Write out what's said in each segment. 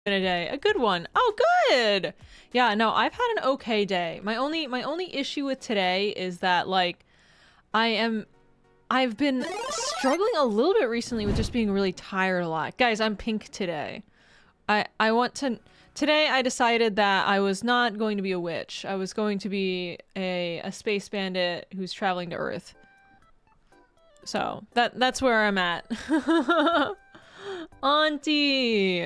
been a day? A good one. Oh, good. Yeah, no, I've had an okay day. My only issue with today is that like I've been struggling a little bit recently with just being really tired a lot. Guys, I'm pink today. I want to today I decided that I was not going to be a witch. I was going to be a space bandit who's traveling to Earth. So, that's where I'm at. Auntie!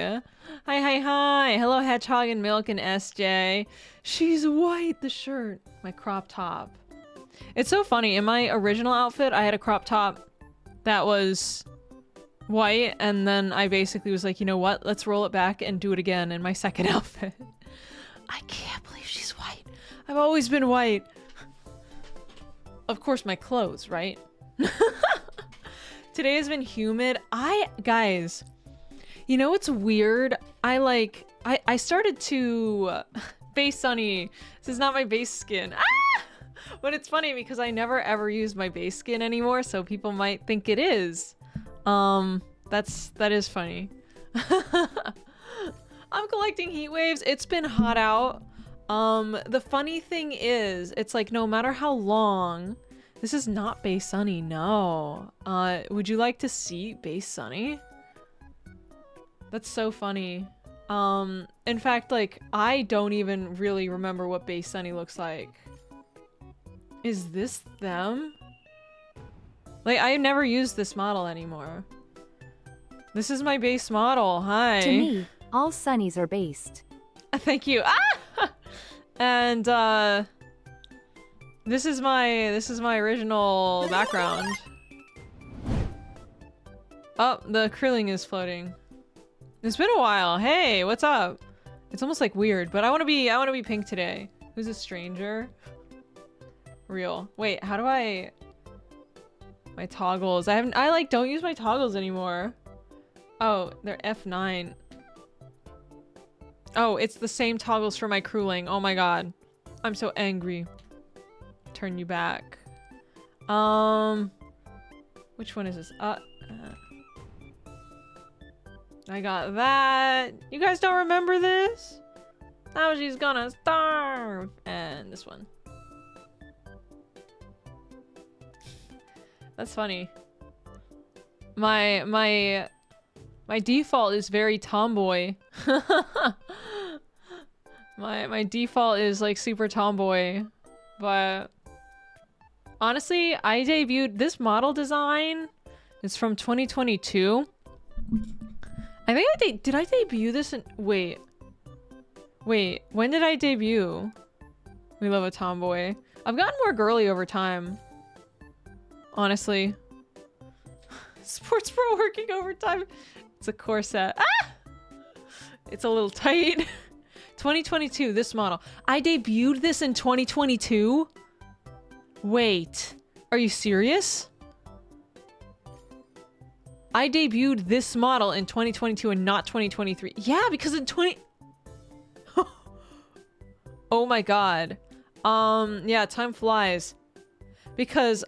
Hi. Hello, Hedgehog and Milk and SJ. She's white, the shirt. My crop top. It's so funny. In my original outfit, I had a crop top that was white, and then I basically was like, you know what? Let's roll it back and do it again in my second outfit. I can't believe she's white. I've always been white. Of course, my clothes, right? Today has been humid. Guys, you know what's weird? I started to base sunny. This is not my base skin. Ah! But it's funny because I never ever use my base skin anymore, so people might think it is. That is funny. I'm collecting heat waves. It's been hot out. The funny thing is, it's like no matter how long. This is not base sunny, no. Would you like to see base sunny? That's so funny. In fact, like, I don't even really remember what base sunny looks like. Is this them? Like, I never used this model anymore. This is my base model, hi. To me, all sunnies are based. Thank you. Ah! And, this is my original background. Oh, the Krillin is floating. It's been a while. Hey, what's up? It's almost like weird, but I want to be pink today. Who's a stranger? Real. Wait, how do I my toggles? I like don't use my toggles anymore. Oh, they're F9. Oh, it's the same toggles for my Krillin. Oh my god. I'm so angry. Turn you back. Which one is this? I got that. You guys don't remember this? Now she's gonna starve. And this one. That's funny. My default is very tomboy. my default is like super tomboy, but honestly, I debuted this model design. It's from 2022. I think did I debut this in wait, when did I debut? We love a tomboy. I've gotten more girly over time. Honestly. Sports Pro working overtime. It's a corset. Ah! It's a little tight. 2022, this model. I debuted this in 2022? Wait. Are you serious? I debuted this model in 2022 and not 2023. Yeah, because in Oh my god. Yeah, time flies. Because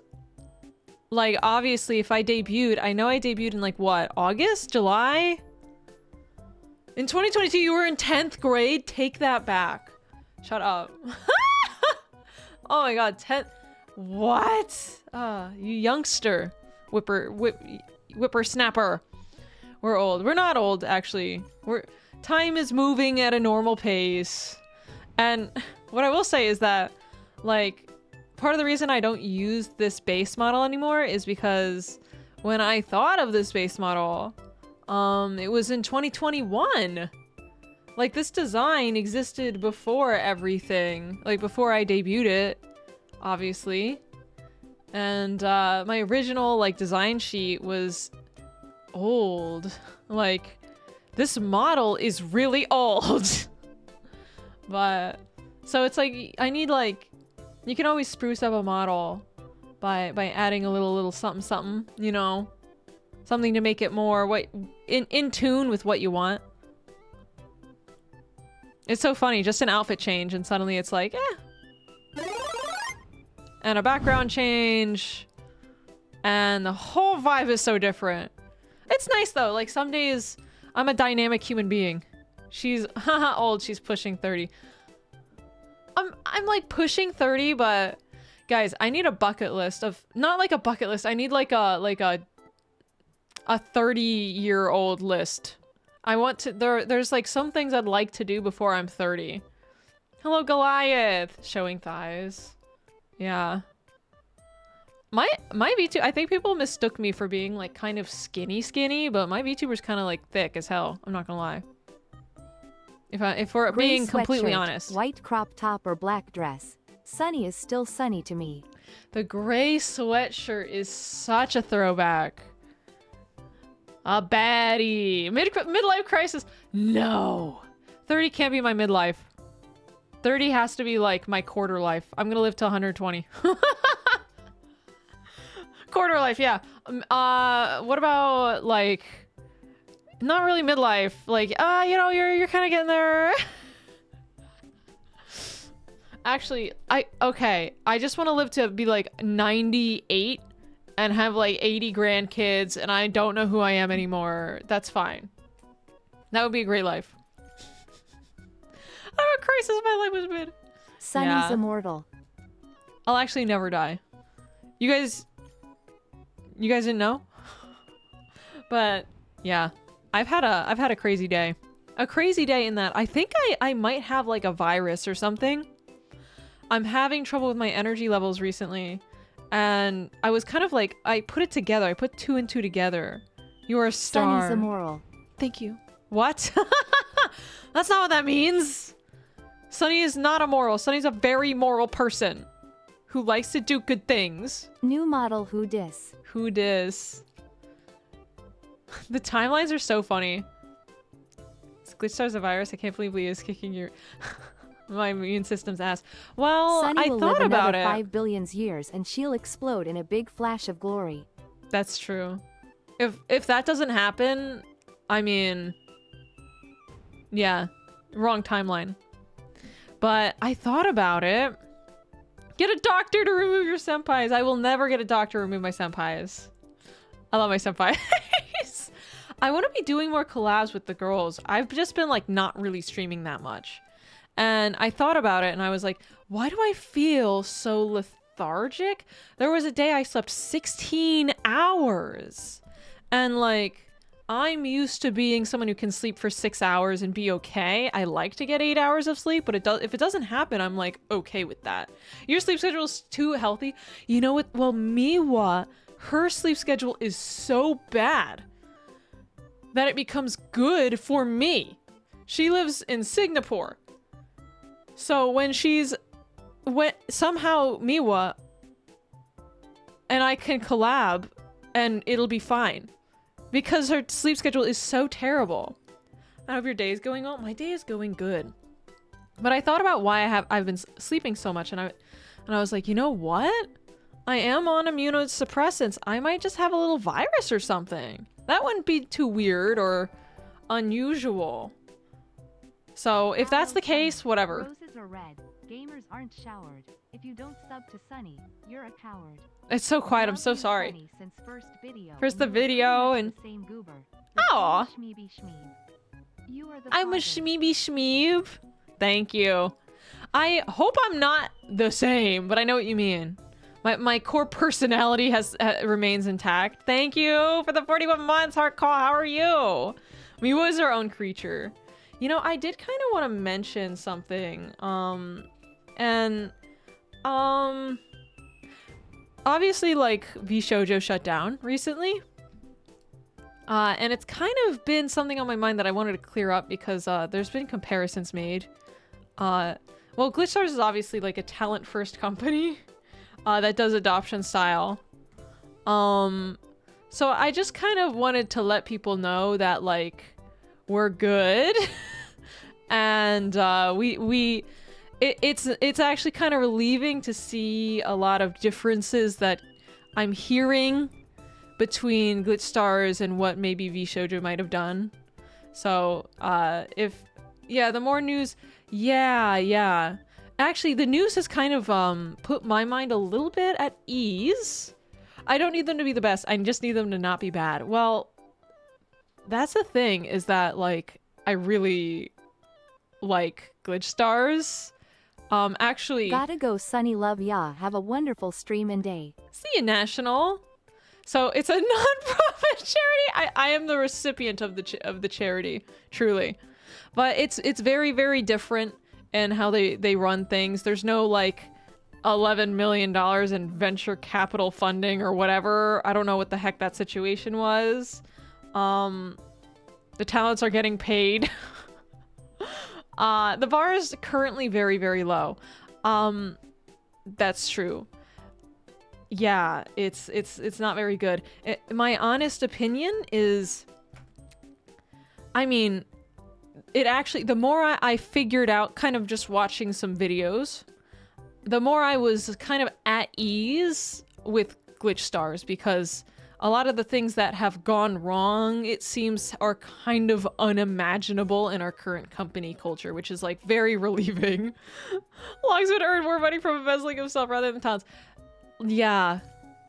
like, obviously, if I debuted, I know I debuted in, like, what? August? July? In 2022, you were in 10th grade? Take that back. Shut up. Oh my god, 10th... What? You youngster. Whippersnapper. We're old. We're not old, actually. Time is moving at a normal pace. And what I will say is that, like... Part of the reason I don't use this base model anymore is because when I thought of this base model, it was in 2021. Like, this design existed before everything. Like, before I debuted it, obviously. And my original, like, design sheet was old. Like, this model is really old. But, so it's like, I need, like, you can always spruce up a model by adding a little something, you know? Something to make it more in tune with what you want. It's so funny, just an outfit change and suddenly it's like, eh. And a background change. And the whole vibe is so different. It's nice though, like some days I'm a dynamic human being. She's old. She's pushing 30. I'm like pushing 30, but guys, I need a bucket list of not like a bucket list. I need like a 30-year-old list. I want to there's like some things I'd like to do before I'm 30. Hello, Goliath. Showing thighs. Yeah. My VTuber, I think people mistook me for being like kind of skinny, but my VTuber's kind of like thick as hell. I'm not gonna lie. If we're Gray being completely sweatshirt, honest. White crop top or black dress. Sunny is still sunny to me. The gray sweatshirt is such a throwback. A baddie. Midlife crisis. No. 30 can't be my midlife. 30 has to be like my quarter life. I'm gonna live till 120. Quarter life, yeah. What about like not really midlife? Like, you know, you're kind of getting there. Actually, I just want to live to be like 98 and have like 80 grandkids and I don't know who I am anymore. That's fine. That would be a great life. I have a crisis. My life was mid. Sunny's immortal. I'll actually never die. You guys didn't know? But yeah, I've had a crazy day. A crazy day in that I think I might have like a virus or something. I'm having trouble with my energy levels recently. And I was kind of like, I put it together. I put 2 and 2 together. You are a star. Sunny's immoral. Thank you. What? That's not what that means. Sunny is not immoral. Sunny's a very moral person who likes to do good things. New model who dis. Who dis? The timelines are so funny. Glitchstar's a virus. I can't believe Leah's kicking your my immune system's ass. Well, Sunny I will thought live about another it. 5 billion years and she'll explode in a big flash of glory. That's true. If that doesn't happen, I mean, yeah, wrong timeline. But I thought about it. Get a doctor to remove your senpais. I will never get a doctor to remove my senpais. I love my senpais. I want to be doing more collabs with the girls. I've just been like not really streaming that much. And I thought about it and I was like, why do I feel so lethargic? There was a day I slept 16 hours. And like, I'm used to being someone who can sleep for 6 hours and be okay. I like to get 8 hours of sleep, but if it doesn't happen, I'm like okay with that. Your sleep schedule is too healthy. You know what? Well, Miwa, her sleep schedule is so bad that it becomes good for me. She lives in Singapore. So when somehow Miwa and I can collab and it'll be fine. Because her sleep schedule is so terrible. I hope your day is going well. My day is going good. But I thought about why I've been sleeping so much and I was like, you know what? I am on immunosuppressants. I might just have a little virus or something. That wouldn't be too weird or unusual. So if that's the case, whatever. Roses are red. Gamers aren't showered. If you don't sub to Sunny, you're a coward. It's so quiet. I'm so sorry. Sunny since first video. First the video and the same goober. Aw. Shmeeby shmeeb. You are the I'm a father. shmeeby shmeeb. Thank you. I hope I'm not the same, but I know what you mean. My core personality remains intact. Thank you for the 41 months, Heart Call. How are you? Miwa is her own creature. You know, I did kind of want to mention something. Obviously, like, VShojo shut down recently. And it's kind of been something on my mind that I wanted to clear up because there's been comparisons made. Well, Glitchstars is obviously like a talent-first company that does adoption style. So I just kind of wanted to let people know that, like, we're good. And it's actually kind of relieving to see a lot of differences that I'm hearing between Glitchstars and what maybe VShojo might have done. So the more news, yeah. Actually, the news has kind of put my mind a little bit at ease. I don't need them to be the best. I just need them to not be bad. Well, that's the thing, is that, like, I really like glitch stars. Actually, Gotta go, Sunny Love Ya. Have a wonderful stream and day. see you, National. So it's a non-profit charity. I am the recipient of the charity, truly, but it's very, very different in how they run things. There's no like $11 million in venture capital funding or whatever. I don't know what the heck that situation was. The talents are getting paid. The bar is currently very, very low. That's true. Yeah, it's not very good. My honest opinion is, I mean, it actually, the more I figured out kind of just watching some videos, the more I was kind of at ease with glitch stars, because a lot of the things that have gone wrong, it seems, are kind of unimaginable in our current company culture, which is like very relieving. Logs would earn more money from embezzling himself rather than talents. Yeah,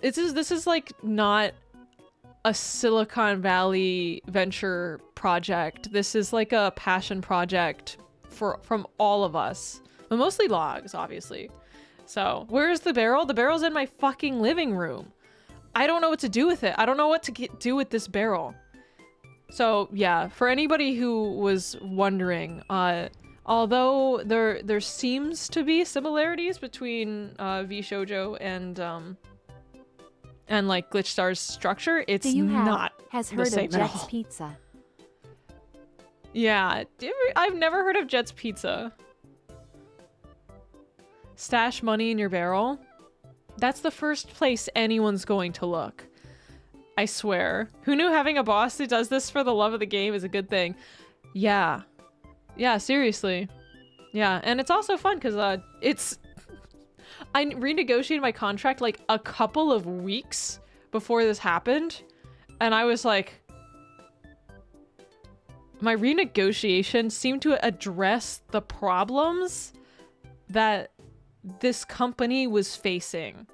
this is like not a Silicon Valley venture project. This is like a passion project from all of us, but mostly Logs, obviously. So where's the barrel? The barrel's in my fucking living room. I don't know what to do with it. I don't know what to do with this barrel. So yeah, for anybody who was wondering, although there seems to be similarities between V Shoujo and like Glitch Star's structure, it's not has the heard same of at Jet's all. Pizza. Yeah, I've never heard of Jet's Pizza. Stash money in your barrel? That's the first place anyone's going to look. I swear. Who knew having a boss who does this for the love of the game is a good thing? Yeah. Yeah, seriously. Yeah, and it's also fun because I renegotiated my contract like a couple of weeks before this happened, and I was like, my renegotiation seemed to address the problems that this company was facing.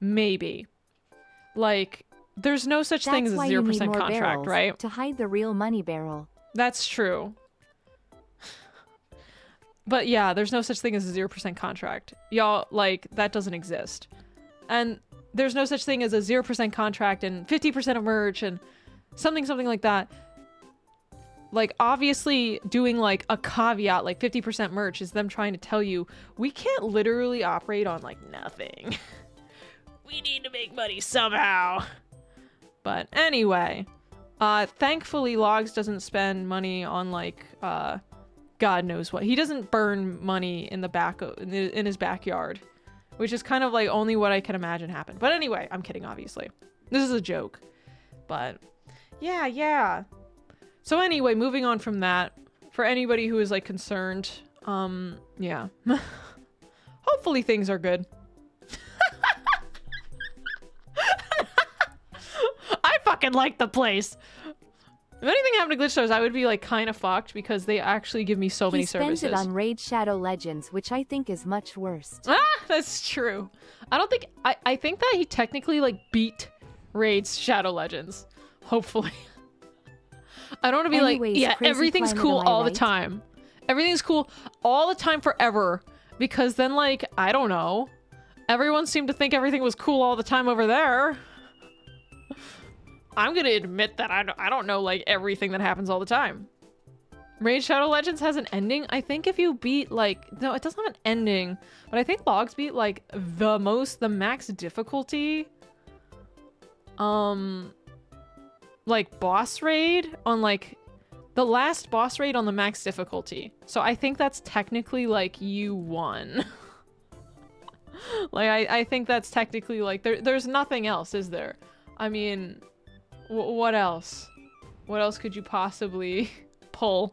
Maybe. Like, there's no such thing as a 0% contract, right? To hide the real money barrel. That's true. But yeah, there's no such thing as a 0% contract. Y'all, like, that doesn't exist. And there's no such thing as a 0% contract and 50% of merch and something like that. Like, obviously doing like a caveat, like 50% merch, is them trying to tell you, we can't literally operate on like nothing. We need to make money somehow. But anyway, thankfully Logs doesn't spend money on like, God knows what. He doesn't burn money in the in his backyard, which is kind of like only what I can imagine happened. But anyway, I'm kidding, obviously. This is a joke. But yeah. So anyway, moving on from that, for anybody who is like concerned, yeah. Hopefully things are good. I fucking like the place. If anything happened to Glitch Stars, I would be like kind of fucked because they actually give me so many services. He spends it on Raid Shadow Legends, which I think is much worse. That's true. I don't think I think that he technically like beat Raid's Shadow Legends. Hopefully. I don't want to be Anyways, like, yeah, everything's cool all the time. Everything's cool all the time forever, because then like, I don't know, everyone seemed to think everything was cool all the time over there. I'm gonna admit that I don't know like everything that happens all the time. Raid Shadow Legends has an ending. I think if you beat like, no, it doesn't have an ending, but I think Logs beat like the max difficulty like boss raid on like the last boss raid on the max difficulty. So I think that's technically like you won. Like I think that's technically like there's nothing else, is there? I mean, what else? What else could you possibly pull?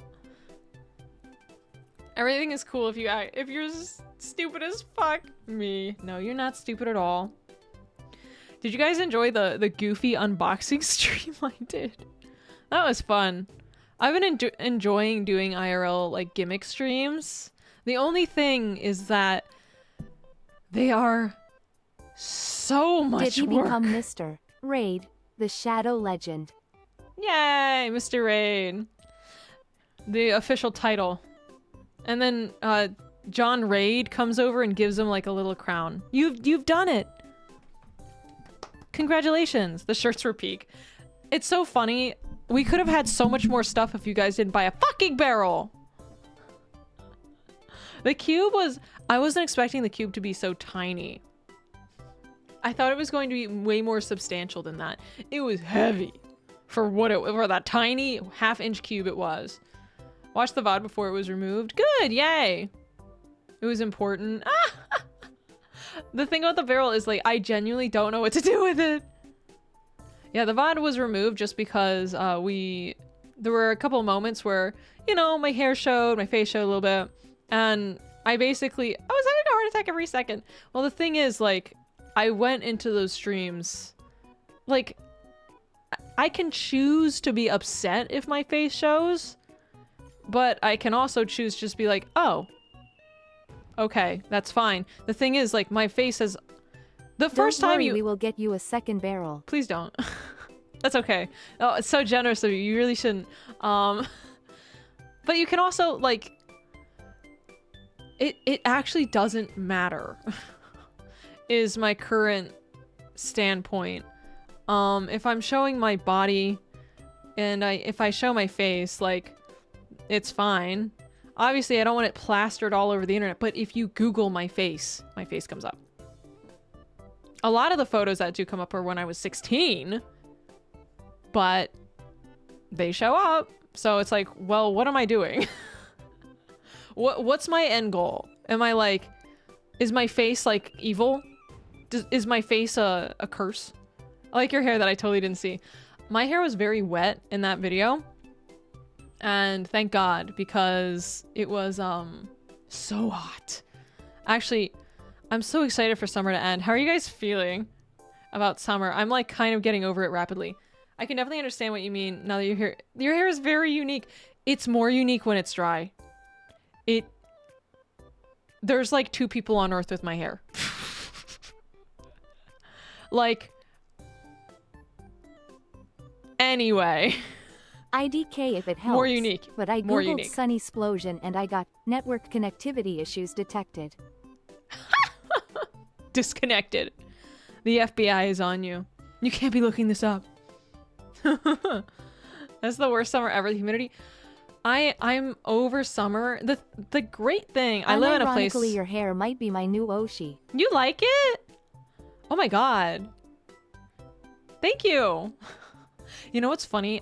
Everything is cool if you're stupid as fuck. Me. No, you're not stupid at all. Did you guys enjoy the goofy unboxing stream I did? That was fun. I've been enjoying doing IRL like gimmick streams. The only thing is that they are so much work. Did he become Mr. Raid, the Shadow Legend? Yay, Mr. Raid. The official title. And then John Raid comes over and gives him like a little crown. You've done it. Congratulations. The shirts were peak. It's so funny. We could have had so much more stuff if you guys didn't buy a fucking barrel. The cube was... I wasn't expecting the cube to be so tiny. I thought it was going to be way more substantial than that. It was heavy for for that tiny half-inch cube it was. Watched the VOD before it was removed. Good, yay. It was important. The thing about the barrel is like, I genuinely don't know what to do with it. Yeah, the VOD was removed just because there were a couple of moments where, you know, my hair showed, my face showed a little bit, and I was having a heart attack every second. Well, the thing is, like, I went into those streams, like, I can choose to be upset if my face shows, but I can also choose just be like, oh, okay, that's fine. The thing is, like, my face has... The first time we will get you a second barrel. Please don't. That's okay. Oh, it's so generous of you. You really shouldn't. But you can also, like... It actually doesn't matter. Is my current standpoint. If I'm showing my body and if I show my face, like, it's fine. Obviously, I don't want it plastered all over the internet, but if you Google my face comes up. A lot of the photos that do come up are when I was 16, but they show up. So it's like, well, what am I doing? What's my end goal? Am I like, is my face like evil? Is my face a curse? I like your hair that I totally didn't see. My hair was very wet in that video. And thank God, because it was so hot. Actually, I'm so excited for summer to end. How are you guys feeling about summer? I'm like kind of getting over it rapidly. I can definitely understand what you mean now that you're here. Your hair is very unique. It's more unique when it's dry. There's like 2 people on earth with my hair. Like, anyway. IDK if it helps. More unique. But I More googled unique. Sunny Splosion and I got network connectivity issues detected. Disconnected. The FBI is on you. You can't be looking this up. That's the worst summer ever. The humidity. I'm over summer. The great thing, I live in a place. Unironically, your hair might be my new Oshi. You like it? Oh my god. Thank you. You know what's funny?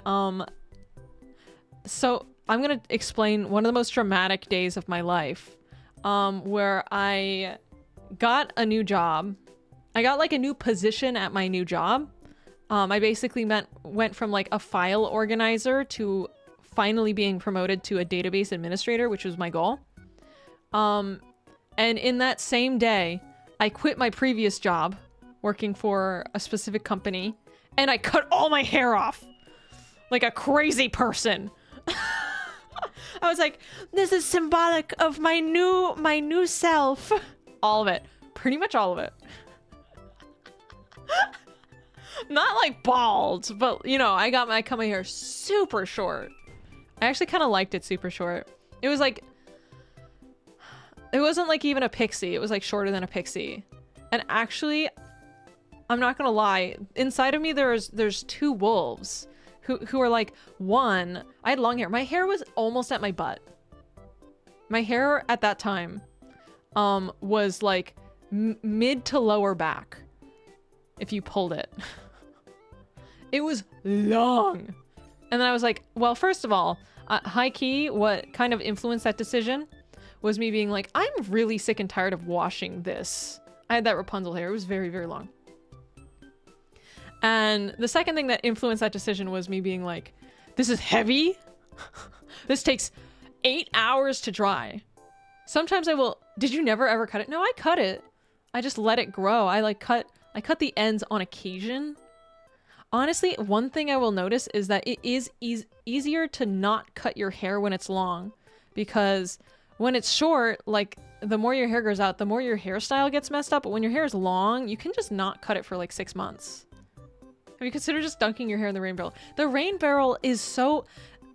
So I'm gonna explain one of the most dramatic days of my life, where I got a new job. I got like a new position at my new job. I basically went from like a file organizer to finally being promoted to a database administrator, which was my goal. And in that same day, I quit my previous job working for a specific company and I cut all my hair off like a crazy person. I was like, this is symbolic of my new self. All of it. Pretty much all of it. Not like bald, but you know, I cut my hair super short. I actually kind of liked it super short. It was like, it wasn't like even a pixie. It was like shorter than a pixie. And actually, I'm not gonna lie, inside of me there's 2 wolves who are like, one, I had long hair. My hair was almost at my butt. My hair at that time was like mid to lower back if you pulled it. It was long. And then I was like, well, first of all, high key, what kind of influenced that decision was me being like, I'm really sick and tired of washing this. I had that Rapunzel hair. It was very, very long. And the second thing that influenced that decision was me being like, this is heavy. This takes 8 hours to dry. Sometimes I will... Did you never ever cut it? No, I cut it. I just let it grow. I cut the ends on occasion. Honestly, one thing I will notice is that it is easier to not cut your hair when it's long. Because when it's short, like, the more your hair grows out, the more your hairstyle gets messed up. But when your hair is long, you can just not cut it for like 6 months. Have you considered just dunking your hair in the rain barrel? The rain barrel is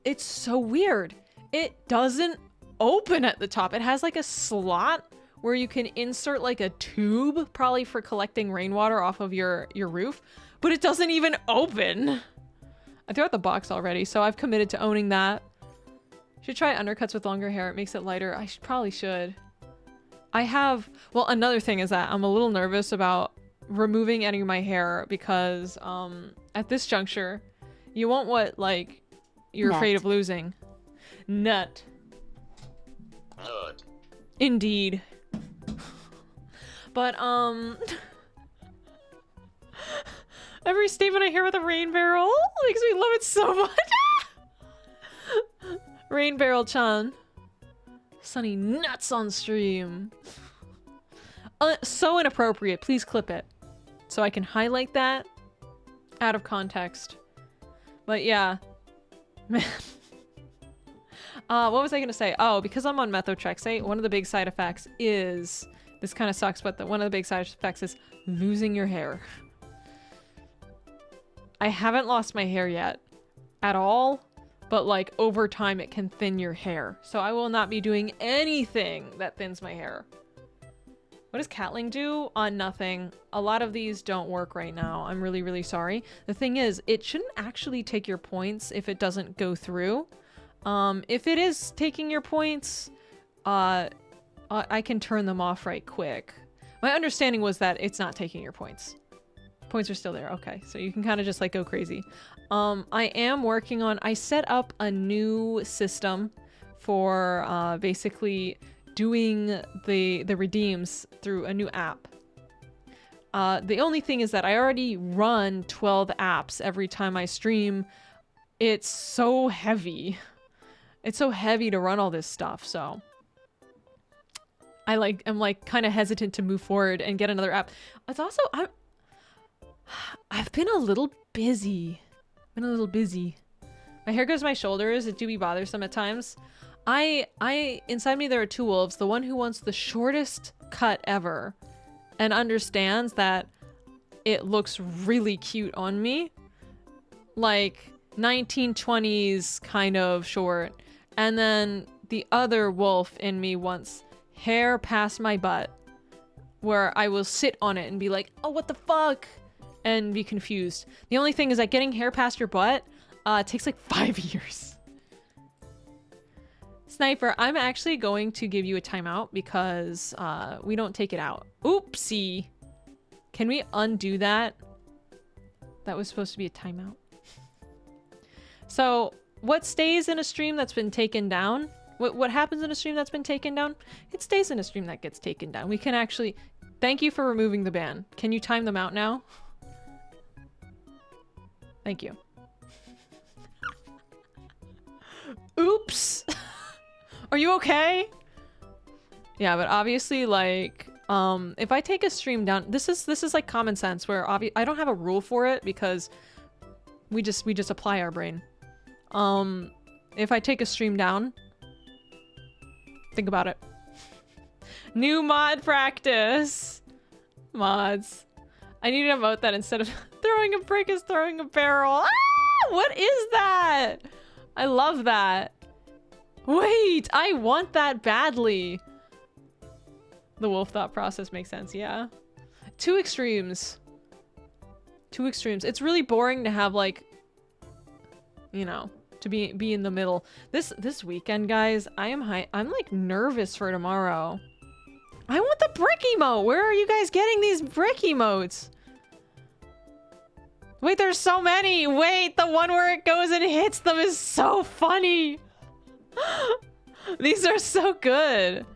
it's so weird. It doesn't open at the top. It has like a slot where you can insert like a tube, probably for collecting rainwater off of your roof, but it doesn't even open. I threw out the box already, so I've committed to owning that. Should try undercuts with longer hair. It makes it lighter. I probably should. Well, another thing is that I'm a little nervous about removing any of my hair because at this juncture, you want what, like, you're afraid of losing. Nut. Indeed. But, every statement I hear with a rain barrel makes me love it so much. Rain barrel Chan. Sunny nuts on stream. So inappropriate. Please clip it so I can highlight that out of context. But yeah. Man. What was I gonna say? Oh, because I'm on methotrexate, one of the big side effects is, this kind of sucks, but one of the big side effects is losing your hair. I haven't lost my hair yet at all, but like over time it can thin your hair. So I will not be doing anything that thins my hair. What does Catling do? Nothing. A lot of these don't work right now. I'm really, really sorry. The thing is, it shouldn't actually take your points if it doesn't go through. If it is taking your points, I can turn them off right quick. My understanding was that it's not taking your points. Points are still there. Okay, so you can kind of just like go crazy. I am working on, I set up a new system for basically doing the redeems through a new app. The only thing is that I already run 12 apps every time I stream. It's so heavy. It's so heavy to run all this stuff, so I'm like kind of hesitant to move forward and get another app. It's also I've been a little busy. My hair goes to my shoulders. It do be bothersome at times. Inside me there are two wolves. The one who wants the shortest cut ever and understands that it looks really cute on me. Like 1920s kind of short. And then the other wolf in me wants hair past my butt, where I will sit on it and be like, oh, what the fuck? And be confused. The only thing is that getting hair past your butt takes like 5 years. Sniper, I'm actually going to give you a timeout because we don't take it out. Oopsie. Can we undo that? That was supposed to be a timeout. So, what stays in a stream that's been taken down? What happens in a stream that's been taken down? It stays in a stream that gets taken down. We can actually... Thank you for removing the ban. Can you time them out now? Thank you. Oops! Are you okay? Yeah, but obviously, like, if I take a stream down... This is like common sense, where I don't have a rule for it because we just apply our brain. If I take a stream down, think about it. New mod practice. Mods. I need to emote that instead of throwing a brick is throwing a barrel. Ah! What is that? I love that. Wait, I want that badly. The wolf thought process makes sense, yeah. Two extremes. It's really boring to have like, you know, to be in the middle. This weekend, guys, I'm like nervous for tomorrow. I want the brick emote. Where are you guys getting these brick emotes? Wait, there's so many. Wait, the one where it goes and hits them is so funny. These are so good.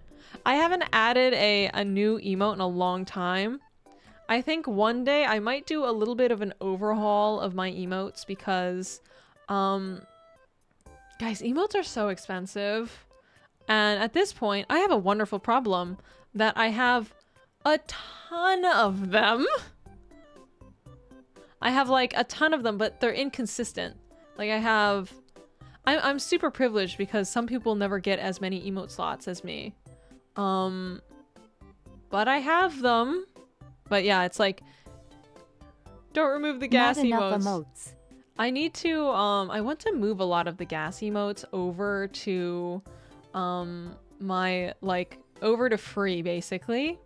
I haven't added a new emote in a long time. I think one day I might do a little bit of an overhaul of my emotes because, guys, emotes are so expensive. And at this point, I have a wonderful problem that I have a ton of them. I have like a ton of them, but they're inconsistent. Like I'm super privileged because some people never get as many emote slots as me. But I have them. But yeah, it's like, don't remove the gas emotes. I need to, I want to move a lot of the gas emotes over to, my like over to free basically.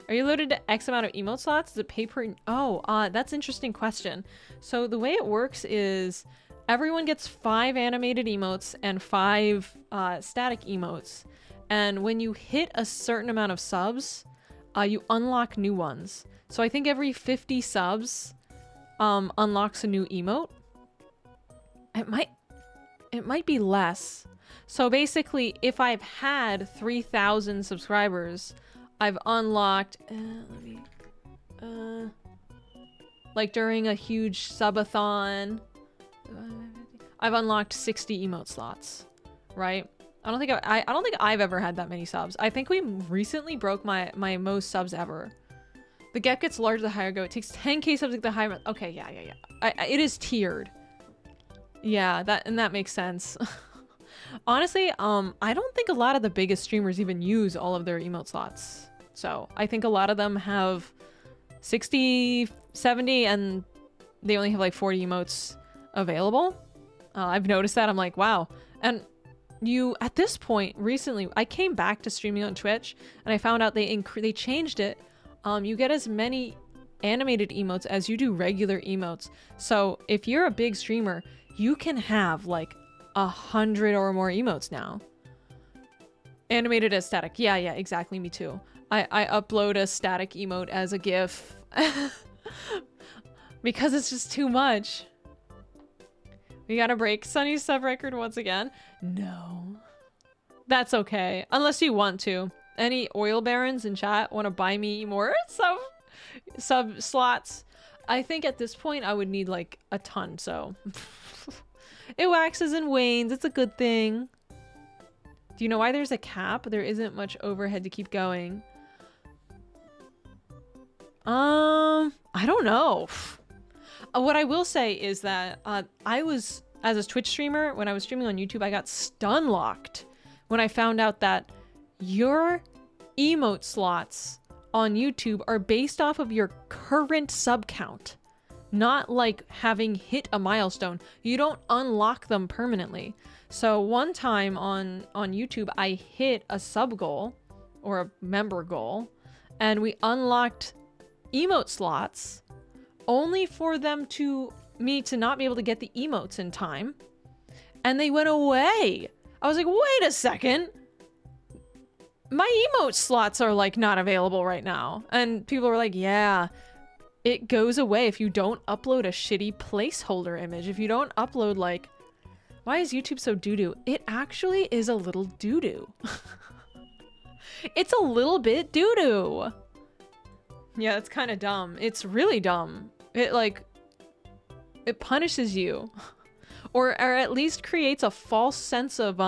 Are you loaded to X amount of emote slots? Does it pay per? Oh, that's an interesting question. So the way it works is everyone gets 5 animated emotes and 5 static emotes. And when you hit a certain amount of subs, you unlock new ones. So I think every 50 subs unlocks a new emote. It might be less. So basically, if I've had 3,000 subscribers, I've unlocked, like during a huge subathon, I've unlocked 60 emote slots, right? I don't think I've ever had that many subs. I think we recently broke my most subs ever. The gap gets larger the higher I go. It takes 10k subs to get the higher. Okay, yeah. It is tiered. Yeah, that makes sense. Honestly, I don't think a lot of the biggest streamers even use all of their emote slots. So I think a lot of them have 60, 70, and they only have like 40 emotes available. I've noticed that. I'm like, wow. And at this point, recently, I came back to streaming on Twitch, and I found out they changed it. You get as many animated emotes as you do regular emotes. So if you're a big streamer, you can have like 100 or more emotes now. Animated as static. Yeah, exactly. Me too. I upload a static emote as a GIF because it's just too much. We gotta break Sunny's sub record once again. No, that's okay. Unless you want to. Any oil barons in chat want to buy me more sub slots? I think at this point I would need like a ton, so. It waxes and wanes. It's a good thing. Do you know why there's a cap? There isn't much overhead to keep going. I don't know. What I will say is that I was, as a Twitch streamer, when I was streaming on YouTube, I got stun locked when I found out that your emote slots on YouTube are based off of your current sub count. Not like having hit a milestone. You don't unlock them permanently. So one time on YouTube, I hit a sub goal or a member goal, and we unlocked emote slots only for me to not be able to get the emotes in time. And they went away. I was like, wait a second. My emote slots are like not available right now. And people were like, yeah. It goes away if you don't upload a shitty placeholder image. If you don't upload like... Why is YouTube so doo-doo? It actually is a little doo-doo. It's a little bit doo-doo. Yeah, it's kind of dumb. It's really dumb. It punishes you. Or at least creates a false sense of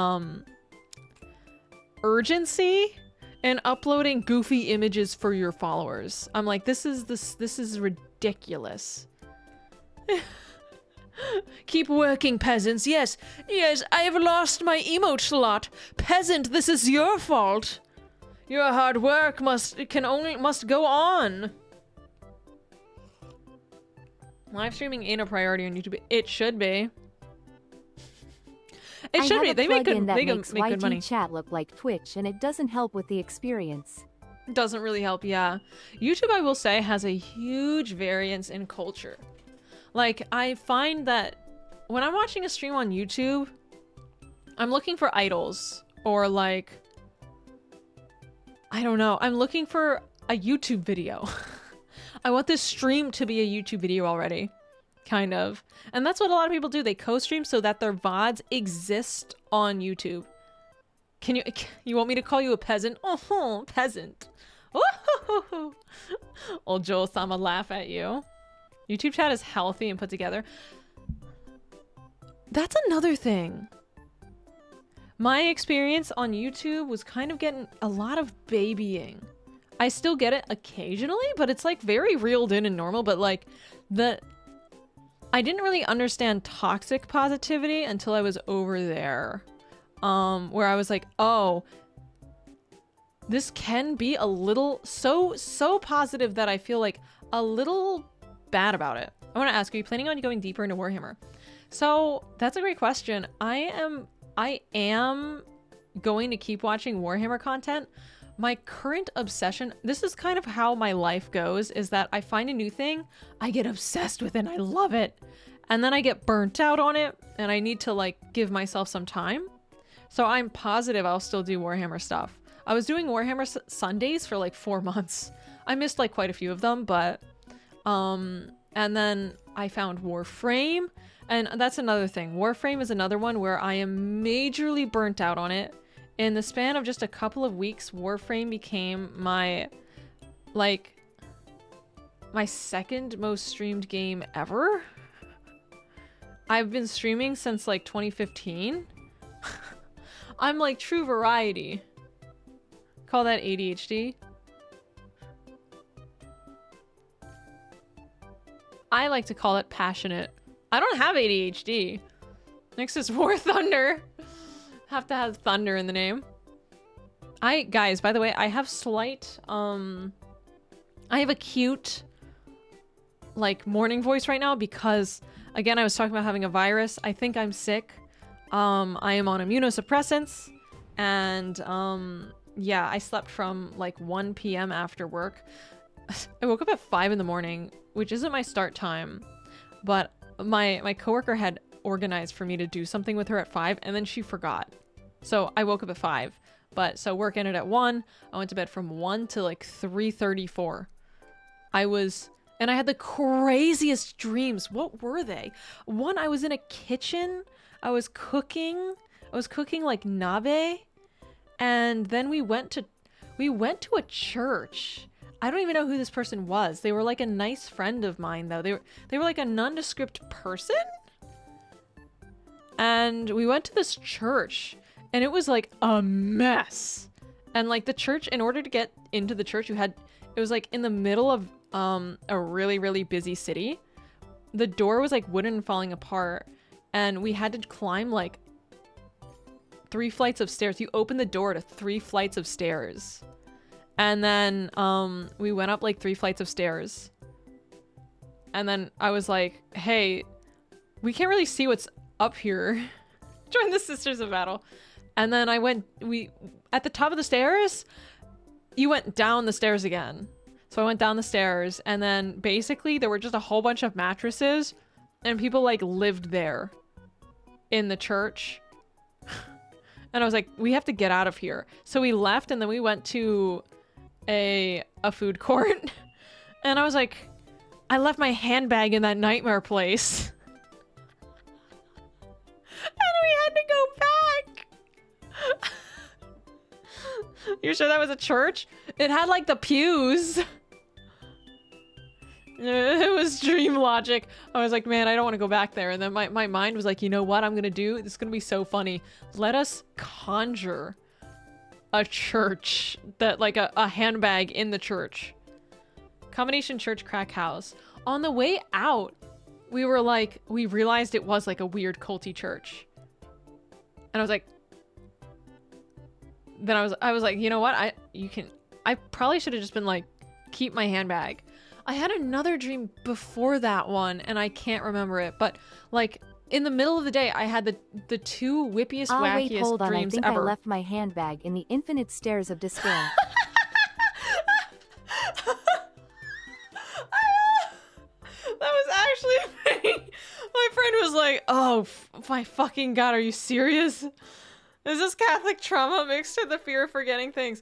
urgency and uploading goofy images for your followers. I'm like, this is ridiculous. Keep working, peasants. Yes, I have lost my emote slot. Peasant, this is your fault. Your hard work must go on. Live streaming ain't a priority on YouTube. It should be. It should be. They make good money. Chat look like Twitch, and it doesn't help with the experience. Doesn't really help, yeah. YouTube, I will say, has a huge variance in culture. Like, I find that when I'm watching a stream on YouTube, I'm looking for idols or like, I don't know. I'm looking for a YouTube video. I want this stream to be a YouTube video already. Kind of. And that's what a lot of people do. They co-stream so that their VODs exist on YouTube. You want me to call you a peasant? Oh, peasant. Oh, old Joel-sama laugh at you. YouTube chat is healthy and put together. That's another thing. My experience on YouTube was kind of getting a lot of babying. I still get it occasionally, but it's like very reeled in and normal, but like I didn't really understand toxic positivity until I was over there. Where I was like, oh, this can be a little so positive that I feel like a little bad about it. I want to ask, are you planning on going deeper into Warhammer? So that's a great question. I am going to keep watching Warhammer content. My current obsession, this is kind of how my life goes, is that I find a new thing, I get obsessed with it, and I love it. And then I get burnt out on it, and I need to like give myself some time. So I'm positive I'll still do Warhammer stuff. I was doing Warhammer Sundays for like 4 months. I missed like quite a few of them, but and then I found Warframe, and that's another thing. Warframe is another one where I am majorly burnt out on it. In the span of just a couple of weeks, Warframe became my second most streamed game ever. I've been streaming since like 2015. I'm like true variety. Call that ADHD. I like to call it passionate. I don't have ADHD. Next is War Thunder. Have to have thunder in the name. Guys, by the way, I have slight, I have a cute, like, morning voice right now because, again, I was talking about having a virus. I think I'm sick. I am on immunosuppressants, and, yeah, I slept from, like, 1 p.m. after work. I woke up at 5 in the morning, which isn't my start time, but my coworker had organized for me to do something with her at 5, and then she forgot. So I woke up at 5. But so work ended at 1. I went to bed from 1 to like 3:34. And I had the craziest dreams. What were they? One, I was in a kitchen. I was cooking like nabe. And then we went to a church. I don't even know who this person was. They were like a nice friend of mine though. They were like a nondescript person. And we went to this church, and it was like a mess. And like the church, in order to get into the church, it was like in the middle of a really, really busy city. The door was like wooden and falling apart, and we had to climb like 3 flights of stairs. You open the door to 3 flights of stairs. And then we went up like 3 flights of stairs. And then I was like, hey, we can't really see what's up here. Join the Sisters of Battle. And then at the top of the stairs, you went down the stairs again. So I went down the stairs, and then basically there were just a whole bunch of mattresses, and people like lived there in the church. And I was like, we have to get out of here. So we left, and then we went to a food court. And I was like, I left my handbag in that nightmare place. And we had to go back. You sure that was a church? It had like the pews. It was dream logic. I was like, man, I don't want to go back there. And then my mind was like, you know what I'm gonna do? This is gonna be so funny. Let us conjure a church, that like a handbag in the church. Combination church crack house. On the way out, we realized it was like a weird culty church. And I was like, then I was like, you know what? I probably should have just been like, keep my handbag. I had another dream before that one, and I can't remember it, but like in the middle of the day, I had the 2 whippiest, wackiest wait, hold on. dreams I think ever. I left my handbag in the infinite stairs of despair. That was actually me. My friend was like, oh my fucking god, are you serious? Is this Catholic trauma mixed with the fear of forgetting things?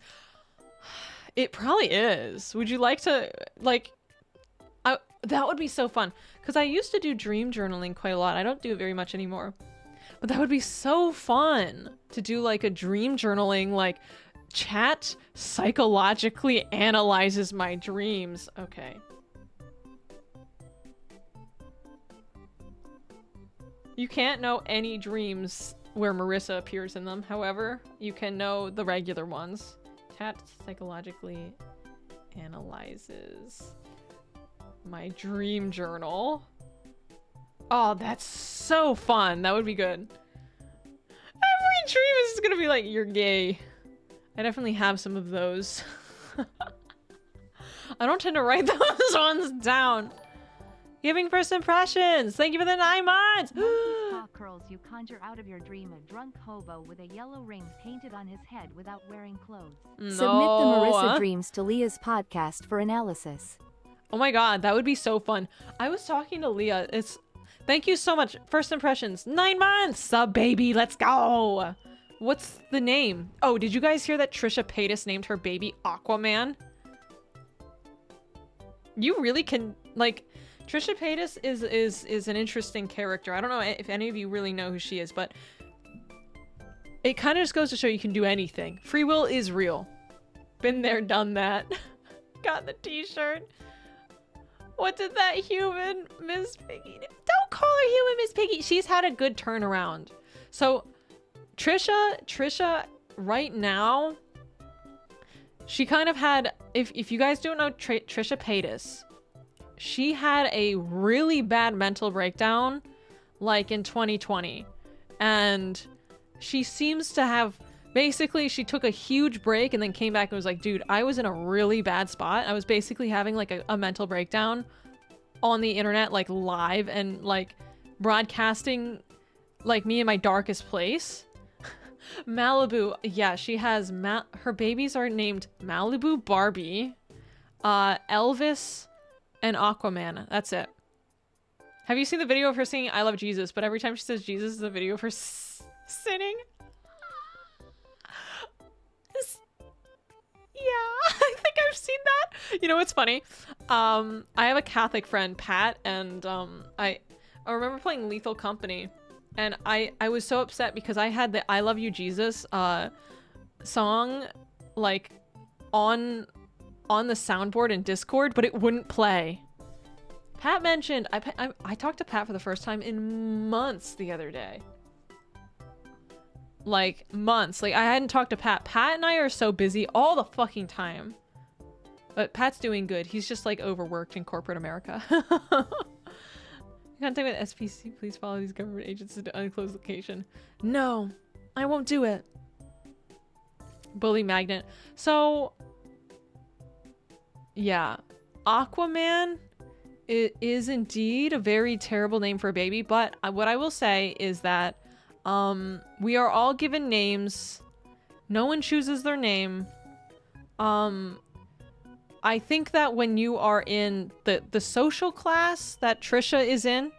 It probably is. Would you like to, like, that would be so fun. Because I used to do dream journaling quite a lot. I don't do it very much anymore. But that would be so fun to do like a dream journaling, like chat psychologically analyzes my dreams. Okay. You can't know any dreams where Marissa appears in them. However, you can know the regular ones. Chat psychologically analyzes my dream journal. Oh, that's so fun. That would be good. Every dream is gonna be like, you're gay. I definitely have some of those. I don't tend to write those ones down. Giving first impressions. Thank you for the 9 months. curls you conjure out of your dream a drunk hobo with a yellow ring painted on his head without wearing clothes. No. Submit the Marissa Dreams to Leah's podcast for analysis. Oh my god, that would be so fun. I was talking to Leah. Thank you so much. First impressions. 9 months. Sub baby. Let's go. What's the name? Oh, did you guys hear that Trisha Paytas named her baby Aquaman? You really can, like, Trisha Paytas is an interesting character. I don't know if any of you really know who she is, but it kind of just goes to show you can do anything. Free will is real. Been there, done that. Got the t-shirt. What did that human Miss Piggy do? Don't call her human Miss Piggy. She's had a good turnaround. So Trisha right now, she kind of had, if you guys don't know Trisha Paytas, she had a really bad mental breakdown like in 2020. And she seems to have, basically she took a huge break and then came back and was like, dude, I was in a really bad spot. I was basically having like a mental breakdown on the internet, like live and like broadcasting like me in my darkest place. Malibu, yeah, she has her babies are named Malibu, Barbie, Elvis, and Aquaman. That's it. Have you seen the video of her singing I Love Jesus? But every time she says Jesus is a video of her sinning. Yeah, I think I've seen that. You know what's funny? I have a Catholic friend, Pat, and I remember playing Lethal Company. And I was so upset because I had the I Love You Jesus song like on the soundboard in Discord, but it wouldn't play. Pat mentioned, I talked to Pat for the first time in months the other day. Like months. Like I hadn't talked to Pat. Pat and I are so busy all the fucking time. But Pat's doing good. He's just like overworked in corporate America. Contact with SPC, please follow these government agents into unclosed location. No, I won't do it. Bully magnet. So, yeah. Aquaman is indeed a very terrible name for a baby, but what I will say is that we are all given names. No one chooses their name. I think that when you are in the social class that Trisha is in,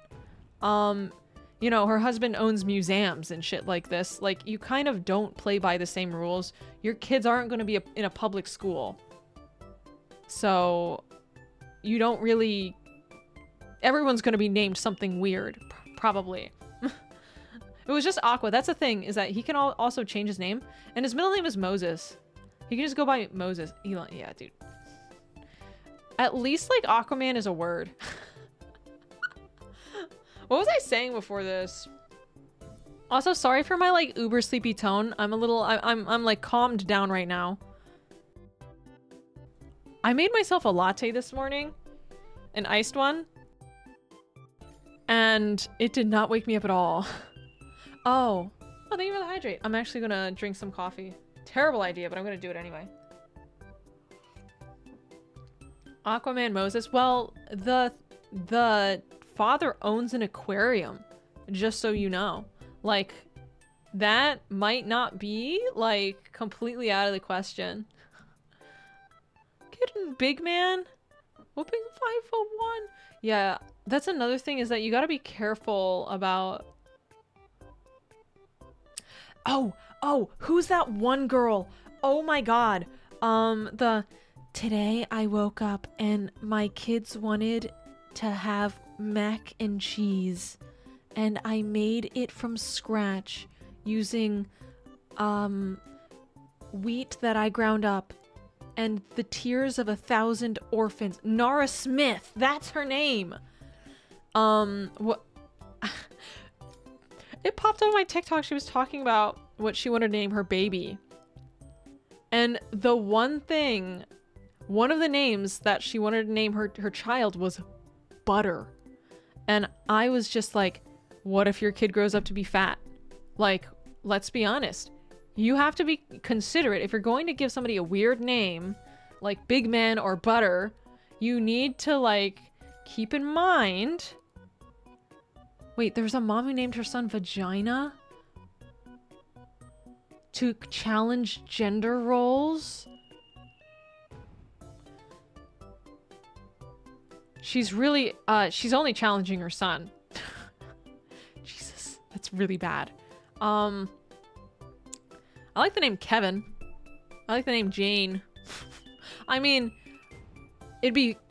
you know, her husband owns museums and shit like this. Like, you kind of don't play by the same rules. Your kids aren't going to be in a public school. So, you don't really... Everyone's going to be named something weird, probably. It was just Aqua. That's the thing, is that he can also change his name. And his middle name is Moses. He can just go by Moses. Elon, yeah, dude. At least, like, Aquaman is a word. What was I saying before this? Also, sorry for my, like, uber sleepy tone. I'm a little... I'm like, calmed down right now. I made myself a latte this morning. An iced one. And it did not wake me up at all. Oh, thank you for the hydrate. I'm actually gonna drink some coffee. Terrible idea, but I'm gonna do it anyway. Aquaman Moses. Well, the father owns an aquarium, just so you know. Like, that might not be, like, completely out of the question. Kitten big man. Whooping 501. Yeah, that's another thing, is that you gotta be careful about... Oh, who's that one girl? Oh my god. Today I woke up and my kids wanted to have mac and cheese, and I made it from scratch using wheat that I ground up and the tears of 1,000 orphans. Nara Smith, that's her name. What? It popped up on my TikTok. She was talking about what she wanted to name her baby. And the one of the names that she wanted to name her child was Butter. And I was just like, what if your kid grows up to be fat? Like, let's be honest. You have to be considerate. If you're going to give somebody a weird name, like Big Man or Butter, you need to, like, keep in mind Wait, there was a mom who named her son Vagina to challenge gender roles? She's really, she's only challenging her son. Jesus, that's really bad. I like the name Kevin. I like the name Jane. I mean,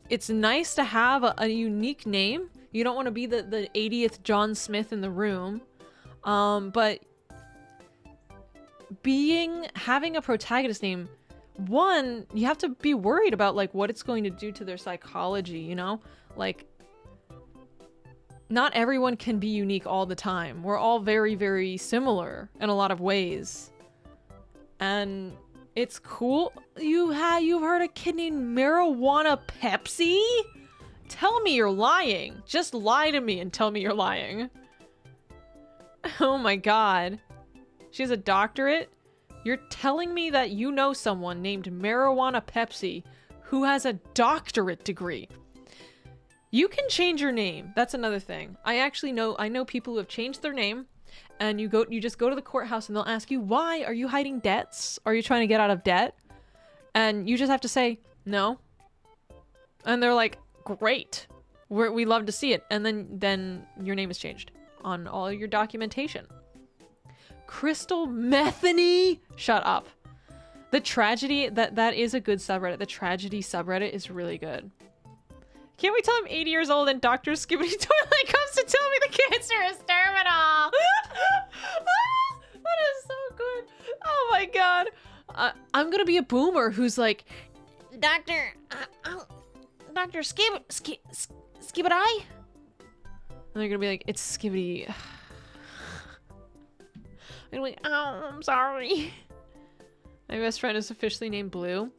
it's nice to have a unique name. You don't want to be the 80th John Smith in the room. But having a protagonist name, one, you have to be worried about like what it's going to do to their psychology, you know? Like, not everyone can be unique all the time. We're all very, very similar in a lot of ways. And it's cool. You've heard a kid named Marijuana Pepsi? Tell me you're lying. Just lie to me and tell me you're lying. Oh my god. She has a doctorate? You're telling me that you know someone named Marijuana Pepsi who has a doctorate degree. You can change your name. That's another thing. I know people who have changed their name, and you just go to the courthouse and they'll ask you, why? Are you hiding debts? Are you trying to get out of debt? And you just have to say, no. And they're like, great. We love to see it. And then your name is changed on all your documentation. Crystal Methany? Shut up. The tragedy, that is a good subreddit. The tragedy subreddit is really good. Can't wait till I'm 80 years old and Dr. Skibbity Toilet comes to tell me the cancer is terminal. That is so good. Oh my god. I'm gonna be a boomer who's like, Dr. Skibbity? And they're gonna be like, it's Skibbity. And I'm like, oh, I'm sorry. My best friend is officially named Blue.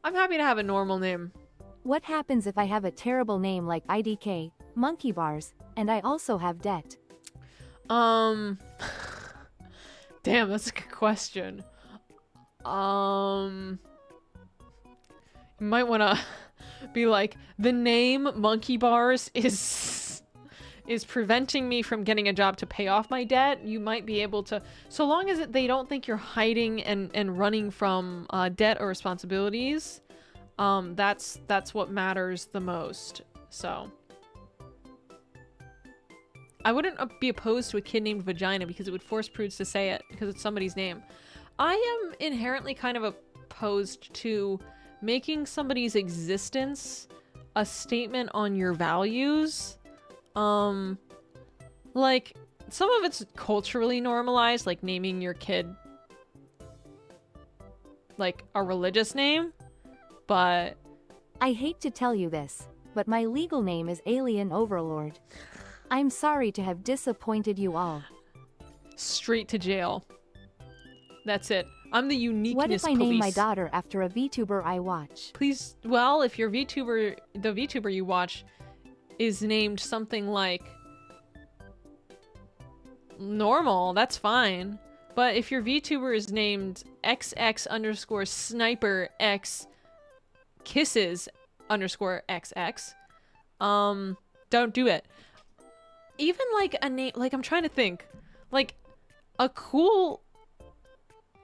I'm happy to have a normal name. What happens if I have a terrible name like IDK, Monkey Bars, and I also have debt? Damn, that's a good question. You might want to be like, the name Monkey Bars is preventing me from getting a job to pay off my debt. You might be able to, so long as they don't think you're hiding and running from debt or responsibilities. That's what matters the most. So I wouldn't be opposed to a kid named Vagina because it would force prudes to say it because it's somebody's name. I am inherently kind of opposed to making somebody's existence a statement on your values. Like some of it's culturally normalized, like naming your kid like a religious name. But I hate to tell you this, but my legal name is Alien Overlord. I'm sorry to have disappointed you all. Straight to jail. That's it. I'm the uniqueness What if I police. name my daughter after a VTuber I watch? Please, well, if your VTuber, the VTuber you watch is named something like normal, that's fine. But if your VTuber is named XX_sniper X kisses_XX, don't do it. Even like a name, like I'm trying to think, like a cool,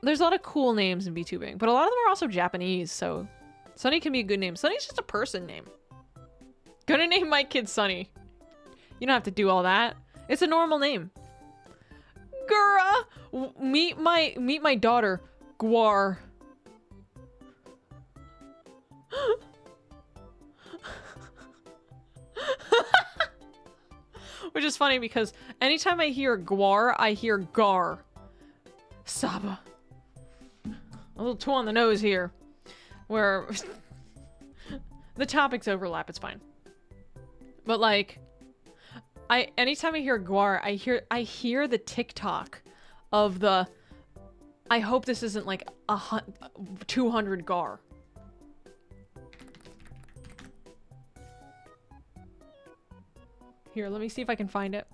there's a lot of cool names in VTubing, but a lot of them are also Japanese, so Sunny can be a good name. Sunny's just a person name. Gonna name my kid Sunny. You don't have to do all that. It's a normal name. Gura! Meet my daughter, Guar. Which is funny because anytime I hear Guar, I hear Gar. Saba. A little too on the nose here. Where the topics overlap, it's fine. But like, anytime I hear Guar, I hear the TikTok of the, I hope this isn't like 200 Gar. Here, let me see if I can find it.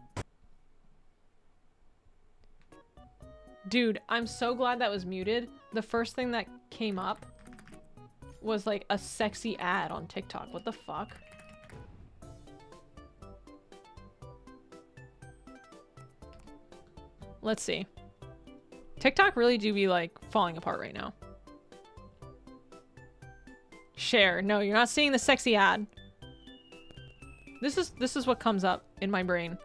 Dude, I'm so glad that was muted. The first thing that came up was like a sexy ad on TikTok. What the fuck? let's see. TikTok really do be like falling apart right now. Share. No, you're not seeing the sexy ad. This is what comes up in my brain.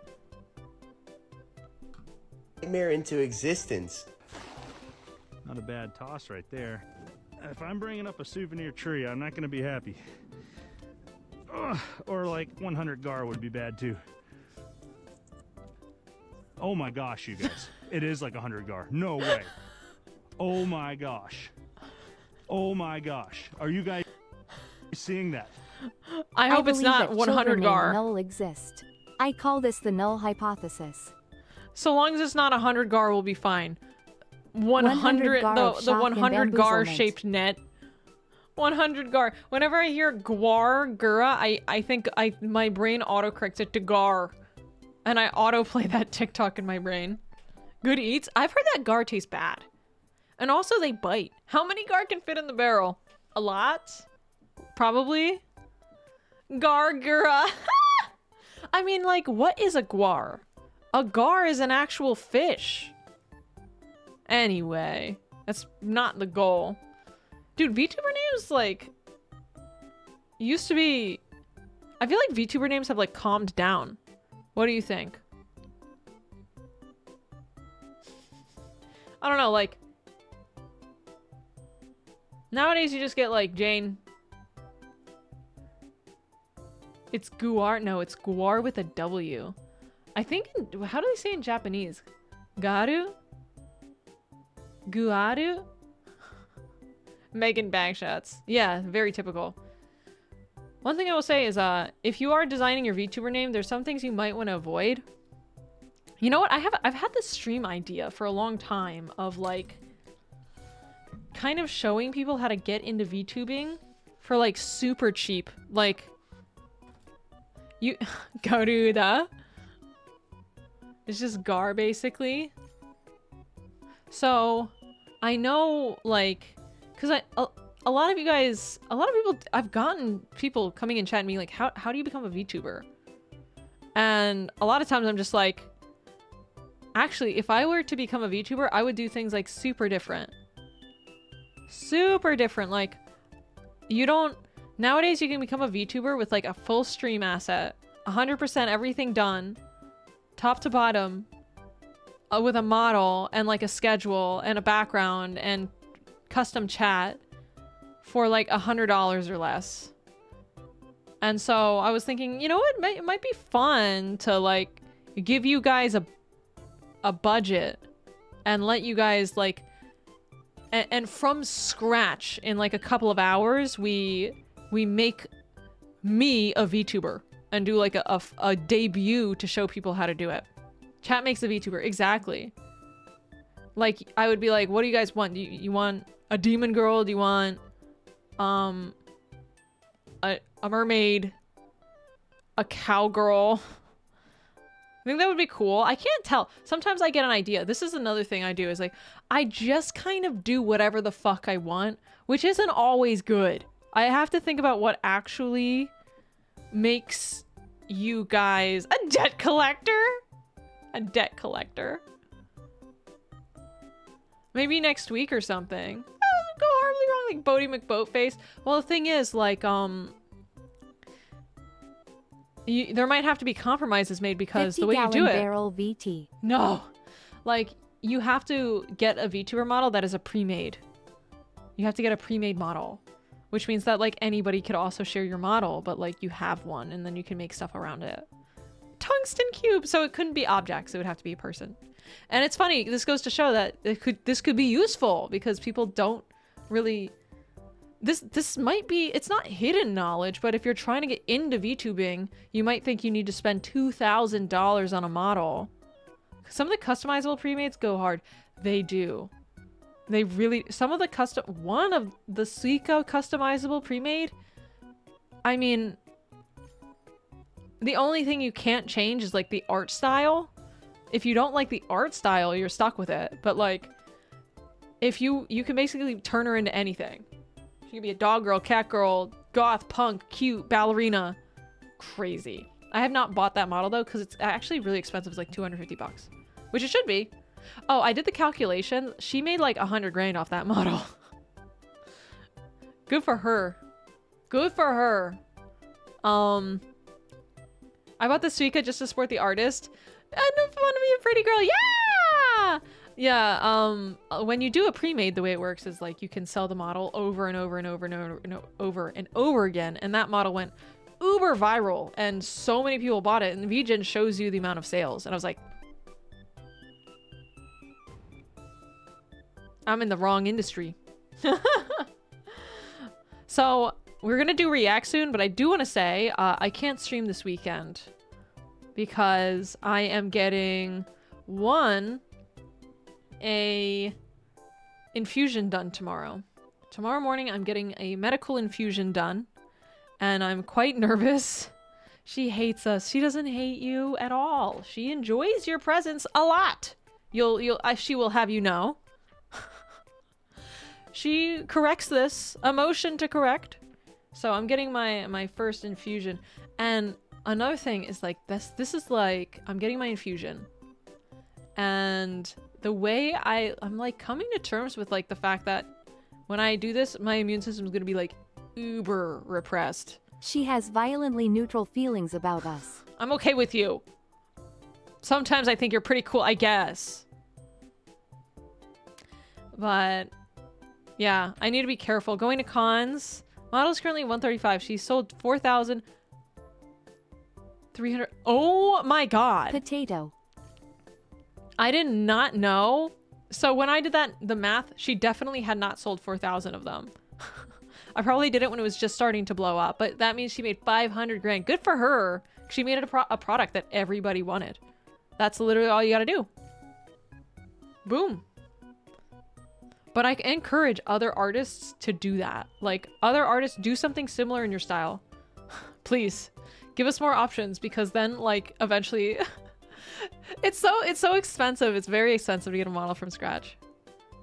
Nightmare into existence. Not a bad toss right there. If I'm bringing up a souvenir tree, I'm not going to be happy. Ugh, or like 100 gar would be bad too. Oh my gosh, you guys. It is like 100 gar. No way. Oh my gosh. Oh my gosh. Are you guys seeing that? I hope it's believe not that 100 children gar. named Null exist. I call this the null hypothesis. So long as it's not 100 gar, we'll be fine. 100 gar the of shock and 100 gar bamboozlement. shaped net. 100 gar. Whenever I hear gura, I think my brain autocorrects it to gar. And I autoplay that TikTok in my brain. Good eats. I've heard that gar tastes bad. And also they bite. How many gar can fit in the barrel? A lot? Probably. Gura. I mean, like, what is a guar? A gar is an actual fish. Anyway, that's not the goal. Dude, VTuber names, like, used to be... I feel like VTuber names have, like, calmed down. What do you think? I don't know, like... Nowadays, you just get, like, Jane. It's Guar. No, it's Guar with a W. I think... how do they say in Japanese? Garu? Guaru? Megan Bagshots. Yeah, very typical. One thing I will say is, if you are designing your VTuber name, there's some things you might want to avoid. You know what? I've had this stream idea for a long time of, like, kind of showing people how to get into VTubing for, like, super cheap. Like, you... Garuda. It's just gar, basically. So, I know, like... Because a lot of you guys... A lot of people... I've gotten people coming in chat and being like, how do you become a VTuber? And a lot of times I'm just like... Actually, if I were to become a VTuber, I would do things, like, super different. Super different. Like, you don't... Nowadays, you can become a VTuber with, like, a full stream asset. 100% everything done. Top to bottom. With a model and, like, a schedule and a background and custom chat for, like, $100 or less. And so I was thinking, you know what? It might be fun to, like, give you guys a budget and let you guys, like... And from scratch, in, like, a couple of hours, we make me a VTuber and do, like, a debut to show people how to do it. Chat makes a VTuber. Exactly. Like, I would be like, what do you guys want? You want a demon girl? Do you want a mermaid? A cowgirl? I think that would be cool. I can't tell. Sometimes I get an idea. This is another thing I do, is like, I just kind of do whatever the fuck I want, which isn't always good. I have to think about what actually makes you guys a debt collector. A debt collector. Maybe next week or something. Oh, go horribly wrong, like Bodie McBoatface. Well, the thing is, like, there might have to be compromises made because the way you do it. barrel VT. No, like, you have to get a VTuber model that is a pre-made. You have to get a pre-made model, which means that, like, anybody could also share your model, but, like, you have one and then you can make stuff around it. Tungsten cube, so it couldn't be objects, it would have to be a person. And it's funny, this goes to show that this could be useful because people don't really... This might be, it's not hidden knowledge, but if you're trying to get into VTubing, you might think you need to spend $2,000 on a model. Some of the customizable pre-mades go hard. They do. They really, some of the one of the Suica customizable pre-made, I mean, the only thing you can't change is, like, the art style. If you don't like the art style, you're stuck with it. But, like, if you can basically turn her into anything. She could be a dog girl, cat girl, goth, punk, cute, ballerina. Crazy. I have not bought that model, though, because it's actually really expensive. It's like $250. Which it should be. Oh, I did the calculation. She made like 100 grand off that model. Good for her. Good for her. I bought the Suica just to support the artist. I don't want to be a pretty girl. Yeah! Yeah, when you do a pre-made, the way it works is like you can sell the model over and over and over and over and over and over again. And that model went uber viral and so many people bought it. And VGen shows you the amount of sales. And I was like, I'm in the wrong industry. So we're going to do React soon, but I do want to say I can't stream this weekend because I am getting a infusion done tomorrow. Tomorrow morning I'm getting a medical infusion done and I'm quite nervous. She hates us. She doesn't hate you at all. She enjoys your presence a lot. She will have you know. She corrects this. A motion to correct. So I'm getting my first infusion. And another thing is like this is like I'm getting my infusion. And the way I'm like coming to terms with like the fact that when I do this, my immune system is going to be like uber repressed. She has violently neutral feelings about us. I'm okay with you. Sometimes I think you're pretty cool, I guess. But yeah, I need to be careful. Going to cons. Model's currently 135. She sold 4,300. Oh my god. Potato. I did not know. So when I did the math, she definitely had not sold 4,000 of them. I probably did it when it was just starting to blow up, but that means she made 500 grand. Good for her. She made it a product that everybody wanted. That's literally all you gotta do. Boom. But I encourage other artists to do that. Like, other artists, do something similar in your style. Please, give us more options, because then, like, eventually... It's so expensive. It's very expensive to get a model from scratch.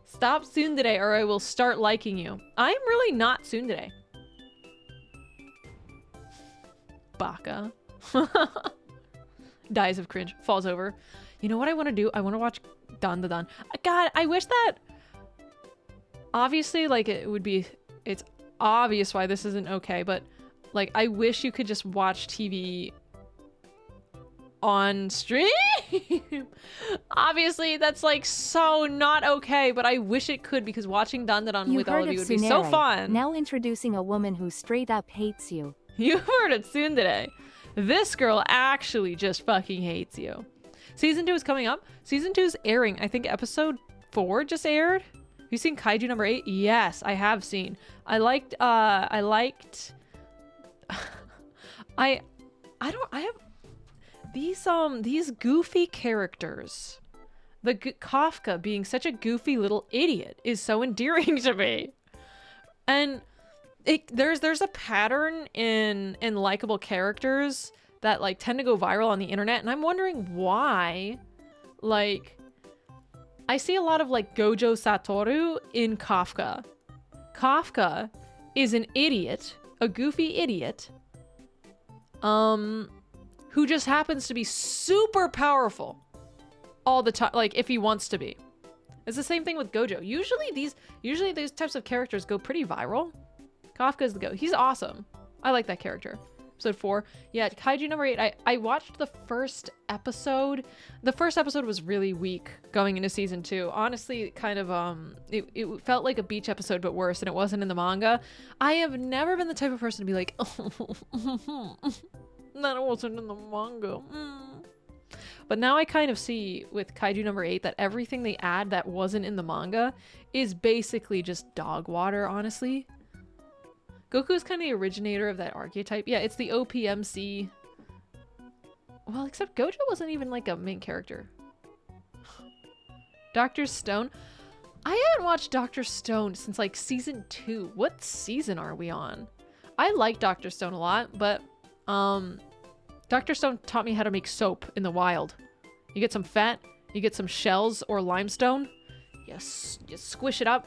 Stop tsundere or I will start liking you. I'm really not tsundere. Baka. Dies of cringe. Falls over. You know what I want to do? I want to watch Dan Da Dan. God, I wish that... Obviously, like, it's obvious why this isn't okay, but, like, I wish you could just watch TV on stream. Obviously, that's like so not okay, but I wish it could, because watching Dan Da Dan with all of you would be so fun. Now introducing a woman who straight up hates you. You heard it soon today. This girl actually just fucking hates you. Season 2 is coming up. Season 2 is airing. I think episode 4 just aired. Have you seen Kaiju number 8? Yes, I have seen. I liked I have these goofy characters. The Kafka being such a goofy little idiot is so endearing to me. And there's a pattern in likable characters that like tend to go viral on the internet, and I'm wondering why. Like, I see a lot of like Gojo Satoru in Kafka. Kafka is an idiot, a goofy idiot, who just happens to be super powerful all the time, like if he wants to be. It's the same thing with Gojo. Usually these types of characters go pretty viral. Kafka's the goat. He's awesome. I like that character. Episode 4. Yeah, Kaiju number 8. I watched the first episode. The first episode was really weak going into season 2. Honestly, kind of, it felt like a beach episode, but worse, and it wasn't in the manga. I have never been the type of person to be like, that wasn't in the manga. But now I kind of see with Kaiju number 8 that everything they add that wasn't in the manga is basically just dog water, honestly. Goku is kind of the originator of that archetype. Yeah, it's the OPMC. Well, except Gojo wasn't even like a main character. Dr. Stone. I haven't watched Dr. Stone since like season 2. What season are we on? I like Dr. Stone a lot, but Dr. Stone taught me how to make soap in the wild. You get some fat, you get some shells or limestone, you squish it up,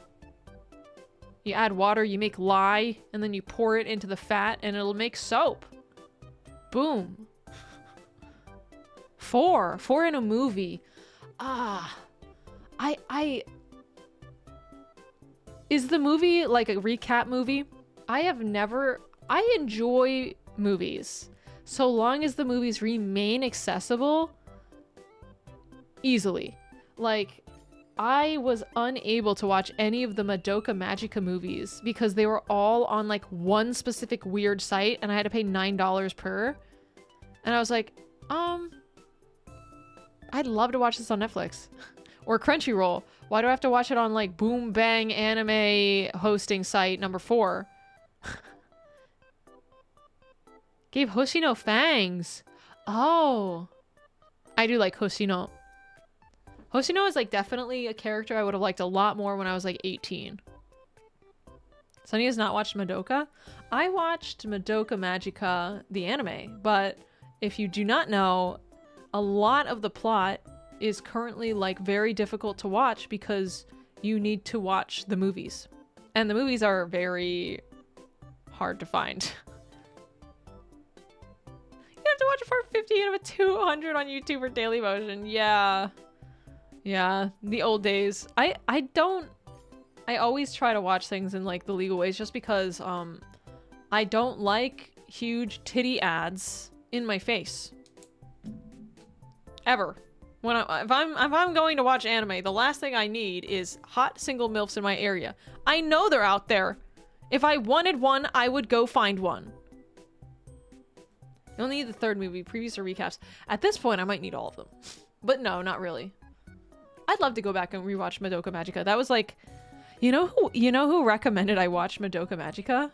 you add water, you make lye, and then you pour it into the fat and it'll make soap. Boom. 4 in a movie. I is the movie like a recap movie? I enjoy movies so long as the movies remain accessible easily. Like, I was unable to watch any of the Madoka Magica movies because they were all on like one specific weird site and I had to pay $9 per. And I was like, I'd love to watch this on Netflix or Crunchyroll. Why do I have to watch it on like Boom Bang anime hosting site number 4? Gave Hoshino fangs. Oh. I do like Hoshino. Hoshino is like definitely a character I would have liked a lot more when I was like 18. Sunny has not watched Madoka. I watched Madoka Magica, the anime, but if you do not know, a lot of the plot is currently like very difficult to watch because you need to watch the movies. And the movies are very hard to find. You have to watch a part 50 out of a 200 on YouTube for Daily Motion. Yeah. Yeah, the old days. I always try to watch things in like the legal ways just because I don't like huge titty ads in my face. Ever. If I'm going to watch anime, the last thing I need is hot single MILFs in my area. I know they're out there. If I wanted one, I would go find one. You only need the third movie, previews or recaps. At this point, I might need all of them. But no, not really. I'd love to go back and rewatch Madoka Magica. That was like, you know who recommended I watch Madoka Magica?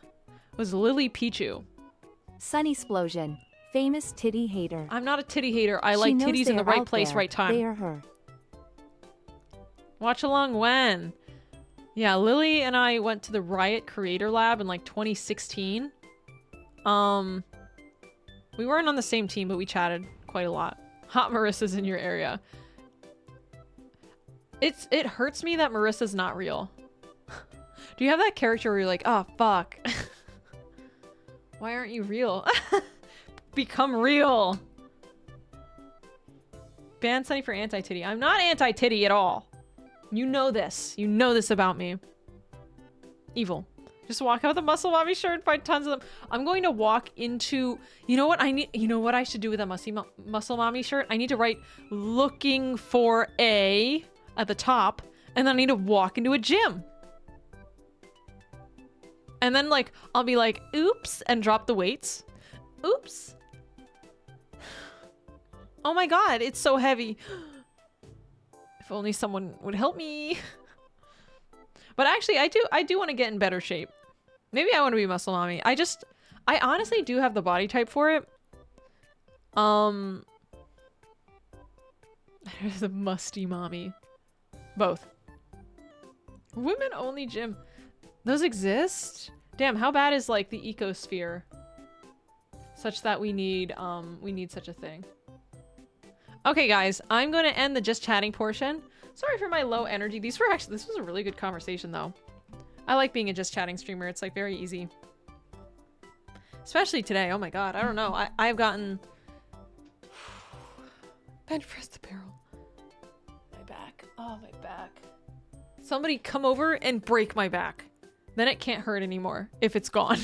Was Lily Pichu. Sunny Splosion. Famous titty hater. I'm not a titty hater. I She like knows titties in they the are right out place, there. right time. They are her. Watch along when? Yeah, Lily and I went to the Riot Creator Lab in like 2016. We weren't on the same team, but we chatted quite a lot. Hot Marissa's in your area. It hurts me that Marissa's not real. Do you have that character where you're like, oh, fuck. Why aren't you real? Become real. Ban Sunny for anti-titty. I'm not anti-titty at all. You know this. You know this about me. Evil. Just walk out with a Muscle Mommy shirt and find tons of them. I'm going to walk into... You know what I need? You know what I should do with a Muscle Mommy shirt? I need to write looking for a at the top, and then I need to walk into a gym. And then like I'll be like, oops, and drop the weights. Oops. Oh my god, it's so heavy. If only someone would help me. But actually, I do want to get in better shape. Maybe I want to be Muscle Mommy. I honestly do have the body type for it. There's a musty mommy. Both. Women only gym. Those exist? Damn, how bad is like the ecosphere? Such that we need such a thing. Okay guys, I'm going to end the just chatting portion. Sorry for my low energy. This was a really good conversation though. I like being a just chatting streamer. It's like very easy. Especially today. Oh my god, I don't know. I've gotten... Bench press the barrel. My back. Oh, my back. Somebody come over and break my back. Then it can't hurt anymore if it's gone.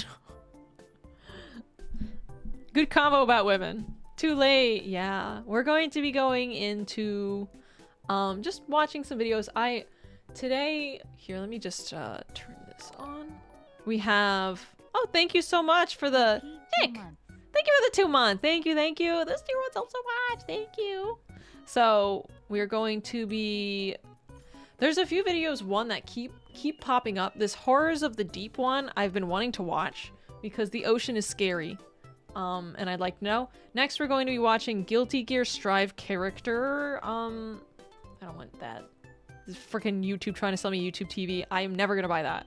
Good combo about women. Too late. Yeah. We're going to be going into just watching some videos. Today, here, let me just turn this on. We have... Oh, thank you so much for the... Nick! Thank you for the 2 months. Thank you, thank you. This 2 months helps so much. Thank you. So we're going to be... There's a few videos, one that keep popping up. This Horrors of the Deep one I've been wanting to watch because the ocean is scary. And I'd like to know. Next, we're going to be watching Guilty Gear Strive Character. I don't want that. This freaking YouTube trying to sell me YouTube TV. I am never gonna buy that.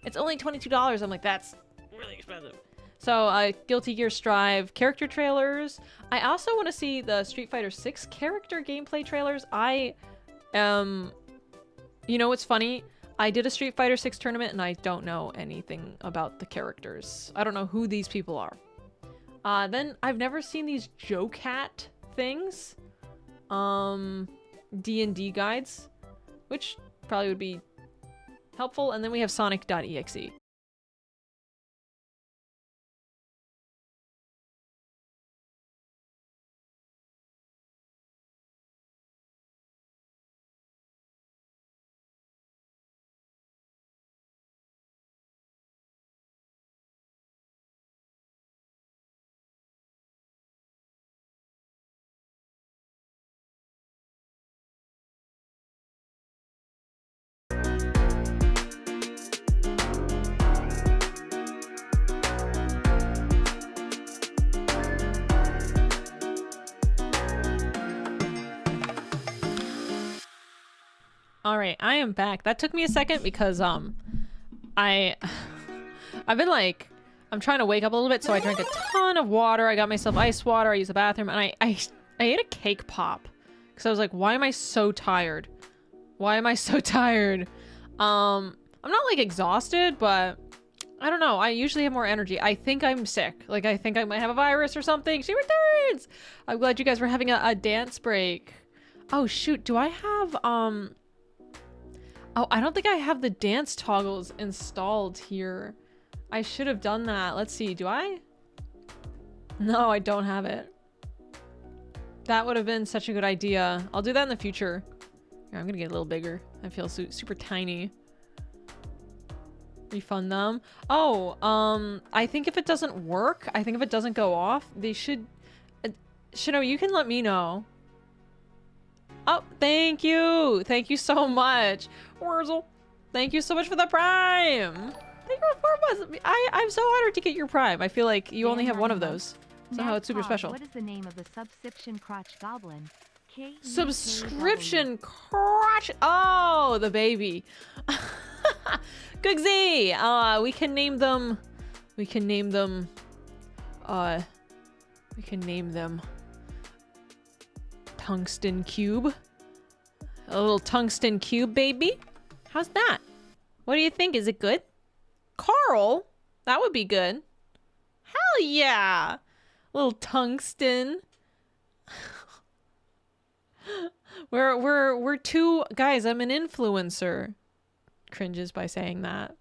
It's only $22. I'm like, that's really expensive. So, Guilty Gear Strive character trailers. I also want to see the Street Fighter 6 character gameplay trailers. You know what's funny? I did a Street Fighter 6 tournament and I don't know anything about the characters. I don't know who these people are. Then I've never seen these Jocat things. D&D guides. which probably would be helpful. And then we have Sonic.exe. All right, I am back. That took me a second because I've been like, I'm trying to wake up a little bit, so I drank a ton of water. I got myself ice water. I used the bathroom, and I ate a cake pop because I was like, why am I so tired? Why am I so tired? I'm not like exhausted, but I don't know. I usually have more energy. I think I'm sick. Like, I think I might have a virus or something. She returns. I'm glad you guys were having a dance break. Oh shoot, do I have Oh, I don't think I have the dance toggles installed here. I should have done that. Let's see, do I? No, I don't have it. That would have been such a good idea. I'll do that in the future. Here, I'm gonna get a little bigger. I feel super tiny. Refund them. Oh, I think if it doesn't work, I think if it doesn't go off, they should... Shino, you can let me know. Oh, thank you! Thank you so much! Wurzel, thank you so much for the Prime! Thank you for 4 months! I'm so honored to get your Prime. I feel like you only have one of those. Somehow it's super special. What is the name of the subscription crotch goblin? Subscription crotch. Oh, the baby. Googsy. We can name them. We can name them. Tungsten cube. A little tungsten cube, baby. How's that? What do you think? Is it good? Carl? That would be good. Hell yeah. A little tungsten. We're two guys. I'm an influencer. Cringes by saying that.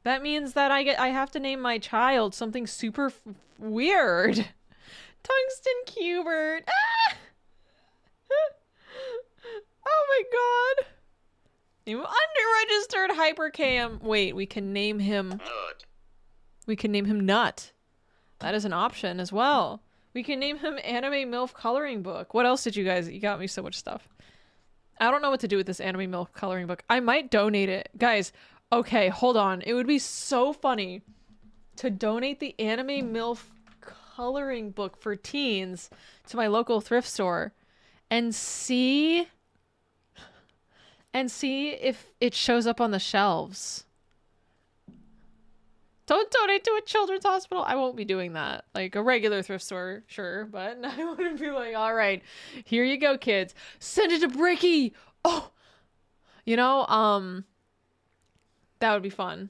That means that I have to name my child something super weird. Tungsten Cubert. Ah! Oh my god. New under-registered hypercam. Wait, we can name him. Nut. We can name him Nut. That is an option as well. We can name him Anime MILF Coloring Book. What else did you guys... You got me so much stuff. I don't know what to do with this Anime MILF Coloring Book. I might donate it. Guys, okay, hold on. It would be so funny to donate the Anime MILF Coloring Book for teens to my local thrift store and see if it shows up on the shelves. Don't donate to a children's hospital. I won't be doing that. Like a regular thrift store, sure, but I wouldn't be like, all right, here you go, kids. Send it to Bricky. Oh, you know, that would be fun.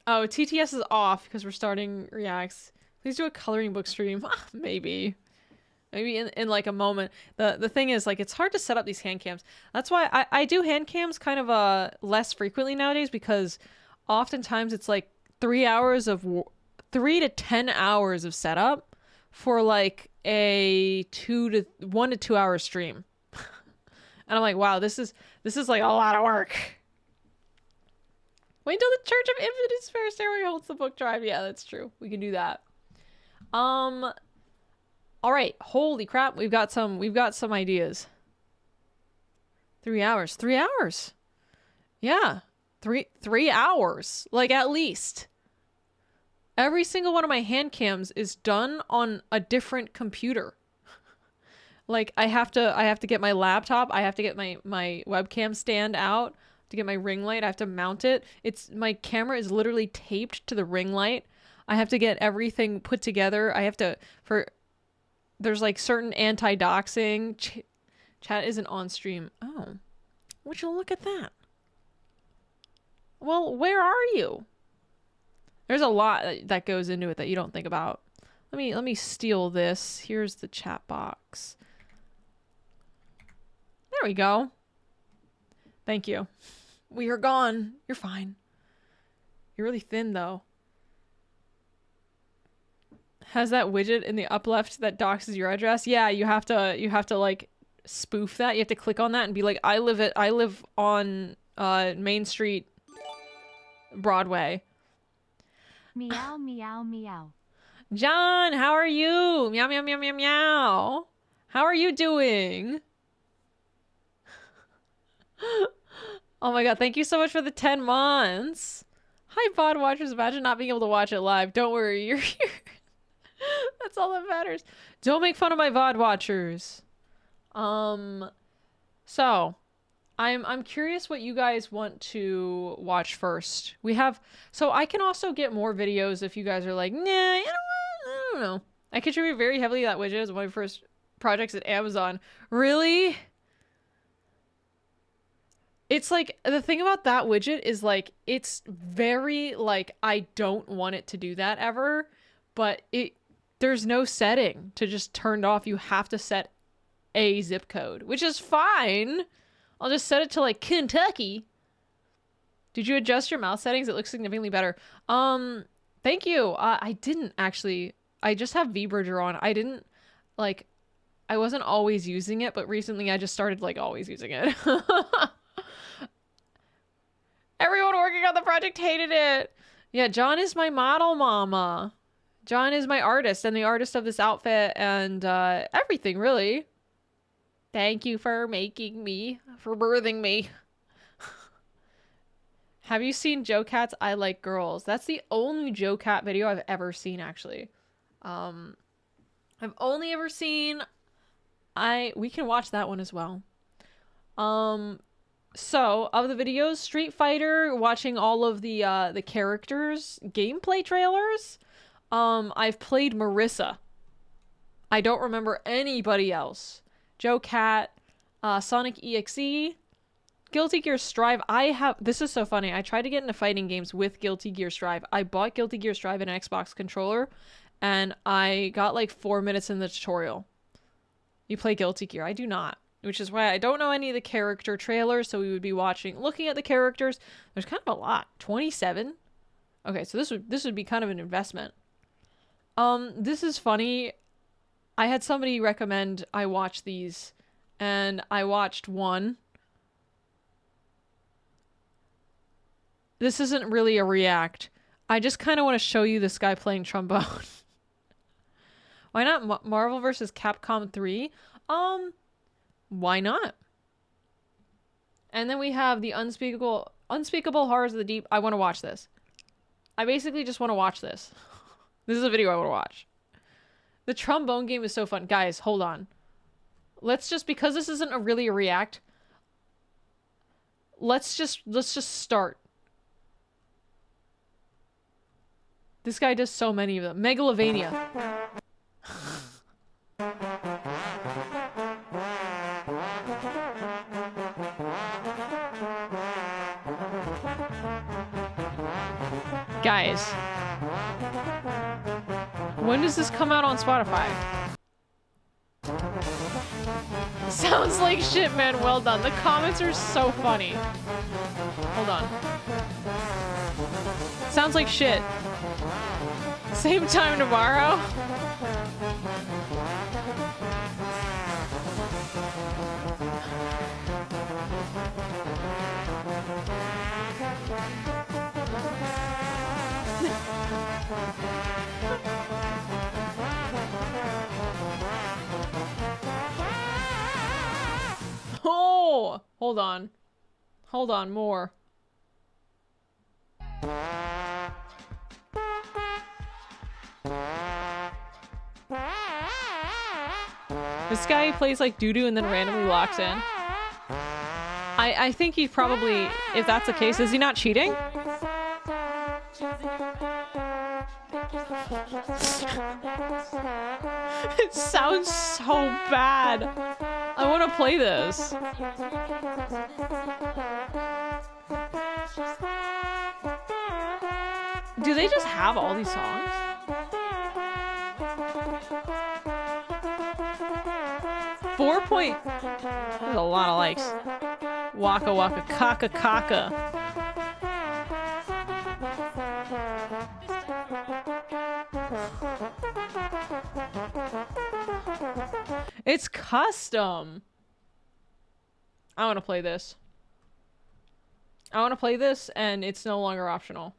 Oh, TTS is off because we're starting reacts. Please do a coloring book stream. Maybe in like a moment. The thing is, like, it's hard to set up these hand cams. That's why I do hand cams kind of less frequently nowadays, because oftentimes it's like 3 to 10 hours of setup for like a 1 to 2 hour stream. And I'm like, wow, this is like a lot of work. Wait until the Church of Infinite Spare Stairway holds the book drive. Yeah, that's true. We can do that. All right. Holy crap. We've got some ideas. 3 hours. 3 hours. Yeah. 3 hours. Like, at least. Every single one of my hand cams is done on a different computer. Like, I have to get my laptop. I have to get my webcam stand out to get my ring light. I have to mount it. My camera is literally taped to the ring light. I have to get everything put together. There's like certain anti-doxing. Chat isn't on stream. Oh, would you look at that? Well, where are you? There's a lot that goes into it that you don't think about. Let me steal this. Here's the chat box. There we go. Thank you. We are gone. You're fine. You're really thin though. Has that widget in the up left that doxes your address? Yeah, you have to like spoof that. You have to click on that and be like, I live on Main Street, Broadway. Meow, meow, meow. John, how are you? Meow, meow, meow, meow, meow. How are you doing? Oh my god, thank you so much for the 10 months. Hi, VOD watchers. Imagine not being able to watch it live. Don't worry, you're here. That's all that matters. Don't make fun of my VOD watchers. So I'm curious what you guys want to watch first. So I can also get more videos if you guys are like, nah, I don't know. I contribute very heavily to that widget as one of my first projects at Amazon. Really? It's like, the thing about that widget is like, it's very like, I don't want it to do that ever, but there's no setting to just turn it off. You have to set a zip code, which is fine. I'll just set it to like Kentucky. Did you adjust your mouse settings? It looks significantly better. Thank you. I didn't actually. I just have VBridger on. I wasn't always using it, but recently I just started like always using it. Everyone working on the project hated it. Yeah, John is my model mama. John is my artist and the artist of this outfit and everything, really. Thank you for making me, for birthing me. Have you seen Jocat's I Like Girls? That's the only Jocat video I've ever seen, actually. I've only ever seen... We can watch that one as well. So, of the videos, Street Fighter, watching all of the characters' gameplay trailers. I've played Marissa. I don't remember anybody else. Jocat, Sonic EXE, Guilty Gear Strive. This is so funny. I tried to get into fighting games with Guilty Gear Strive. I bought Guilty Gear Strive and an Xbox controller, and I got like 4 minutes in the tutorial. You play Guilty Gear. I do not. Which is why I don't know any of the character trailers, so we would be looking at the characters. There's kind of a lot. 27? Okay, so this would be kind of an investment. This is funny. I had somebody recommend I watch these, and I watched one. This isn't really a react. I just kind of want to show you this guy playing trombone. Why not Marvel vs. Capcom 3? Why not? And then we have the Unspeakable Horrors of the Deep. I want to watch this. I basically just want to watch this. This is a video I want to watch. The trombone game is so fun. Guys, hold on. Because this isn't really a react, let's just start. This guy does so many of them. Megalovania. Guys, when does this come out on Spotify? Sounds like shit, man. Well done. The comments are so funny. Hold on. Sounds like shit. Same time tomorrow? Oh! Hold on. Hold on, more. This guy plays like doo-doo and then randomly locks in. I think he probably, if that's the case, is he not cheating? It sounds so bad. I want to play this. Do they just have all these songs? There's a lot of likes. Waka waka kaka kaka. It's custom. I want to play this. I want to play this, and it's no longer optional.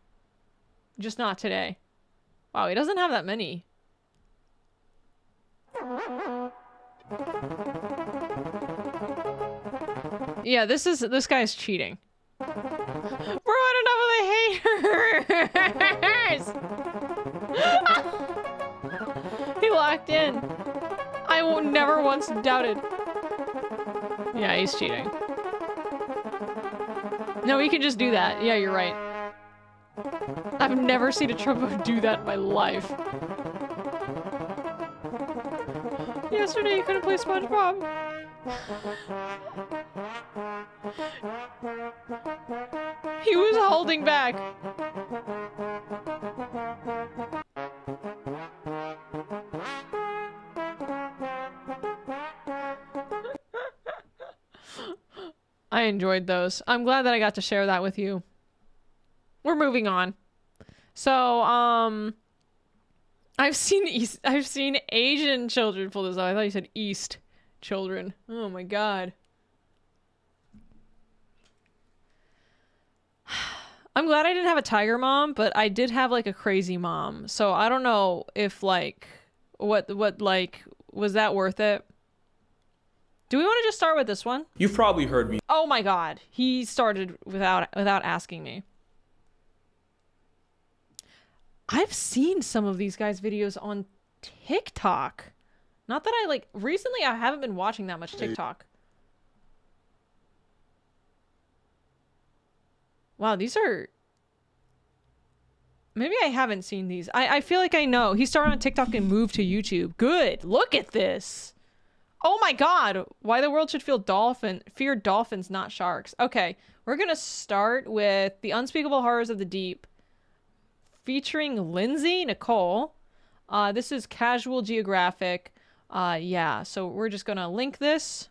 Just not today. Wow, he doesn't have that many. Yeah, this guy's cheating. We're on enough of the haters. He locked in. I will never once doubted. Yeah, he's cheating. No, he can just do that. Yeah, you're right. I've never seen a Trumbo do that in my life. Yesterday you couldn't play SpongeBob. He was holding back. I enjoyed those. I'm glad that I got to share that with you. We're moving on. So, I've seen Asian children pull this off. I thought you said East children. Oh my god. I'm glad I didn't have a tiger mom, but I did have like a crazy mom. So I don't know if like what like was that worth it? Do we want to just start with this one? You've probably heard me. Oh my god. He started without asking me. I've seen some of these guys' videos on TikTok. Not that I like recently I haven't been watching that much TikTok. Wow, these are maybe I haven't seen these. I feel like I know. He started on TikTok and moved to YouTube. Good. Look at this. Oh my god. Why the world should fear dolphins, not sharks. Okay, we're gonna start with The Unspeakable Horrors of the Deep, featuring Lindsay Nicole. This is Casual Geographic. Yeah, so we're just gonna link this.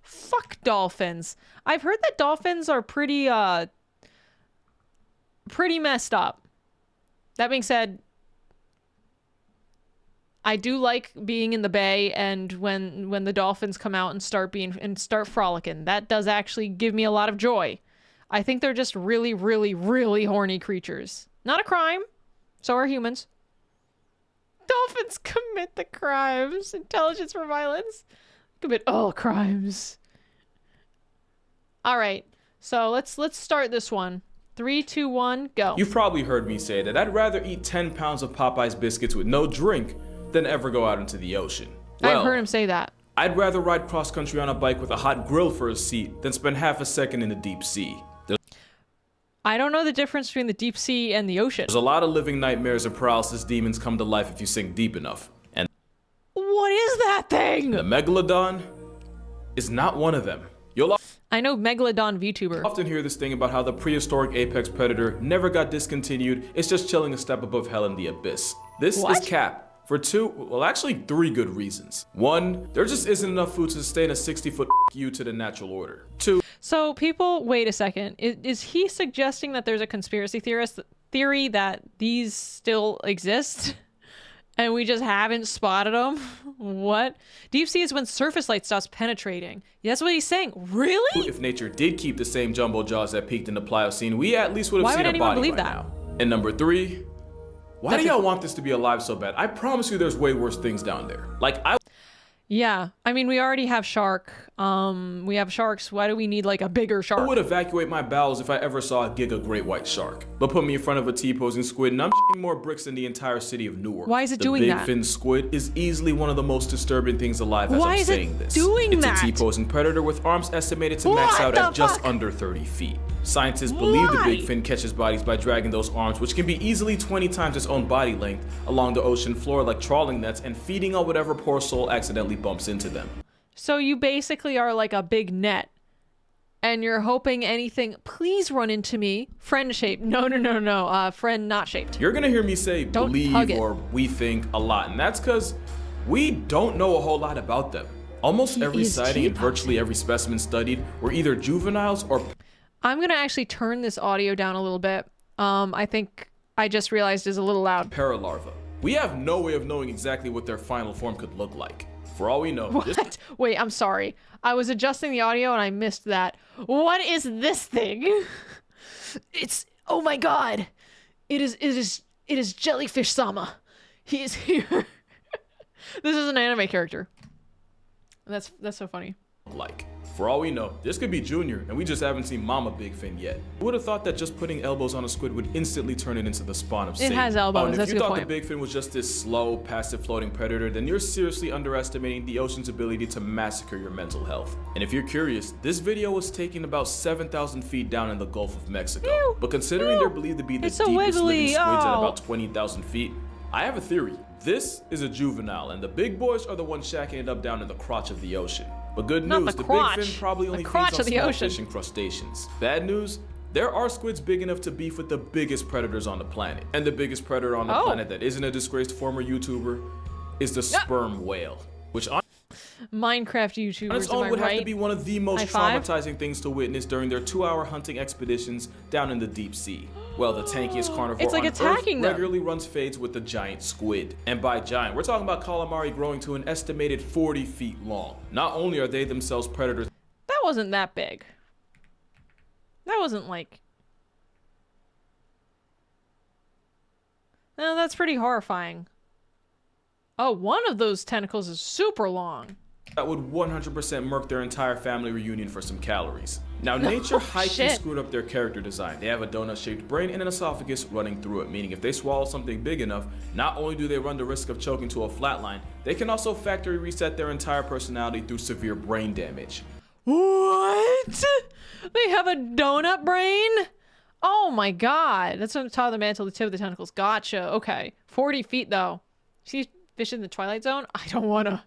Fuck dolphins. I've heard that dolphins are pretty messed up. That being said, I do like being in the bay, and when the dolphins come out and start frolicking, that does actually give me a lot of joy. I think they're just really, really, really horny creatures. Not a crime. So are humans. Dolphins commit the crimes. Intelligence for violence. Commit all crimes. All right. So let's start this one. 3, 2, 1, go. You've probably heard me say that I'd rather eat 10 pounds of Popeye's biscuits with no drink than ever go out into the ocean. Well, I've heard him say that. I'd rather ride cross country on a bike with a hot grill for a seat than spend half a second in the deep sea. I don't know the difference between the deep sea and the ocean. There's a lot of living nightmares and paralysis demons come to life if you sink deep enough. And what is that thing? the megalodon is not one of them. I know Megalodon VTuber. Often hear this thing about how the prehistoric apex predator never got discontinued. It's just chilling a step above hell in the abyss. This What? is cap. For actually 3 good reasons. 1, there just isn't enough food to sustain a 60-foot you to the natural order. 2, So people, wait a second. Is he suggesting that there's a conspiracy theory that these still exist? And we just haven't spotted them? What? Deep sea is when surface light stops penetrating. That's what he's saying. Really? if nature did keep the same jumbo jaws that peaked in the Pliocene, we at least would have Why seen would a anyone body believe by that? now. And number 3, why That's do y'all want this to be alive so bad? I promise you there's way worse things down there. Like, Yeah. I mean, we already have shark. We have sharks. Why do we need like a bigger I shark? would evacuate my bowels if I ever saw a giga great white shark. But put me in front of a T-posing squid and I'm shitting more bricks than the entire city of Newark. Why is it doing the that? big fin squid is easily one of the most disturbing things alive as Why I'm is it saying this. doing it's that? a T-posing predator with arms estimated to max What out the at just fuck? under 30 feet. Scientists believe the Why? big fin catches bodies by dragging those arms, which can be easily 20 times its own body length, along the ocean floor like trawling nets and feeding on whatever poor soul accidentally bumps into them. So you basically are like a big net. And you're hoping anything, please run into me. Friend shaped. No. Friend not shaped. You're gonna hear me say Don't hug believe it. or we think a lot, and that's because we don't know a whole lot about them. Almost every is sighting and G-boxing. virtually every specimen studied were either juveniles or I'm gonna actually turn this audio down a little bit. I think I just realized is a little loud. paralarva. We have no way of knowing exactly what their final form could look like. For all we know, this What? Wait, I'm sorry. I was adjusting the audio and I missed that. What is this thing? It's, oh my god. It is Jellyfish Sama. He is here. This is an anime character. That's so funny. like. For all we know, this could be Junior, and we just haven't seen Mama Big Fin yet. Who would have thought that just putting elbows on a squid would instantly turn it into the spawn of Satan? has elbows, And that's if a you good thought the point. Big Fin was just this slow, passive floating predator, then you're seriously underestimating the ocean's ability to massacre your mental health. And if you're curious, this video was taken about 7,000 feet down in the Gulf of Mexico. Ew, But considering they're believed to be the it's so deepest living wiggly, squids at oh. about 20,000 feet, I have a theory. This is a juvenile, and the big boys are the ones shacking it up down in the crotch of the ocean. But good Not news, the the crotch, big fin probably the only crotch feeds on of the small ocean. fish and crustaceans. Bad news, there are squids big enough to beef with the biggest predators on the planet. And the biggest predator on the Oh. planet that isn't a disgraced former YouTuber is the sperm whale, which on Minecraft YouTubers, its am I own would have to right? be one of the most High five? traumatizing things to witness during their 2-hour hunting expeditions down in the deep sea. Well, the tankiest carnivore It's like on attacking Earth them. regularly runs fades with the giant squid. And by giant, we're talking about calamari growing to an estimated 40 feet long. Not only are they themselves predators, That wasn't that big. That wasn't like... No, that's pretty horrifying. Oh, one of those tentacles is super long. that would 100% murk their entire family reunion for some calories. Now, nature high-key shit. screwed up their character design. They have a donut-shaped brain and an esophagus running through it, meaning if they swallow something big enough, not only do they run the risk of choking to a flatline, they can also factory reset their entire personality through severe brain damage. What? They have a donut brain? Oh my god. That's on the top of the mantle, the tip of the tentacles. Gotcha. Okay. 40 feet though. See fish in the Twilight Zone? I don't wanna.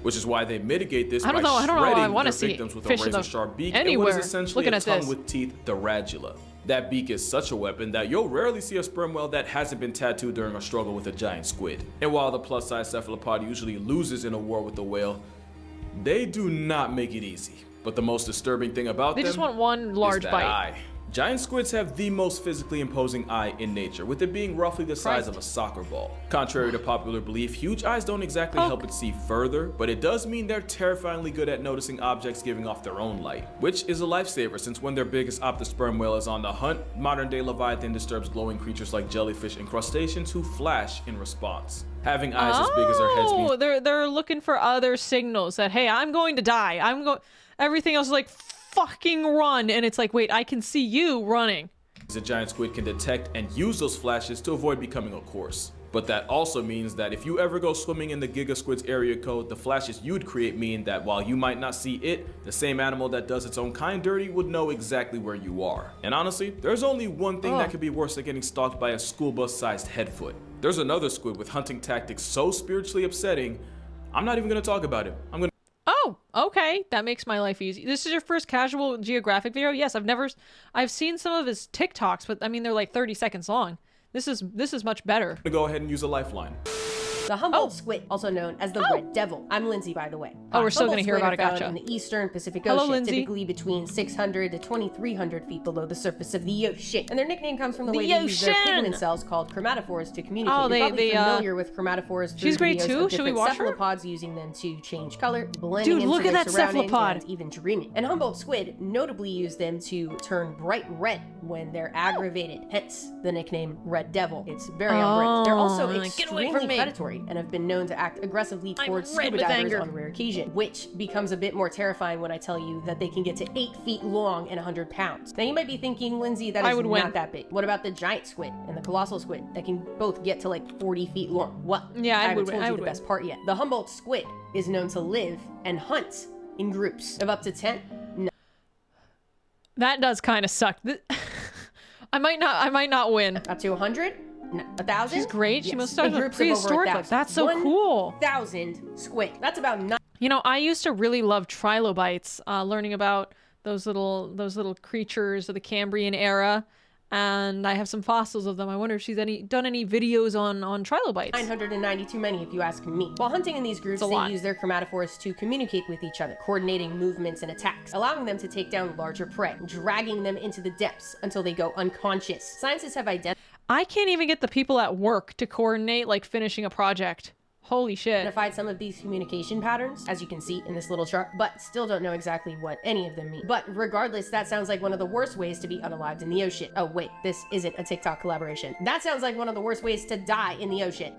Which is why they mitigate this I don't by know, I shredding wanna their see victims with a fish in the- razor-sharp beak and anywhere. what is essentially Looking a at tongue this. with teeth, the radula. That beak is such a weapon that you'll rarely see a sperm whale that hasn't been tattooed during a struggle with a giant squid. And while the plus-size cephalopod usually loses in a war with the whale, they do not make it easy. But the most disturbing thing about They them just want one is large that bite. eye. Giant squids have the most physically imposing eye in nature, with it being roughly the size Christ. of a soccer ball. Contrary to popular belief, huge eyes don't exactly help it see further, but it does mean they're terrifyingly good at noticing objects giving off their own light, which is a lifesaver since when their biggest optosperm whale is on the hunt, modern-day Leviathan disturbs glowing creatures like jellyfish and crustaceans who flash in response. Having eyes as big as our heads means they're looking for other signals that, hey, I'm going to die. Everything else is like, fucking run. And it's like, wait, I can see you running. a giant squid can detect and use those flashes to avoid becoming a corpse. But that also means that if you ever go swimming in the Giga Squid's area code, the flashes you'd create mean that while you might not see it, the same animal that does its own kind dirty would know exactly where you are. And honestly, there's only one thing that could be worse than getting stalked by a school bus-sized headfoot. There's another squid with hunting tactics so spiritually upsetting, I'm not even gonna talk about it. I'm gonna Oh, okay. That makes my life easy. This is your first casual Geographic video? Yes, I've seen some of his TikToks, but I mean, they're like 30 seconds long. This is much better. go ahead and use a lifeline. The Humboldt squid, also known as the Red Devil. I'm Lindsay, by the way. Oh, we're still gonna Humboldt hear squid about it, are found gotcha. in the eastern Pacific Hello, Ocean, Lindsay. typically between 600 to 2,300 feet below the surface of the ocean. And their nickname comes from the way they use their ocean! pigment cells called chromatophores to communicate. Oh, You're probably they, familiar with chromatophores through she's great videos too? of Should we different watch her? cephalopods using them to change color, blending Dude, into look at their that surroundings, cephalopod. and even dreaming. And Humboldt squid notably use them to turn bright red when they're aggravated, hence the nickname Red Devil. It's very on brand. They're also get away extremely from me. predatory and have been known to act aggressively towards red scuba with divers anger. on rare occasion, which becomes a bit more terrifying when I tell you that they can get to 8 feet long and 100 pounds. Now you might be thinking, Lindsay, that I is would not win. that big. What about the giant squid and the colossal squid that can both get to like 40 feet long? Well, Yeah, I haven't would told win. I you would the win. best part yet. The Humboldt squid is known to live and hunt in groups of up to 10. No. That does kind of suck. I might not win. Up to 100? No. 1,000? She's great. She Yes. must start In with groups of over prehistoric. 1,000. That's so cool. 1,000 squid. That's about 9. You know, I used to really love trilobites, learning about those little creatures of the Cambrian era, and I have some fossils of them. I wonder if she's done any videos on trilobites. 990 too many if you ask me. While hunting in these groups, It's a lot. they use their chromatophores to communicate with each other, coordinating movements and attacks, allowing them to take down larger prey, dragging them into the depths until they go unconscious. Scientists have I can't even get the people at work to coordinate like finishing a project. Holy shit. identified some of these communication patterns, as you can see in this little chart, but still don't know exactly what any of them mean. But regardless, that sounds like one of the worst ways to be unalived in the ocean. Oh wait, this isn't a TikTok collaboration. That sounds like one of the worst ways to die in the ocean.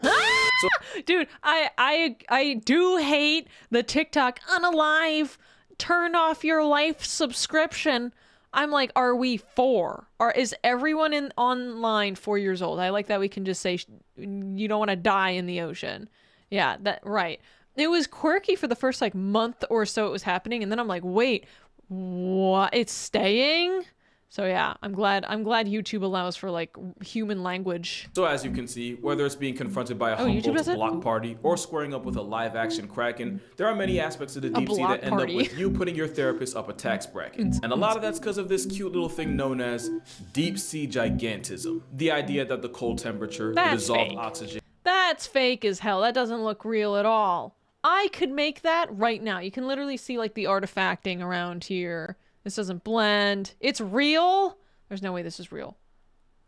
Dude, I do hate the TikTok unalive, turn off your life subscription. I'm like, are we 4? Or is everyone in online 4 years old? I like that we can just say you don't want to die in the ocean. Yeah, that right. It was quirky for the first like month or so it was happening, and then I'm like, wait, what? It's staying? So yeah, I'm glad YouTube allows for like human language. So as you can see, whether it's being confronted by a YouTube Humboldt does it? block party or squaring up with a live action Kraken, there are many aspects of the deep sea block that end up party. with you putting your therapist up a tax bracket. And a lot of that's because of this cute little thing known as deep sea gigantism. The idea that the cold temperature, the That's dissolved fake. oxygen, That's fake as hell. That doesn't look real at all. I could make that right now. You can literally see like the artifacting around here. This doesn't blend. It's real. There's no way this is real.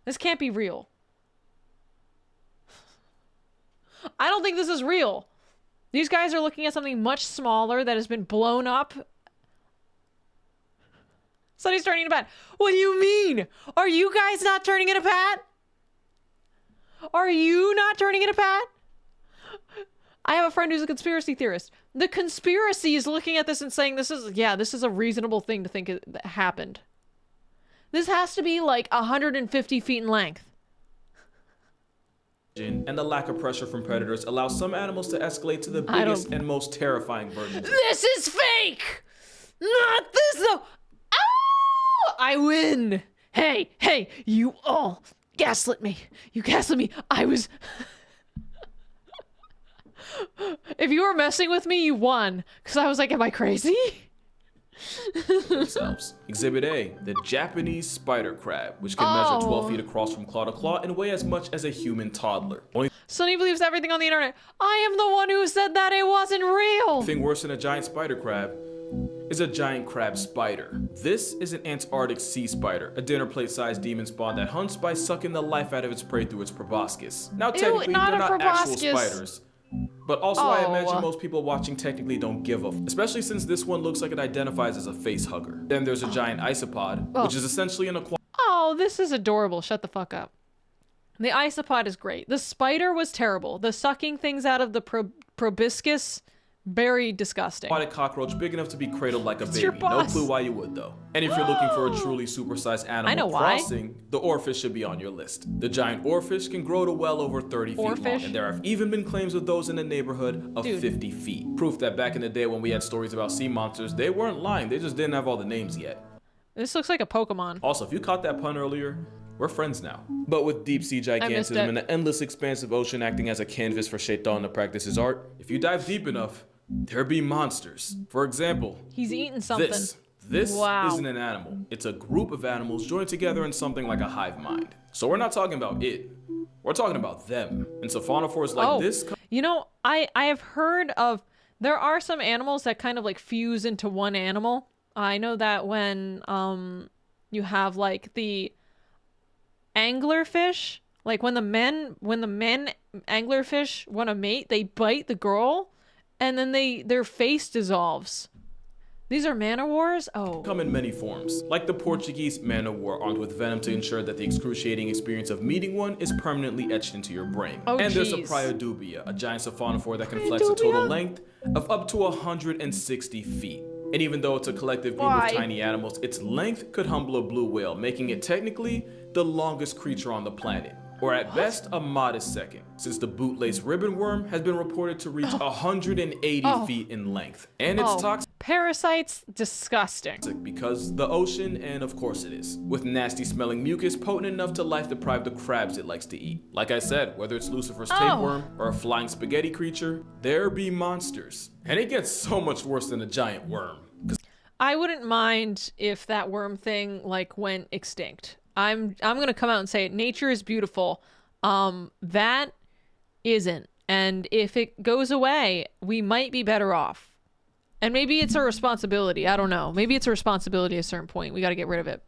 This can't be real. I don't think this is real. These guys are looking at something much smaller that has been blown up. Sonny's turning into Pat. What do you mean? Are you guys not turning into Pat? Are you not turning into Pat? I have a friend who's a conspiracy theorist. The conspiracy is looking at this and saying this is a reasonable thing to think that happened. This has to be like 150 feet in length. and the lack of pressure from predators allows some animals to escalate to the biggest and most terrifying versions. This is fake! Not this though! Oh! I win! Hey, you all gaslit me. You gaslit me. I was... If you were messing with me, you won. Because I was like, am I crazy? Themselves. Exhibit A, the Japanese spider crab, which can measure 12 feet across from claw to claw and weigh as much as a human toddler. Only Sonny believes everything on the internet. I am the one who said that it wasn't real. thing worse than a giant spider crab is a giant crab spider. This is an Antarctic sea spider, a dinner plate-sized demon spawn that hunts by sucking the life out of its prey through its proboscis. Now technically, not they're a not actual proboscis. spiders. But also I imagine most people watching technically don't give a especially since this one looks like it identifies as a face hugger. Then there's a giant isopod, which is essentially an aquatic Oh, this is adorable. Shut the fuck up. The isopod is great. The spider was terrible. The sucking things out of the proboscis, very disgusting. cockroach big enough to be cradled like a your baby. No boss. clue why you would though. And if you're looking for a truly supersized animal I know why. crossing, the oarfish should be on your list. The giant oarfish can grow to well over 30 feet long, Oarfish? and there have even been claims of those in the neighborhood of 50 feet. Proof that back in the day when we had stories about sea monsters, they weren't lying, they just didn't have all the names yet. This looks like a Pokemon. Also, if you caught that pun earlier, we're friends now. But with deep sea gigantism it. and the endless expanse of ocean acting as a canvas for Shaitan to practice his art, if you dive deep enough, there be monsters. For example, He's eating something. This Wow. isn't an animal. It's a group of animals joined together in something like a hive mind. So we're not talking about it. We're talking about them. And sophonophores like this You know, I have heard of, there are some animals that kind of like fuse into one animal. I know that when you have like the anglerfish, like when the men anglerfish want to mate, they bite the girl and then their face dissolves. These are man-o'-wars? Oh. come in many forms, like the Portuguese man-o'-war armed with venom to ensure that the excruciating experience of meeting one is permanently etched into your brain. Oh, and there's a jeez. Priodubia, a giant sophonophore that can flex a total length of up to 160 feet. And even though it's a collective group Why? of tiny animals, its length could humble a blue whale, making it technically the longest creature on the planet. Or at best, a modest second, since the bootlace ribbon worm has been reported to reach 180 feet in length. And it's toxic Parasites, disgusting. because the ocean, and of course it is, with nasty smelling mucus potent enough to life deprive the crabs it likes to eat. Like I said, whether it's Lucifer's tapeworm or a flying spaghetti creature, there be monsters. And it gets so much worse than a giant worm. I wouldn't mind if that worm thing like went extinct. I'm gonna come out and say it. Nature is beautiful. That isn't. And if it goes away, we might be better off. And maybe it's a responsibility. I don't know. Maybe it's a responsibility at a certain point. We got to get rid of it.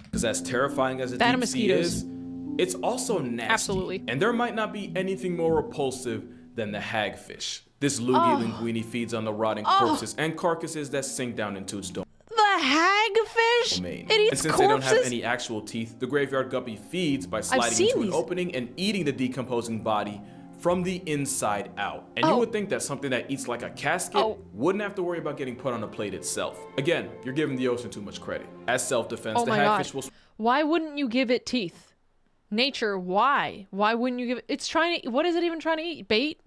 Because as terrifying as a Bad deep sea mosquitoes. is, it's also nasty. Absolutely. And there might not be anything more repulsive than the hagfish. This loogie linguini feeds on the rotting corpses and carcasses that sink down into its dome. The hagfish? Domain. It eats And since corpses? they don't have any actual teeth, the graveyard guppy feeds by sliding seen into an these. opening and eating the decomposing body from the inside out. And you would think that something that eats like a casket wouldn't have to worry about getting put on a plate itself. Again, you're giving the ocean too much credit. As self-defense, Oh the my hagfish God. will Why wouldn't you give it teeth? Nature, why? Why wouldn't you give it? It's trying to, what is it even trying to eat? Bait?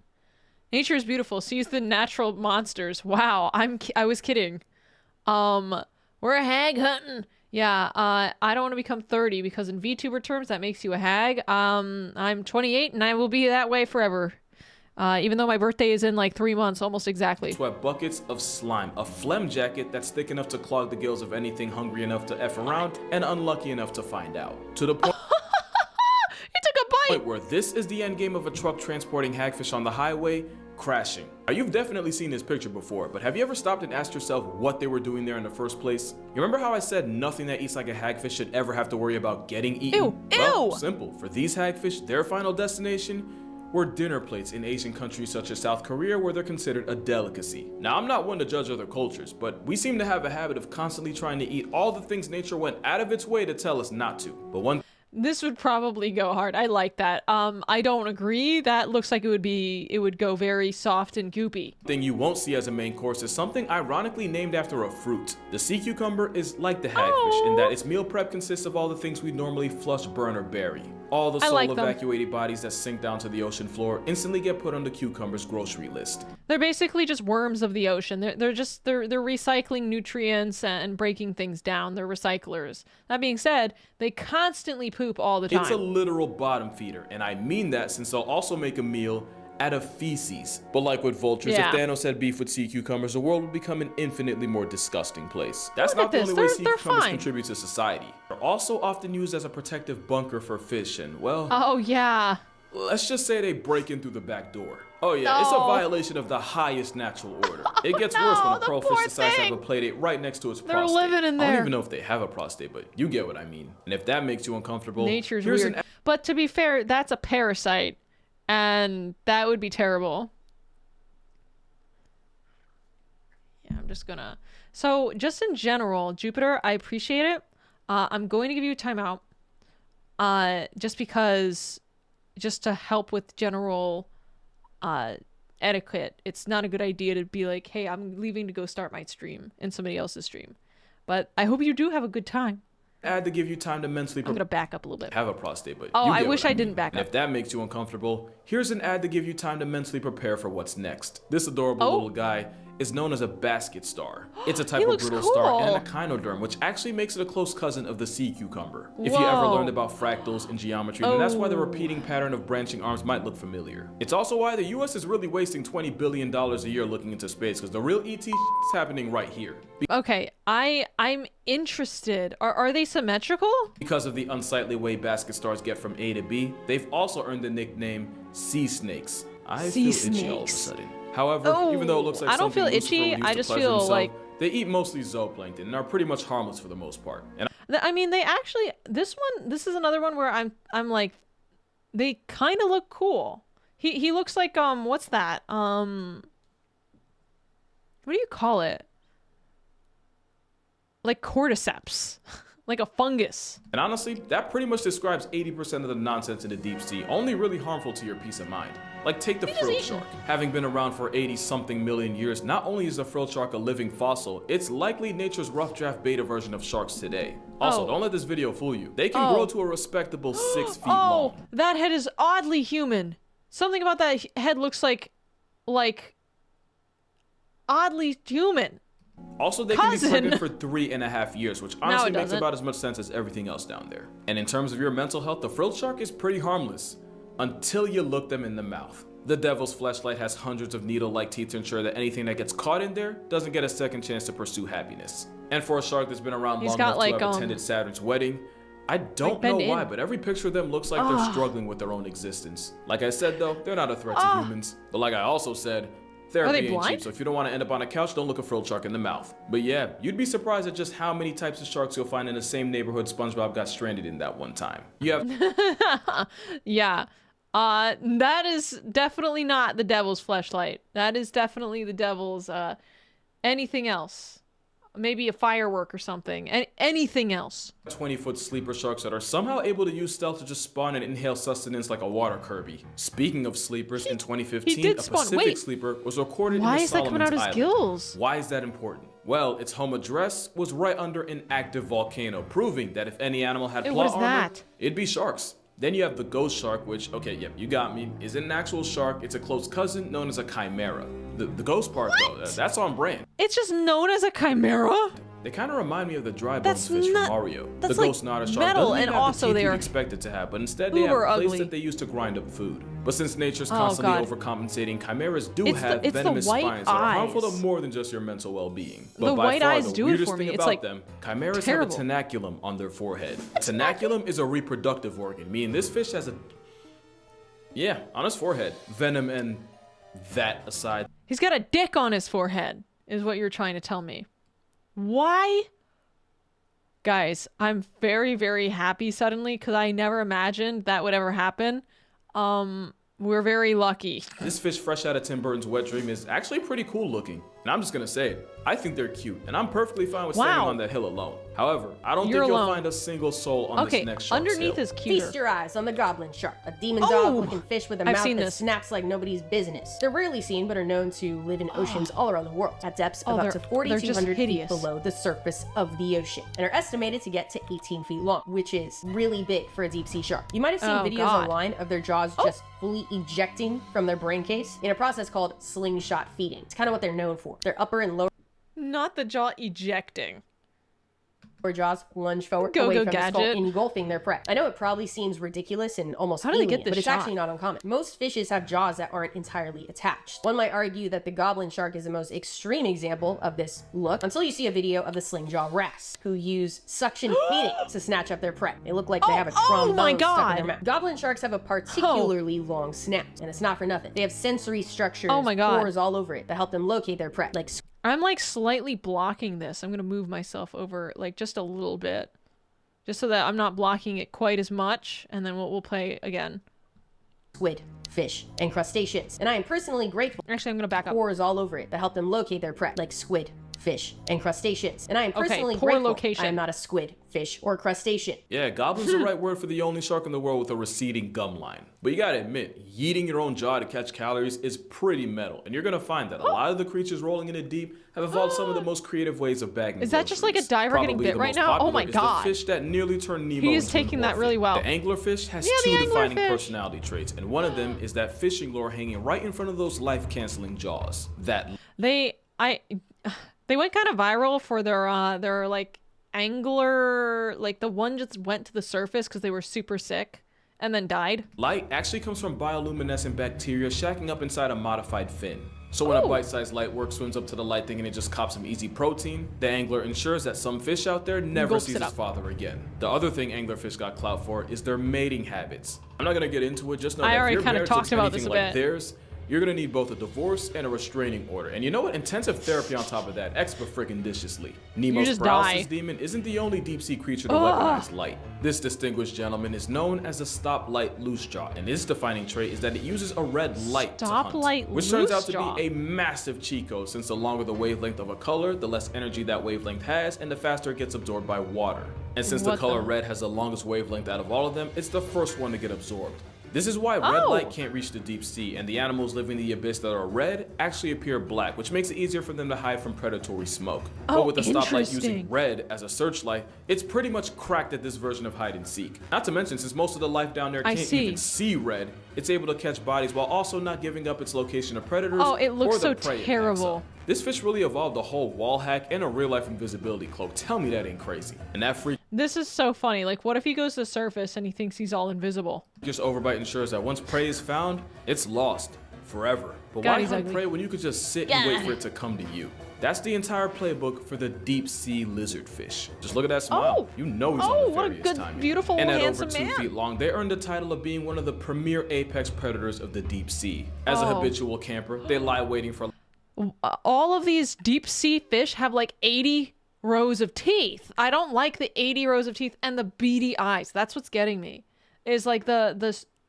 Nature is beautiful. Sees the natural monsters. Wow, I was kidding. We're hag hunting. Yeah, I don't want to become 30 because in VTuber terms that makes you a hag. I'm 28 and I will be that way forever. Even though my birthday is in like 3 months, almost exactly. sweat buckets of slime, a phlegm jacket that's thick enough to clog the gills of anything hungry enough to F around and unlucky enough to find out. To the point It took a bite. where this is the end game of a truck transporting hagfish on the highway, crashing. Now, you've definitely seen this picture before, but have you ever stopped and asked yourself what they were doing there in the first place? You remember how I said nothing that eats like a hagfish should ever have to worry about getting eaten? Ew, Well, ew. simple. For these hagfish, their final destination were dinner plates in Asian countries such as South Korea, where they're considered a delicacy. Now, I'm not one to judge other cultures, but we seem to have a habit of constantly trying to eat all the things nature went out of its way to tell us not to. But one This would probably go hard. I like that. I don't agree. That looks like it would go very soft and goopy. thing you won't see as a main course is something ironically named after a fruit. The sea cucumber is like the hagfish in that its meal prep consists of all the things we normally flush, burn, or bury. All the I soul like them. evacuated bodies that sink down to the ocean floor instantly get put on the cucumber's grocery list. They're basically just worms of the ocean. They're recycling nutrients and breaking things down. They're recyclers. That being said, they constantly poop all the time. It's a literal bottom feeder, and I mean that since they'll also make a meal out of feces. But like with vultures, Yeah. if Thanos had beef with sea cucumbers, the world would become an infinitely more disgusting place. That's Look not at the this. only way They're- sea they're cucumbers fine. contribute to society. They're also often used as a protective bunker for fish, and well, Oh yeah. let's just say they break in through the back door. Oh yeah, it's a No. violation of the highest natural order. It gets worse when No, a the pearlfish poor decides to have a thing. play date right next to its They're prostate. living in I don't there. even know if they have a prostate, but you get what I mean. And if that makes you uncomfortable, Nature's here's weird. an But to be fair, that's a parasite. And that would be terrible. Yeah, I'm just gonna... So, just in general, Jupiter, I appreciate it. I'm going to give you a timeout. Just because... Just to help with general etiquette. It's not a good idea to be like, hey, I'm leaving to go start my stream in somebody else's stream. But I hope you do have a good time. ad to give you time to mentally I'm gonna back up a little bit. have a prostate, but Oh, you I get wish what I didn't mean. back And up. if that makes you uncomfortable, here's an ad to give you time to mentally prepare for what's next. This adorable Oh. little guy is known as a basket star. It's a type He of looks brittle star and an cool. echinoderm, which actually makes it a close cousin of the sea cucumber. If you ever Whoa. learned about fractals and geometry, then that's why the Oh. repeating pattern of branching arms might look familiar. It's also why the US is really wasting $20 billion a year looking into space, because the real ET is happening right here. Okay, I'm interested. Are they symmetrical? Because of the unsightly way basket stars get from A to B, they've also earned the nickname sea snakes. I Sea feel itchy all of a snakes. sudden. However, even though it looks like I don't something feel Lucifer itchy, would use I to just pleasure feel himself, like- they eat mostly zooplankton and are pretty much harmless for the most part. And I mean, they actually. This is another one where I'm like, they kind of look cool. He looks like what's that? What do you call it? Like cordyceps, like a fungus. And honestly, that pretty much describes 80% of the nonsense in the deep sea, only really harmful to your peace of mind. Like take the frilled shark. Having been around for 80-something million years, not only is the frilled shark a living fossil, it's likely nature's rough draft beta version of sharks today. Also, Oh. don't let this video fool you. They can Oh. grow to a respectable 6 feet Oh, long. that head is oddly human. Something about that head looks like oddly human. Also, they can be Cousin. pregnant for 3.5 years, which honestly it makes doesn't. about as much sense as everything else down there. And in terms of your mental health, the frilled shark is pretty harmless until you look them in the mouth. The devil's fleshlight has hundreds of needle-like teeth to ensure that anything that gets caught in there doesn't get a second chance to pursue happiness. And for a shark that's been around He's long got, enough like, to have attended Saturn's wedding, I don't know bend why, in. but every picture of them looks like they're struggling with their own existence. Like I said though, they're not a threat to humans. But like I also said, therapy ain't blind? cheap, so if you don't want to end up on a couch, don't look a frilled shark in the mouth. But yeah, you'd be surprised at just how many types of sharks you'll find in the same neighborhood SpongeBob got stranded in that one time. You have Yeah. That is definitely not the devil's fleshlight. That is definitely the devil's, anything else. Maybe a firework or something. Anything else. 20-foot sleeper sharks that are somehow able to use stealth to just spawn and inhale sustenance like a water Kirby. Speaking of sleepers, in 2015, did a spawn- Pacific wait. sleeper was recorded Why in the is that coming out Solomon's as Island. gills? Why is that important? Well, its home address was right under an active volcano, proving that if any animal had What plot is armor, that? it'd be sharks. Then you have the ghost shark, which, okay, yep, you got me, isn't an actual shark. It's a close cousin known as a chimera. The ghost part, though, that's on brand. It's just known as a chimera? They kind of remind me of the dry That's bones fish not- from Mario. that's The like ghost otter shark metal, doesn't and even have also the teeth they you'd are expect it to have, but instead they have uber plates ugly. that they use to grind up food. But since nature's Oh, constantly God. overcompensating, chimeras do It's have the venomous white spines that are harmful eyes. to more than just your mental well-being. But The by white far, eyes the do it weirdest for thing me. It's, about like, them, chimeras terrible. have a tenaculum on their forehead. A tenaculum is a reproductive organ, meaning this fish has a... Yeah, on his forehead. Venom and that aside. He's got a dick on his forehead, is what you're trying to tell me. Why? Guys, I'm very, very happy suddenly because I never imagined that would ever happen. We're very lucky. This fish fresh out of Tim Burton's Wet Dream is actually pretty cool looking. And I'm just gonna say it, I think they're cute, and I'm perfectly fine with standing Wow. on that hill alone. However, I don't You're think you'll alone. find a single soul on Okay, this next shark's underneath hill. is cuter. Feast your eyes on the goblin shark, a demon Oh, dog-looking fish with a I've mouth seen that this. snaps like nobody's business. They're rarely seen, but are known to live in oceans all around the world, at depths Oh, of up they're- to they're 4,200 just feet hideous. below the surface of the ocean, and are estimated to get to 18 feet long, which is really big for a deep-sea shark. You might have seen Oh, videos God. online of their jaws just fully ejecting from their brain case in a process called slingshot feeding. It's kind of what they're known for. Their upper and lower Not the jaw ejecting. jaws lunge forward Go, away go, from the skull, gadget. engulfing their prey. I know it probably seems ridiculous and almost How do they alien, get this but it's shot? actually not uncommon. Most fishes have jaws that aren't entirely attached. One might argue that the goblin shark is the most extreme example of this look, until you see a video of the sling jaw wrasse, who use suction feeding to snatch up their prey. They look like they have a oh my trombone stuck in their God. mouth. Goblin sharks have a particularly long snout, and it's not for nothing. They have sensory structures, Oh my God. pores all over it that help them locate their prey, like I'm like slightly blocking this. I'm gonna move myself over like just a little bit. Just so that I'm not blocking it quite as much, and then we'll play again. squid, fish, and crustaceans. And I am personally grateful Actually, I'm gonna back up. pores all over it that help them locate their prey, like squid, fish, and crustaceans. And I am Okay, personally poor grateful location. I am not a squid, fish, or crustacean. Yeah, goblin's the right word for the only shark in the world with a receding gum line. But you gotta admit, yeeting your own jaw to catch calories is pretty metal, and you're gonna find that a lot of the creatures rolling in it deep have evolved some of the most creative ways of bagging Is that just like a groceries. diver getting Probably bit the right most now? Oh popular my is God. The fish that nearly turned Nemo He is into an taking that orphan. really well. The anglerfish has Yeah, the two defining anglerfish. personality traits, and one of them is that fishing lure hanging right in front of those life-canceling jaws. That They went kind of viral for their like angler, like the one just went to the surface because they were super sick and then died. light actually comes from bioluminescent bacteria shacking up inside a modified fin. So when a Oh. bite-sized light work swims up to the light thinking it just cops some easy protein, the angler ensures that some fish out there never Gulps sees it his up. father again. The other thing anglerfish got clout for is their mating habits. I'm not gonna get into it, just know I that already if your kinda marriage talked looks about anything this a like bit. theirs, you're gonna need both a divorce and a restraining order. And you know what? Intensive therapy on top of that, extra freaking viciously. Nemo's just paralysis die. demon isn't the only deep-sea creature to Ugh. weaponize light. This distinguished gentleman is known as the stoplight loosejaw, and his defining trait is that it uses a red light to hunt, Stoplight which turns out to loosejaw. be a massive cheat code, since the longer the wavelength of a color, the less energy that wavelength has, and the faster it gets absorbed by water. And since the What color the- red has the longest wavelength out of all of them, it's the first one to get absorbed. This is why red Oh. light can't reach the deep sea, and the animals living in the abyss that are red actually appear black, which makes it easier for them to hide from predatory smoke. Oh, But with the stoplight interesting. using red as a searchlight, it's pretty much cracked at this version of hide and seek. Not to mention, since most of the life down there I can't see. even see red, it's able to catch bodies while also not giving up its location to predators. Oh, it looks or the so prey it knocks terrible. up. This fish really evolved a whole wall hack and a real-life invisibility cloak. Tell me that ain't crazy. And that freak This is so funny. Like, what if he goes to the surface and he thinks he's all invisible? just overbite ensures that once prey is found, it's lost forever. But God, why he's hunt ugly. prey when you could just sit and wait for it to come to you? That's the entire playbook for the deep sea lizardfish. Just look at that smile. Oh. You know he's Oh, on what a nefarious good, timing. beautiful, And at over handsome 2 man. feet long, they earned the title of being one of the premier apex predators of the deep sea. As a Oh. habitual camper, they lie waiting for All of these deep sea fish have like 80 rows of teeth. I don't like the 80 rows of teeth and the beady eyes. That's what's getting me. Is like the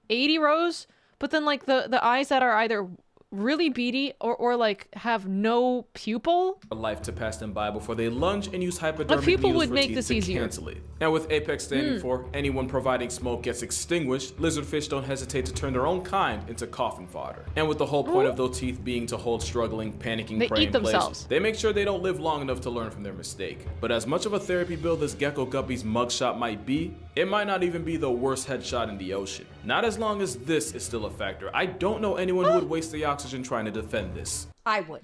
80 rows, but then like the eyes that are either really beady or like have no pupil. life to pass them by before they lunge and use hypodermic people needles would for make teeth this to easier. cancel it. And with Apex standing for anyone providing smoke gets extinguished, lizardfish don't hesitate to turn their own kind into coffin fodder. And with the whole point of those teeth being to hold struggling, panicking They prey eat in place, themselves. they make sure they don't live long enough to learn from their mistake. But as much of a therapy build as Gecko Guppy's mugshot might be, it might not even be the worst headshot in the ocean. Not as long as this is still a factor. I don't know anyone who would waste the oxygen trying to defend this. I would.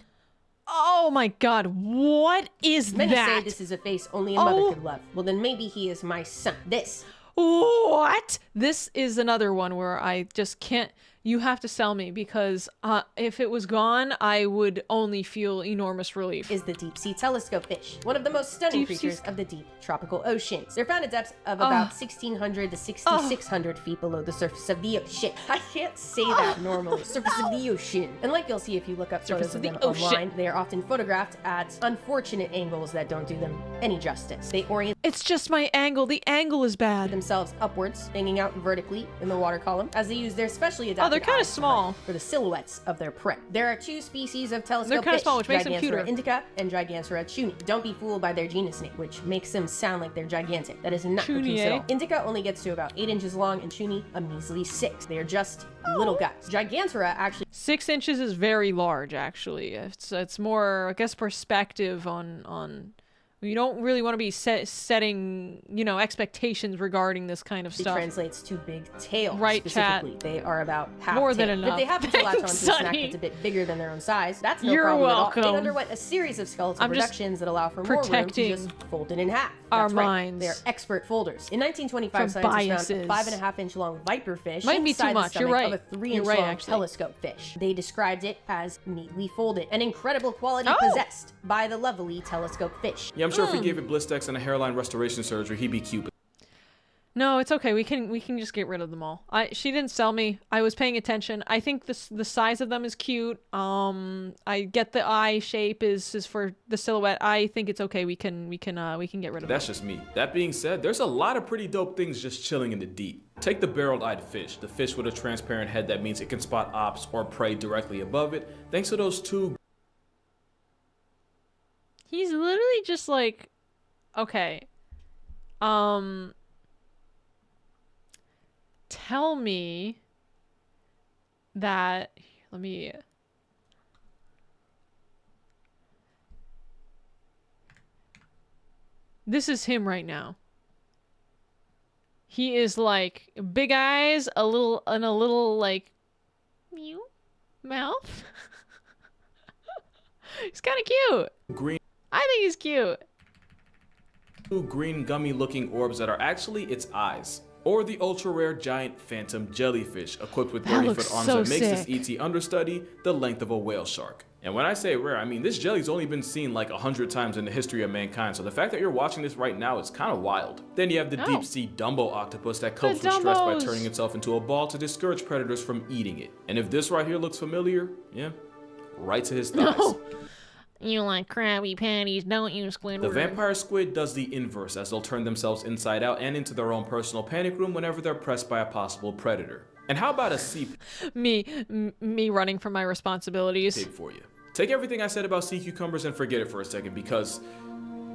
Oh my god, what is Many that? say this is a face only a mother could love. Well, then maybe he is my son. This. What? This is another one where I just can't. You have to sell me because if it was gone, I would only feel enormous relief. Is the deep sea telescope fish, one of the most stunning Deep sea- creatures of the deep tropical oceans. They're found at depths of about 1,600 to 6,600 feet below the surface of the ocean. I can't say that normally. Surface of the ocean. And like you'll see if you look up Surface photos of of the them ocean. online, they are often photographed at unfortunate angles that don't do them any justice. They orient It's just my angle. The angle is bad. themselves upwards, hanging out vertically in the water column, as they use their specially adapted they're kinda eyes to small. hunt for the silhouettes of their prey. There are 2 species of telescope They're kinda fish, small, which makes them Gigantora cuter. indica and Gigantora chuni. Don't be fooled by their genus name, which makes them sound like they're gigantic. That is not the Chuni, case at eh? all. Indica only gets to about 8 inches long, and chuni a measly 6. They are just little guys. Gigantora actually 6 inches is very large, actually. It's more, I guess, perspective on. You don't really want to be setting, expectations regarding this kind of stuff. translates to big tail. Right, chat. specifically. They are about half More than tail. enough. If they happen to latch onto a Thanks, snack Sonny. that's a bit bigger than their own size, that's no You're problem at all. welcome. They underwent a series of skeletal I'm just reductions that allow for more room to protecting just fold it in half. our That's right. minds They're expert folders. In 1925, from scientists found a biases. 5.5-inch long viperfish Might be inside too the much. You're stomach right. of a 3-inch You're right, long actually. telescope fish. They described it as neatly folded, an incredible quality Oh. possessed by the lovely telescope fish. Yeah, I'm sure if we gave it Blistex and a hairline restoration surgery, he'd be cute. No, it's okay. We can just get rid of them all. She didn't sell me. I was paying attention. I think the size of them is cute. I get the eye shape is for the silhouette. I think it's okay. We can get rid of That's them. just me. That being said, there's a lot of pretty dope things just chilling in the deep. Take the barrel-eyed fish, the fish with a transparent head that means it can spot ops or prey directly above it, thanks to those 2 He's literally just like, okay, tell me that, let me, this is him right now. He is like big eyes, a little like meow mouth. He's kind of cute. green I think he's cute. gummy looking orbs that are actually its eyes. Or the ultra rare giant phantom jellyfish equipped with That 30-foot looks arms so that makes sick. this ET understudy the length of a whale shark. And when I say rare, I mean this jelly's only been seen like 100 times in the history of mankind, so the fact that you're watching this right now is kind of wild. Then you have the Oh. deep sea Dumbo octopus that copes The with stress by Dumbos. turning itself into a ball to discourage predators from eating it. And if this right here looks familiar, yeah, right to his thighs. No. You like Krabby Patties, don't you, Squidward? The vampire squid does the inverse, as they'll turn themselves inside out and into their own personal panic room whenever they're pressed by a possible predator. And how about a sea Me running from my responsibilities. pig for you? Take everything I said about sea cucumbers and forget it for a second, because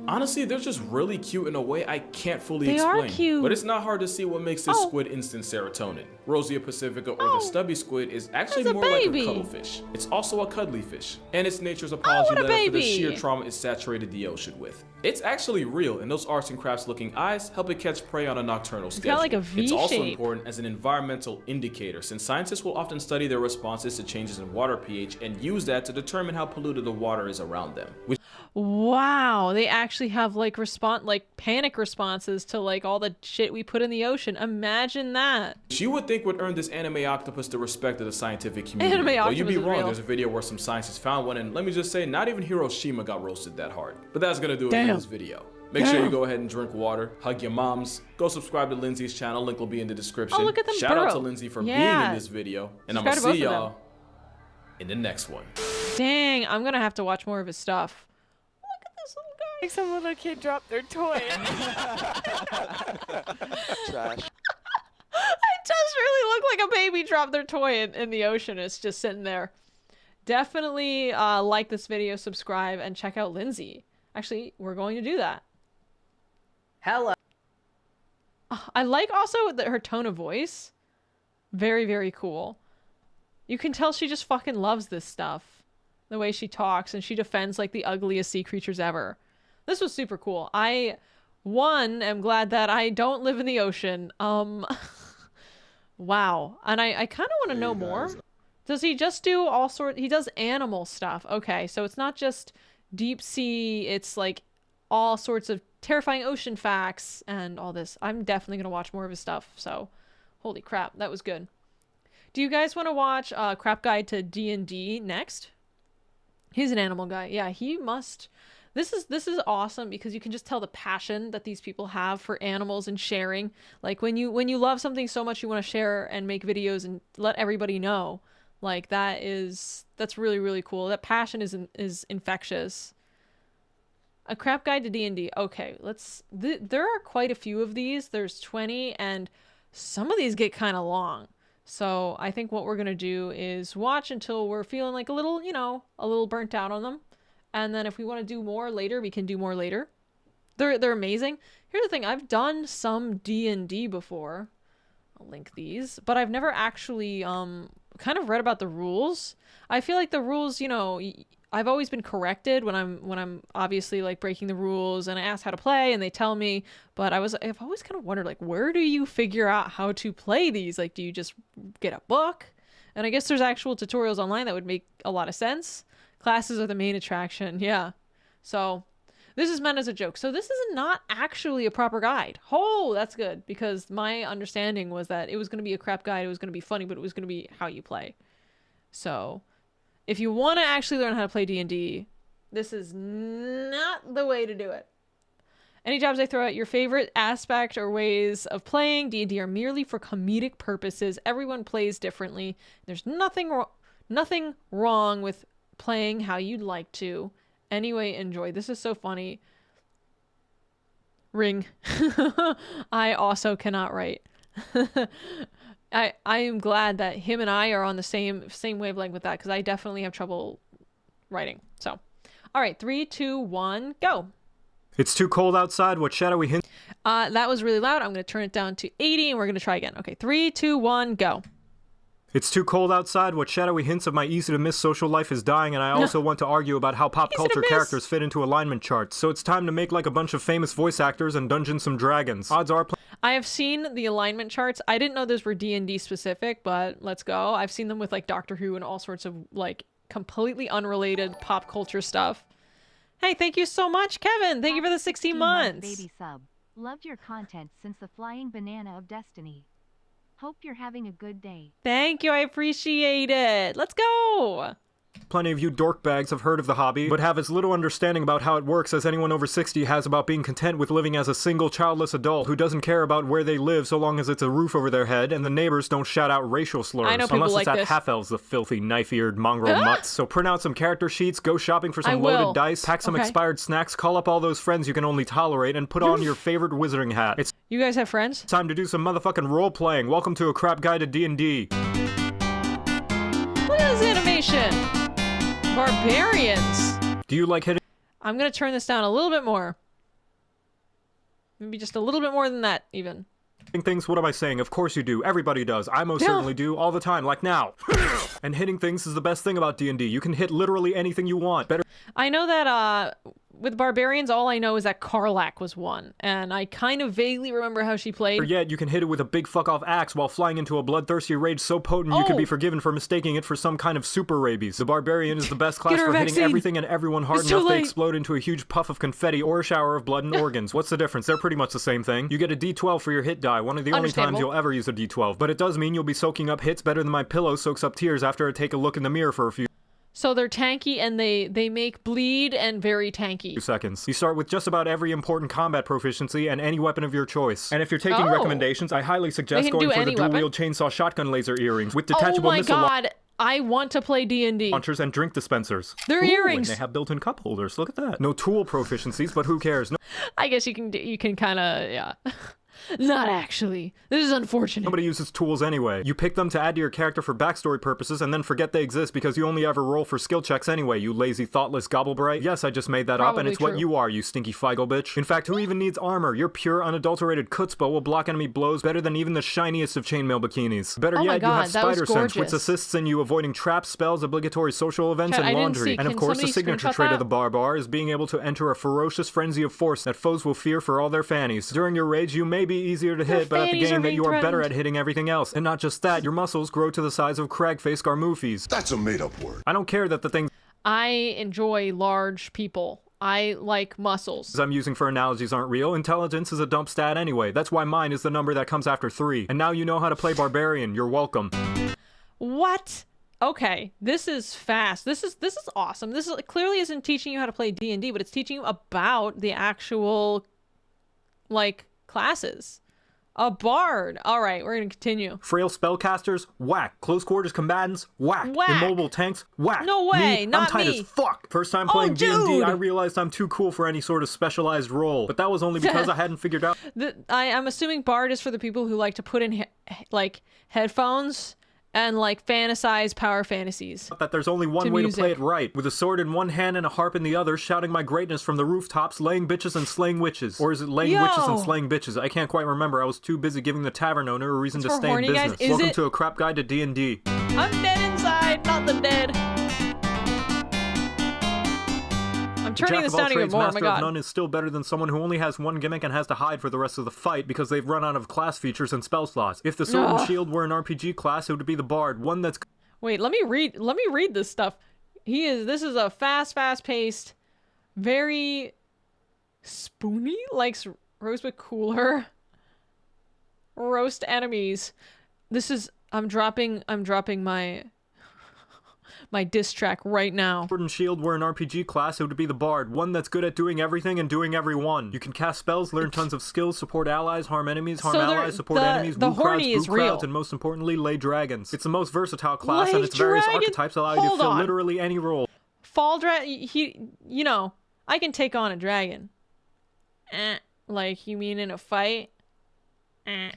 honestly, they're just really cute in a way I can't fully They are explain. cute. But it's not hard to see what makes this Oh. squid instant serotonin. Rosia pacifica, or Oh. the stubby squid, is actually That's a more like baby. a cuttlefish. It's also a cuddly fish, and it's nature's apology what a letter for the baby. sheer trauma it saturated the ocean with. It's actually real, and those arts and crafts looking eyes help it catch prey on a nocturnal schedule. got like a V It's also shape. important as an environmental indicator, since scientists will often study their responses to changes in water pH and use that to determine how polluted the water is around them. Which Wow, they actually actually have like panic responses to like all the shit we put in the ocean. Imagine that. You would think would earn this anime octopus the respect of the scientific community. Anime Well, you'd be octopus is wrong. real. There's a video where some scientists found one, and let me just say, not even Hiroshima got roasted that hard. But that's gonna do it for this video. Make sure you go ahead and drink water, hug your moms, go subscribe to Lindsay's channel, link will be in the description. Oh, look at them Shout out to burrow. Lindsay for being Yeah. in this video, and I'm Subscribe gonna to both see of y'all them. in the next one. Dang, I'm gonna have to watch more of his stuff. Look at this little guy. Like some little kid dropped their toy. Trash. It does really look like a baby dropped their toy in the ocean. It's just sitting there. Definitely like this video, subscribe, and check out Lindsay. Actually, we're going to do that. Hello. I like also her tone of voice. Very, very cool. You can tell she just fucking loves this stuff. The way she talks, and she defends like the ugliest sea creatures ever. This was super cool. I, am glad that I don't live in the ocean. Wow. And I kind of want to know more. Does he just do all he does animal stuff. Okay, so it's not just deep sea, it's like all sorts of terrifying ocean facts and all this. I'm definitely going to watch more of his stuff, so holy crap, that was good. Do you guys want to watch Crap Guide to D&D next? He's an animal guy. Yeah, he must. This is awesome because you can just tell the passion that these people have for animals and sharing. Like when you love something so much you want to share and make videos and let everybody know. Like that's really, really cool. That passion is infectious. A crap guide to D&D. Okay, there are quite a few of these. There's 20 and some of these get kind of long. So I think what we're going to do is watch until we're feeling like a little burnt out on them. And then if we want to do more later, we can do more later. They're amazing. Here's the thing. I've done some D&D before. I'll link these. But I've never actually kind of read about the rules. I feel like the rules, I've always been corrected when I'm obviously like breaking the rules and I ask how to play and they tell me, but I've always kind of wondered like, where do you figure out how to play these? Like, do you just get a book? And I guess there's actual tutorials online that would make a lot of sense. Classes are the main attraction. Yeah. So this is meant as a joke. So this is not actually a proper guide. Oh, that's good because my understanding was that it was going to be a crap guide. It was going to be funny, but it was going to be how you play. So if you want to actually learn how to play D&D, this is not the way to do it. Any jobs I throw out, your favorite aspect or ways of playing D&D are merely for comedic purposes. Everyone plays differently. There's nothing wrong with playing how you'd like to. Anyway, enjoy. This is so funny. Ring. I also cannot write. I am glad that him and I are on the same wavelength with that because I definitely have trouble writing. So, all right, 3, 2, 1, go. It's too cold outside. What shadowy hint? That was really loud. I'm going to turn it down to 80 and we're going to try again. Okay, 3, 2, 1, go. It's too cold outside. What shadowy hints of my easy-to-miss social life is dying, and I also want to argue about how pop culture characters fit into alignment charts. So it's time to make like a bunch of famous voice actors and Dungeons some Dragons. Odds are... I have seen the alignment charts. I didn't know those were D&D specific, but let's go. I've seen them with like Doctor Who and all sorts of like completely unrelated pop culture stuff. Hey, thank you so much, Kevin. Thank you for the 16 months. Baby sub. Loved your content since the flying banana of destiny. Hope you're having a good day. Thank you. I appreciate it. Let's go. Plenty of you dork bags have heard of the hobby, but have as little understanding about how it works as anyone over 60 has about being content with living as a single childless adult who doesn't care about where they live so long as it's a roof over their head and the neighbors don't shout out racial slurs. I know people unless like it's at this. half-elves, the filthy, knife-eared mongrel mutts. So print out some character sheets, go shopping for some loaded dice, pack some expired snacks, call up all those friends you can only tolerate, and put on your favorite wizarding hat. It's You guys have friends? time to do some motherfucking role-playing. Welcome to A Crap Guide to D&D. Look at this animation. Barbarians. Do you like hitting I'm going to turn this down a little bit more. Maybe just a little bit more than that, even. things? What am I saying? Of course you do. Everybody does. I most certainly do, all the time, like now. And hitting things is the best thing about D&D. You can hit literally anything you want. Better. I know that with barbarians, all I know is that Karlach was one, and I kind of vaguely remember how she played. Or yet, you can hit it with a big fuck-off axe while flying into a bloodthirsty rage so potent you could be forgiven for mistaking it for some kind of super rabies. The barbarian is the best class for hitting everything and everyone hard enough they explode into a huge puff of confetti or a shower of blood and organs. What's the difference? They're pretty much the same thing. You get a D12 for your hit die, one of the only times you'll ever use a D12. But it does mean you'll be soaking up hits better than my pillow soaks up tears after I take a look in the mirror for a few So they're tanky and they make bleed and very tanky. seconds. You start with just about every important combat proficiency and any weapon of your choice. And if you're taking recommendations, I highly suggest going for the dual-wield chainsaw shotgun laser earrings with detachable missile I want to play D&D. launchers and drink dispensers. They're earrings. And they have built-in cup holders. Look at that. No tool proficiencies, but who cares? I guess you can kind of, yeah. Not actually. This is unfortunate. Nobody uses tools anyway. You pick them to add to your character for backstory purposes and then forget they exist because you only ever roll for skill checks anyway, you lazy, thoughtless gobblebright. Yes, I just made that up, and it's what you are, you stinky Feigl bitch. In fact, who even needs armor? Your pure, unadulterated chutzpah will block enemy blows better than even the shiniest of chainmail bikinis. Better yet, you have spider sense, which assists in you avoiding traps, spells, obligatory social events, and laundry. And of course, the signature trait of the barbar is being able to enter a ferocious frenzy of force that foes will fear for all their fannies. During your rage, you may be easier to hit, but at the game that you are better at hitting everything else. And not just that, your muscles grow to the size of crag-faced garmoofies. That's a made-up word. I don't care that the things I enjoy large people. I like muscles. I'm using for analogies aren't real. Intelligence is a dump stat anyway. That's why mine is the number that comes after 3. And now you know how to play barbarian. You're welcome. What? Okay, this is fast. This is awesome. This clearly isn't teaching you how to play D&D, but it's teaching you about the actual, like, classes. A bard. All right, we're gonna continue. Frail spellcasters, whack. Close quarters combatants, whack. Immobile tanks, whack. No way, I'm tight as fuck. First time playing D&D, I realized I'm too cool for any sort of specialized role. But that was only because I hadn't figured out. I'm assuming bard is for the people who like to put in like headphones and like fantasize power fantasies. That there's only one way to play it right, with a sword in one hand and a harp in the other, shouting my greatness from the rooftops, laying bitches and slaying witches. Or is it laying witches and slaying bitches? I can't quite remember. I was too busy giving the tavern owner a reason to stay in business. Welcome to a crap guide to D&D. I'm dead inside, not the dead. I'm turning this down even more, oh my god. Master of None is still better than someone who only has one gimmick and has to hide for the rest of the fight because they've run out of class features and spell slots. If the sword and shield were an RPG class, it would be the bard, one that's... Wait, let me read this stuff. This is a fast-paced, very spoony, likes roast cooler, roast enemies. I'm dropping my diss track right now. Sword and shield were an RPG class, it would be the bard, one that's good at doing everything and doing everyone. You can cast spells, learn tons of skills, support allies, harm enemies, allies, support enemies, woo crowds, boo crowds, and most importantly, lay dragons. It's the most versatile class, and its various archetypes allow you to fill literally any role. Fall dragon, you know, I can take on a dragon. Like, you mean in a fight?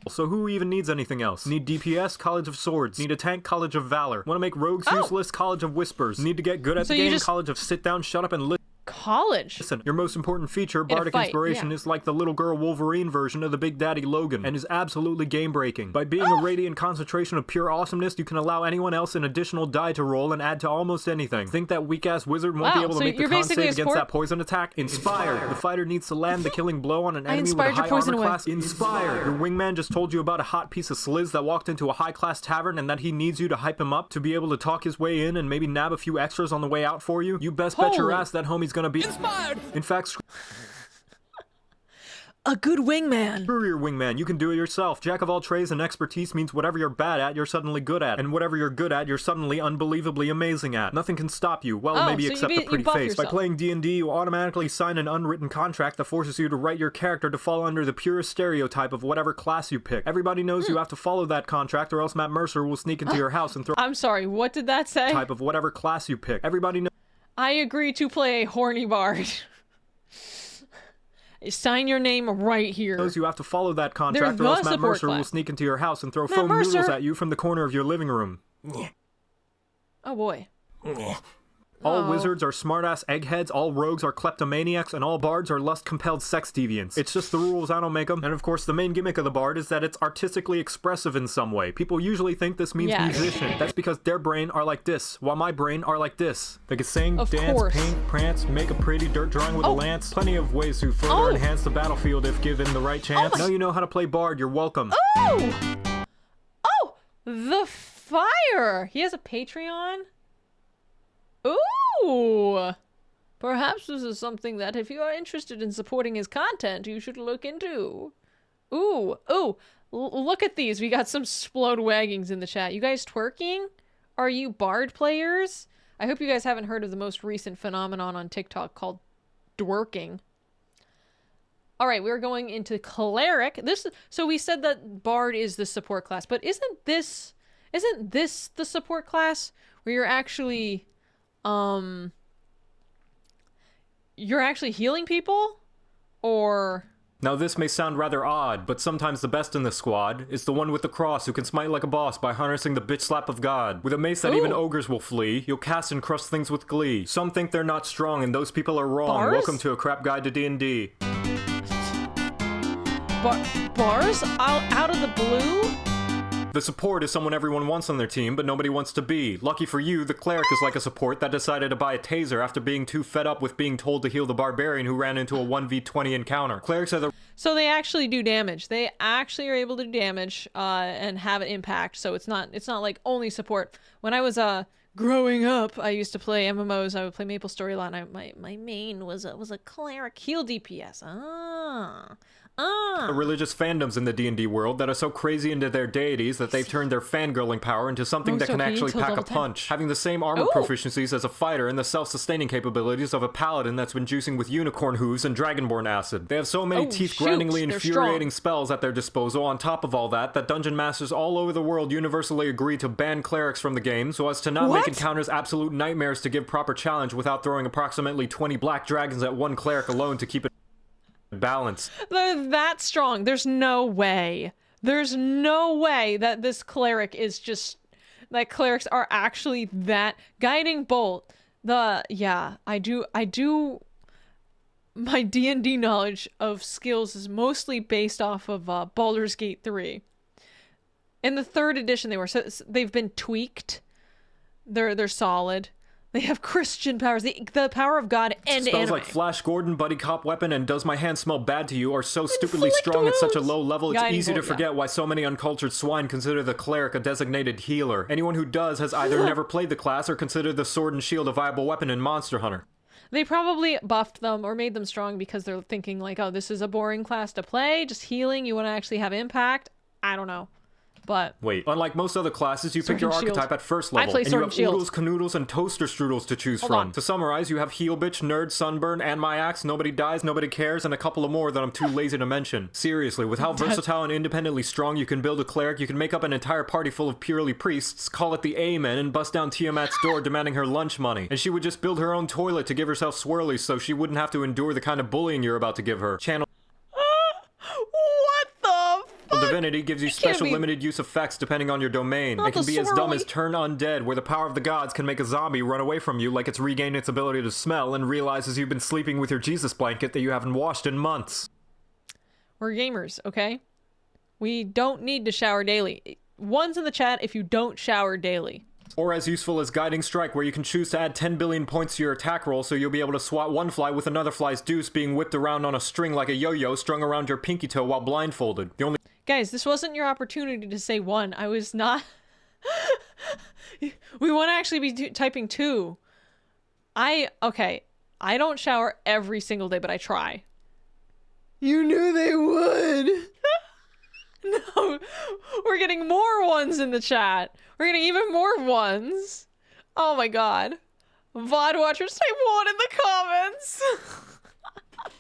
So who even needs anything else? Need DPS? College of Swords. Need a tank? College of Valor. Want to make rogues useless? College of Whispers. Need to get good at the game? College of Sit Down, Shut Up, and Listen. College? Listen, your most important feature, Bardic Inspiration, is like the little girl Wolverine version of the Big Daddy Logan, and is absolutely game-breaking. By being a radiant concentration of pure awesomeness, you can allow anyone else an additional die to roll and add to almost anything. Think that weak-ass wizard won't be able to make the con save against that poison attack? Inspire. The fighter needs to land the killing blow on an enemy with a high armor class. Inspire. Your wingman just told you about a hot piece of sliz that walked into a high-class tavern and that he needs you to hype him up to be able to talk his way in and maybe nab a few extras on the way out for you. You best bet your ass that homie's gonna be inspired. In fact, a good wingman. Screw your wingman, you can do it yourself. Jack of all trades and expertise means whatever you're bad at, you're suddenly good at. And whatever you're good at, you're suddenly unbelievably amazing at. Nothing can stop you, well, maybe except a pretty face. Yourself. By playing D&D, you automatically sign an unwritten contract that forces you to write your character to fall under the purest stereotype of whatever class you pick. Everybody knows you have to follow that contract or else Matt Mercer will sneak into your house and throw... I'm sorry, what did that say? Type of whatever class you pick. Everybody knows... I agree to play a horny bard. Sign your name right here. You have to follow that contract or else Matt Mercer will sneak into your house and throw foam noodles at you from the corner of your living room. Oh boy. All wizards are smartass eggheads, all rogues are kleptomaniacs, and all bards are lust-compelled sex deviants. It's just the rules, I don't make them. And of course, the main gimmick of the bard is that it's artistically expressive in some way. People usually think this means musician. That's because their brain are like this, while my brain are like this. They can sing, dance, paint, prance, make a pretty dirt drawing with a lance. Plenty of ways to further enhance the battlefield if given the right chance. Now you know how to play bard, you're welcome. The fire! He has a Patreon? Ooh! Perhaps this is something that if you are interested in supporting his content, you should look into. Ooh! Look at these. We got some splode waggings in the chat. You guys twerking? Are you bard players? I hope you guys haven't heard of the most recent phenomenon on TikTok called dwerking. Alright, we're going into cleric. So we said that bard is the support class, but isn't this the support class where you're actually healing people? Or now this may sound rather odd, but sometimes the best in the squad is the one with the cross who can smite like a boss by harnessing the bitch slap of God. With a mace that even ogres will flee, you'll cast and crush things with glee. Some think they're not strong and those people are wrong. Bars? Welcome to a crap guide to D&D. Bars? Out of the blue? The support is someone everyone wants on their team, but nobody wants to be. Lucky for you, the cleric is like a support that decided to buy a taser after being too fed up with being told to heal the barbarian who ran into a 1v20 encounter. Clerics are the... So they actually do damage. They actually are able to do damage and have an impact, so it's not like only support. When I was growing up, I used to play MMOs. I would play Maple Story a lot, and my main was a cleric heal DPS. Religious fandoms in the D&D world that are so crazy into their deities that they've turned their fangirling power into something that can actually pack a punch. Having the same armor proficiencies as a fighter and the self-sustaining capabilities of a paladin that's been juicing with unicorn hooves and dragonborn acid. They have so many teeth-grindingly infuriating spells at their disposal on top of all that dungeon masters all over the world universally agree to ban clerics from the game so as to not make encounters absolute nightmares to give proper challenge without throwing approximately 20 black dragons at one cleric alone to keep it balance. They're that strong. There's no way that this cleric is just that clerics are actually that. Guiding bolt. I do my D&D knowledge of skills is mostly based off of Baldur's Gate 3. In the 3rd edition they've been tweaked. They're solid. They have Christian powers. The power of God and spells anime. like Flash Gordon, Buddy Cop Weapon, and Does My Hand Smell Bad to You are so stupidly strong at such a low level it's easy to forget why so many uncultured swine consider the cleric a designated healer. Anyone who does has either never played the class or considered the sword and shield a viable weapon in Monster Hunter. They probably buffed them or made them strong because they're thinking like, oh, this is a boring class to play, just healing, you want to actually have impact. I don't know. But wait, unlike most other classes, you pick your archetype at first level, and you have oodles, canoodles, and toaster strudels to choose from. To summarize, you have heel bitch, nerd, sunburn, and my axe, nobody dies, nobody cares, and a couple of more that I'm too lazy to mention. Seriously, with how versatile and independently strong you can build a cleric, you can make up an entire party full of purely priests, call it the Amen, and bust down Tiamat's door demanding her lunch money. And she would just build her own toilet to give herself swirlies so she wouldn't have to endure the kind of bullying you're about to give her. Channel Divinity gives you special limited use effects depending on your domain. It can be as dumb as Turn Undead, where the power of the gods can make a zombie run away from you like it's regained its ability to smell and realizes you've been sleeping with your Jesus blanket that you haven't washed in months. We're gamers, okay? We don't need to shower daily. One's in the chat if you don't shower daily. Or as useful as Guiding Strike, where you can choose to add 10 billion points to your attack roll so you'll be able to swat one fly with another fly's deuce being whipped around on a string like a yo-yo strung around your pinky toe while blindfolded. The only Guys, this wasn't your opportunity to say 1. I was not... We want to actually be typing 2. Okay, I don't shower every single day, but I try. You knew they would! No, we're getting more 1s in the chat. We're getting even more 1s. Oh my god. VOD watchers, type 1 in the comments.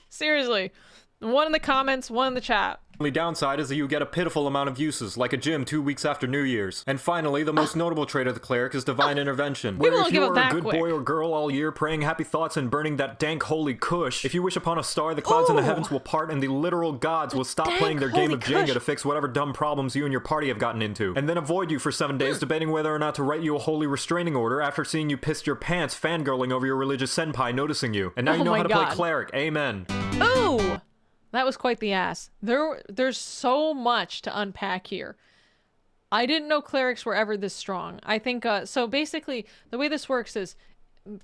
Seriously. 1 in the comments, 1 in the chat. The downside is that you get a pitiful amount of uses, like a gym 2 weeks after New Year's. And finally, the most notable trait of the cleric is divine intervention. Where if you are a good boy or girl all year, praying happy thoughts and burning that dank holy kush, if you wish upon a star, the clouds in the heavens will part and the literal gods will stop playing their game of Jenga to fix whatever dumb problems you and your party have gotten into, and then avoid you for 7 days, debating whether or not to write you a holy restraining order after seeing you pissed your pants fangirling over your religious senpai noticing you. And now you know how to play cleric. Amen. Ooh! That was quite the ass. There's so much to unpack here. I didn't know clerics were ever this strong. I think, so basically, the way this works is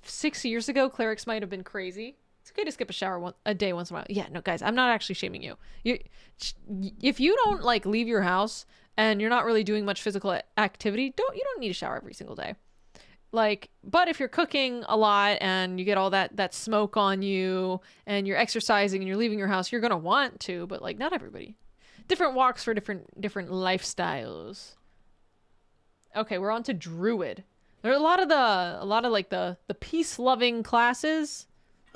6 years ago, clerics might have been crazy. It's okay to skip a shower a day once in a while. Yeah, no, guys, I'm not actually shaming you. If you don't, like, leave your house and you're not really doing much physical activity, you don't need a shower every single day. Like, but if you're cooking a lot and you get all that smoke on you and you're exercising and you're leaving your house, you're gonna want to, but like not everybody. Different walks for different lifestyles. Okay, we're on to druid. There are a lot of like the peace-loving classes.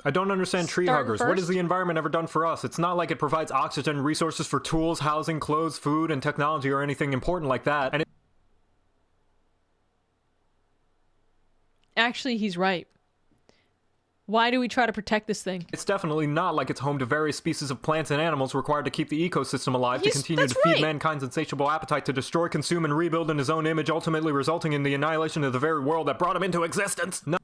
I don't understand tree huggers. What has the environment ever done for us? It's not like it provides oxygen, resources for tools, housing, clothes, food, and technology or anything important like that. And actually, he's right. Why do we try to protect this thing? It's definitely not like it's home to various species of plants and animals required to keep the ecosystem alive to continue to feed mankind's insatiable appetite to destroy, consume, and rebuild in his own image, ultimately resulting in the annihilation of the very world that brought him into existence. No.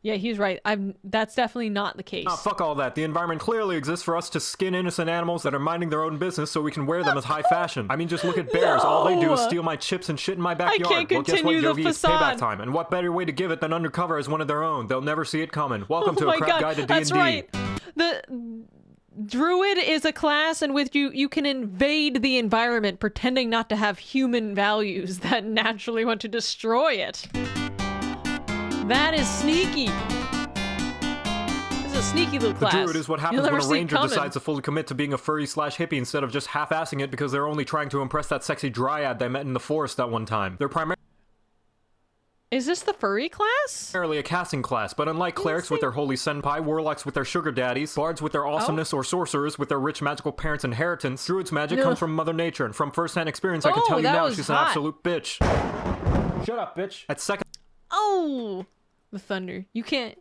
Yeah, he's right. That's definitely not the case. Oh, fuck all that. The environment clearly exists for us to skin innocent animals that are minding their own business so we can wear them as high fashion. I mean, just look at bears. All they do is steal my chips and shit in my backyard. I can't continue well, guess what, Yogi? It's payback facade. time. And what better way to give it than undercover as one of their own? They'll never see it coming. Welcome to a crap guide to D&D. That's right. The druid is a class in which you can invade the environment pretending not to have human values that naturally want to destroy it. That is sneaky. This is a sneaky little class. The druid is what happens when a ranger decides to fully commit to being a furry/hippie instead of just half-assing it because they're only trying to impress that sexy dryad they met in the forest that one time. They're Is this the furry class? Primarily a casting class, but unlike clerics with their holy senpai, warlocks with their sugar daddies, bards with their awesomeness, or sorcerers with their rich magical parents' inheritance, druid's magic comes from Mother Nature, and from first-hand experience I can tell you now she's an absolute bitch. Shut up, bitch. At second... Oh! The thunder. You can't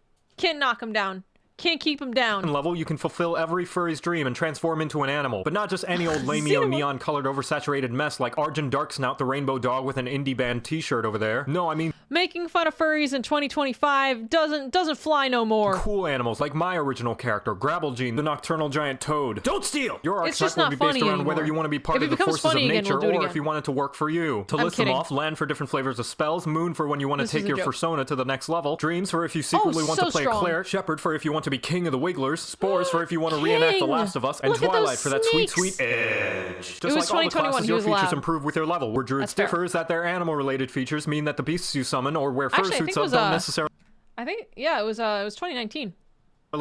knock him down. Can't keep him down. Level, you can fulfill every furry's dream and transform into an animal, but not just any old lameo neon-colored oversaturated mess like Arjun Darksnout the rainbow dog with an indie band t-shirt over there. No, I mean making fun of furries in 2025 doesn't fly no more. Cool animals like my original character, Grabblejean, the nocturnal giant toad. Don't steal! Your archetype will be based around whether you want to be part of the forces of nature or if you want it to work for you. To list them off, land for different flavors of spells, moon for when you want to take your persona to the next level, dreams for if you secretly want to play a cleric, shepherd for if you want to be king of the wigglers, spores for if you want to reenact The Last of Us, and twilight for that sweet edge. Just like all the classes, your features improve with your level. Where druids differ is that their animal-related features mean that the beasts you summon or wear fursuits of don't necessarily... I think, yeah, it was 2019.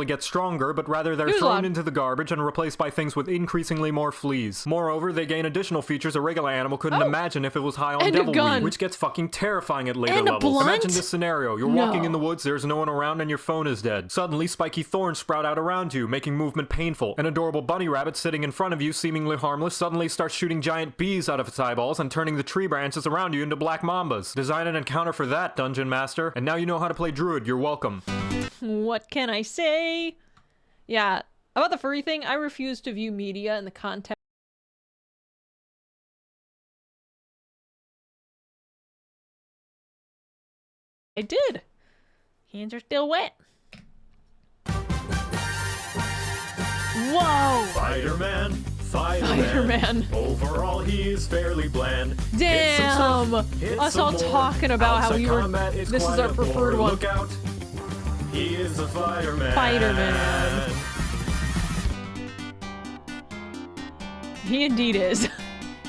Get stronger, but rather they're thrown into the garbage and replaced by things with increasingly more fleas. Moreover, they gain additional features a regular animal couldn't imagine if it was high on devilry, which gets fucking terrifying at later levels. Imagine this scenario. You're walking in the woods, there's no one around, and your phone is dead. Suddenly, spiky thorns sprout out around you, making movement painful. An adorable bunny rabbit sitting in front of you, seemingly harmless, suddenly starts shooting giant bees out of its eyeballs and turning the tree branches around you into black mambas. Design an encounter for that, Dungeon Master. And now you know how to play druid. You're welcome. What can I say? Yeah, about the furry thing, I refuse to view media in the context. I did. Hands are still wet. Whoa! Fighter-Man. Overall, he's fairly bland. Damn! Us all talking about how we were. This is our preferred one. He is a fighter-man. Fighter-Man. He indeed is.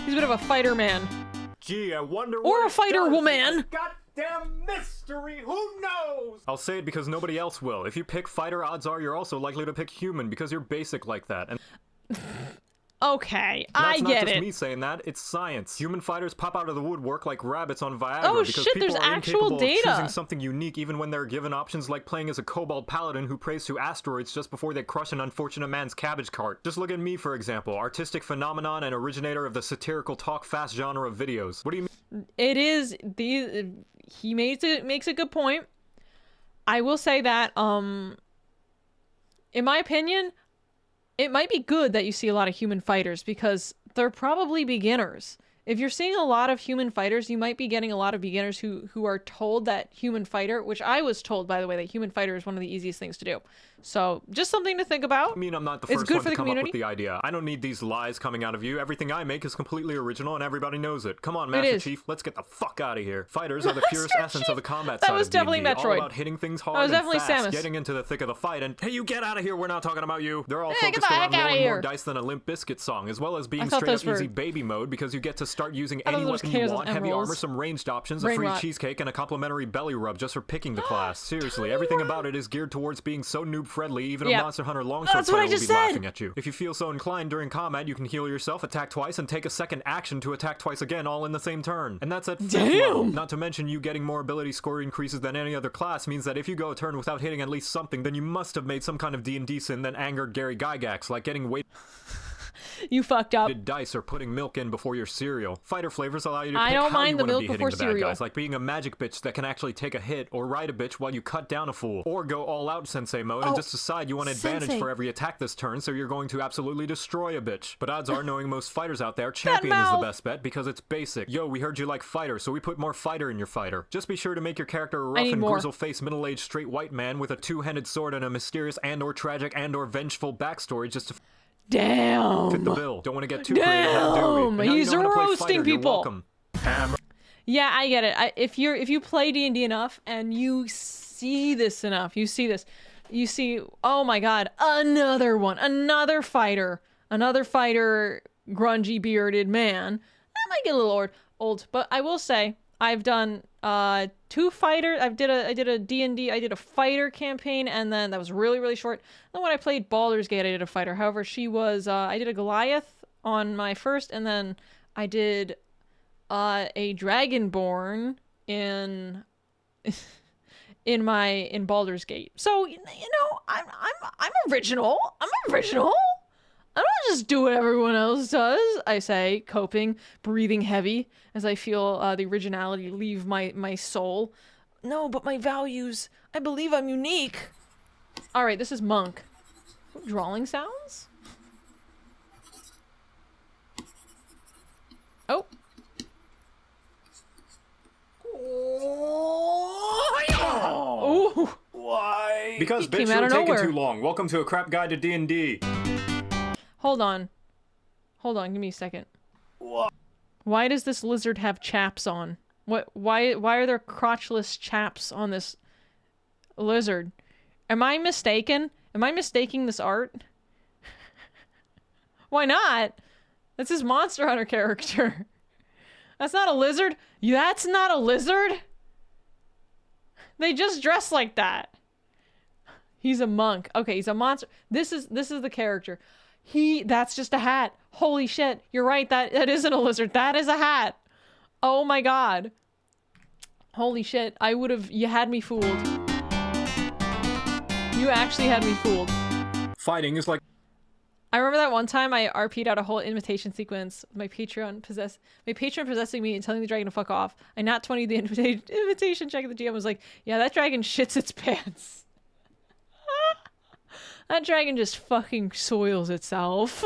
He's a bit of a fighter-man. Gee, I wonder or a fighter-woman. Goddamn mystery, who knows? I'll say it because nobody else will. If you pick fighter, odds are you're also likely to pick human because you're basic like that. And Okay, And I that's get not just it. me saying that, it's science. Human fighters pop out of the woodwork like rabbits on Viagra Oh, because shit, people there's are actual incapable data. of choosing something unique even when they're given options like playing as a kobold paladin who prays to asteroids just before they crush an unfortunate man's cabbage cart. Just look at me, for example, artistic phenomenon and originator of the satirical talk fast genre of videos. What do you mean? It is he makes a good point. I will say that in my opinion, it might be good that you see a lot of human fighters because they're probably beginners. If you're seeing a lot of human fighters, you might be getting a lot of beginners who are told that human fighter, which I was told, by the way, that human fighter is one of the easiest things to do. So just something to think about. I mean, I'm not the It's first good one for to the come up community. with the idea. I don't need these lies coming out of you. Everything I make is completely original and everybody knows it. Come on, It Master is. Chief, let's get the fuck out of here. Fighters are the purest Master essence Chief! of the combat That side was of D&D, definitely all Metroid. about hitting things hard That was and definitely fast, Samus. getting into the thick of the fight, and hey, you get out of here, we're not talking about you. They're all Hey, get focused the around heck outta rolling more here. dice than a Limp Bizkit song, as well as being thought straight up those were- easy baby mode because you get to start using I thought any those weapon Chaos you and want, heavy Emeralds. armor, some ranged options, a Brain free rot. cheesecake, and a complimentary belly rub just for picking the class. Seriously, everything about it is geared towards being so noob-friendly, even Yeah. a Monster Hunter longsword That's what I player will just be said. laughing at you. If you feel so inclined during combat, you can heal yourself, attack twice, and take a second action to attack twice again, all in the same turn. And that's at 5th level. Not to mention you getting more ability score increases than any other class means that if you go a turn without hitting at least something, then you must have made some kind of D&D sin that angered Gary Gygax, like getting weighted You fucked up. dice or putting milk in before your cereal. Fighter flavors allow you to I pick don't how mind you the want to milk be hitting before the bad cereal. guys, like being a magic bitch that can actually take a hit, or ride a bitch while you cut down a fool, or go all out sensei mode and Oh, just decide you want advantage Sensei. for every attack this turn, so you're going to absolutely destroy a bitch. But odds are, knowing most fighters out there, champion is the mouth. best bet because it's basic. Yo, we heard you like fighter, so we put more fighter in your fighter. Just be sure to make your character a rough need and more. grizzle-faced middle-aged straight white man with a two-handed sword and a mysterious and/or tragic and/or vengeful backstory just to Damn. fit the bill. Don't want to get too creative, how do we? Damn, And now you he's don't wanna play roasting fighter, you're people. welcome. Hammer. Yeah, I get it. If you play D&D enough and you see this enough, you see, oh my god, another one, another fighter, grungy bearded man. That might get a little old, but I will say I've done two fighters. I did a D&D, I did a fighter campaign, and then that was really short. Then when I played Baldur's Gate, I did a fighter. However, she was I did a Goliath on my first, and then I did a Dragonborn in Baldur's Gate. So you know, I'm original. I'm original. I don't just do what everyone else does. I say, coping, breathing heavy as I feel the originality leave my soul. No, but my values. I believe I'm unique. All right, this is Monk. Drawing sounds. Oh. Ooh. Why? Because He bitch, came out you're of taking nowhere. too long. Welcome to a crap guide to D&D. Hold on. Give me a second. Why does this lizard have chaps on? Why are there crotchless chaps on this lizard? Am I mistaken? Am I mistaking this art? Why not? That's his Monster Hunter character. That's not a lizard. That's not a lizard. They just dress like that. He's a monk. Okay, he's a monster. This is the character. That's just a hat. Holy shit. You're right. That isn't a lizard. That is a hat. Oh my god. Holy shit. You had me fooled. You actually had me fooled. Fighting is like I remember that one time I RP'd out a whole invitation sequence with my patron possessing me and telling the dragon to fuck off. I nat 20'd the invitation check, and the GM was like, yeah, that dragon shits its pants. That dragon just fucking soils itself.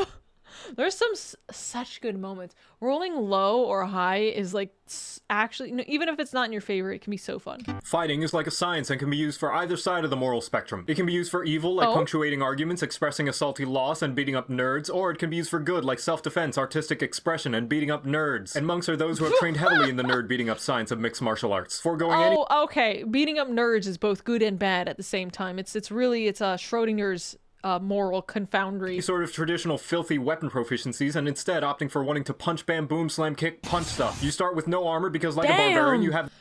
There's some such good moments. Rolling low or high is like actually, even if it's not in your favor, it can be so fun. fighting is like a science and can be used for either side of the moral spectrum. It can be used for evil, like punctuating arguments, expressing a salty loss, and beating up nerds, or it can be used for good, like self-defense, artistic expression, and beating up nerds. And monks are those who have trained heavily in the nerd beating up science of mixed martial arts. Foregoing any Okay. Beating up nerds is both good and bad at the same time. It's Schrodinger's moral confoundry. Sort of traditional filthy weapon proficiencies, and instead opting for wanting to punch, bam, boom, slam, kick, punch stuff. You start with no armor because, like a barbarian, you have...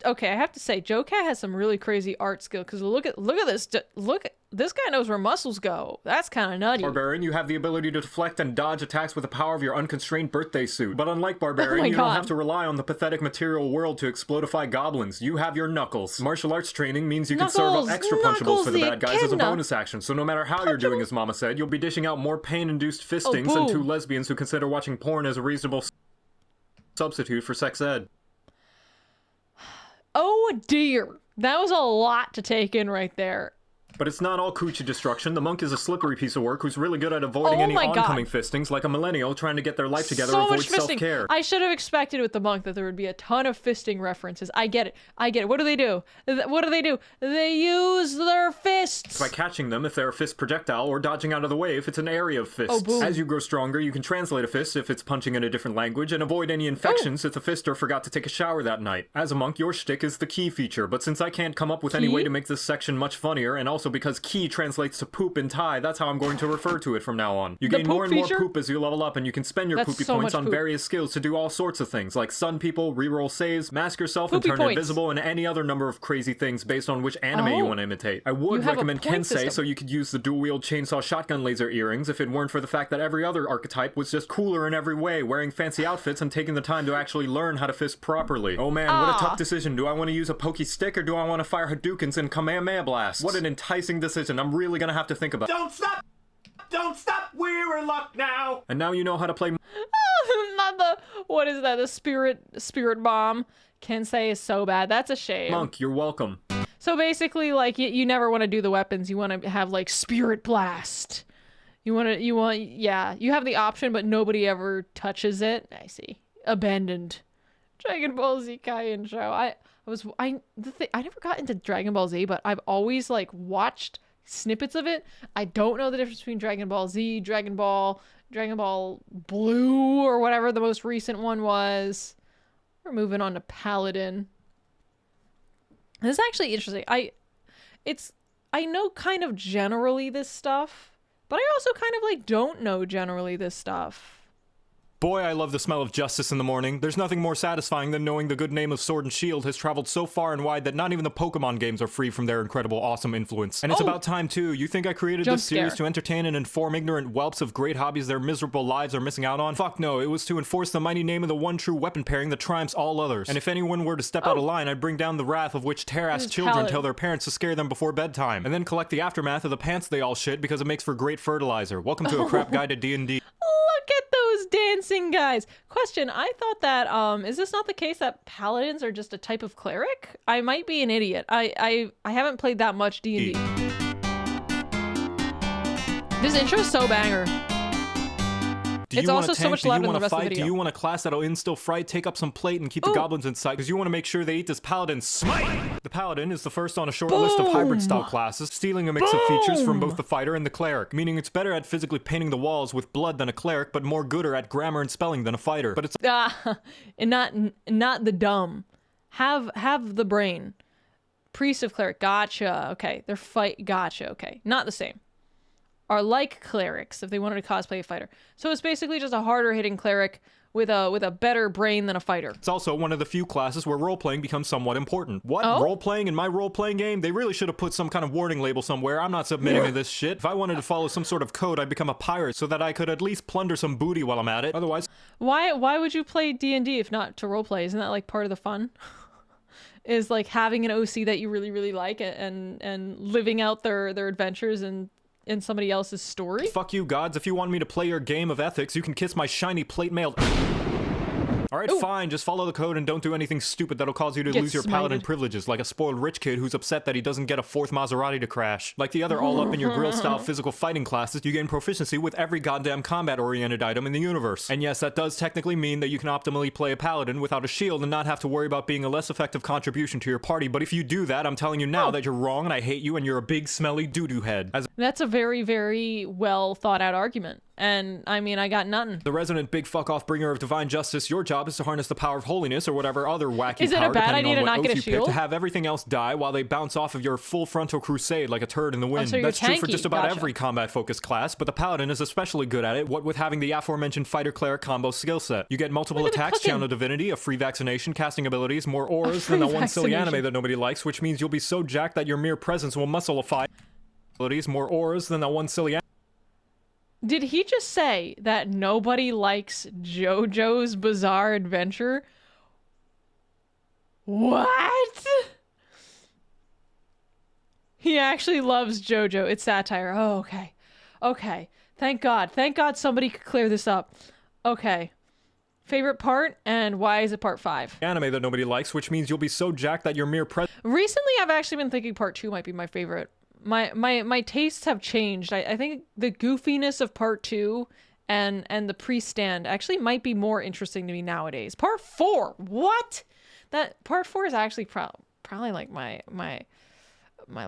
Okay, I have to say, Jocat has some really crazy art skill, because look at this, this guy knows where muscles go. That's kind of nutty. Barbarian, you have the ability to deflect and dodge attacks with the power of your unconstrained birthday suit. But unlike Barbarian, you don't have to rely on the pathetic material world to explodify goblins. You have your knuckles. Martial arts training means you can serve up extra punchables for the bad guys as a bonus action, so no matter how you're doing, as Mama said, you'll be dishing out more pain-induced fistings than two lesbians who consider watching porn as a reasonable substitute for sex ed. Oh dear, that was a lot to take in right there. But it's not all coochie destruction. The monk is a slippery piece of work who's really good at avoiding any oncoming fistings, like a millennial trying to get their life together and avoid self-care. I should have expected with the monk that there would be a ton of fisting references. I get it. What do they do? They use their fists! By catching them if they're a fist projectile, or dodging out of the way if it's an area of fists. As you grow stronger, you can translate a fist if it's punching in a different language, and avoid any infections if the fister forgot to take a shower that night. As a monk, your shtick is the key feature, but since I can't come up with any way to make this section much funnier, and also because key translates to poop in Thai, that's how I'm going to refer to it from now on. You gain more and more poop as you level up, and you can spend your poopy points on various skills to do all sorts of things, like stun people, reroll saves, mask yourself and turn invisible, and any other number of crazy things based on which anime you want to imitate. I would recommend Kensei so you could use the dual-wield chainsaw shotgun laser earrings if it weren't for the fact that every other archetype was just cooler in every way, wearing fancy outfits and taking the time to actually learn how to fist properly. Oh man, what a tough decision. Do I want to use a pokey stick or do I want to fire Hadoukens and Kamehameha Blast? What an enticing decision. I'm really gonna have to think about. Don't stop! Don't stop! We're in luck now! And now you know how to play. Not the, what is that? The spirit bomb. Kensei is so bad. That's a shame. Monk, you're welcome. So basically, like, you never want to do the weapons. You want to have, like, spirit blast. You have the option, but nobody ever touches it. I see. Abandoned. Dragon Ball Z Kai show. I never got into Dragon Ball Z, but I've always, like, watched snippets of it. I don't know the difference between Dragon Ball Z, Dragon Ball Blue, or whatever the most recent one was. We're moving on to Paladin. This is actually interesting. I know kind of generally this stuff, but I also kind of, like, don't know generally this stuff. Boy, I love the smell of justice in the morning. There's nothing more satisfying than knowing the good name of Sword and Shield has traveled so far and wide that not even the Pokemon games are free from their incredible, awesome influence. And it's about time, too. You think I created this series to entertain and inform ignorant whelps of great hobbies their miserable lives are missing out on? Fuck no, it was to enforce the mighty name of the one true weapon pairing that triumphs all others. And if anyone were to step out of line, I'd bring down the wrath of which tear-ass children tell their parents to scare them before bedtime, and then collect the aftermath of the pants they all shit because it makes for great fertilizer. Welcome to a crap guide to D&D. Look at those dancing guys. Question, I thought that, is this not the case that paladins are just a type of cleric? I might be an idiot. I haven't played that much D&D. This intro's so banger. It's also so much louder than the rest of the video. Do you want a class that'll instill fright, take up some plate, and keep the goblins in sight? Because you want to make sure they eat this paladin smite! The paladin is the first on a short list of hybrid-style classes, stealing a mix of features from both the fighter and the cleric, meaning it's better at physically painting the walls with blood than a cleric, but more gooder at grammar and spelling than a fighter. But it's and not the dumb. Have the brain. Priest of cleric, gotcha. Okay, gotcha. Okay, not the same. Are like clerics if they wanted to cosplay a fighter. So it's basically just a harder hitting cleric with a better brain than a fighter. It's also one of the few classes where role-playing becomes somewhat important. What? Oh? Role-playing in my role-playing game? They really should have put some kind of warning label somewhere. I'm not submitting to this shit. If I wanted to follow some sort of code, I'd become a pirate so that I could at least plunder some booty while I'm at it. Otherwise... Why would you play D&D if not to roleplay? Isn't that like part of the fun? Is like having an OC that you really, really like and living out their adventures and in somebody else's story? Fuck you, gods. If you want me to play your game of ethics, you can kiss my shiny plate mail. Alright, fine, just follow the code and don't do anything stupid that'll cause you to lose your paladin privileges, like a spoiled rich kid who's upset that he doesn't get a fourth Maserati to crash. Like the other all-up-in-your-grill-style physical fighting classes, you gain proficiency with every goddamn combat-oriented item in the universe. And yes, that does technically mean that you can optimally play a paladin without a shield and not have to worry about being a less effective contribution to your party, but if you do that, I'm telling you now that you're wrong and I hate you and you're a big, smelly doo-doo head. That's a very, very well thought-out argument. And, I mean, I got nothing. The resident big fuck-off bringer of divine justice, your job job is to harness the power of holiness or whatever other wacky Is it a power, bad depending idea on to what not get oath a you pick, shield? to have everything else die while they bounce off of your full frontal crusade like a turd in the wind. so you're That's true for tanky. just about Gotcha. every combat-focused class, but the paladin is especially good at it, what with having the aforementioned fighter-cleric combo skill set. You get multiple Look at the attacks, cooking. channel divinity, a free vaccination, casting abilities, more auras than free that one silly vaccination. anime that nobody likes, which means you'll be so jacked that your mere presence will muscleify abilities, more auras than that one silly anime. Did he just say that nobody likes JoJo's Bizarre Adventure? What? He actually loves JoJo. It's satire. Oh, okay. Okay. Thank God. Thank God somebody could clear this up. Okay. Favorite part, and why is it part 5? Anime that nobody likes, which means you'll be so jacked that your mere presence Recently, I've actually been thinking part 2 might be my favorite. My tastes have changed. I think the goofiness of part 2 and the pre-stand actually might be more interesting to me nowadays. Part 4, what? That part 4 is actually probably like my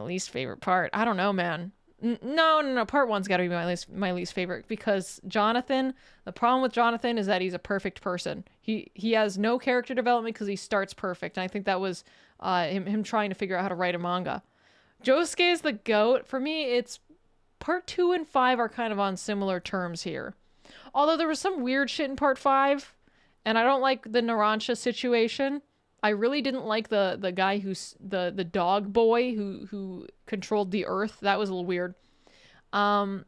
least favorite part. I don't know, man. No. Part 1's got to be my least favorite because Jonathan. The problem with Jonathan is that he's a perfect person. He has no character development because he starts perfect, and I think that was him trying to figure out how to write a manga. Josuke is the GOAT. For me, it's part 2 and 5 are kind of on similar terms here. Although there was some weird shit in part 5, and I don't like the Narancia situation. I really didn't like the guy who's the dog boy who controlled the earth. That was a little weird. Part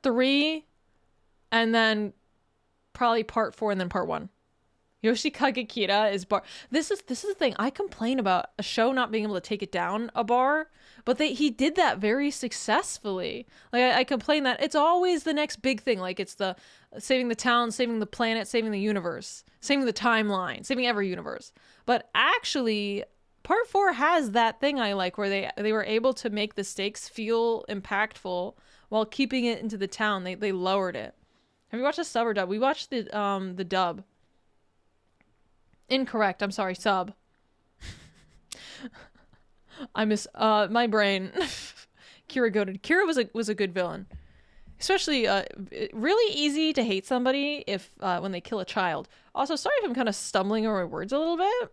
3, and then probably part 4, and then part 1. Yoshikage Kira is bar. This is the thing. I complain about a show not being able to take it down a bar, but he did that very successfully. Like I complain that it's always the next big thing. Like it's the saving the town, saving the planet, saving the universe, saving the timeline, saving every universe. But actually, part 4 has that thing I like where they were able to make the stakes feel impactful while keeping it into the town. They lowered it. Have you watched the sub or dub? We watched the dub. Incorrect. I'm sorry. Sub. I miss my brain. Kira goated. Kira was a good villain. Especially really easy to hate somebody if when they kill a child. Also, sorry if I'm kind of stumbling over my words a little bit.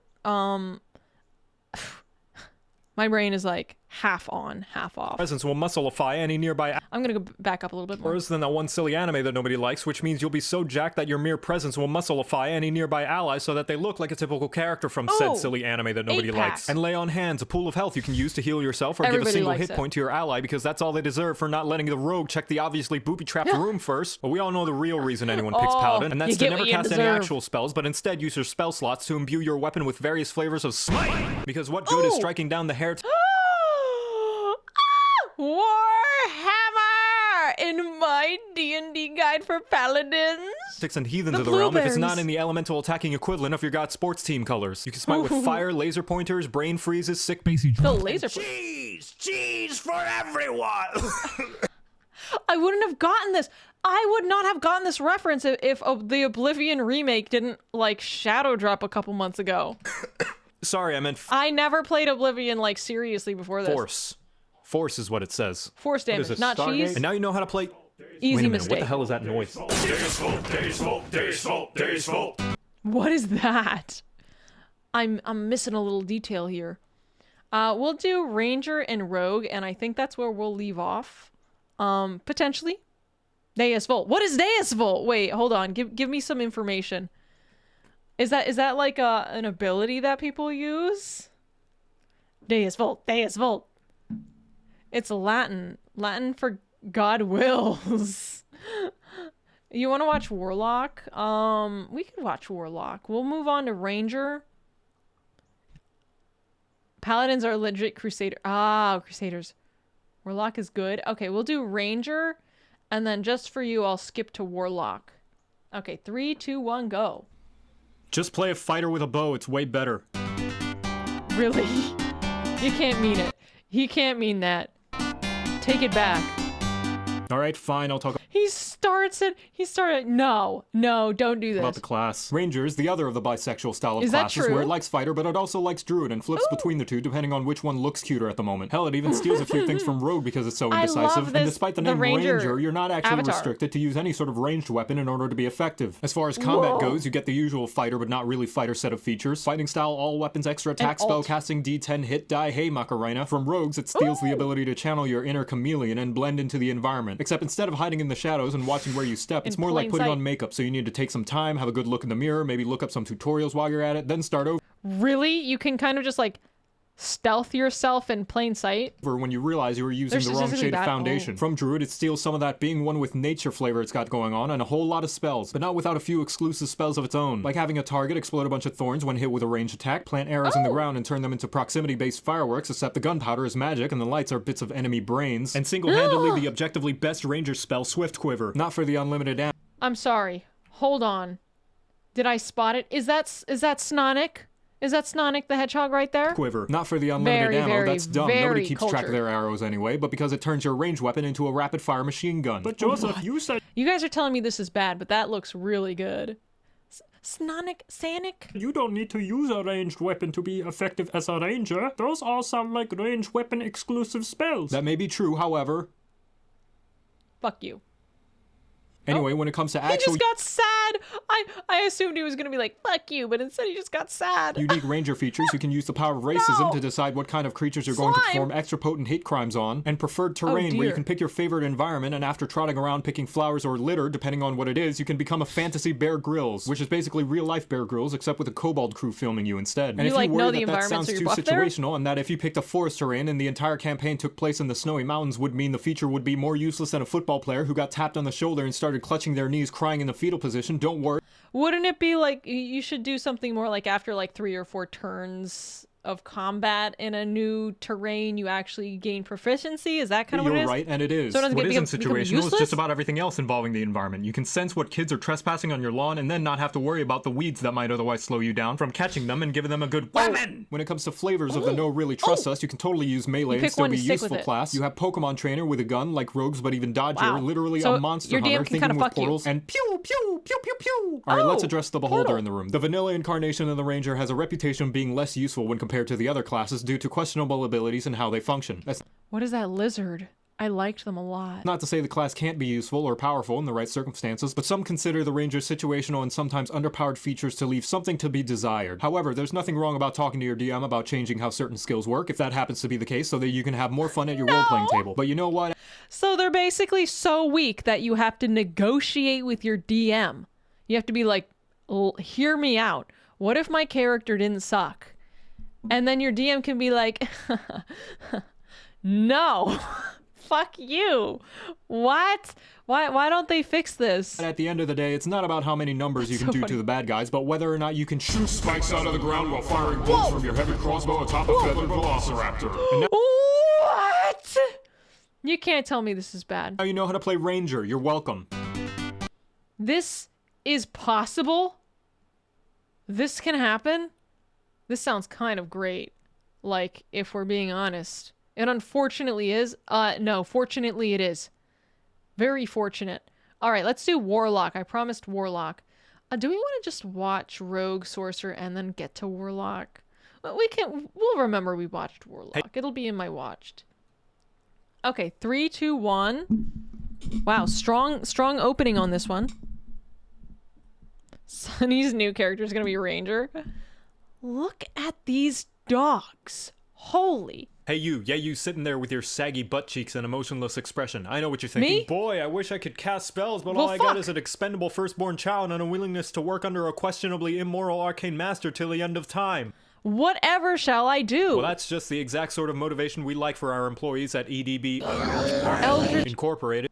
My brain is like half on, half off. presence will muscleify any nearby I'm gonna go back up a little bit more. hours than that one silly anime that nobody likes, which means you'll be so jacked that your mere presence will muscleify any nearby ally so that they look like a typical character from said silly anime that nobody 8-pack. likes. And lay on hands, a pool of health you can use to heal yourself or give a Everybody single likes hit it. point to your ally because that's all they deserve for not letting the rogue check the obviously booby-trapped room first. But we all know the real reason anyone picks Paladin, and that's you to get never what you cast any deserve. actual spells, but instead use your spell slots to imbue your weapon with various flavors of smite. Because what good is striking down the hair Warhammer in my D&D guide for paladins. tactics and heathens The of the realm if it's not blueberries. in the elemental attacking equivalent of your god sports team colors. You can smite with fire, laser pointers, brain freezes, sick basey The laser. Cheese for everyone! I wouldn't have gotten this. I would not have gotten this reference if the Oblivion remake didn't like shadow drop a couple months ago. Sorry, I meant I never played Oblivion like seriously before this. force. Force is what it says. Force damage, is it, not Stargate? cheese. And now you know how to play. Easy Wait a minute, mistake. what the hell is that noise? What is that? I'm missing a little detail here. We'll do Ranger and Rogue, and I think that's where we'll leave off. Potentially. Deus Vult. What is Deus Vult? Wait, hold on. Give me some information. Is that like an ability that people use? Deus Vult. Deus Vult. It's Latin. Latin for God wills. You want to watch Warlock? We could watch Warlock. We'll move on to Ranger. Paladins are legit Crusader. Ah, Crusaders. Warlock is good. Okay, we'll do Ranger. And then just for you, I'll skip to Warlock. Okay, 3, 2, 1, go. Just play a fighter with a bow, it's way better. Really? You can't mean it. He can't mean that. Take it back. Alright, fine, I'll talk He started, no, don't do about this. the class. Rangers, the other of the bisexual style of Is that classes, true? where it likes fighter, but it also likes druid and flips between the two depending on which one looks cuter at the moment. Hell, it even steals a few things from rogue because it's so I love indecisive. this- And despite the the name Ranger you're not actually avatar. restricted to use any sort of ranged weapon in order to be effective. As far as combat goes, you get the usual fighter but not really fighter set of features. Fighting style, all weapons, extra attack, alt. spell casting, D10 hit die, hey Macarena. From rogues, it steals the ability to channel your inner chameleon and blend into the environment. Except instead of hiding in the shadows and watching where you step, it's more like plain putting sight. on makeup, so you need to take some time, have a good look in the mirror, maybe look up some tutorials while you're at it, then start over Really? You can kind of just like stealth yourself in plain sight? when you realize you were using They're the wrong specifically shade of that foundation. old. From druid, it steals some of that being one with nature flavor it's got going on and a whole lot of spells, but not without a few exclusive spells of its own, like having a target explode a bunch of thorns when hit with a ranged attack, plant arrows in the ground and turn them into proximity-based fireworks, except the gunpowder is magic and the lights are bits of enemy brains, and single-handedly the objectively best ranger spell, Swift Quiver, not for the unlimited ammo. I'm sorry. Hold on. Did I spot it? Is that Snonic? Is that Snonic the hedgehog right there? Quiver. Not for the unlimited Very, ammo, very, that's dumb. Nobody very keeps track of cultured. their arrows anyway, but because it turns your ranged weapon into a rapid-fire machine gun. But Joseph, you said You guys are telling me this is bad, but that looks really good. Sanic? you don't need to use a ranged weapon to be effective as a ranger. Those all sound like ranged weapon exclusive spells. That may be true, however. Fuck you. Anyway, when it comes to He actual just got sad. I assumed he was gonna be like, fuck you, but instead he just got sad. unique ranger features, you can use the power of racism No. to decide what kind of creatures you're going to Slime. perform extra potent hate crimes on, and preferred terrain where you dear. can pick your favorite environment, and after trotting around picking flowers or litter, depending on what it is, you can become a fantasy Bear Grylls, which is basically real-life Bear Grylls, except with a kobold crew filming you instead. And You, if like, you know worry the that that environment, sounds so you're too buff there? situational, and that if you picked a forest terrain and the entire campaign took place in the snowy mountains would mean the feature would be more useless than a football player who got tapped on the shoulder and started clutching their knees crying in the fetal position, don't worry. Wouldn't it be like you should do something more like after like 3 or 4 turns of combat in a new terrain, you actually gain proficiency? Is that kind of what it You're is? right, and it is. So it doesn't What get- isn't become situational is useless? just about everything else involving the environment. You can sense what kids are trespassing on your lawn and then not have to worry about the weeds that might otherwise slow you down from catching them and giving them a good weapon. When it comes to flavors of the no really trust us, you can totally use melee and pick still one be to stick with useful it. class. You have Pokemon Trainer with a gun like rogues but even dodgier, Wow. literally So a monster your DM hunter can thinking kinda with fuck you. portals and pew pew pew pew pew. Alright, let's Oh, address the beholder portal. in the room. The vanilla incarnation of the ranger has a reputation of being less useful when compared to the other classes due to questionable abilities and how they function. That's What is that lizard? I liked them a lot. not to say the class can't be useful or powerful in the right circumstances, but some consider the ranger's situational and sometimes underpowered features to leave something to be desired. However, there's nothing wrong about talking to your DM about changing how certain skills work, if that happens to be the case, so that you can have more fun at your role-playing table. But you know what? So they're basically so weak that you have to negotiate with your DM. You have to be like, hear me out. What if my character didn't suck? And then your DM can be like, no, fuck you. What? Why don't they fix this? At the end of the day, it's not about how many numbers you can do to the bad guys, but whether or not you can shoot Spikes out of the ground while firing bolts from your heavy crossbow atop a feathered velociraptor. And What? You can't tell me this is bad. now you know how to play ranger. You're welcome. This is possible? This can happen? This sounds kind of great. Like, if we're being honest. It unfortunately is. No, fortunately it is. Very fortunate. Alright, let's do Warlock. I promised Warlock. Do we want to just watch Rogue, Sorcerer, and then get to Warlock? We'll remember we watched Warlock. It'll be in my watched. Okay, 3, 2, 1. Wow, strong opening on this one. Sunny's new character is gonna be Ranger. Look at these dogs. Holy. Hey you sitting there with your saggy butt cheeks and emotionless expression. I know what you're thinking. Me? Boy, I wish I could cast spells, but Well, all I got fuck. is an expendable firstborn child and a willingness to work under a questionably immoral arcane master till the end of time. Whatever shall I do? Well, that's just the exact sort of motivation we like for our employees at EDB Eldritch Incorporated.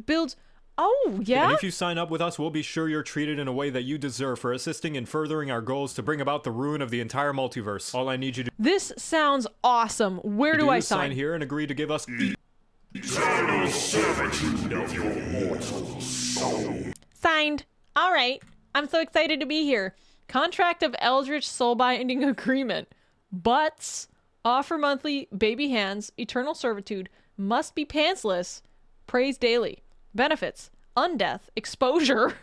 builds. Oh, yeah? And if you sign up with us, we'll be sure you're treated in a way that you deserve for assisting in furthering our goals to bring about the ruin of the entire multiverse. All I need you to This sounds awesome. Where do I is sign sign? here and agree to give us Signed. All right. I'm so excited to be here. Contract of Eldritch Soulbinding Agreement. Butts. Offer monthly baby hands. Eternal servitude. Must be pantsless. Praise daily. Benefits. Undeath. Exposure.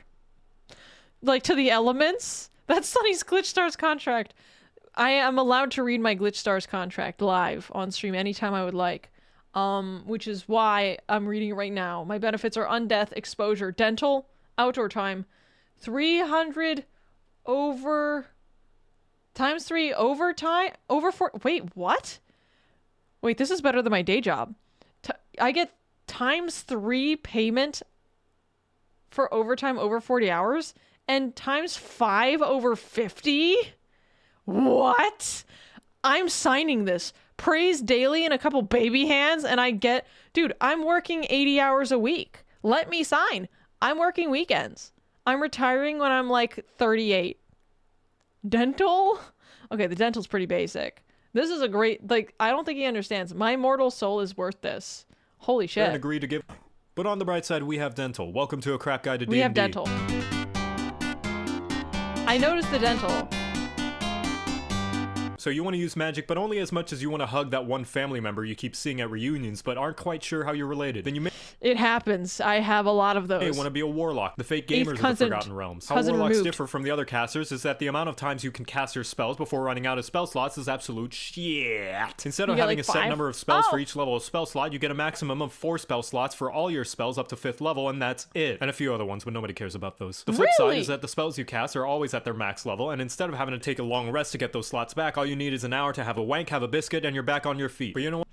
Like to the elements. That's Sunny's Glitch Stars contract. I am allowed to read my Glitch Stars contract live on stream anytime I would like. Which is why I'm reading it right now. My benefits are undeath, exposure, dental, outdoor time, 300 over times 3 overtime over 4. Wait, what? Wait, this is better than my day job. I get times 3 payment for overtime over 40 hours and times 5 over 50? What? I'm signing this. Praise daily and a couple baby hands and I get... Dude, I'm working 80 hours a week. Let me sign. I'm working weekends. I'm retiring when I'm like 38. Dental? Okay, the dental's pretty basic. This is a great... Like, I don't think he understands. My mortal soul is worth this. Holy shit. And agree to give... But on the bright side, we have dental. Welcome to a crap guide to D&D. We have dental. I noticed the dental. So you want to use magic, but only as much as you want to hug that one family member you keep seeing at reunions, but aren't quite sure how you're related. Then you may... It happens. I have a lot of those. Hey, want to be a warlock. The fake gamers of the Forgotten Realms. How cousin warlocks removed. differ from the other casters is that the amount of times you can cast your spells before running out of spell slots is absolute shit. Instead of You get, having like, a set 5? number of spells Oh. for each level of spell slot, you get a maximum of 4 spell slots for all your spells up to 5th level, and that's it. And a few other ones, but nobody cares about those. The flip side Really? is that the spells you cast are always at their max level, and instead of having to take a long rest to get those slots back, all you need is an hour to have a wank, have a biscuit, and you're back on your feet. But you know what?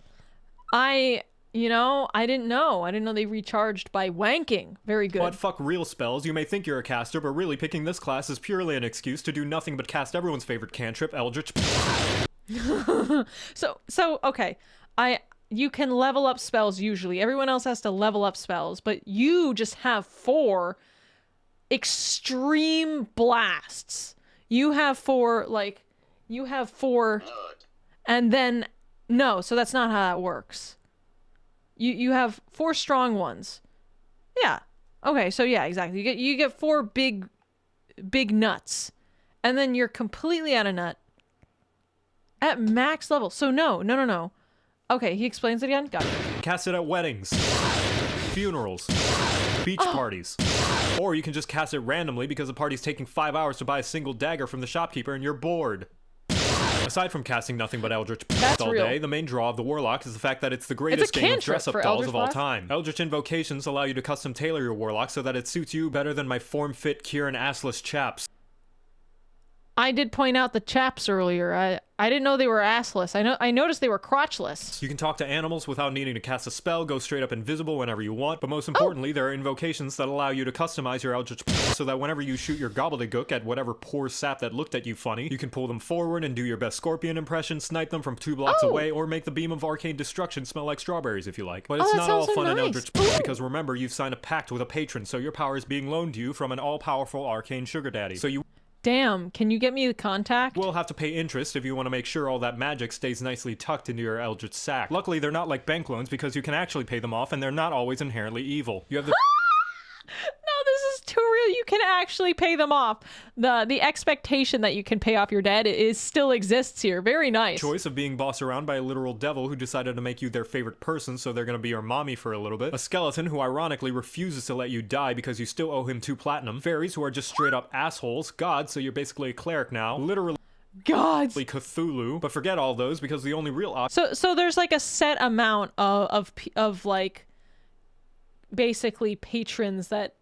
I didn't know. I didn't know they recharged by wanking. Very good. But fuck real spells. You may think you're a caster, but really picking this class is purely an excuse to do nothing but cast everyone's favorite cantrip, Eldritch. So okay. You can level up spells usually. Everyone else has to level up spells, but you just have 4 extreme blasts. You have 4 and then no, so that's not how that works. You have 4 strong ones. Yeah. Okay, so yeah, exactly. You get 4 big nuts. And then you're completely out of nut at max level. So no. Okay, he explains it again. Got it. Cast it at weddings, funerals, beach parties. Or you can just cast it randomly because the party's taking 5 hours to buy a single dagger from the shopkeeper and you're bored. Aside from casting nothing but Eldritch all real. day, the main draw of the Warlock is the fact that it's the greatest game of cantrip dress-up for dolls Eldritch of all Blast? time. Eldritch invocations allow you to custom tailor your Warlock so that it suits you better than my form-fit Kieran assless chaps. I did point out the chaps earlier. I didn't know they were assless. I noticed they were crotchless. You can talk to animals without needing to cast a spell, go straight up invisible whenever you want, but most importantly, there are invocations that allow you to customize your Eldritch so that whenever you shoot your gobbledygook at whatever poor sap that looked at you funny, you can pull them forward and do your best scorpion impression, snipe them from 2 blocks away, or make the beam of arcane destruction smell like strawberries if you like. But it's that not all sounds so fun in nice. Eldritch because remember, you've signed a pact with a patron, so your power is being loaned to you from an all-powerful arcane sugar daddy. So you Damn, can you get me the contact? will have to pay interest if you want to make sure all that magic stays nicely tucked into your Eldritch sack. Luckily, they're not like bank loans because you can actually pay them off and they're not always inherently evil. You have the No, this is too real. You can actually pay them off. The expectation that you can pay off your debt still exists here. Very nice. choice of being bossed around by a literal devil who decided to make you their favorite person, so they're gonna be your mommy for a little bit. A skeleton who ironically refuses to let you die because you still owe him 2 platinum. Fairies who are just straight up assholes. Gods, so you're basically a cleric now. Literally God. Cthulhu. But forget all those because the only real option So there's like a set amount of like basically patrons that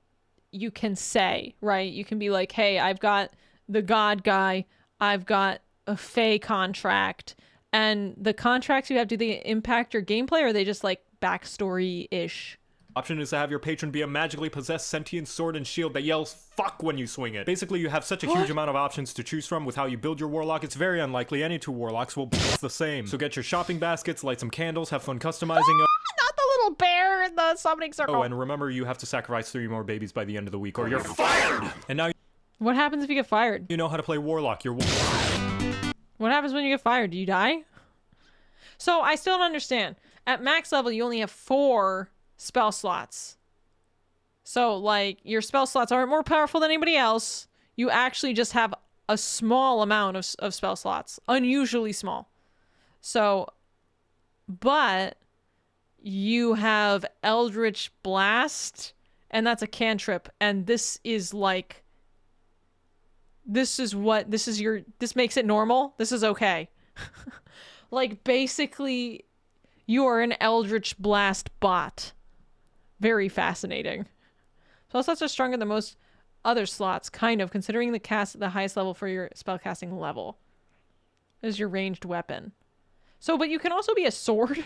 you can say, right? You can be like, hey, I've got the god guy, I've got a Fae contract, and the contracts you have, do they impact your gameplay, or are they just like backstory-ish? option is to have your patron be a magically possessed sentient sword and shield that yells fuck when you swing it. Basically, you have such a huge amount of options to choose from with how you build your warlock, it's very unlikely any 2 warlocks will be the same. So get your shopping baskets, light some candles, have fun customizing Not the little bear in the summoning circle. Oh, and remember you have to sacrifice 3 more babies by the end of the week or you're fired! And now What happens if you get fired? you know how to play warlock. You're What happens when you get fired? Do you die? So I still don't understand. At max level, you only have 4 spell slots. So, like, your spell slots aren't more powerful than anybody else. You actually just have a small amount of spell slots. Unusually small. So, but you have Eldritch Blast, and that's a cantrip, and this is like, this makes it normal. This is okay. Like, basically, you are an Eldritch Blast bot. Very fascinating. So slots are stronger than most other slots, kind of, considering the cast at the highest level for your spellcasting level. Is your ranged weapon. So, but you can also be a sword.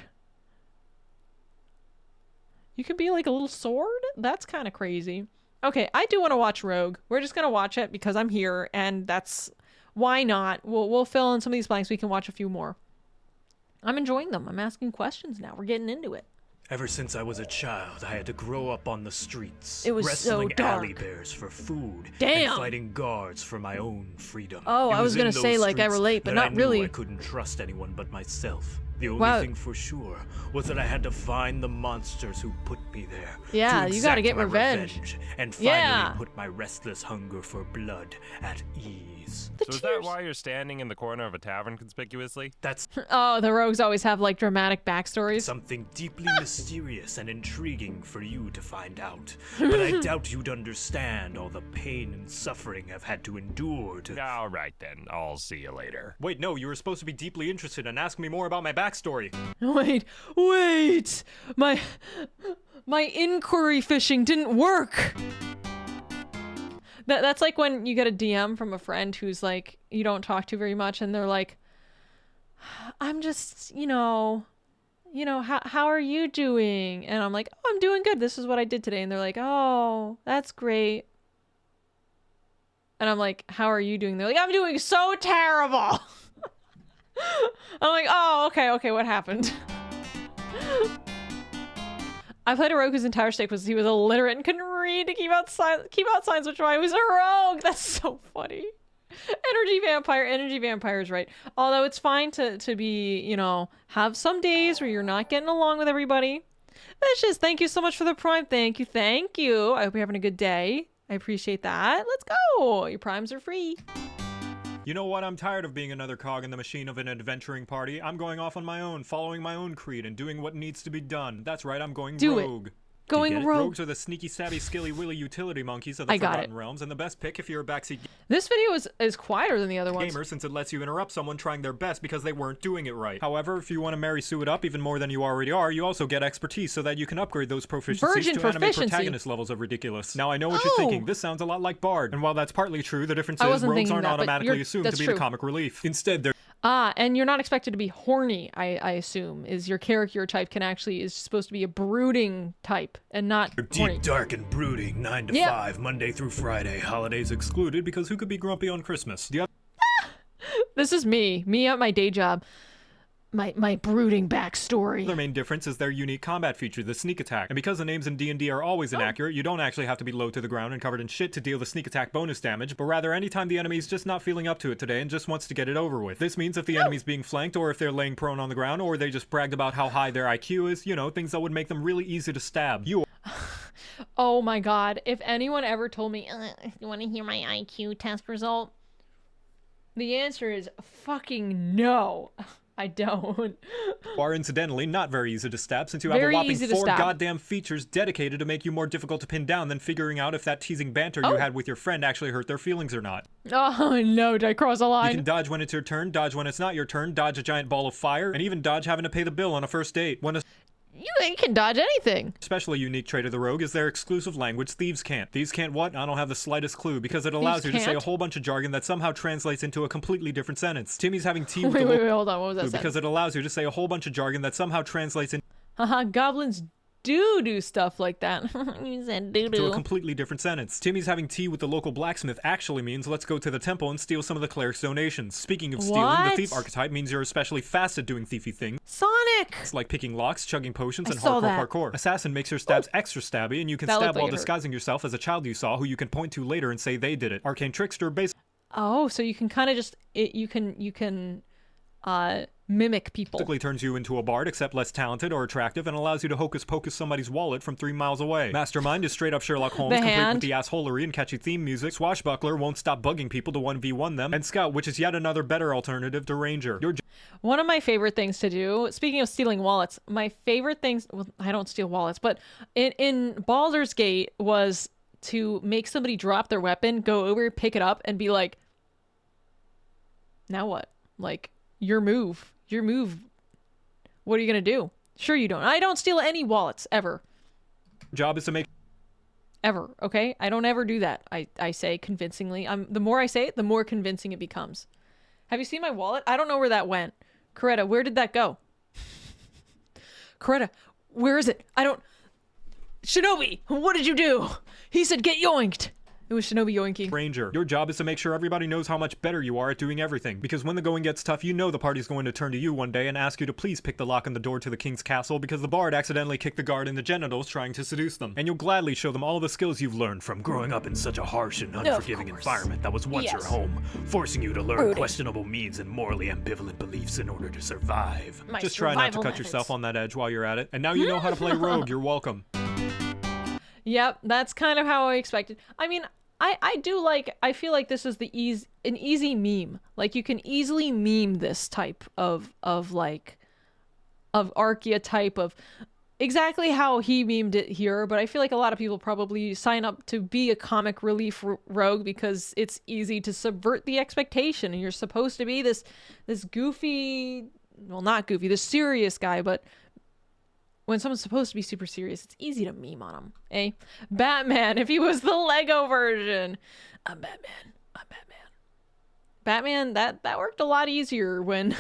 You could be like a little sword? That's kind of crazy. Okay, I do want to watch Rogue. We're just going to watch it because I'm here, and that's... Why not? We'll fill in some of these blanks. We can watch a few more. I'm enjoying them. I'm asking questions now. We're getting into it. Ever since I was a child, I had to grow up on the streets, It was wrestling so dark. alley bears for food, Damn. and fighting guards for my own freedom. Oh, It I was in gonna those say, like, I streets relate, but that not I knew really. I couldn't trust anyone but myself. The only Wow. thing for sure was that I had to find the monsters who put me there. Yeah, to you gotta exact get my revenge. and finally Yeah. put my restless hunger for blood at ease. The So is tears. that why you're standing in the corner of a tavern conspicuously? That's Oh, the rogues always have like dramatic backstories. something deeply mysterious and intriguing for you to find out. But I doubt you'd understand all the pain and suffering I've had to endure to... All right then, I'll see you later. Wait, no, you were supposed to be deeply interested and ask me more about my backstory. Wait! My inquiry fishing didn't work! That's like when you get a DM from a friend who's like, you don't talk to very much, and they're like, I'm just, how are you doing? And I'm like, oh, I'm doing good. This is what I did today. And they're like, oh, that's great. And I'm like, how are you doing? They're like, I'm doing so terrible. I'm like, oh, okay, what happened? I played a rogue whose entire stake was he was illiterate and couldn't read to keep out signs, which is why he was a rogue. That's so funny. Energy vampire is right. Although it's fine to be, have some days where you're not getting along with everybody. Vicious, thank you so much for the prime. Thank you. I hope you're having a good day. I appreciate that. Let's go. Your primes are free. You know what? I'm tired of being another cog in the machine of an adventuring party. I'm going off on my own, following my own creed and doing what needs to be done. That's right, I'm going rogue. Going Do you get it? rogue. Rogues are the sneaky, savvy, skilly, willy utility monkeys of the I got Forgotten it. Realms, and the best pick if you're a backseat This video is quieter than the other ones. gamer since it lets you interrupt someone trying their best because they weren't doing it right. However, if you want to Mary Sue it up even more than you already are, you also get expertise so that you can upgrade those proficiencies Virgin to anime proficiency. protagonist levels of ridiculous. Now I know what you're thinking. This sounds a lot like Bard, and while that's partly true, the difference I is wasn't rogues thinking aren't that, but automatically assumed to that's be true. the comic relief. Instead, they're And you're not expected to be horny, I assume, is your character type is supposed to be a brooding type and not horny. deep, dark, and brooding, 9 to Yep. 5, Monday through Friday, holidays excluded because who could be grumpy on Christmas? The This is me at my day job. My brooding backstory. other main difference is their unique combat feature, the sneak attack. And because the names in D&D are always inaccurate, you don't actually have to be low to the ground and covered in shit to deal the sneak attack bonus damage, but rather anytime the enemy's just not feeling up to it today and just wants to get it over with. This means if the enemy's being flanked, or if they're laying prone on the ground, or they just bragged about how high their IQ is, things that would make them really easy to stab. You Oh my god, if anyone ever told me, you want to hear my IQ test result? The answer is fucking no. I don't. are incidentally not very easy to stab since you have a Very whopping easy to 4 stab. goddamn features dedicated to make you more difficult to pin down than figuring out if that teasing banter you had with your friend actually hurt their feelings or not. Oh no, did I cross a You line? can dodge when it's your turn, dodge when it's not your turn, dodge a giant ball of fire, and even dodge having to pay the bill on a first date. When a You can dodge anything. especially unique trait of the rogue is their exclusive language, Thieves Can't. Thieves Can't what? I don't have the slightest clue, because it allows you to say a can't? whole bunch of jargon that somehow translates into a completely different sentence. Timmy's having tea with Wait, the wait, hold on. What was that? because it allows you to say a whole bunch of jargon that somehow translates into Haha, goblins do stuff like that. You said to a doo-doo. completely different sentence. Timmy's having tea with the local blacksmith actually means let's go to the temple and steal some of the cleric's donations. Speaking of stealing, What? the thief archetype means you're especially fast at doing thiefy things. Sonic! It's like picking locks, chugging potions, I and saw hardcore that. parkour. Assassin makes your stabs extra stabby, and you can That stab looked like while it hurt. disguising yourself as a child you saw who you can point to later and say they did it. Arcane Trickster basically Oh, so you can kind of just mimic people. Basically turns you into a bard, except less talented or attractive, and allows you to hocus pocus somebody's wallet from 3 miles away. Mastermind is straight up Sherlock Holmes, complete with the assholery and catchy theme music. Swashbuckler won't stop bugging people to 1v1 them. And Scout, which is yet another better alternative to Ranger. One of my favorite things to do, speaking of stealing wallets, my favorite things, well, I don't steal wallets, but in Baldur's Gate was to make somebody drop their weapon, go over, pick it up, and be like, now what? Like, your move. What are you gonna do? Sure you don't. I don't steal any wallets, ever. Job is to make... Ever, okay? I don't ever do that. I say convincingly. The more I say it, the more convincing it becomes. Have you seen my wallet? I don't know where that went. Coretta, where did that go? Coretta, where is it? I don't... Shinobi, what did you do? He said get yoinked. It was Shinobi yoinking. Ranger. Your job is to make sure everybody knows how much better you are at doing everything. Because when the going gets tough, you know the party's going to turn to you one day and ask you to please pick the lock on the door to the king's castle because the bard accidentally kicked the guard in the genitals trying to seduce them. And you'll gladly show them all the skills you've learned from growing up in such a harsh and unforgiving environment that was once your home, forcing you to learn questionable means and morally ambivalent beliefs in order to survive. Just try not to cut yourself on that edge while you're at it. And now you know how to play rogue. You're welcome. Yep, that's kind of how I expected. I mean, I feel like this is an easy meme. Like, you can easily meme this type of archetype of exactly how he memed it here, but I feel like a lot of people probably sign up to be a comic relief rogue because it's easy to subvert the expectation, and you're supposed to be this goofy, well, not goofy, this serious guy, but when someone's supposed to be super serious, it's easy to meme on him, eh? Batman, if he was the Lego version. I'm Batman. Batman, that worked a lot easier when...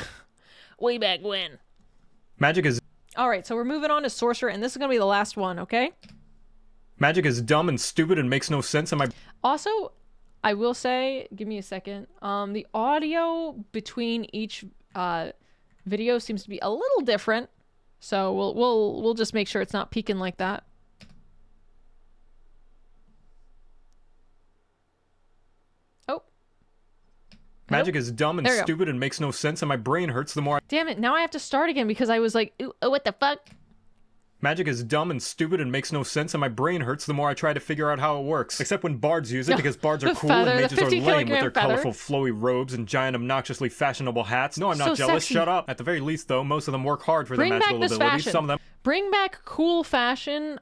way back when. Magic is... Alright, so we're moving on to Sorcerer, and this is gonna be the last one, okay? Magic is dumb and stupid and makes no sense in my... Also, I will say, give me a second, the audio between each video seems to be a little different. So we'll just make sure it's not peaking like that. Oh. Magic is dumb and stupid and makes no sense, and my brain hurts the more Damn it, now I have to start again because I was like, oh, what the fuck? Magic is dumb and stupid and makes no sense, and my brain hurts the more I try to figure out how it works. Except when bards use it, because bards are cool and mages are lame with their colorful flowy robes and giant obnoxiously fashionable hats. No, I'm not jealous, shut up. At the very least, though, most of them work hard for their magical abilities. Some of them... Bring back cool fashion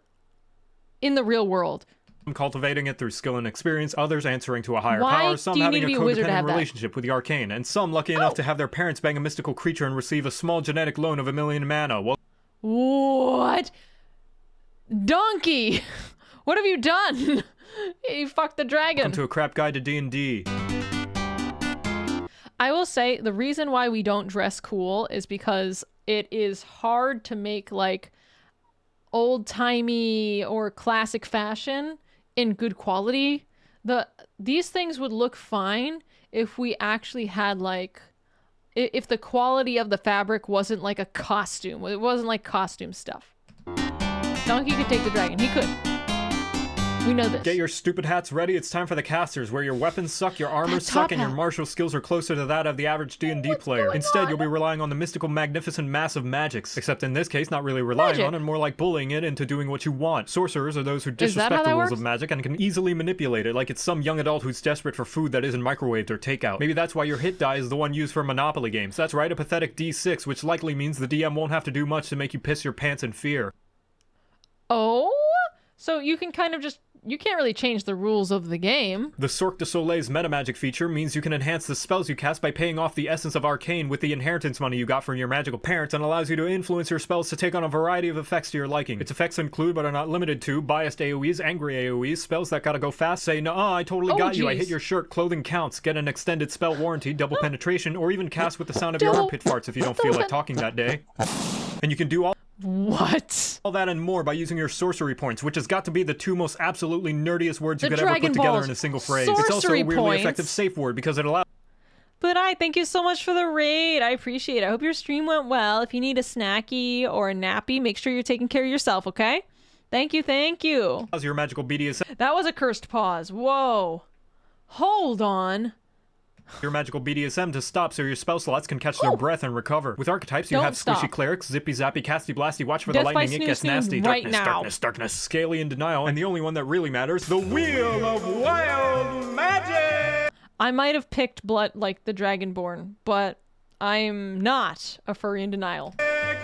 in the real world. Cultivating it through skill and experience, others answering to a higher power, some having a codependent relationship with the arcane, and some lucky enough to have their parents bang a mystical creature and receive a small genetic loan of 1,000,000 mana. Well, what? Donkey! What have you done? You fucked the dragon. Welcome to a crap guide to D&D. I will say the reason why we don't dress cool is because it is hard to make like old-timey or classic fashion in good quality. These things would look fine if we actually had like if the quality of the fabric wasn't like a costume. It wasn't like costume stuff. Donkey could take the dragon. He could. We know this. Get your stupid hats ready. It's time for the casters, where your weapons suck, your armor suck, and your martial skills are closer to that of the average D&D player. Instead, you'll be relying on the mystical, magnificent mass of magics. Except in this case, not really relying on, and more like bullying it into doing what you want. Sorcerers are those who disrespect the rules of magic and can easily manipulate it, like it's some young adult who's desperate for food that isn't microwaved or takeout. Maybe that's why your hit die is the one used for Monopoly games. That's right, a pathetic D6, which likely means the DM won't have to do much to make you piss your pants in fear. Oh? So you can kind of just... You can't really change the rules of the game. The Cirque du Soleil's metamagic feature means you can enhance the spells you cast by paying off the essence of arcane with the inheritance money you got from your magical parents, and allows you to influence your spells to take on a variety of effects to your liking. Its effects include, but are not limited to, biased AoEs, angry AoEs, spells that gotta go fast, say, "Nuh-uh, I totally got you, I hit your shirt, clothing counts," get an extended spell warranty, double penetration, or even cast with the sound of your armpit farts if you don't feel like talking that day. And you can do all that and more by using your sorcery points, which has got to be the two most absolutely nerdiest words you could ever put together in a single phrase. It's also a weirdly effective safe word because it allows... But thank you so much for the raid. I appreciate it. I hope your stream went well. If you need a snacky or a nappy, make sure you're taking care of yourself, okay? Thank you, thank you. Your magical BDSM. That was a cursed pause. Whoa. Hold on. your magical BDSM to stop so your spell slots can catch their breath and recover. With archetypes, you Don't have squishy stop. clerics, zippy zappy, casty blasty, watch for Death the by lightning, it gets snoo snoo nasty. right Darkness, now. darkness, darkness, scaly in denial, and the only one that really matters, the Wheel of Wild Magic! I might have picked blood like the Dragonborn, but I'm not a furry in denial.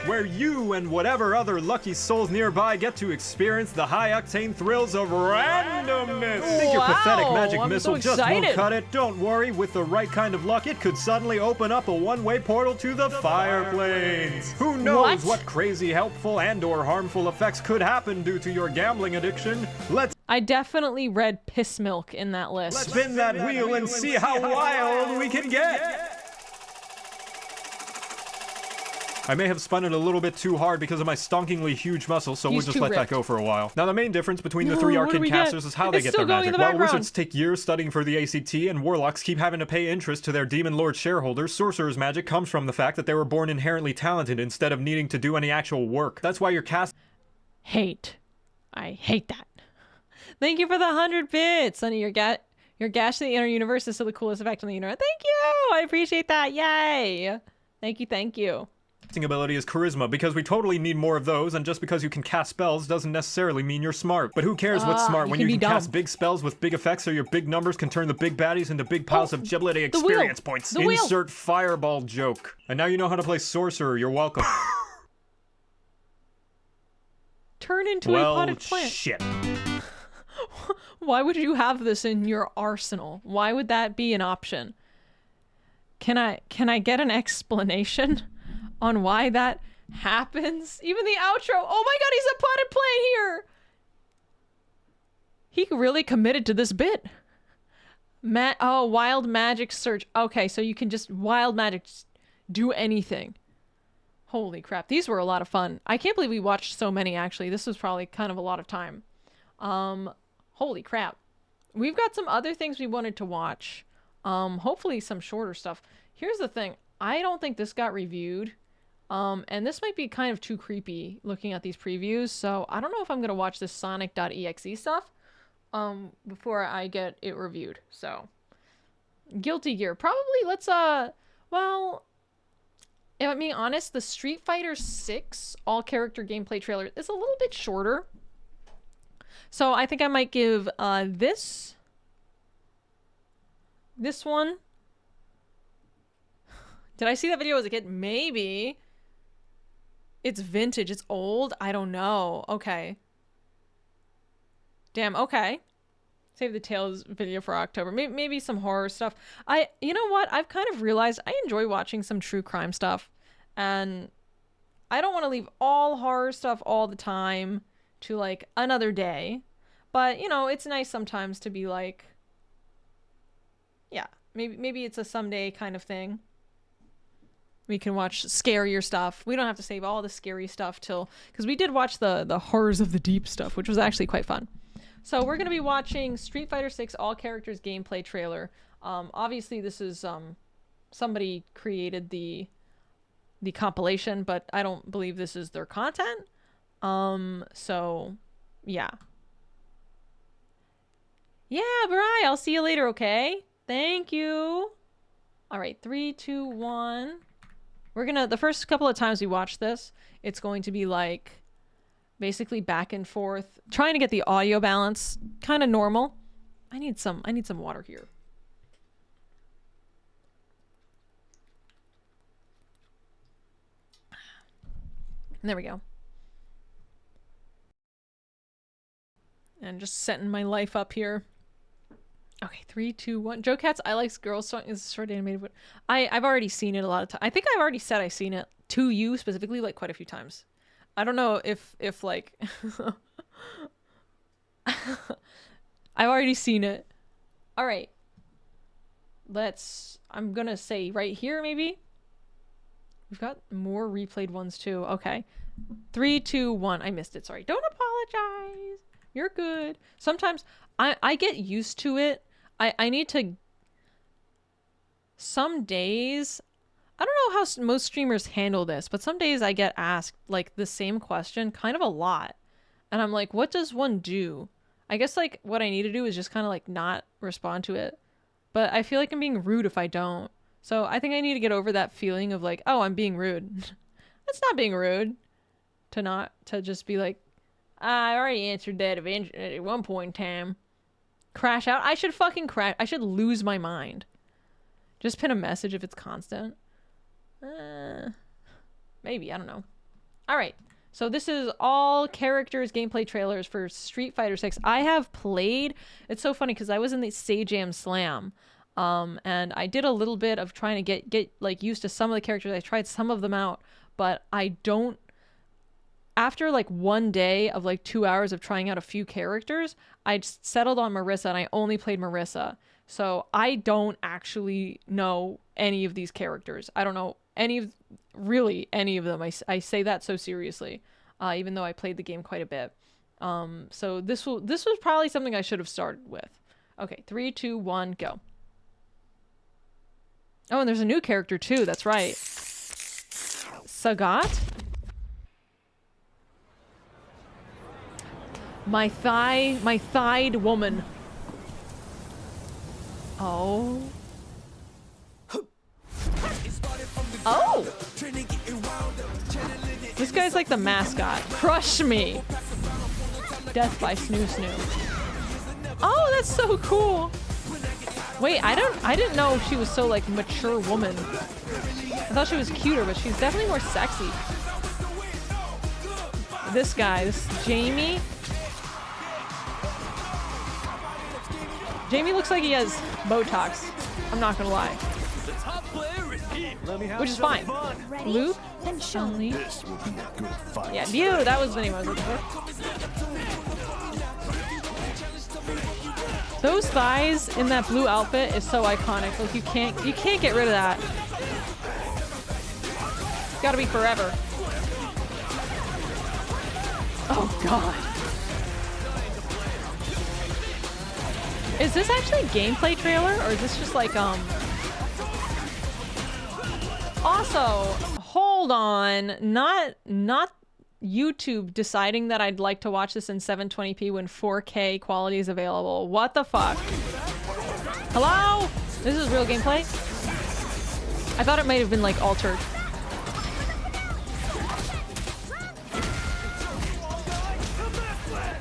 Where you and whatever other lucky souls nearby get to experience the high-octane thrills of randomness. Think your pathetic magic I'm missile so just won't excited. cut it? Don't worry, with the right kind of luck, it could suddenly open up a one-way portal to the fire planes. Who knows what crazy helpful and/or harmful effects could happen due to your gambling addiction? Let's I definitely read piss milk in that list. spin that wheel and see how wild we can get. I may have spun it a little bit too hard because of my stonkingly huge muscles, so we'll He's just too let that ripped. go for a while. Now, the main difference between the No, three what do arcane we get? casters is how they It's get still their going in magic. the While background. wizards take years studying for the ACT and warlocks keep having to pay interest to their demon lord shareholders, sorcerers' magic comes from the fact that they were born inherently talented instead of needing to do any actual work. That's why your cast... Hate. I hate that. Thank you for the 100 bits, Sonny. Your gash to the inner universe is still the coolest effect on the universe. Thank you! I appreciate that. Yay! Thank you, thank you. ability is charisma, because we totally need more of those, and just because you can cast spells doesn't necessarily mean you're smart. But who cares what's smart when you can cast big spells with big effects so your big numbers can turn the big baddies into big piles of giblety experience points. Insert fireball joke. And now you know how to play sorcerer, you're welcome. Turn into a potted plant. Shit. Why would you have this in your arsenal? Why would that be an option? Can I get an explanation on why that happens? Even the outro. Oh my god, he's a potted plant here. He really committed to this bit. Wild magic search. Okay, so you can just wild magic, just do anything. Holy crap, these were a lot of fun. I can't believe we watched so many, actually. This was probably kind of a lot of time. Holy crap. We've got some other things we wanted to watch. Hopefully some shorter stuff. Here's the thing. I don't think this got reviewed. And this might be kind of too creepy looking at these previews. So I don't know if I'm going to watch this Sonic.exe stuff before I get it reviewed. So Guilty Gear. Probably let's, well, if I'm being honest, the Street Fighter 6 all-character gameplay trailer is a little bit shorter. So I think I might give this one. Did I see that video as a kid? Maybe. It's vintage. It's old. I don't know. Okay. Damn. Okay. Save the Tales video for October. Maybe some horror stuff. You know what? I've kind of realized I enjoy watching some true crime stuff. And I don't want to leave all horror stuff all the time to like another day. But, you know, it's nice sometimes to be like, yeah, maybe it's a someday kind of thing. We can watch scarier stuff. We don't have to save all the scary stuff till, because we did watch the horrors of the deep stuff, which was actually quite fun. So we're going to be watching Street Fighter 6 all characters gameplay trailer. Obviously this is, somebody created the compilation, but I don't believe this is their content. So yeah. Yeah, Bri, I'll see you later, okay? Thank you. All right, 3, 2, 1. We're gonna, the first couple of times we watch this, it's going to be like basically back and forth, trying to get the audio balance kind of normal. I need some water here. And there we go. And just setting my life up here. Okay, 3, 2, 1. Jocat's I Likes Girls song is short animated. But I've already seen it a lot of times. I think I've already said I've seen it to you specifically like quite a few times. I don't know if like I've already seen it. All right. I'm gonna say right here maybe. We've got more replayed ones too. Okay. 3, 2, 1. I missed it. Sorry. Don't apologize. You're good. Sometimes I get used to it. I need to... Some days... I don't know how most streamers handle this, but some days I get asked like the same question kind of a lot. And I'm like, what does one do? I guess like what I need to do is just kind of like not respond to it but I feel like I'm being rude if I don't. So I think I need to get over that feeling of like, oh, I'm being rude. That's not being rude. To just be like, I already answered that at one point in time. Crash out? I should fucking crash. I should lose my mind. Just pin a message if it's constant. Maybe, I don't know. Alright, so this is all characters, gameplay trailers for Street Fighter 6. I have played, it's so funny because I was in the Sajam Slam, and I did a little bit of trying to get like used to some of the characters. I tried some of them out, but I don't, after like one day of like 2 hours of trying out a few characters, I just settled on Marissa and I only played Marissa. So I don't actually know any of these characters. I don't know really any of them. I say that so seriously, even though I played the game quite a bit. So this was probably something I should have started with. Okay, 3, 2, 1, go. Oh, and there's a new character too. That's right. Sagat? My thighed woman. Oh. Oh! This guy's like the mascot. Crush me! Death by Snoo Snoo. Oh, that's so cool! Wait, I didn't know she was so like mature woman. I thought she was cuter, but she's definitely more sexy. This guy, this Jamie. Jamie looks like he has Botox. I'm not gonna lie. Which is fine. Luke and Chun-Li. Yeah, Mew, that was the name I was looking for. Those thighs in that blue outfit is so iconic. Like you can't get rid of that. It's gotta be forever. Oh god. Is this actually a gameplay trailer or is this just like Also, hold on, not YouTube deciding that I'd like to watch this in 720p when 4K quality is available. What the fuck? Hello? This is real gameplay? I thought it might have been like altered.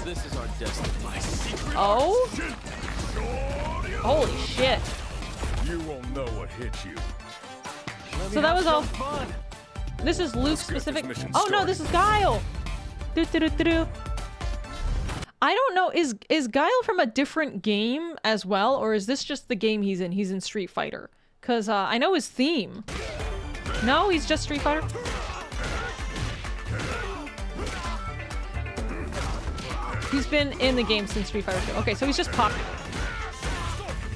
This is our destiny. Oh? Holy shit. You won't know what hit you. So that was all. This is Luke specific. Oh no, this is Guile. I don't know. Is Guile from a different game as well, or is this just the game he's in? He's in Street Fighter. Cause I know his theme. No, he's just Street Fighter. He's been in the game since Street Fighter 2. Okay, so he's just popping.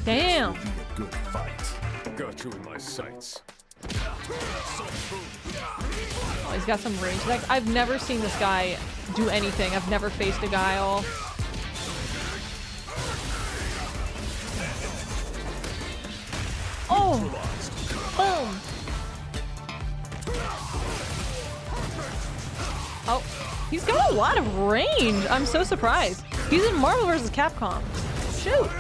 Damn. Good fight. Got you in my sights. Oh, he's got some range. Like, I've never seen this guy do anything. I've never faced a Guile. Oh! Boom! Oh, he's got a lot of range. I'm so surprised. He's in Marvel vs. Capcom. Shoot!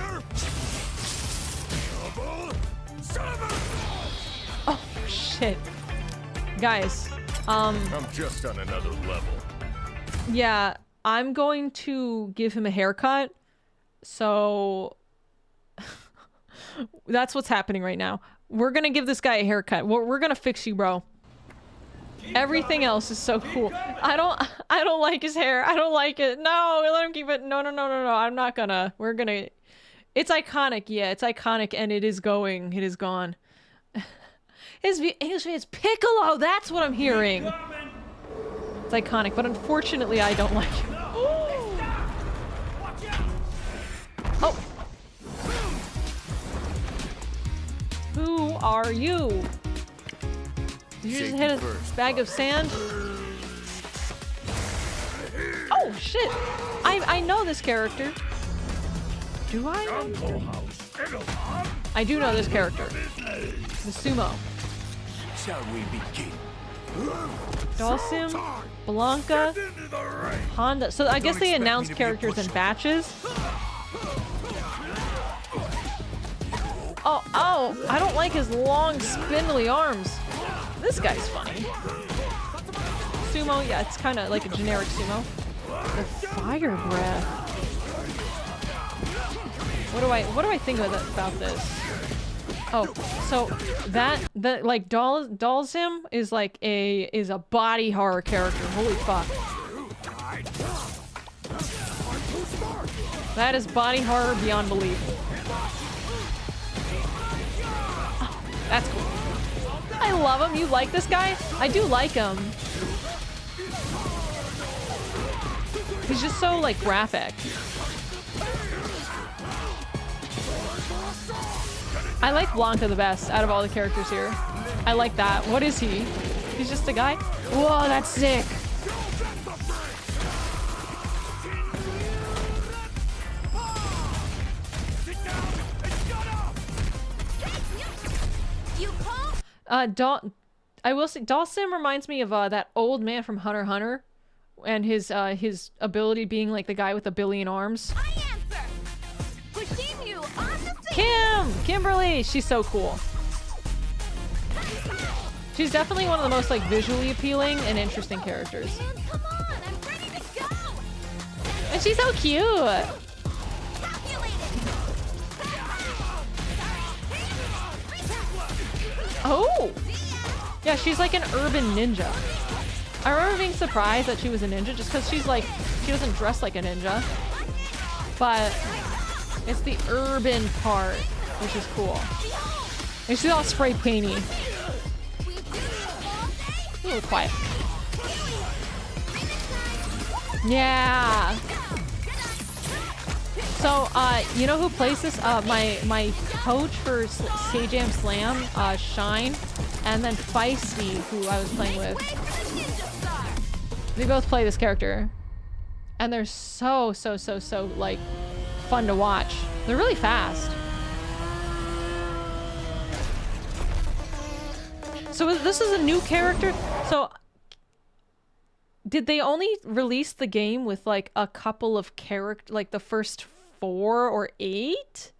Oh, shit. Guys, I'm just on another level. Yeah, I'm going to give him a haircut. So that's what's happening right now. We're gonna give this guy a haircut. We're gonna fix you, bro. Everything else is so cool. I don't like his hair. I don't like it. No, let him keep it. No. I'm not gonna. We're gonna. It's iconic. Yeah, it's iconic, and it is going. It is gone. His English name is Piccolo. That's what I'm hearing. It's iconic, but unfortunately, I don't like it. Oh. Who are you? Did you just hit a bag of sand? Oh shit! I know this character. Do I? I do know this character. The sumo. Shall we begin? Dalsim, Blanca, Honda. So I guess they announced characters in batches. Oh, I don't like his long, spindly arms. This guy's funny. Sumo, yeah, it's kind of like a generic sumo. The fire breath. What do I think about this? Oh, so the like Dalsim is like a body horror character. Holy fuck. That is body horror beyond belief. Oh, that's cool. I love him. You like this guy? I do like him. He's just so like graphic. I like Blanca the best out of all the characters here. I like that. What is he? He's just a guy? Whoa, that's sick. I will say, Dalsim reminds me of that old man from Hunter x Hunter, and his ability being like the guy with a billion arms. Kimberly, she's so cool. She's definitely one of the most like visually appealing and interesting characters. And she's so cute. Oh! Yeah, she's like an urban ninja. I remember being surprised that she was a ninja just because she's like, she doesn't dress like a ninja. But it's the urban part, which is cool. And she's all spray painty. A little quiet. Yeah! So, you know who plays this? My coach for K-Jam Slam, Shine, and then Feisty, who I was playing with. They both play this character. And they're so, like, fun to watch. They're really fast. So this is a new character? So, did they only release the game with, like, a couple of like, the first 4 or 8?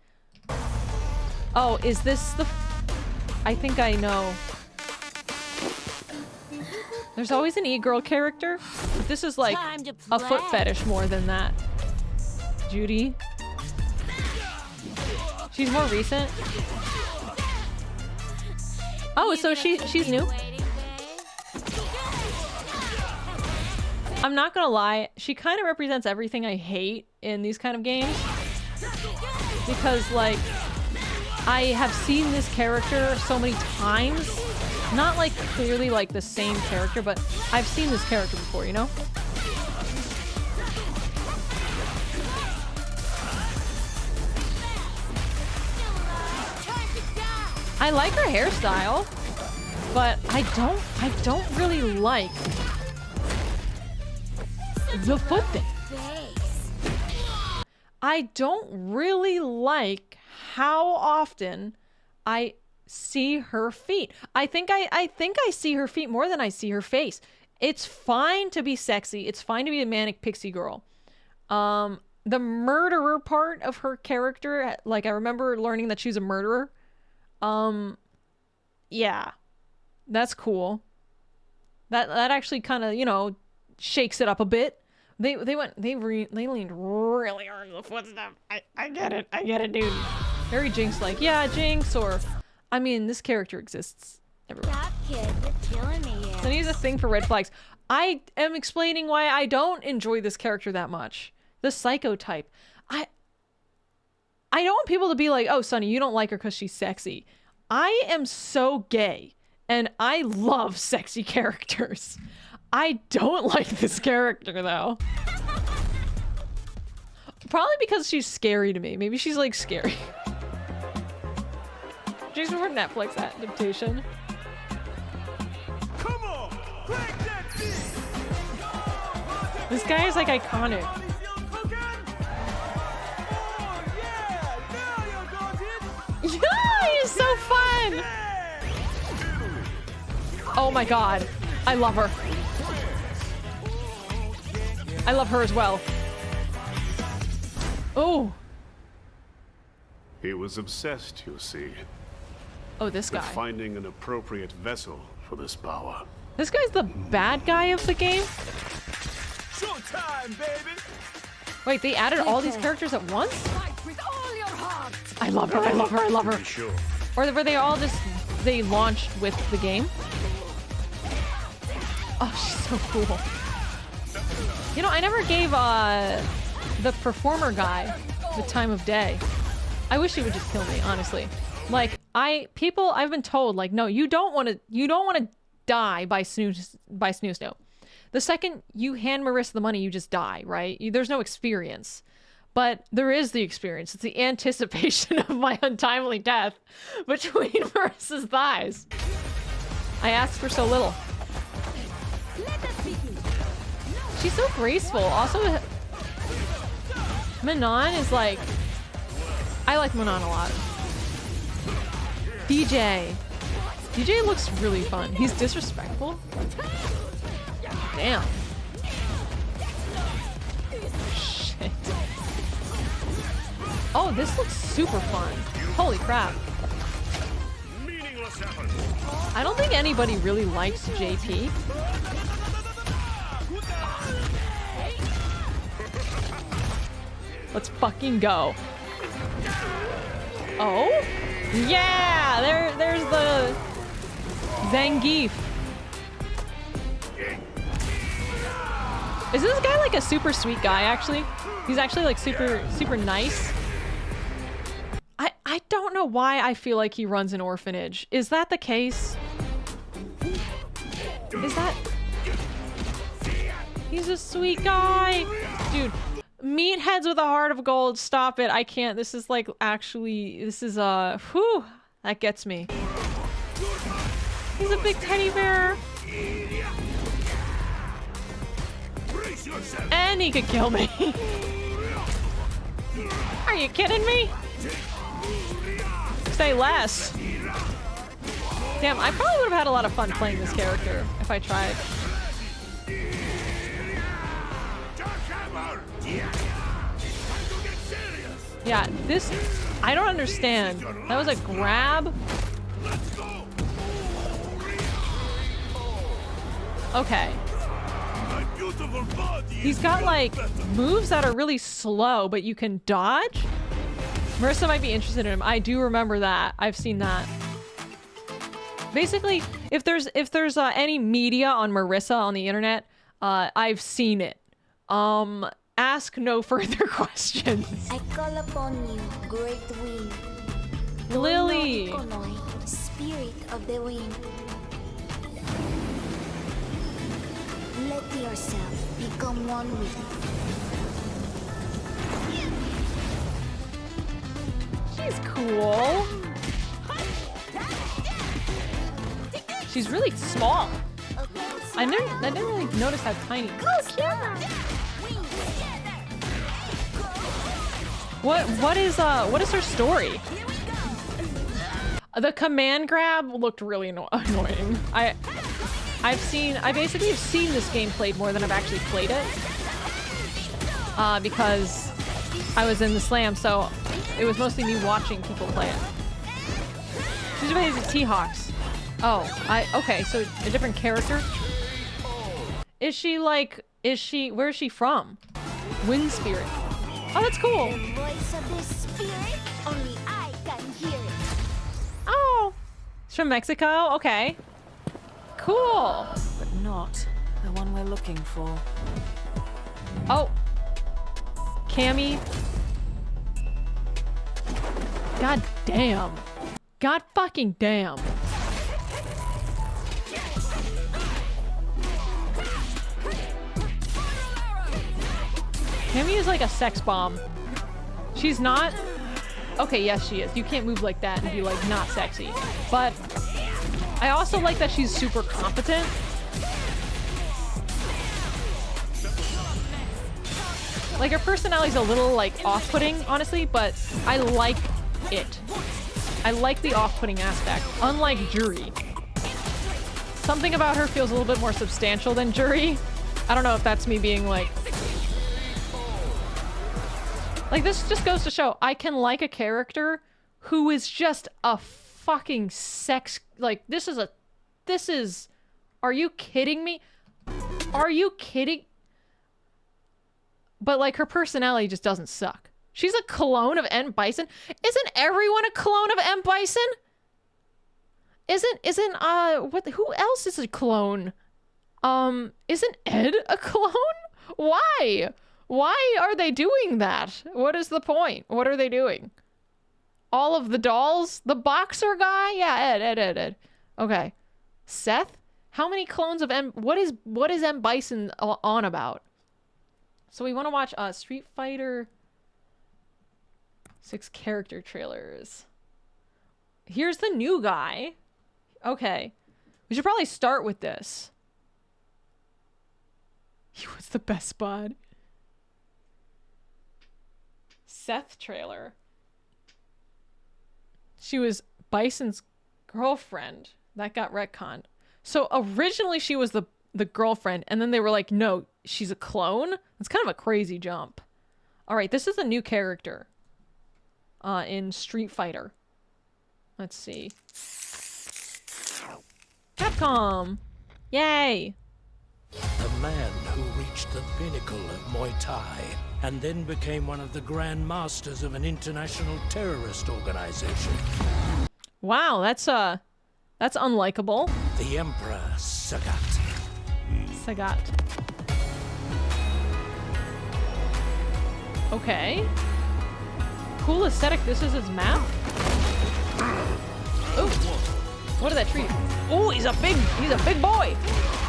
Oh, is this the... I think I know. There's always an e-girl character, but this is like a foot fetish more than that. Judy. She's more recent. Oh, so she's new? I'm not gonna lie, she kind of represents everything I hate in these kind of games. Because, like, I have seen this character so many times. Not, like, clearly, like, the same character, but I've seen this character before, you know? I like her hairstyle, but I don't really like the foot thing. I don't really like how often I see her feet. I think I see her feet more than I see her face. It's fine to be sexy. It's fine to be a manic pixie girl. The murderer part of her character, like I remember learning that she's a murderer. Yeah, that's cool. That actually kind of, you know, shakes it up a bit. They leaned really hard on the foot stuff. I get it, dude. Very Jinx-like. Yeah, Jinx, or I mean, this character exists everywhere. Stop, kid. You're killing me here. So here's a thing for red flags. I am explaining why I don't enjoy this character that much. The psycho type. I don't want people to be like, oh, Sunny, you don't like her because she's sexy. I am so gay, and I love sexy characters. I don't like this character, though. Probably because she's scary to me. Maybe she's, like, scary. She's for Netflix adaptation. Come on, crack that thing. This guy is, like, iconic. Yeah, he's so fun! Oh my god. I love her. I love her as well. Oh. He was obsessed, you see. Oh, this guy. With finding an appropriate vessel for this power. This guy's the bad guy of the game? Showtime, baby! Wait, they added all these characters at once? Fight with all your heart. I love her, I love her, I love her. Sure. Or were they all just, they launched with the game? Oh, she's so cool. You know, I never gave the performer guy the time of day. I wish he would just kill me, honestly. Like, I've been told, like, no, you don't want to die by snooze snow. The second you hand Marissa the money, you just die, right? There's no experience. But there is the experience. It's the anticipation of my untimely death between Marissa's thighs. I asked for so little. She's so graceful. Also, Manon is like... I like Manon a lot. DJ. DJ looks really fun. He's disrespectful. Damn. Shit. Oh, this looks super fun. Holy crap. I don't think anybody really likes JP. Let's fucking go. Oh? Yeah! There's the Zangief. Is this guy like a super sweet guy, actually? He's actually like super nice. I don't know why I feel like he runs an orphanage. Is that the case? Is that... He's a sweet guy. Dude, meatheads with a heart of gold. Stop it. I can't. This is like actually... This is whew. That gets me. He's a big teddy bear. And he could kill me. Are you kidding me? Say less. Damn, I probably would have had a lot of fun playing this character if I tried. Yeah, this... I don't understand. That was a grab? Okay. He's got, like, moves that are really slow, but you can dodge? Marissa might be interested in him. I do remember that. I've seen that. Basically, if there's any media on Marissa on the internet, I've seen it. Ask no further questions. I call upon you, great wind. Lily! Ikonoi, spirit of the wind. Let yourself become one with it. She's cool. She's really small. I didn't really notice how tiny. What is her story? The command grab looked really annoying. I basically have seen this game played more than I've actually played it. Because I was in the slam, so it was mostly me watching people play it. These are the T-Hawks. Oh, okay, so a different character? Where is she from? Wind Spirit. Oh, that's cool. The voice of this spirit, only I can hear it. Oh, it's from Mexico? Okay. Cool. But not the one we're looking for. Oh. Cammy. God damn. God fucking damn. Cammy is like a sex bomb. She's not... Okay, yes she is. You can't move like that and be like not sexy. But I also like that she's super competent. Like her personality's a little like off-putting, honestly, but I like it. I like the off-putting aspect, unlike Juri. Something about her feels a little bit more substantial than Juri. I don't know if that's me being like this just goes to show I can like a character who is just a fucking sex, like, this is, are you kidding me? Are you kidding? But like, her personality just doesn't suck. She's a clone of M. Bison. Isn't everyone a clone of M. Bison? Who else is a clone? Isn't Ed a clone? Why? Why are they doing that? What is the point? What are they doing? All of the dolls? The boxer guy? Yeah, Ed. Okay. Seth? How many clones of M? What is M. Bison on about? So we want to watch Street Fighter 6 character trailers. Here's the new guy. Okay. We should probably start with this. He was the best spot. Seth trailer. She was Bison's girlfriend. That got retconned. So originally she was the girlfriend, and then they were like, no, she's a clone? It's kind of a crazy jump. Alright, this is a new character. In Street Fighter. Let's see. Capcom! Yay! The man who reached the pinnacle of Muay Thai and then became one of the Grand Masters of an international terrorist organization. Wow, that's unlikable. The Emperor Sagat. Sagat. Okay. Cool aesthetic. This is his map. Oh, what did that treat? Oh, he's a big boy.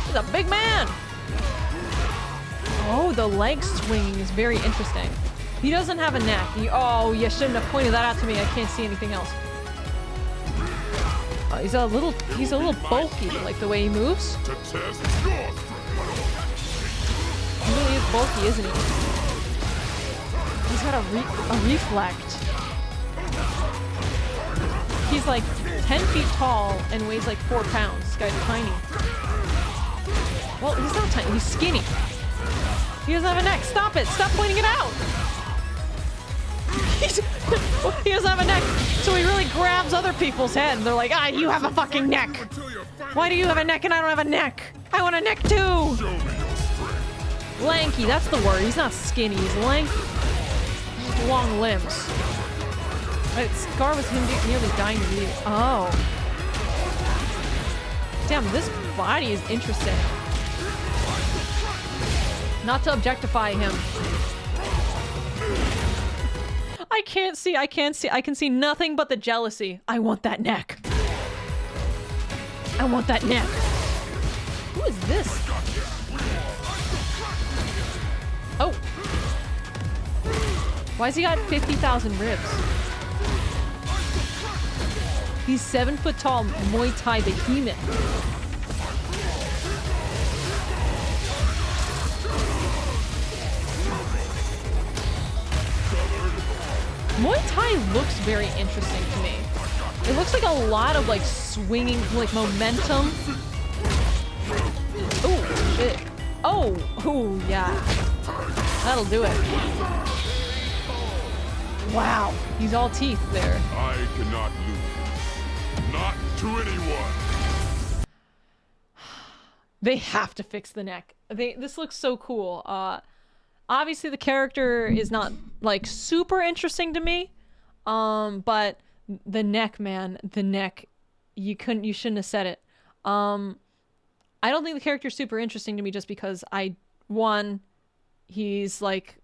He's a big man. Oh, the leg swinging is very interesting. He doesn't have a neck. Oh, you shouldn't have pointed that out to me. I can't see anything else. He's a little bulky, like the way he moves. He really is bulky, isn't he? He's got a reflect. He's like 10 feet tall and weighs like 4 pounds. This guy's tiny. Well, he's not tiny. He's skinny. He doesn't have a neck. Stop it. Stop pointing it out. He doesn't have a neck. So he really grabs other people's head. They're like, you have a fucking neck. Why do you have a neck and I don't have a neck? I want a neck too. Lanky. That's the word. He's not skinny. He's lanky. Long limbs. Right, Scar was him nearly dying immediately. Oh. Damn, this body is interesting. Not to objectify him. I can see nothing but the jealousy. I want that neck. I want that neck. Who is this? Oh. Why's he got 50,000 ribs? He's 7 foot tall Muay Thai behemoth. Muay Thai looks very interesting to me. It looks like a lot of like swinging, like momentum. Oh shit. Oh yeah. That'll do it. Wow, he's all teeth there. I cannot lose. Not to anyone. They have to fix the neck. This looks so cool. Obviously the character is not like super interesting to me. But the neck, man, the neck, you shouldn't have said it. I don't think the character's super interesting to me just because he's like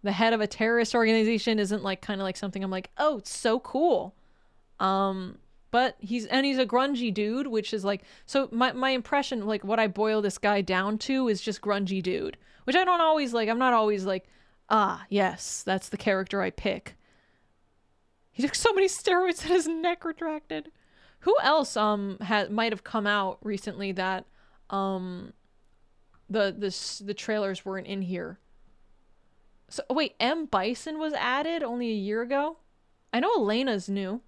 the head of a terrorist organization isn't like kind of like something I'm like, oh, it's so cool. But he's a grungy dude, which is like, so my impression, like what I boil this guy down to is just grungy dude, which I don't always like. I'm not always like, yes, that's the character I pick. He took so many steroids that his neck retracted. Who else might have come out recently that the trailers weren't in here? So wait, M. Bison was added only a year ago? I know Elena's new.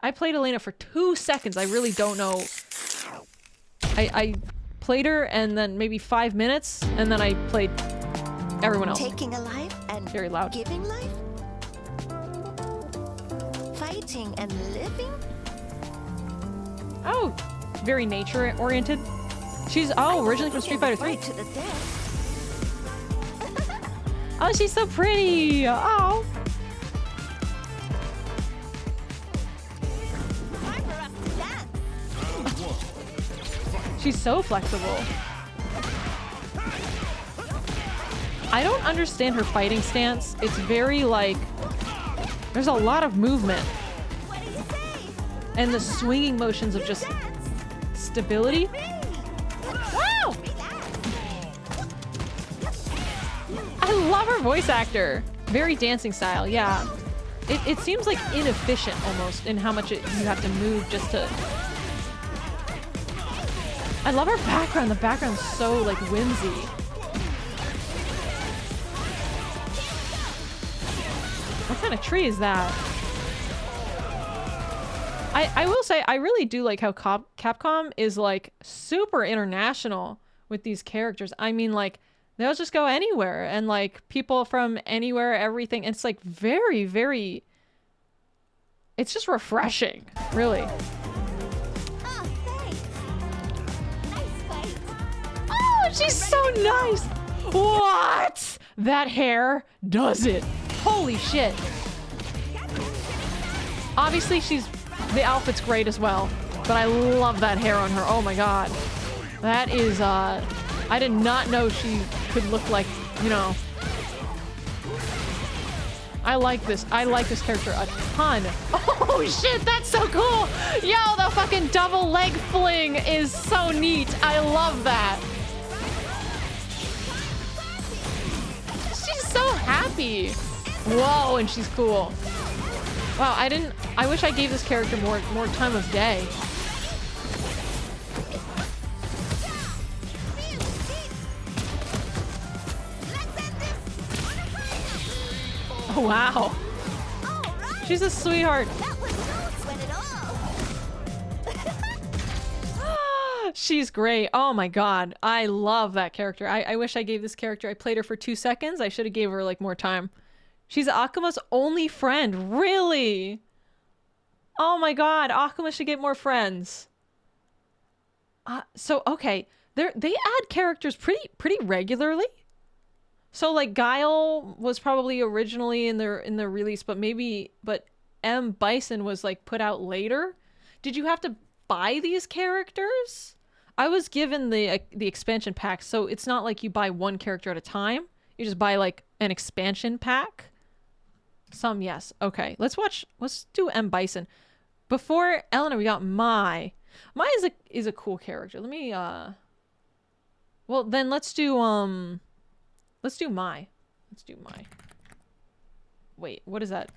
I played Elena for 2 seconds. I really don't know. I played her and then maybe 5 minutes, and then I played everyone else. Taking a life and very loud. Giving life? fighting and living? Oh, very nature oriented. She's originally from Street Fighter 3. To the death. Oh, she's so pretty. Oh. She's so flexible. I don't understand her fighting stance. It's very like, there's a lot of movement. And the swinging motions of just stability. Wow! I love her voice actor. Very dancing style, yeah. It seems like inefficient almost in how much you have to move just to... I love her background. The background's so like whimsy. What kind of tree is that? I will say, I really do like how Capcom is like super international with these characters. I mean, like, they'll just go anywhere and like people from anywhere, everything. It's like very, very, it's just refreshing, really. Oh, she's so nice. What? That hair does it. Holy shit. Obviously, the outfit's great as well, but I love that hair on her. Oh my god. That is, I did not know she could look like, you know. I like this character a ton. Oh shit, that's so cool. Yo, the fucking double leg fling is so neat. I love that. She's so happy. Whoa, and she's cool. Wow, I wish I gave this character more time of day. Oh, wow. She's a sweetheart. She's great. Oh my god. I love that character. I wish I gave this character, I played her for 2 seconds. I should have gave her like more time. She's Akuma's only friend. Really? Oh my god. Akuma should get more friends. So okay, they add characters pretty regularly. So like Guile was probably originally in the release, but M. Bison was like put out later. Did you have to buy these characters? I was given the expansion pack, so it's not like you buy one character at a time. You just buy like an expansion pack. Some, yes. Okay, let's do M. Bison. Before Eleanor, we got Mai. Mai is a cool character. Let me well then let's do Mai. Let's do Mai. Wait, what is that?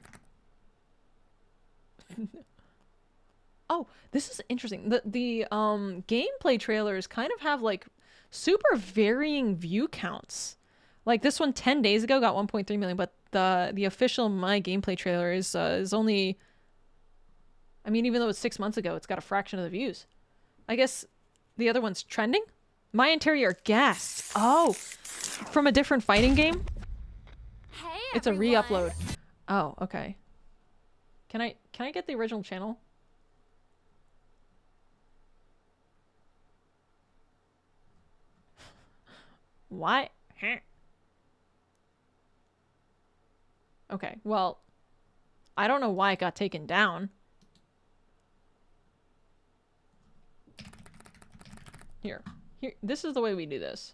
Oh, this is interesting. The gameplay trailers kind of have like super varying view counts. Like this one 10 days ago got 1.3 million, but the official Mai gameplay trailer is only, I mean, even though it's 6 months ago, it's got a fraction of the views. I guess the other one's trending. My Interior Guest. Oh, from a different fighting game? Hey, it's a re-upload. Oh, okay. Can I get the original channel? Why? Okay, well, I don't know why it got taken down. Here, this is the way we do this.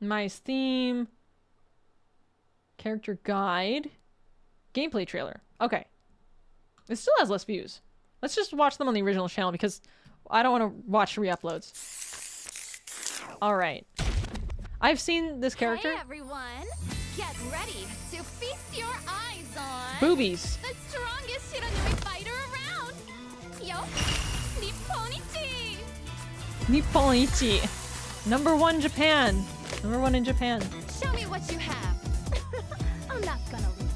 Nice theme. Character guide. Gameplay trailer. Okay. It still has less views. Let's just watch them on the original channel because I don't want to watch re-uploads. Alright. I've seen this character. Hey everyone! Get ready to feast your eyes on... Boobies. The strongest Shiranui fighter around! Yo! Nipponichi! Nipponichi. Number 1 Japan. Number 1 in Japan. Show me what you have. I'm not gonna lose.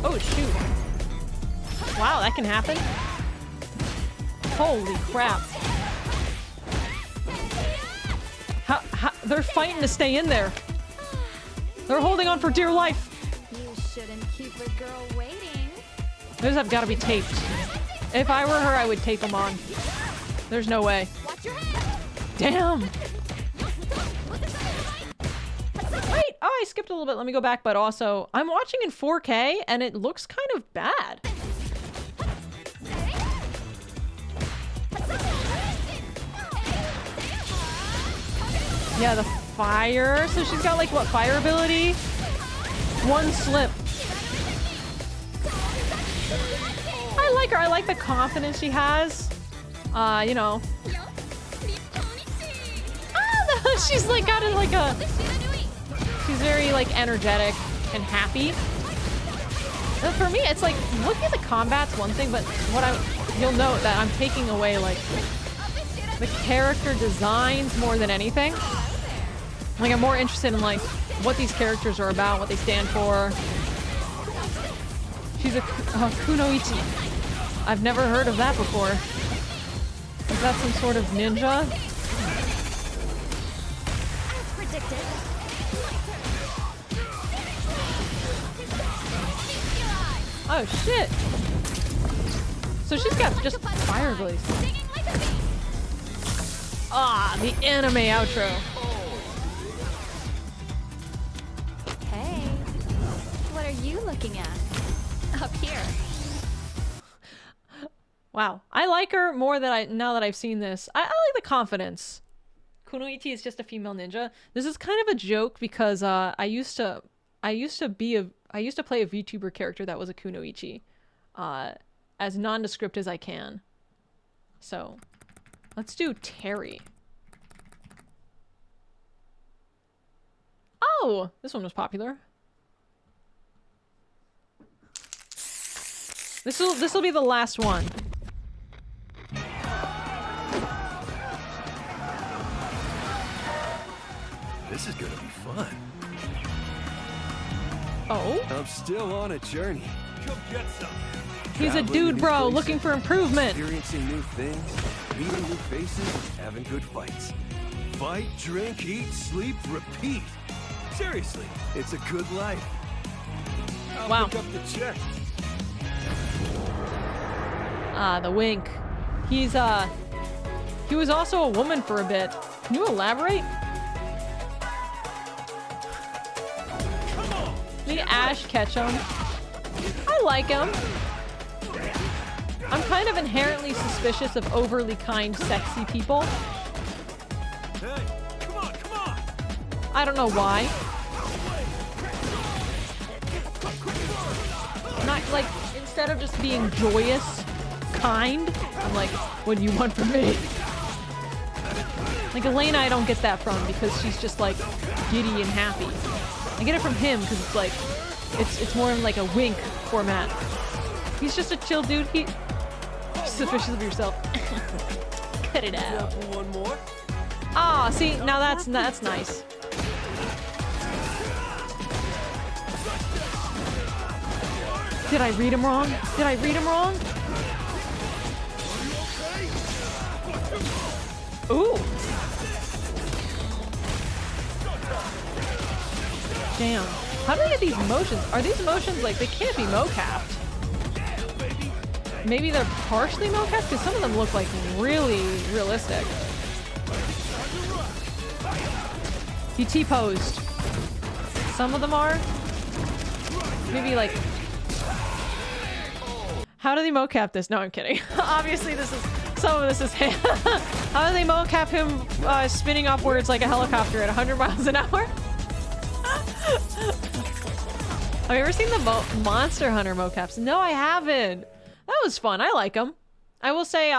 Oh shoot. Wow, that can happen. Holy crap. How, they're fighting to stay in there. They're holding on for dear life. You shouldn't keep a girl waiting. Those have got to be taped. If I were her, I would tape them on. There's no way. Watch your head. Damn. Wait, oh, I skipped a little bit. Let me go back. But also, I'm watching in 4K, and it looks kind of bad. Yeah, the fire. So she's got, like, what, fire ability? One slip. I like her. I like the confidence she has. You know. Ah, she's, like, got it, like, a... She's very, like, energetic and happy. And for me, it's like, looking at the combat's one thing, but you'll note that I'm taking away, like, the character designs more than anything. Like, I'm more interested in, like, what these characters are about, what they stand for. She's a kunoichi. I've never heard of that before. Is that some sort of ninja? As predicted. Oh, shit. So she's got just fire blaze. Ah, the anime outro. Hey, what are you looking at? Up here. Wow, I like her more than now that I've seen this. I like the confidence. Kunoichi is just a female ninja. This is kind of a joke because I used to play a VTuber character that was a kunoichi, as nondescript as I can. So, let's do Terry. Oh, this one was popular. This will be the last one. This is gonna be fun. Oh? I'm still on a journey. Come get some. He's a dude, bro, looking for improvement. Experiencing new things, meeting new faces, having good fights. Fight, drink, eat, sleep, repeat. Seriously, it's a good life. Wow. Pick up the check. Ah, the wink. He was also a woman for a bit. Can you elaborate? The Ash Ketchum. I like him. I'm kind of inherently suspicious of overly kind, sexy people. Hey, come on, come on. I don't know why. Not like, instead of just being joyous, kind, I'm like, what do you want from me? Like Elena, I don't get that from because she's just like giddy and happy. I get it from him because it's like, it's more in like a wink format. He's just a chill dude. He's suspicious of yourself. Cut it out. One more. Ah, see, now that's nice. Did I read him wrong? Did I read him wrong? Ooh. Damn. How do they get these motions? Are these motions like, they can't be mocapped? Maybe they're partially mocapped? Because some of them look like really realistic. He T-posed. Some of them are. Maybe like... How do they mocap this? No, I'm kidding. Obviously this is... Some of this is him. How do they mocap him spinning upwards like a helicopter at 100 miles an hour? Have you ever seen the Monster Hunter mocaps? No, I haven't. That was fun. I like them. I will say,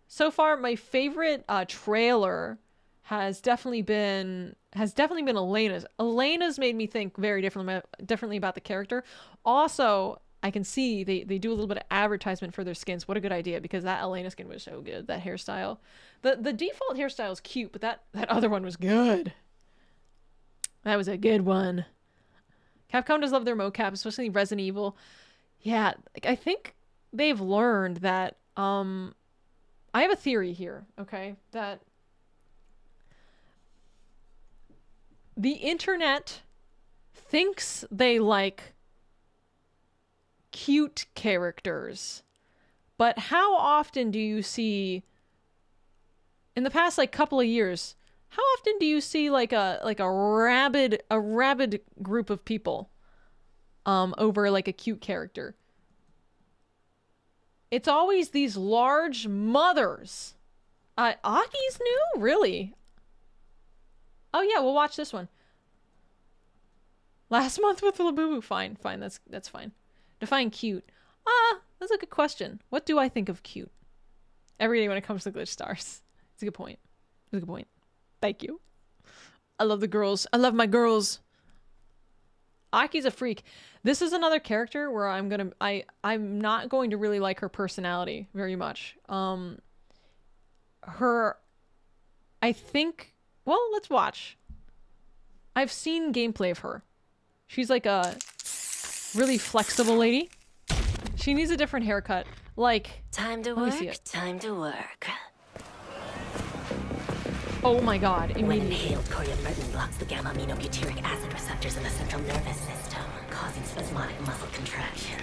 so far my favorite trailer has definitely been Elena's. Elena's made me think very differently about the character. Also, I can see they do a little bit of advertisement for their skins. What a good idea, because that Elena skin was so good. That hairstyle. The default hairstyle is cute, but that other one was good. That was a good one. Capcom does love their mocap, especially Resident Evil. Yeah, I think they've learned that I have a theory here, okay? That the internet thinks they like cute characters. But how often do you see, in the past like couple of years, how often do you see like a rabid group of people over like a cute character? It's always these large mothers. Aki's new? Really? Oh yeah, we'll watch this one. Last month with Labubu. Fine, that's fine. Define cute. That's a good question. What do I think of cute? Every day when it comes to glitch stars. It's a good point. It's a good point. Thank you. I love the girls. I love my girls. Aki's a freak. This is another character where I'm not going to really like her personality very much. I think, well, let's watch. I've seen gameplay of her. She's like a really flexible lady. She needs a different haircut. Like, time to let me see work, it. time to work. Oh my god, When immediately. inhaled, coriammertin blocks the gamma-aminobutyric acid receptors in the central nervous system, causing spasmodic muscle contractions.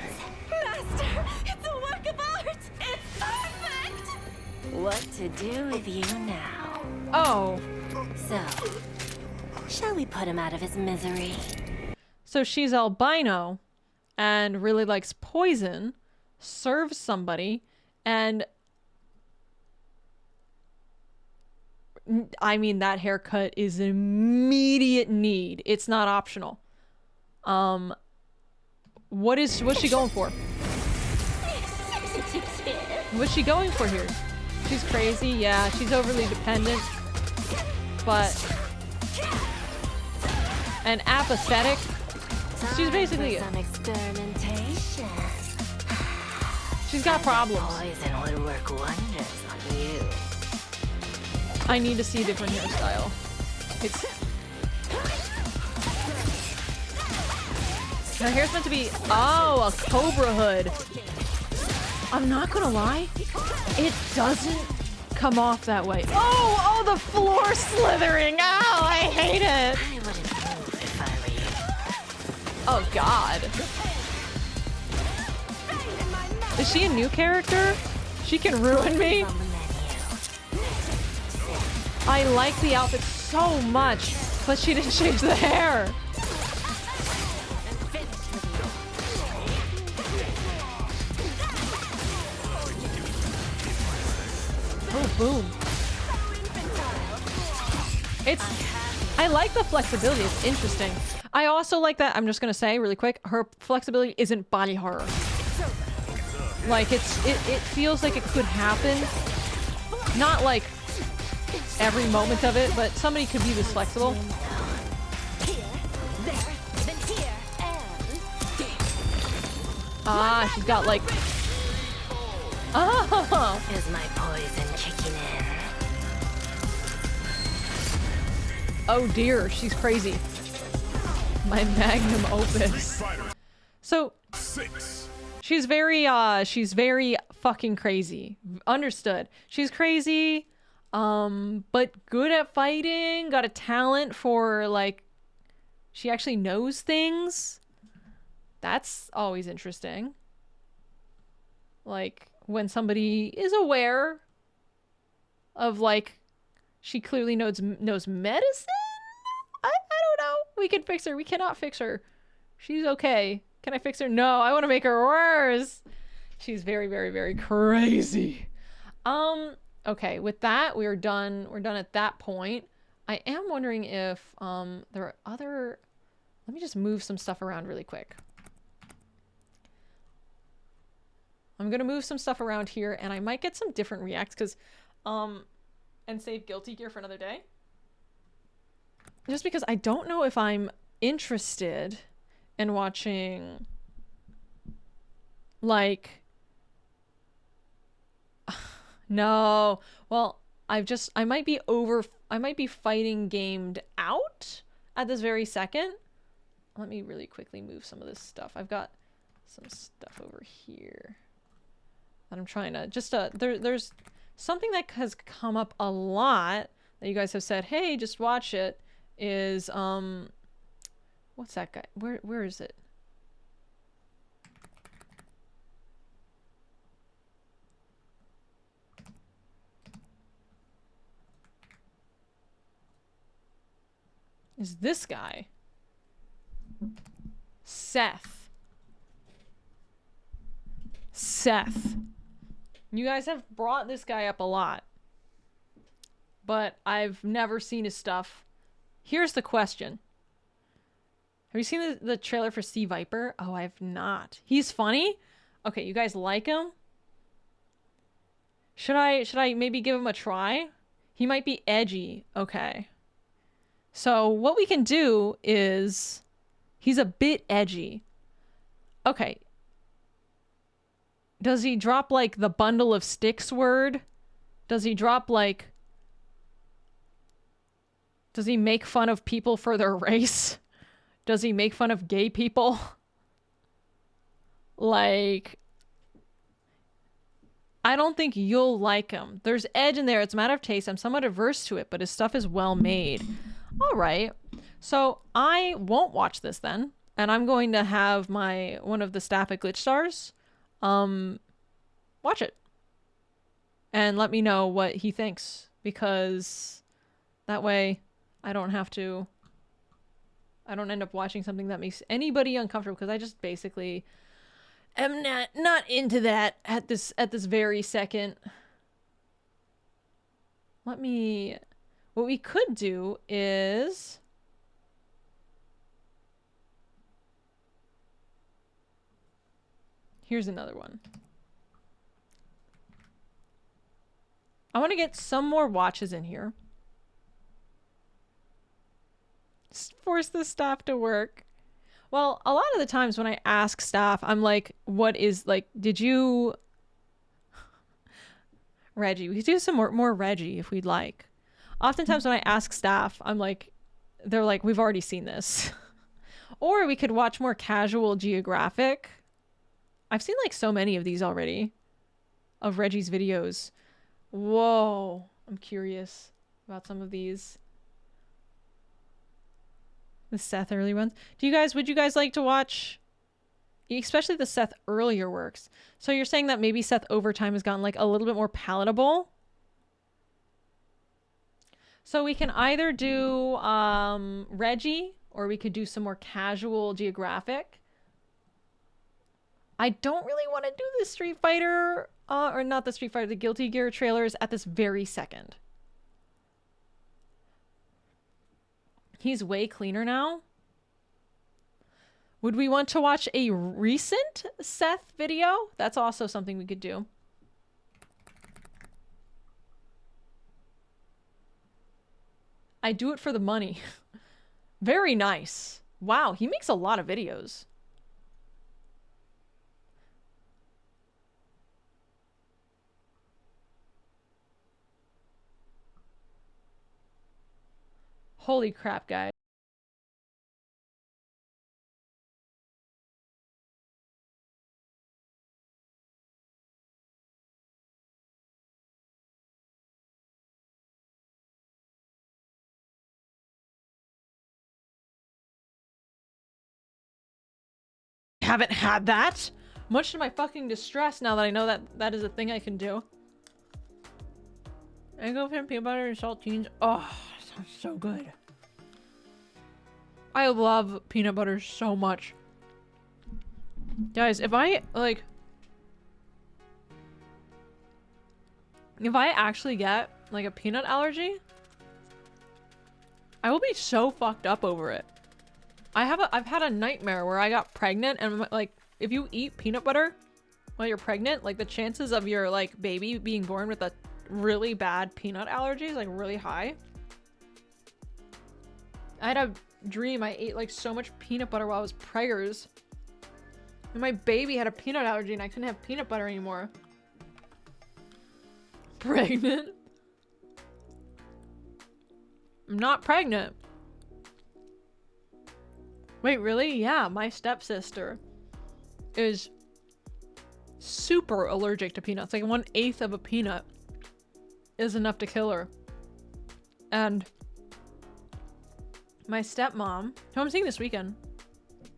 Master, it's a work of art! It's perfect! What to do with you now? Oh. So, shall we put him out of his misery? So she's albino and really likes poison, serves somebody, and I mean, that haircut is an immediate need. It's not optional. What's she going for? What's she going for here? She's crazy, yeah, she's overly dependent, but and apathetic. She's basically some experimentation. She's got problems. Poison would work wonders on you. I need to see a different hairstyle. It's her hair's meant to be a cobra hood. I'm not gonna lie, it doesn't come off that way. Oh, the floor slithering. Ow, I hate it. I wouldn't move if I were you. Oh god. Is she a new character? She can ruin me. I like the outfit so much, but she didn't change the hair. Oh, boom. I like the flexibility. It's interesting. I also like that, I'm just gonna say really quick, her flexibility isn't body horror. Like, it feels like it could happen. Not like every moment of it, but somebody could be this flexible. She's got like... Oh! Is my poison kicking in? Oh dear, she's crazy. My magnum opus. So, she's very fucking crazy. Understood. She's crazy, but good at fighting, got a talent for, like, she actually knows things. That's always interesting. Like, when somebody is aware of, like, she clearly knows medicine? I don't know. We can fix her. We cannot fix her. She's okay. Can I fix her? No, I want to make her worse. She's very, very, very crazy. Okay, with that, we're done. We're done at that point. I am wondering if there are other... Let me just move some stuff around really quick. I'm gonna move some stuff around here, and I might get some different reacts, because, and save Guilty Gear for another day. Just because I don't know if I'm interested in watching, like, no, well, I might be fighting gamed out at this very second. Let me really quickly move some of this stuff. I've got some stuff over here that I'm trying to, there's something that has come up a lot that you guys have said, hey, just watch it, is what's that guy? Where is it? Is this guy. Seth. You guys have brought this guy up a lot, but I've never seen his stuff. Here's the question. Have you seen the trailer for Sea Viper? Oh, I have not. He's funny? Okay, you guys like him? Should I maybe give him a try? He might be edgy. Okay. So what we can do is, he's a bit edgy. Okay. Does he drop like the bundle of sticks word? Does he drop like, does he make fun of people for their race? Does he make fun of gay people? Like, I don't think you'll like him. There's edge in there. It's a matter of taste. I'm somewhat averse to it, but his stuff is well made. All right. So I won't watch this then. And I'm going to have one of the staff at Glitch Stars watch it. And let me know what he thinks. Because that way I don't end up watching something that makes anybody uncomfortable. Because I just basically am not into that at this very second. What we could do is, here's another one. I want to get some more watches in here. Just force the staff to work. Well, a lot of the times when I ask staff, I'm like, what is, like, did you... Reggie. We could do some more Reggie if we'd like. Oftentimes when I ask staff, I'm like, they're like, we've already seen this. Or we could watch more casual Geographic. I've seen like so many of these already. Of Reggie's videos. Whoa. I'm curious about some of these. The Seth early ones. Would you guys like to watch, especially the Seth earlier works? So you're saying that maybe Seth over time has gotten like a little bit more palatable? So we can either do Reggie, or we could do some more casual Geographic. I don't really want to do the Street Fighter, or not the Street Fighter, the Guilty Gear trailers at this very second. He's way cleaner now. Would we want to watch a recent Seth video? That's also something we could do. I do it for the money. Very nice. Wow, he makes a lot of videos. Holy crap, guys. Haven't had that. Much to my fucking distress now that I know that that is a thing I can do. I go for peanut butter and saltines. Oh, sounds so good. I love peanut butter so much. Guys, if I actually get like a peanut allergy, I will be so fucked up over it. I've had a nightmare where I got pregnant, and like, if you eat peanut butter while you're pregnant, like the chances of your like baby being born with a really bad peanut allergy is like really high. I had a dream I ate like so much peanut butter while I was preggers, and my baby had a peanut allergy and I couldn't have peanut butter anymore. Pregnant? I'm not pregnant. Wait, really? Yeah, my stepsister is super allergic to peanuts. Like 1/8 of a peanut is enough to kill her. And my stepmom, who I'm seeing this weekend,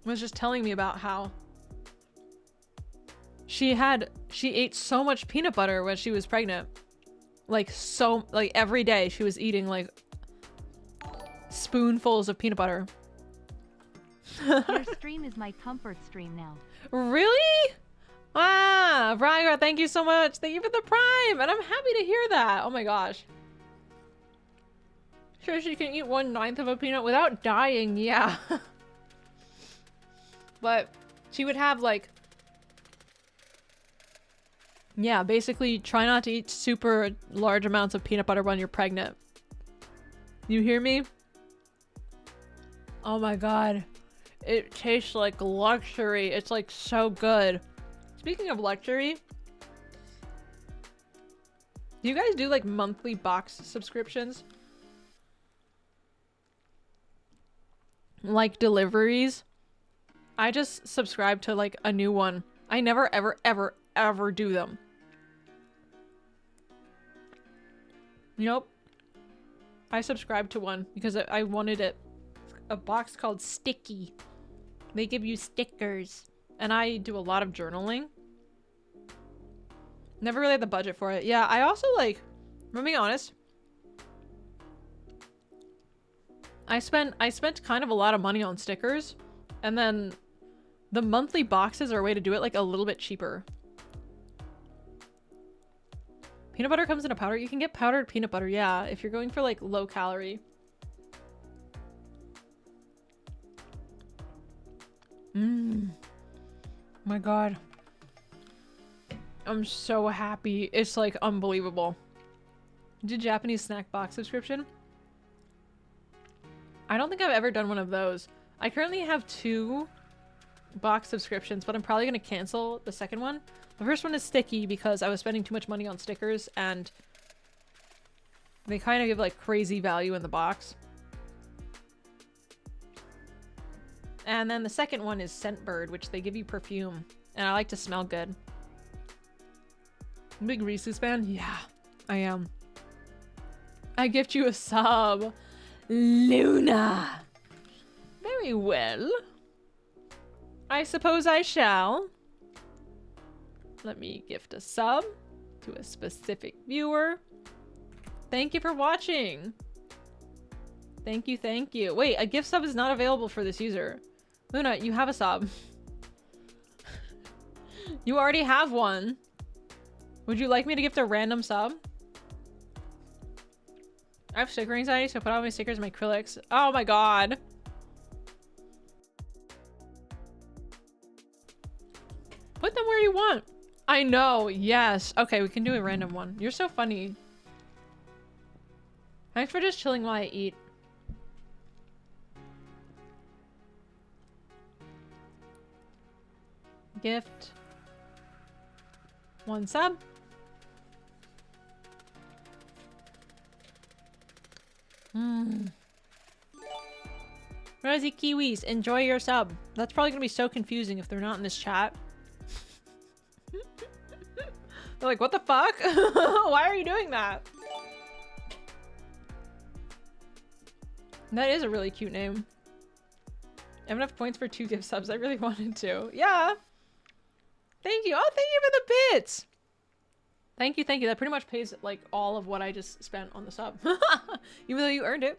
was just telling me about how she ate so much peanut butter when she was pregnant. Like every day she was eating like spoonfuls of peanut butter. Your stream is my comfort stream now. Really? Ah, Rygar, thank you so much. Thank you for the prime. And I'm happy to hear that. Oh my gosh. Sure, she can eat 1/9 of a peanut without dying. Yeah. But she would have like, yeah, basically try not to eat super large amounts of peanut butter when you're pregnant. You hear me? Oh my god. It tastes like luxury. It's like so good. Speaking of luxury, do you guys do like monthly box subscriptions? Like deliveries? I just subscribed to like a new one. I never ever ever ever do them. Nope. I subscribed to one because I wanted it. A box called Sticky. They give you stickers. And I do a lot of journaling. Never really had the budget for it. Yeah, I also like, I'm being honest, I spent kind of a lot of money on stickers, and then the monthly boxes are a way to do it like a little bit cheaper. Peanut butter comes in a powder. You can get powdered peanut butter, yeah, if you're going for like low calorie. My god. I'm so happy. It's like unbelievable. Did Japanese snack box subscription? I don't think I've ever done one of those. I currently have 2 box subscriptions, but I'm probably going to cancel the second one. The first one is Sticky because I was spending too much money on stickers and they kind of give like crazy value in the box. And then the second one is Scentbird, which they give you perfume. And I like to smell good. Big Reese's fan? Yeah, I am. I gift you a sub. Luna. Very well. I suppose I shall. Let me gift a sub to a specific viewer. Thank you for watching. Thank you, thank you. Wait, a gift sub is not available for this user. Luna, you have a sub. You already have one. Would you like me to gift a random sub? I have sticker anxiety, so I put all my stickers in my acrylics. Oh my god. Put them where you want. I know, yes. Okay, we can do a random one. You're so funny. Thanks for just chilling while I eat. Gift. 1 sub. Rosie Kiwis, enjoy your sub. That's probably gonna be so confusing if they're not in this chat. They're like, what the fuck? Why are you doing that? That is a really cute name. I have enough points for 2 gift subs. I really wanted to. Yeah. Thank you. Oh, thank you for the bits. Thank you, thank you. That pretty much pays like all of what I just spent on the sub. Even though you earned it.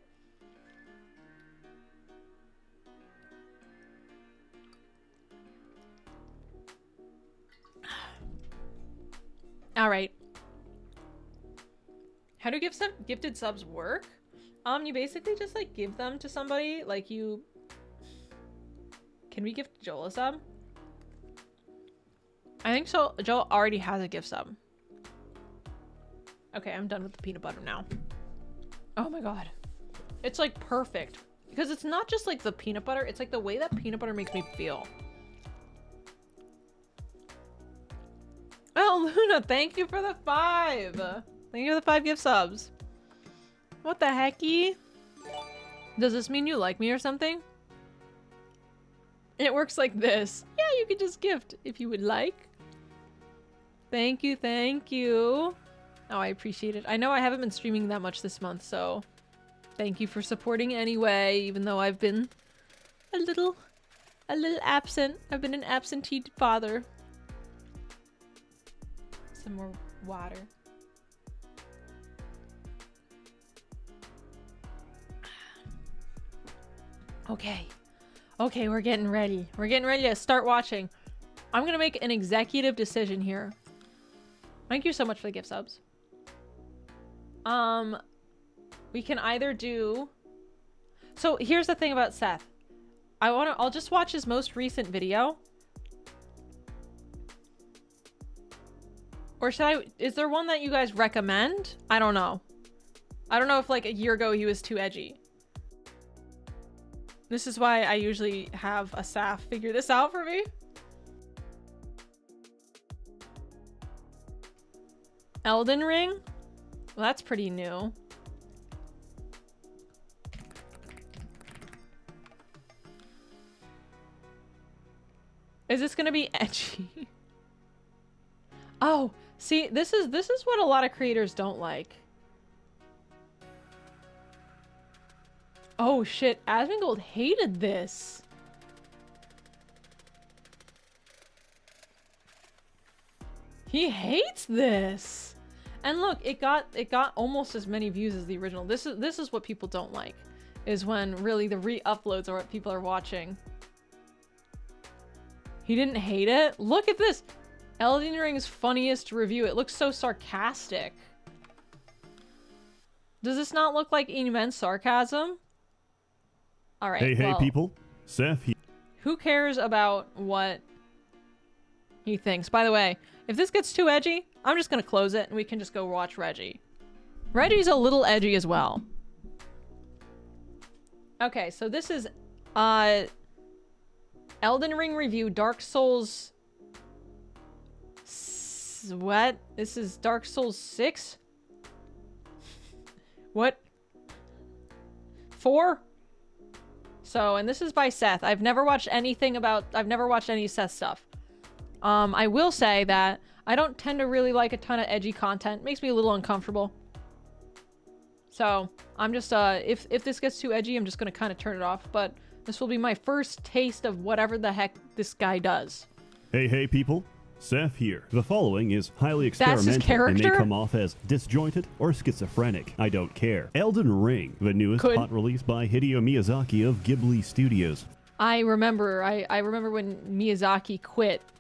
All right. How do gifted subs work? You basically just like give them to somebody. Like you. Can we gift Joel a sub? I think so. Joel already has a gift sub. Okay, I'm done with the peanut butter now. Oh my god. It's like perfect. Because it's not just like the peanut butter, it's like the way that peanut butter makes me feel. Oh, Luna, thank you for the 5. Thank you for the 5 gift subs. What the hecky? Does this mean you like me or something? It works like this. Yeah, you could just gift if you would like. Thank you, thank you. Oh, I appreciate it. I know I haven't been streaming that much this month, so thank you for supporting anyway, even though I've been a little absent. I've been an absentee father. Some more water. Okay. Okay, we're getting ready. We're getting ready to start watching. I'm gonna make an executive decision here. Thank you so much for the gift subs. We can either do... So here's the thing about Seth. I'll just watch his most recent video. Or should I... Is there one that you guys recommend? I don't know. I don't know if like a year ago he was too edgy. This is why I usually have a Saf figure this out for me. Elden Ring? Well, that's pretty new. Is this gonna be edgy? Oh, see, this is what a lot of creators don't like. Oh shit, Asmongold hated this. He hates this. And look, it got almost as many views as the original. This is what people don't like, is when really the re-uploads are what people are watching. He didn't hate it. Look at this. Elden Ring's funniest review. It looks so sarcastic. Does this not look like immense sarcasm? All right. Hey, well, people. Seth here. Who cares about what he thinks? By the way, if this gets too edgy, I'm just gonna close it and we can just go watch Reggie. Reggie's a little edgy as well. Okay, so this is Elden Ring review, Dark Souls... What? This is Dark Souls 6? What? 4? So, and this is by Seth. I've never watched any Seth stuff. I will say that I don't tend to really like a ton of edgy content. It makes me a little uncomfortable. So, I'm just, if this gets too edgy, I'm just gonna kind of turn it off. But this will be my first taste of whatever the heck this guy does. Hey, people. Seth here. The following is highly experimental and may come off as disjointed or schizophrenic. I don't care. Elden Ring, the newest hot release by Hideo Miyazaki of Ghibli Studios. I remember when Miyazaki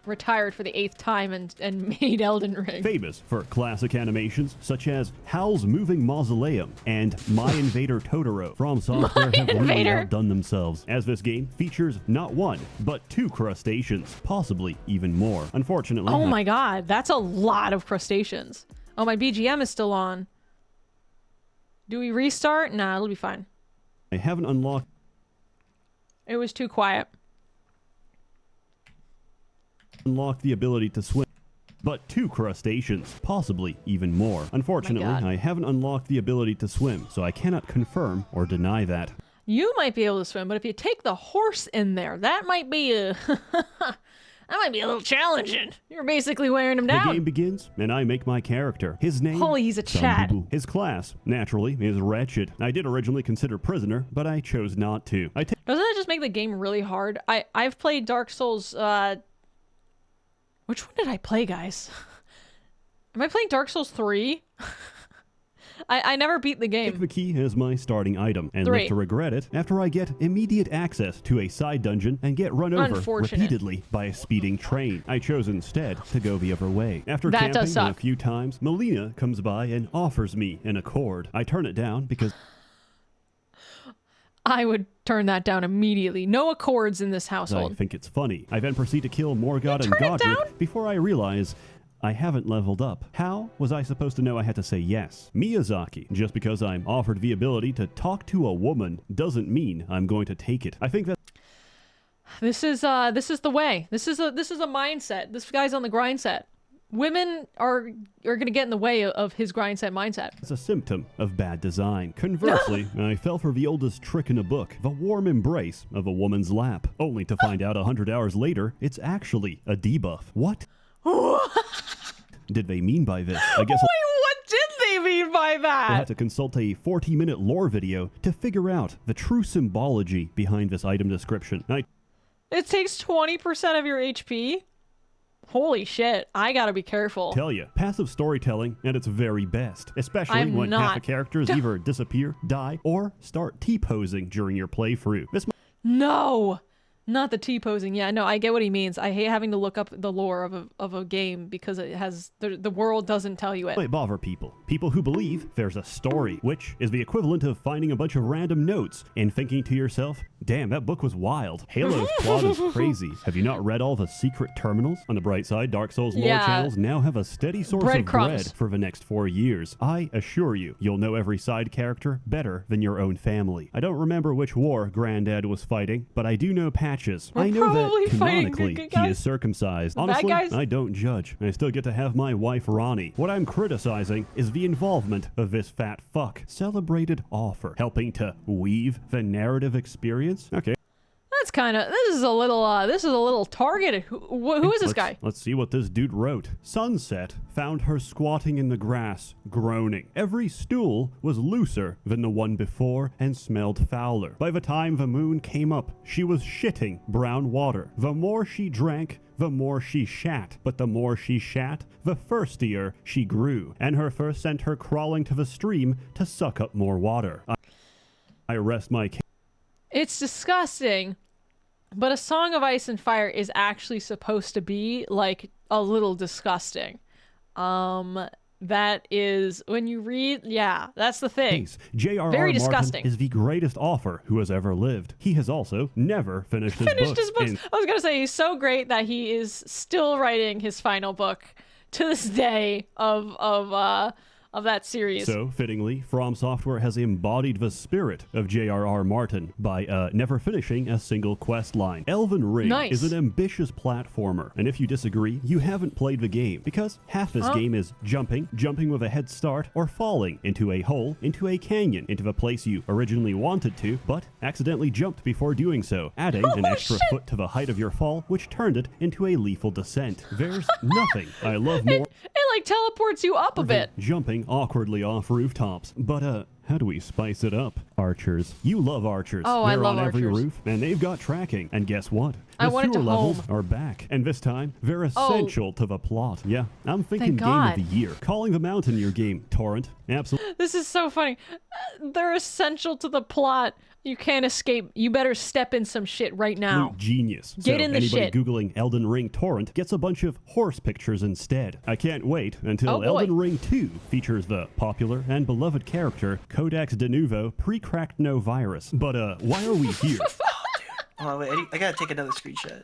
retired for the 8th time and made Elden Ring. Famous for classic animations such as Howl's Moving Mausoleum and My Invader Totoro. From Software have really outdone themselves, as this game features not one, but 2 crustaceans, possibly even more. Unfortunately... Oh my god, that's a lot of crustaceans. Oh, my BGM is still on. Do we restart? Nah, it'll be fine. I haven't unlocked... It was too quiet. Unlock the ability to swim, but 2 crustaceans, possibly even more. Unfortunately, I haven't unlocked the ability to swim, so I cannot confirm or deny that. You might be able to swim, but if you take the horse in there, that might be a that might be a little challenging. You're basically wearing him down. The game begins, and I make my character. His name... Holy, he's a Chad. Sambubu. His class, naturally, is wretched. I did originally consider prisoner, but I chose not to. Doesn't that just make the game really hard? I've played Dark Souls, Which one did I play, guys? Am I playing Dark Souls 3? I never beat the game. Take the key as my starting item, and live to regret it after I get immediate access to a side dungeon and get run over repeatedly by a speeding train. I chose instead to go the other way. After camping a few times, Melina comes by and offers me an accord. I turn it down because... I would turn that down immediately. No accords in this household. I think it's funny. I then proceed to kill Morgott and Godric before I realize I haven't leveled up. How was I supposed to know I had to say yes? Miyazaki, just because I'm offered the ability to talk to a woman doesn't mean I'm going to take it. I think that this is the way. This is a mindset. This guy's on the grind set. Women are going to get in the way of his grind set mindset. It's a symptom of bad design. Conversely, I fell for the oldest trick in the book, the warm embrace of a woman's lap, only to find out 100 hours later it's actually a debuff. What did they mean by this? I guess. Wait, what did that? You'll have to consult a 40-minute lore video to figure out the true symbology behind this item description. It takes 20% of your HP? Holy shit, I gotta be careful. Tell you, passive storytelling at its very best, especially when half the characters either disappear, die, or start T-posing during your playthrough. No! Not the T-posing. Yeah, no, I get what he means. I hate having to look up the lore of a game because it has the world doesn't tell you it. Might bother people. People who believe there's a story, which is the equivalent of finding a bunch of random notes and thinking to yourself, damn, that book was wild. Halo's plot is crazy. Have you not read all the secret terminals? On the bright side, Dark Souls lore channels now have a steady source of bread for the next 4 years. I assure you, you'll know every side character better than your own family. I don't remember which war Granddad was fighting, but I do know I know that canonically he is circumcised. Honestly, I don't judge. I still get to have my wife Ronnie. What I'm criticizing is the involvement of this fat fuck. Celebrated offer, helping to weave the narrative experience. Okay. That's kind of, this is a little targeted. Who is this guy? Let's see what this dude wrote. Sunset found her squatting in the grass, groaning. Every stool was looser than the one before and smelled fouler. By the time the moon came up, she was shitting brown water. The more she drank, the more she shat. But the more she shat, the thirstier she grew. And her thirst sent her crawling to the stream to suck up more water. I rest my case. It's disgusting. But A Song of Ice and Fire is actually supposed to be, like, a little disgusting. That is, when you read, yeah, that's the thing. J.R.R. Very Martin disgusting. is the greatest author who has ever lived. He has also never finished his books. I was going to say, he's so great that he is still writing his final book to this day of that series. So, fittingly, From Software has embodied the spirit of J.R.R. Martin by never finishing a single quest line. Elden Ring is an ambitious platformer, and if you disagree, you haven't played the game, because half this game is jumping with a head start, or falling into a hole, into a canyon, into the place you originally wanted to, but accidentally jumped before doing so, adding an extra foot to the height of your fall, which turned it into a lethal descent. There's nothing I love more. It like teleports you up a bit. Jumping awkwardly off rooftops. But how do we spice it up? Archers. You love archers. Oh, they're I love on every archers. roof, and they've got tracking. And guess what? I The want it sewer to levels home. are back, and this time they're essential to the plot. Yeah, I'm thinking Thank game God. of the year. Calling the mountain your game, Torrent. Absolutely. This is so funny. They're essential to the plot. You can't escape. You better step in some shit right now. Genius. Get in the anybody shit. Googling Elden Ring Torrent gets a bunch of horse pictures instead. I can't wait until Elden Ring 2 features the popular and beloved character Codex de Nuvo pre-cracked no virus. But why are we here? Oh, wait, I gotta take another screenshot.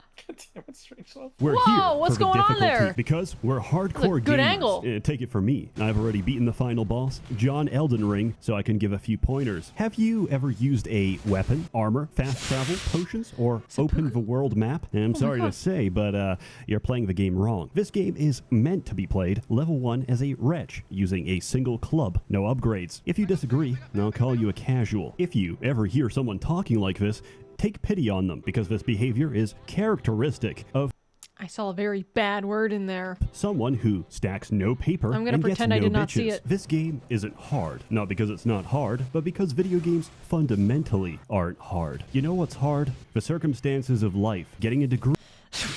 We're Whoa, here what's for the going on difficulty there? because we're hardcore That's a good gamers. angle. Take it from me. I've already beaten the final boss, John Elden Ring, so I can give a few pointers. Have you ever used a weapon, armor, fast travel, potions, or open the world map? I'm sorry to say, but you're playing the game wrong. This game is meant to be played level 1 as a wretch, using a single club, no upgrades. If you disagree, I'll call you a casual. If you ever hear someone talking like this, take pity on them, because this behavior is characteristic of I saw a very bad word in there. someone who stacks no paper I'm gonna and pretend gets I no did not bitches. see it. This game isn't hard. Not because it's not hard, but because video games fundamentally aren't hard. You know what's hard? The circumstances of life. Getting a degree.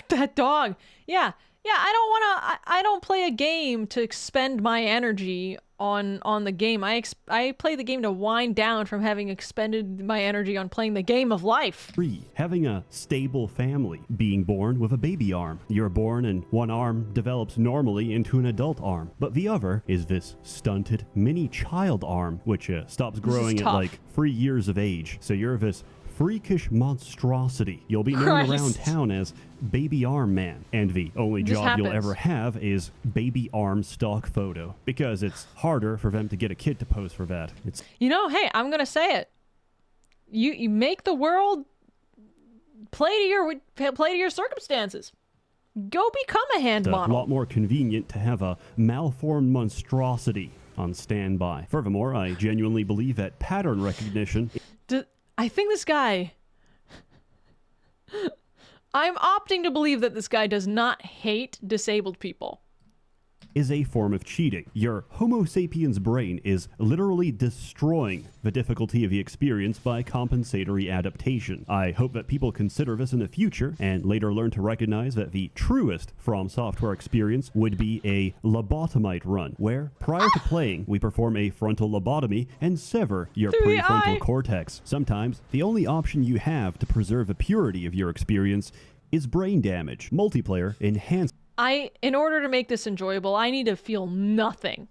That dog. Yeah. I don't play a game to expend my energy on the game. I play the game to wind down from having expended my energy on playing the game of life. 3. Having a stable family. Being born with a baby arm. You're born and one arm develops normally into an adult arm, but the other is this stunted mini child arm, which stops growing at like 3 years of age. So you're this freakish monstrosity. You'll be known around town as Baby Arm Man, and the only job you'll ever have is baby arm stock photo, because it's harder for them to get a kid to pose for that. It's Hey, I'm gonna say it. You make the world play to your circumstances. Go become a hand a model. lot more convenient to have a malformed monstrosity on standby. Furthermore, I genuinely believe that pattern recognition. I think this guy... I'm opting to believe that this guy does not hate disabled people. is a form of cheating. Your Homo sapiens brain is literally destroying the difficulty of the experience by compensatory adaptation. I hope that people consider this in the future and later learn to recognize that the truest From Software experience would be a lobotomite run, where prior to playing, we perform a frontal lobotomy and sever your prefrontal cortex. Sometimes, the only option you have to preserve the purity of your experience is brain damage. Multiplayer enhances. In order to make this enjoyable, I need to feel nothing.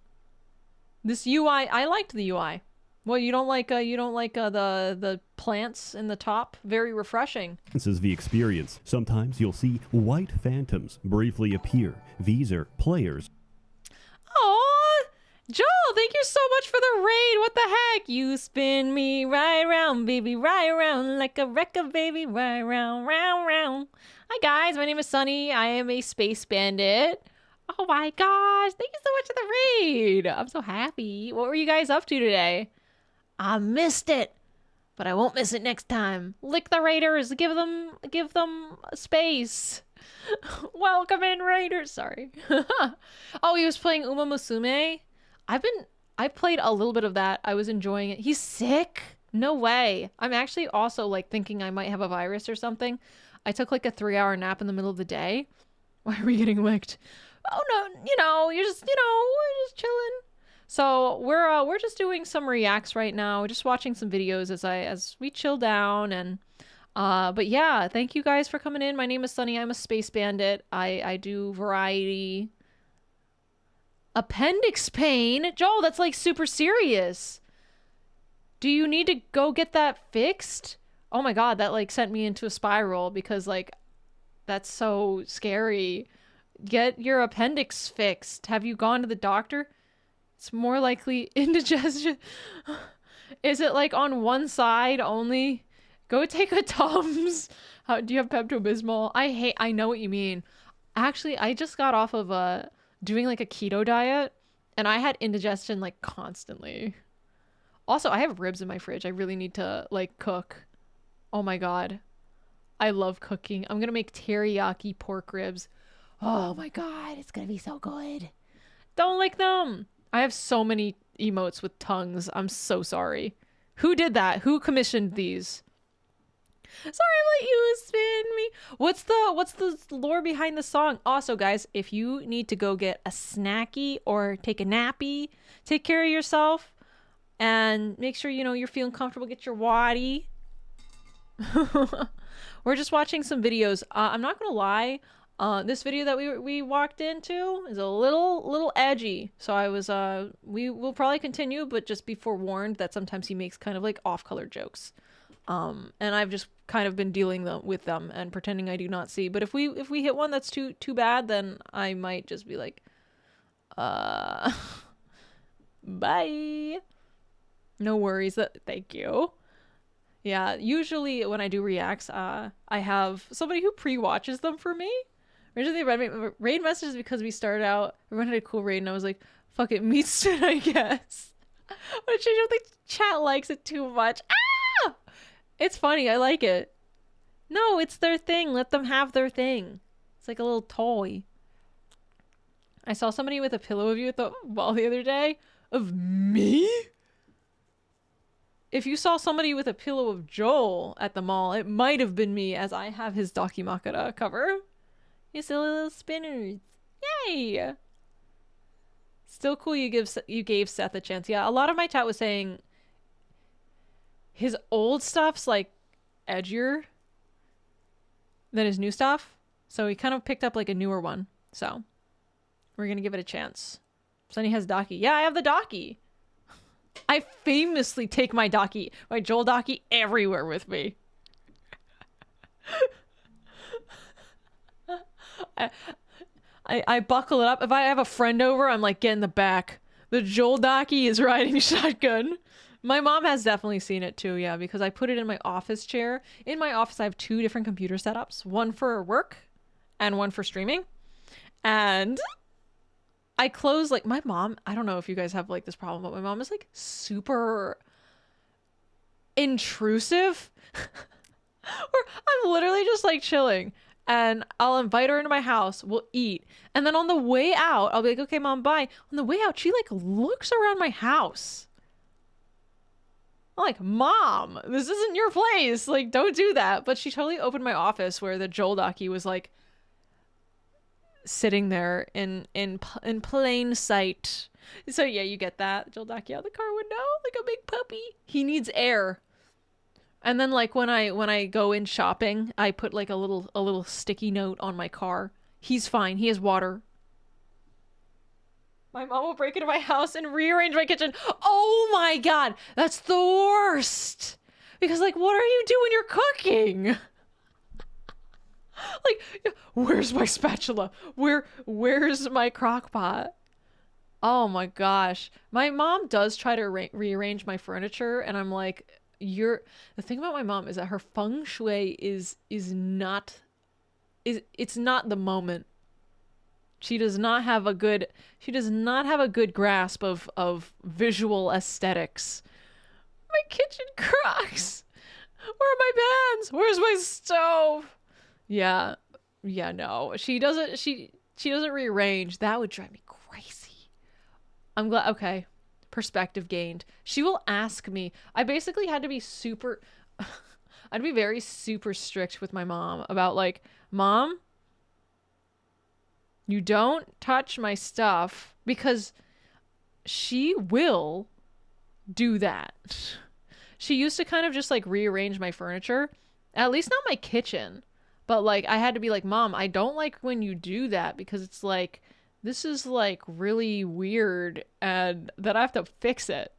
This UI, I liked the UI. Well, you don't like the plants in the top? Very refreshing. This is the experience. Sometimes you'll see white phantoms briefly appear. These are players. Oh, Joel, thank you so much for the raid. What the heck? You spin me right around, baby, right around like a record, baby, right round, round, round. Hi guys, my name is Sunny. I am a space bandit. Oh my gosh, thank you so much for the raid. I'm so happy. What were you guys up to today? I missed it, but I won't miss it next time. Lick the raiders. Give them space. Welcome in, raiders. Sorry. Oh, he was playing Uma Musume. I played a little bit of that. I was enjoying it. He's sick? No way. I'm actually also like thinking I might have a virus or something. I took like a 3-hour nap in the middle of the day. Why are we getting licked? Oh no, we're just chilling. So we're just doing some reacts right now. We're just watching some videos as we chill down and but yeah, thank you guys for coming in. My name is Sunny. I'm a space bandit. I do variety. Appendix pain? Joel, that's like super serious. Do you need to go get that fixed? Oh my god, that like sent me into a spiral because like that's so scary. Get your appendix fixed. Have you gone to the doctor? It's more likely indigestion. Is it like on one side only? Go take a Tums. Do you have Pepto-Bismol? I know what you mean. Actually, I just got off of doing like a keto diet and I had indigestion like constantly. Also, I have ribs in my fridge. I really need to like cook. Oh my god. I love cooking. I'm gonna make teriyaki pork ribs. Oh my god, it's gonna be so good. Don't lick them. I have so many emotes with tongues. I'm so sorry. Who did that? Who commissioned these? Sorry, I let you spin me. What's the lore behind the song? Also, guys, if you need to go get a snacky or take a nappy, take care of yourself and make sure you're feeling comfortable. Get your waddy. We're just watching some videos. I'm not gonna lie. This video that we walked into is a little edgy. So I was we will probably continue, but just be forewarned that sometimes he makes kind of like off-color jokes. And I've just kind of been dealing with them and pretending I do not see. But if we hit one that's too bad, then I might just be like, bye. No worries. Thank you. Yeah, usually when I do reacts, I have somebody who pre-watches them for me. Originally, raid messages because we started out, everyone had a cool raid, and I was like, fuck it, meat spin, I guess. But I don't think chat likes it too much. Ah! It's funny, I like it. No, it's their thing. Let them have their thing. It's like a little toy. I saw somebody with a pillow of you at the mall the other day. Of me? If you saw somebody with a pillow of Joel at the mall, it might have been me, as I have his Dakimakura cover. You silly little spinners. Yay! Still cool you gave Seth a chance. Yeah, a lot of my chat was saying his old stuff's like edgier than his new stuff. So he kind of picked up like a newer one. So we're gonna give it a chance. Sunny has Daki. Yeah, I have the Daki. I famously take my Joel Daki everywhere with me. I buckle it up. If I have a friend over, I'm like, get in the back. The Joel Daki is riding shotgun. My mom has definitely seen it too, yeah, because I put it in my office chair. In my office, I have 2 different computer setups. One for work and one for streaming. And I close, like, my mom, I don't know if you guys have, like, this problem, but my mom is, like, super intrusive. Where I'm literally just, like, chilling. and I'll invite her into my house. We'll eat. And then on the way out, I'll be like, okay, Mom, bye. On the way out, she like looks around my house. I'm like, Mom, this isn't your place. Like, don't do that. But she totally opened my office where the Joldaki was like sitting there in plain sight. So yeah, you get that. Joldaki out the car window like a big puppy. He needs air. And then like when I go in shopping, I put like a little sticky note on my car. He's fine. He has water. My mom will break into my house and rearrange my kitchen. Oh my god, that's the worst. Because like, what are you doing? You're cooking. Like, where's my spatula? Where's my crock pot? Oh my gosh. My mom does try to rearrange my furniture, and I'm like, the thing about my mom is that her feng shui is not the moment. She does not have a good grasp of visual aesthetics. My kitchen crocks. Where are my pans? Where's my stove? Yeah, no. She doesn't rearrange. That would drive me crazy. I'm glad. Okay. Perspective gained. She will ask me. I basically had to be I'd be very super strict with my mom about like, Mom, you don't touch my stuff, because she will do that. She used to kind of just like rearrange my furniture, at least not my kitchen. But like, I had to be like, Mom, I don't like when you do that, because it's like, this is like really weird and that I have to fix it.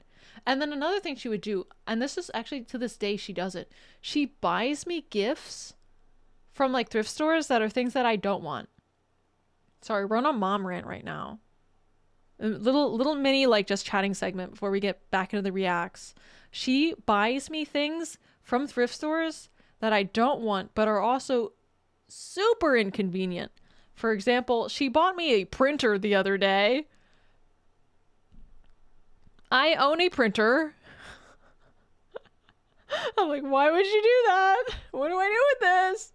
And then another thing she would do, and this is actually to this day she does it, she buys me gifts from like thrift stores that are things that I don't want. Sorry, we're on a mom rant right now. A little mini like just chatting segment before we get back into the reacts. She buys me things from thrift stores that I don't want, but are also super inconvenient. For example, she bought me a printer the other day. I own a printer. I'm like, why would you do that? What do I do with this?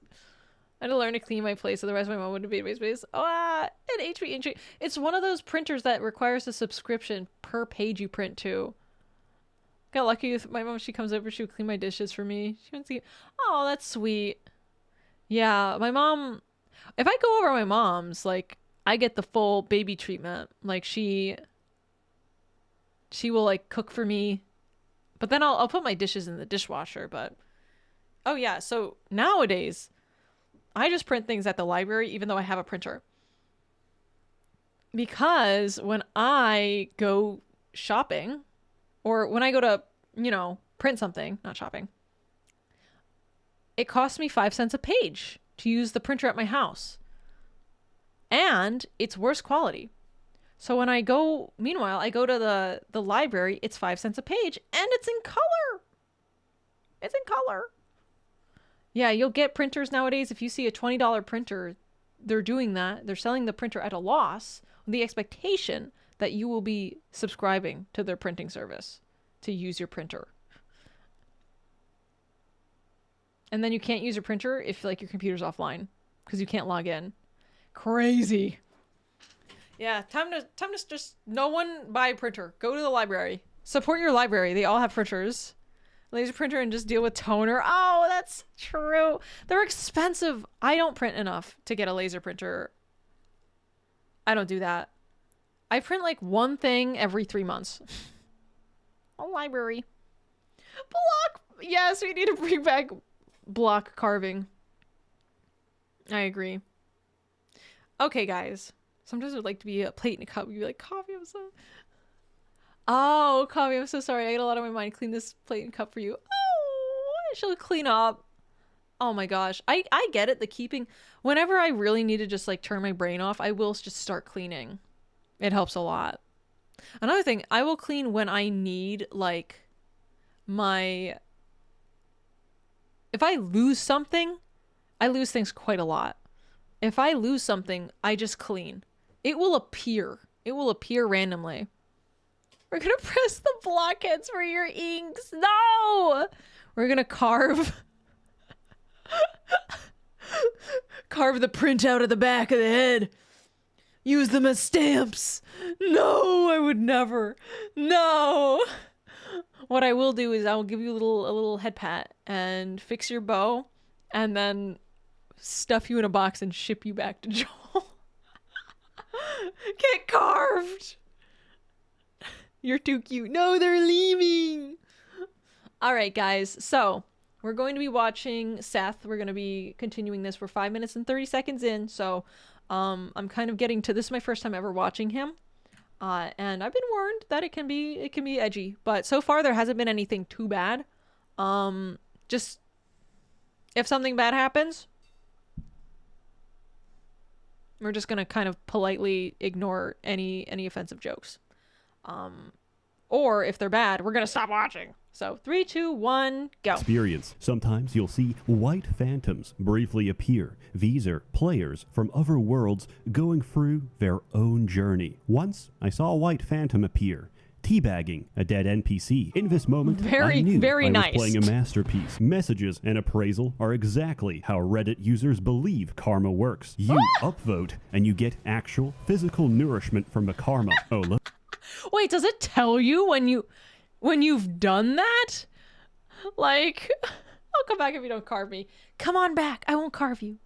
I had to learn to clean my place, otherwise my mom wouldn't be in my space. And HP. It's one of those printers that requires a subscription per page you print to. Got lucky with my mom. She comes over, she'll clean my dishes for me. She wants to. Oh, that's sweet. Yeah, my mom. If I go over my mom's, like, I get the full baby treatment. Like, she will like cook for me, but then I'll put my dishes in the dishwasher. But oh yeah, so nowadays I just print things at the library, even though I have a printer, because when I go shopping or when I go to, print something, not shopping, it costs me 5 cents a page to use the printer at my house, and it's worse quality. So when I go to the library, it's 5 cents a page, and it's in color. It's in color. Yeah, you'll get printers nowadays. If you see a $20 printer, they're doing that. They're selling the printer at a loss with the expectation that you will be subscribing to their printing service to use your printer. And then you can't use your printer if like your computer's offline because you can't log in. Crazy. Yeah, time to just no one buy a printer. Go to the library. Support your library. They all have printers. Laser printer and just deal with toner. Oh, that's true. They're expensive. I don't print enough to get a laser printer. I don't do that. I print like one thing every 3 months. A library. Block. Yes, we need to bring back block carving. I agree. Okay, guys. Sometimes it would like to be a plate and a cup. You'd be like, coffee, I'm so... Oh, coffee, I'm so sorry. I get a lot on my mind. Clean this plate and cup for you. Oh, she'll clean up. Oh my gosh. I get it. The keeping... Whenever I really need to just like turn my brain off, I will just start cleaning. It helps a lot. Another thing, I will clean when I need like my... If I lose something, I lose things quite a lot. If I lose something, I just clean. It will appear. It will appear randomly. We're gonna press the blockheads for your inks. No! We're gonna carve. Carve the print out of the back of the head. Use them as stamps. No, I would never. No. What I will do is I will give you a little head pat and fix your bow and then stuff you in a box and ship you back to Joel. Get carved. You're too cute. No, they're leaving. All right, guys. So we're going to be watching Seth. We're going to be continuing this. We're 5 minutes and 30 seconds in. So I'm kind of getting to, this is my first time ever watching him. And I've been warned that it can be edgy, but so far there hasn't been anything too bad. Just if something bad happens, we're just gonna kind of politely ignore any offensive jokes. Or if they're bad, we're gonna stop watching. So 3, 2, 1, go. Experience. Sometimes you'll see white phantoms briefly appear. These are players from other worlds going through their own journey. Once, I saw a white phantom appear, teabagging a dead NPC. In this moment, I knew I was playing a masterpiece. Messages and appraisal are exactly how Reddit users believe karma works. You upvote, and you get actual physical nourishment from the karma. Oh, look. Wait, does it tell you when you've done that? Like, I'll come back if you don't carve me. Come on back. I won't carve you.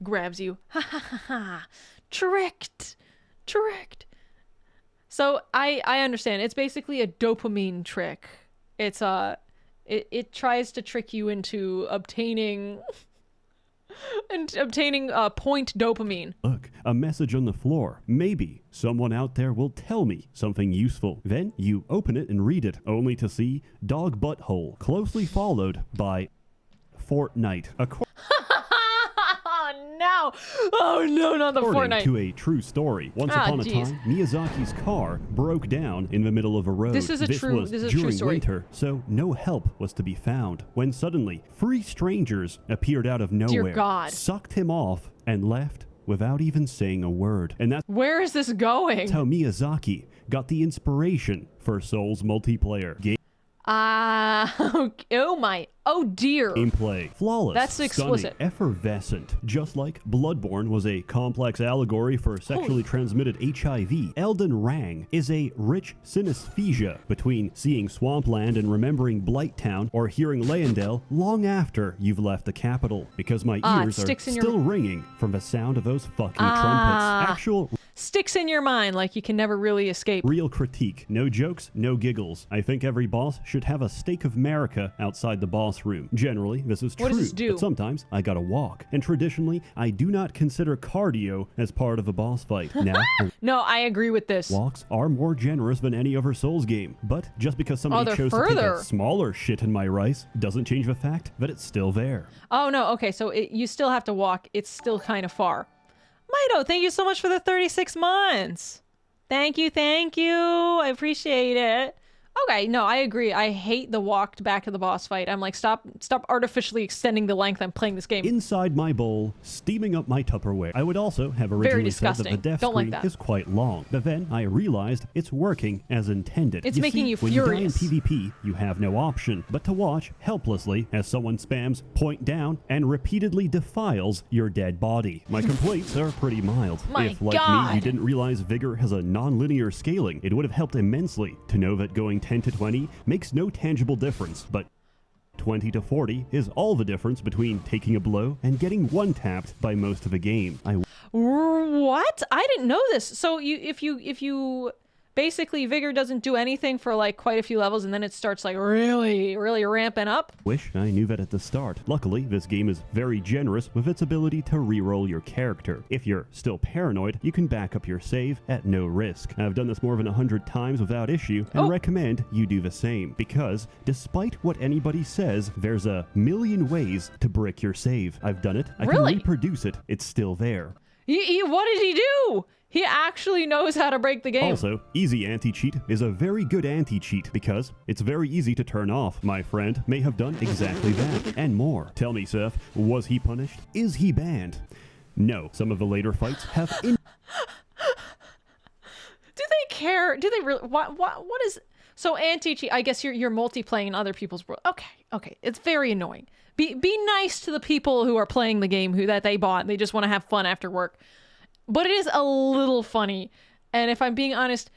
Grabs you. Ha ha ha ha. Tricked. So I understand. It's basically a dopamine trick. It's it tries to trick you into obtaining point dopamine. Look, a message on the floor. Maybe someone out there will tell me something useful. Then you open it and read it, only to see dog butthole, closely followed by Fortnite. Oh no, not the According Fortnite. to a true story. Once upon a time, Miyazaki's car broke down in the middle of a road. This is a true during story. winter, so no help was to be found. When suddenly, 3 strangers appeared out of nowhere, Dear God. sucked him off, and left without even saying a word. And that's Where is this going? how Miyazaki got the inspiration for Soul's multiplayer game. Oh dear. Gameplay. Flawless. That's explicit. Stunning, effervescent. Just like Bloodborne was a complex allegory for sexually transmitted HIV, Elden Ring is a rich synesthesia between seeing Swampland and remembering Blighttown or hearing Leyendell long after you've left the capital, because my ears are still ringing from the sound of those fucking trumpets. Actual sticks in your mind like you can never really escape. Real critique. No jokes, no giggles. I think every boss should have a stake of America outside the boss room. Generally, this is true. What does this do? But sometimes I gotta walk. And traditionally, I do not consider cardio as part of a boss fight. Now, no, I agree with this. Walks are more generous than any other Souls game. But just because somebody chose to take a smaller shit in my rice doesn't change the fact that it's still there. Oh no, okay, so you still have to walk. It's still kind of far. Mito, thank you so much for the 36 months. Thank you. I appreciate it. Okay, no, I agree. I hate the walk back to the boss fight. I'm like, stop artificially extending the length I'm playing this game. Inside my bowl, steaming up my Tupperware. I would also have originally said that the death screen is quite long, but then I realized it's working as intended. It's making you furious. When you die in PvP, you have no option but to watch helplessly as someone spams point down and repeatedly defiles your dead body. My complaints are pretty mild. If, like me, you didn't realize Vigor has a non-linear scaling, it would have helped immensely to know that going 10 to 20 makes no tangible difference, but 20 to 40 is all the difference between taking a blow and getting one-tapped by most of the game. What? I didn't know this. So if you basically Vigor doesn't do anything for like quite a few levels and then it starts like really ramping up. Wish I knew that at the start. Luckily, this game is very generous with its ability to reroll your character. If you're still paranoid, you can back up your save at no risk. I've done this more than 100 times without issue and recommend you do the same, because despite what anybody says, there's a million ways to brick your save. I've done it. I can reproduce it. It's still there. What did he do? He actually knows how to break the game. Also, easy anti-cheat is a very good anti-cheat because it's very easy to turn off. My friend may have done exactly that and more. Tell me, Seth, was he punished? Is he banned? No, some of the later fights have Do they care? Do they really? What is? So anti-cheat, I guess you're multiplaying in other people's world. Okay. It's very annoying. Be nice to the people who are playing the game that they bought and they just want to have fun after work. But it is a little funny. And if I'm being honest,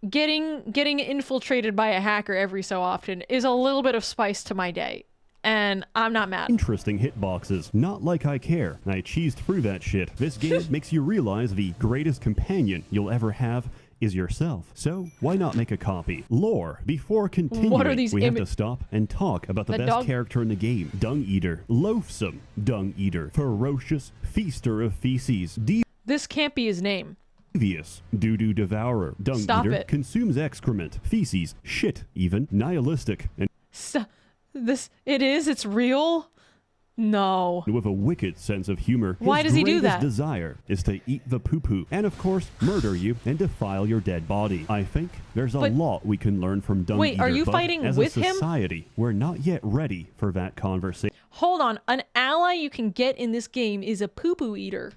getting infiltrated by a hacker every so often is a little bit of spice to my day. And I'm not mad. Interesting hitboxes. Not like I care. I cheesed through that shit. This game makes you realize the greatest companion you'll ever have is yourself. So why not make a copy? Lore. Before continuing, what are these we have to stop and talk about the best character in the game. Dung Eater. Loathsome Dung Eater. Ferocious feaster of feces. This can't be his name. Devious doo-doo devourer. Dung Eater consumes excrement, feces, shit even, nihilistic, and it's real? No. With a wicked sense of humor. Why does he do that? His desire is to eat the poo-poo and, of course, murder you and defile your dead body. I think there's a lot we can learn from Dung Eater. Wait, are you fighting with him? As a society, we're not yet ready for that conversation. Hold on. An ally you can get in this game is a poo-poo eater.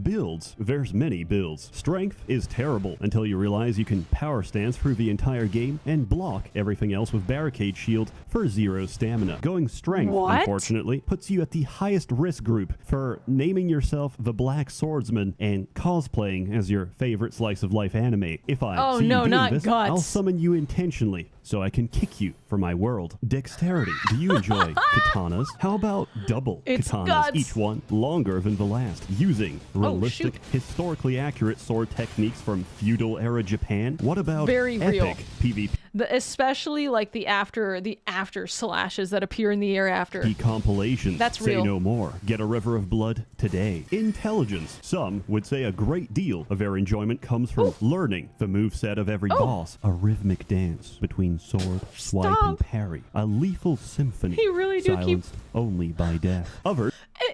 Builds. There's many builds. Strength is terrible until you realize you can power stance through the entire game and block everything else with barricade shield for 0 stamina. Going strength, unfortunately, puts you at the highest risk group for naming yourself the Black Swordsman and cosplaying as your favorite slice of life anime. If I see you doing this, I'll summon you intentionally so I can kick you for my world. Dexterity. Do you enjoy katanas? How about double katanas, each one longer than the last, using realistic, historically accurate sword techniques from feudal era Japan? What about epic PvP? Especially like the after slashes that appear in the air after. Compilations. That's real. Say no more. Get a river of blood today. Intelligence. Some would say a great deal of their enjoyment comes from learning the moveset of every boss. A rhythmic dance between sword, swipe, and parry. A lethal symphony. He really do silenced only by death. Others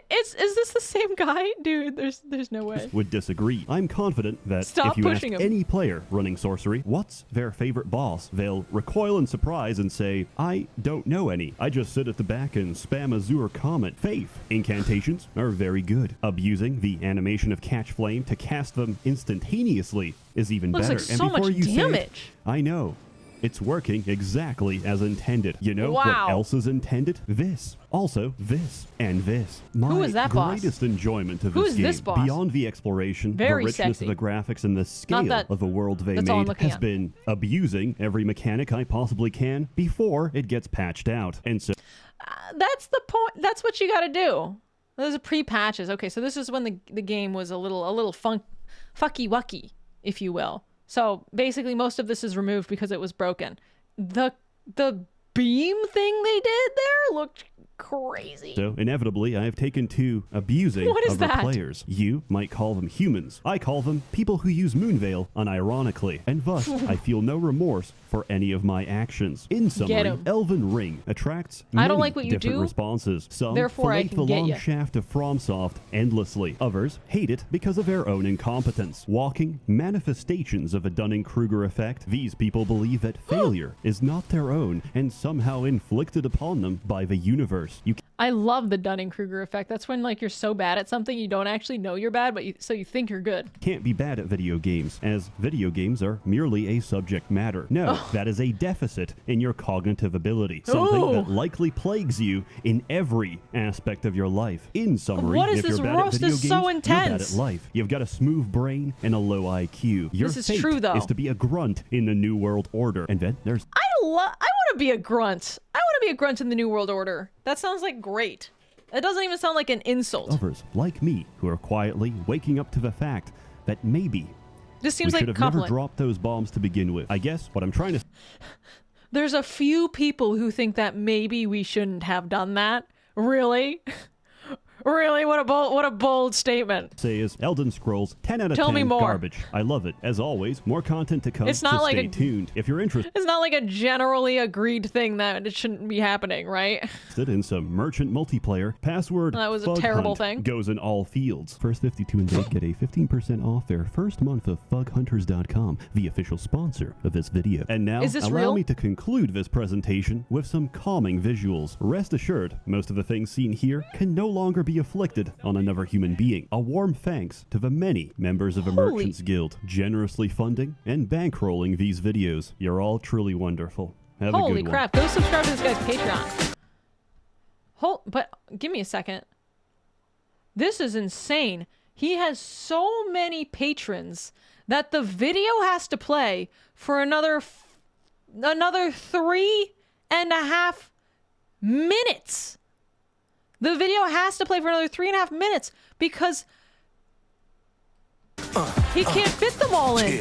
Is this the same guy? Dude, there's no way. Would disagree. I'm confident that if you ask any player running sorcery what's their favorite boss, they'll recoil in surprise and say, I don't know any. I just sit at the back and spam Azure Comet. Faith incantations are very good. Abusing the animation of Catch Flame to cast them instantaneously is even better. Like so much damage. I know. It's working exactly as intended. You know what else is intended? This. Also, this. And this. Who is that boss? My greatest enjoyment of this game, beyond the exploration, the richness of the graphics, and the scale of the world they made, has been abusing every mechanic I possibly can before it gets patched out. And so... that's the point. That's what you gotta do. Those are pre-patches. Okay, so this is when the game was a little fucky-wucky, if you will. So basically most of this is removed because it was broken. The beam thing they did there looked crazy. So inevitably I have taken to abusing other players. You might call them humans. I call them people who use Moonveil unironically, and thus I feel no remorse for any of my actions. In summary, Elven Ring attracts many different responses. Some fillet the long shaft of FromSoft endlessly. Others hate it because of their own incompetence. Walking manifestations of a Dunning-Kruger effect, these people believe that failure is not their own and somehow inflicted upon them by the universe. I love the Dunning-Kruger effect. That's when like you're so bad at something you don't actually know you're bad, but so you think you're good. Can't be bad at video games, as video games are merely a subject matter. No, that is a deficit in your cognitive ability. Something that likely plagues you in every aspect of your life. In summary, if you're bad at video games, you're bad at life. You've got a smooth brain and a low IQ. Your fate is to be a grunt in the New World Order. And then there's... I want to be a grunt. I want to be a grunt in the New World Order. That sounds like great. It doesn't even sound like an insult. Others, like me, who are quietly waking up to the fact that maybe this seems we like should have never dropped those bombs to begin with. I guess what I'm trying to... There's a few people who think that maybe we shouldn't have done that. Really? Really? What a bold statement. Say is Elden Scrolls 10 out of 10 Tell me more. Garbage. I love it. As always, more content to come, it's not so like stay tuned. If you're interested... It's not like a generally agreed thing that it shouldn't be happening, right? In some merchant multiplayer, password that was a terrible thing. Goes in all fields. First 52 and date get a 15% off their first month of FugHunters.com, the official sponsor of this video. And now, allow me to conclude this presentation with some calming visuals. Rest assured, most of the things seen here can no longer be the afflicted on another human being. A warm thanks to the many members of the Merchants Guild generously funding and bankrolling these videos. You're all truly wonderful. Have a good one. Holy crap, go subscribe to this guy's Patreon. But give me a second. This is insane. He has so many patrons that the video has to play for another 3.5 minutes. The video has to play for another 3.5 minutes because he can't fit them all in.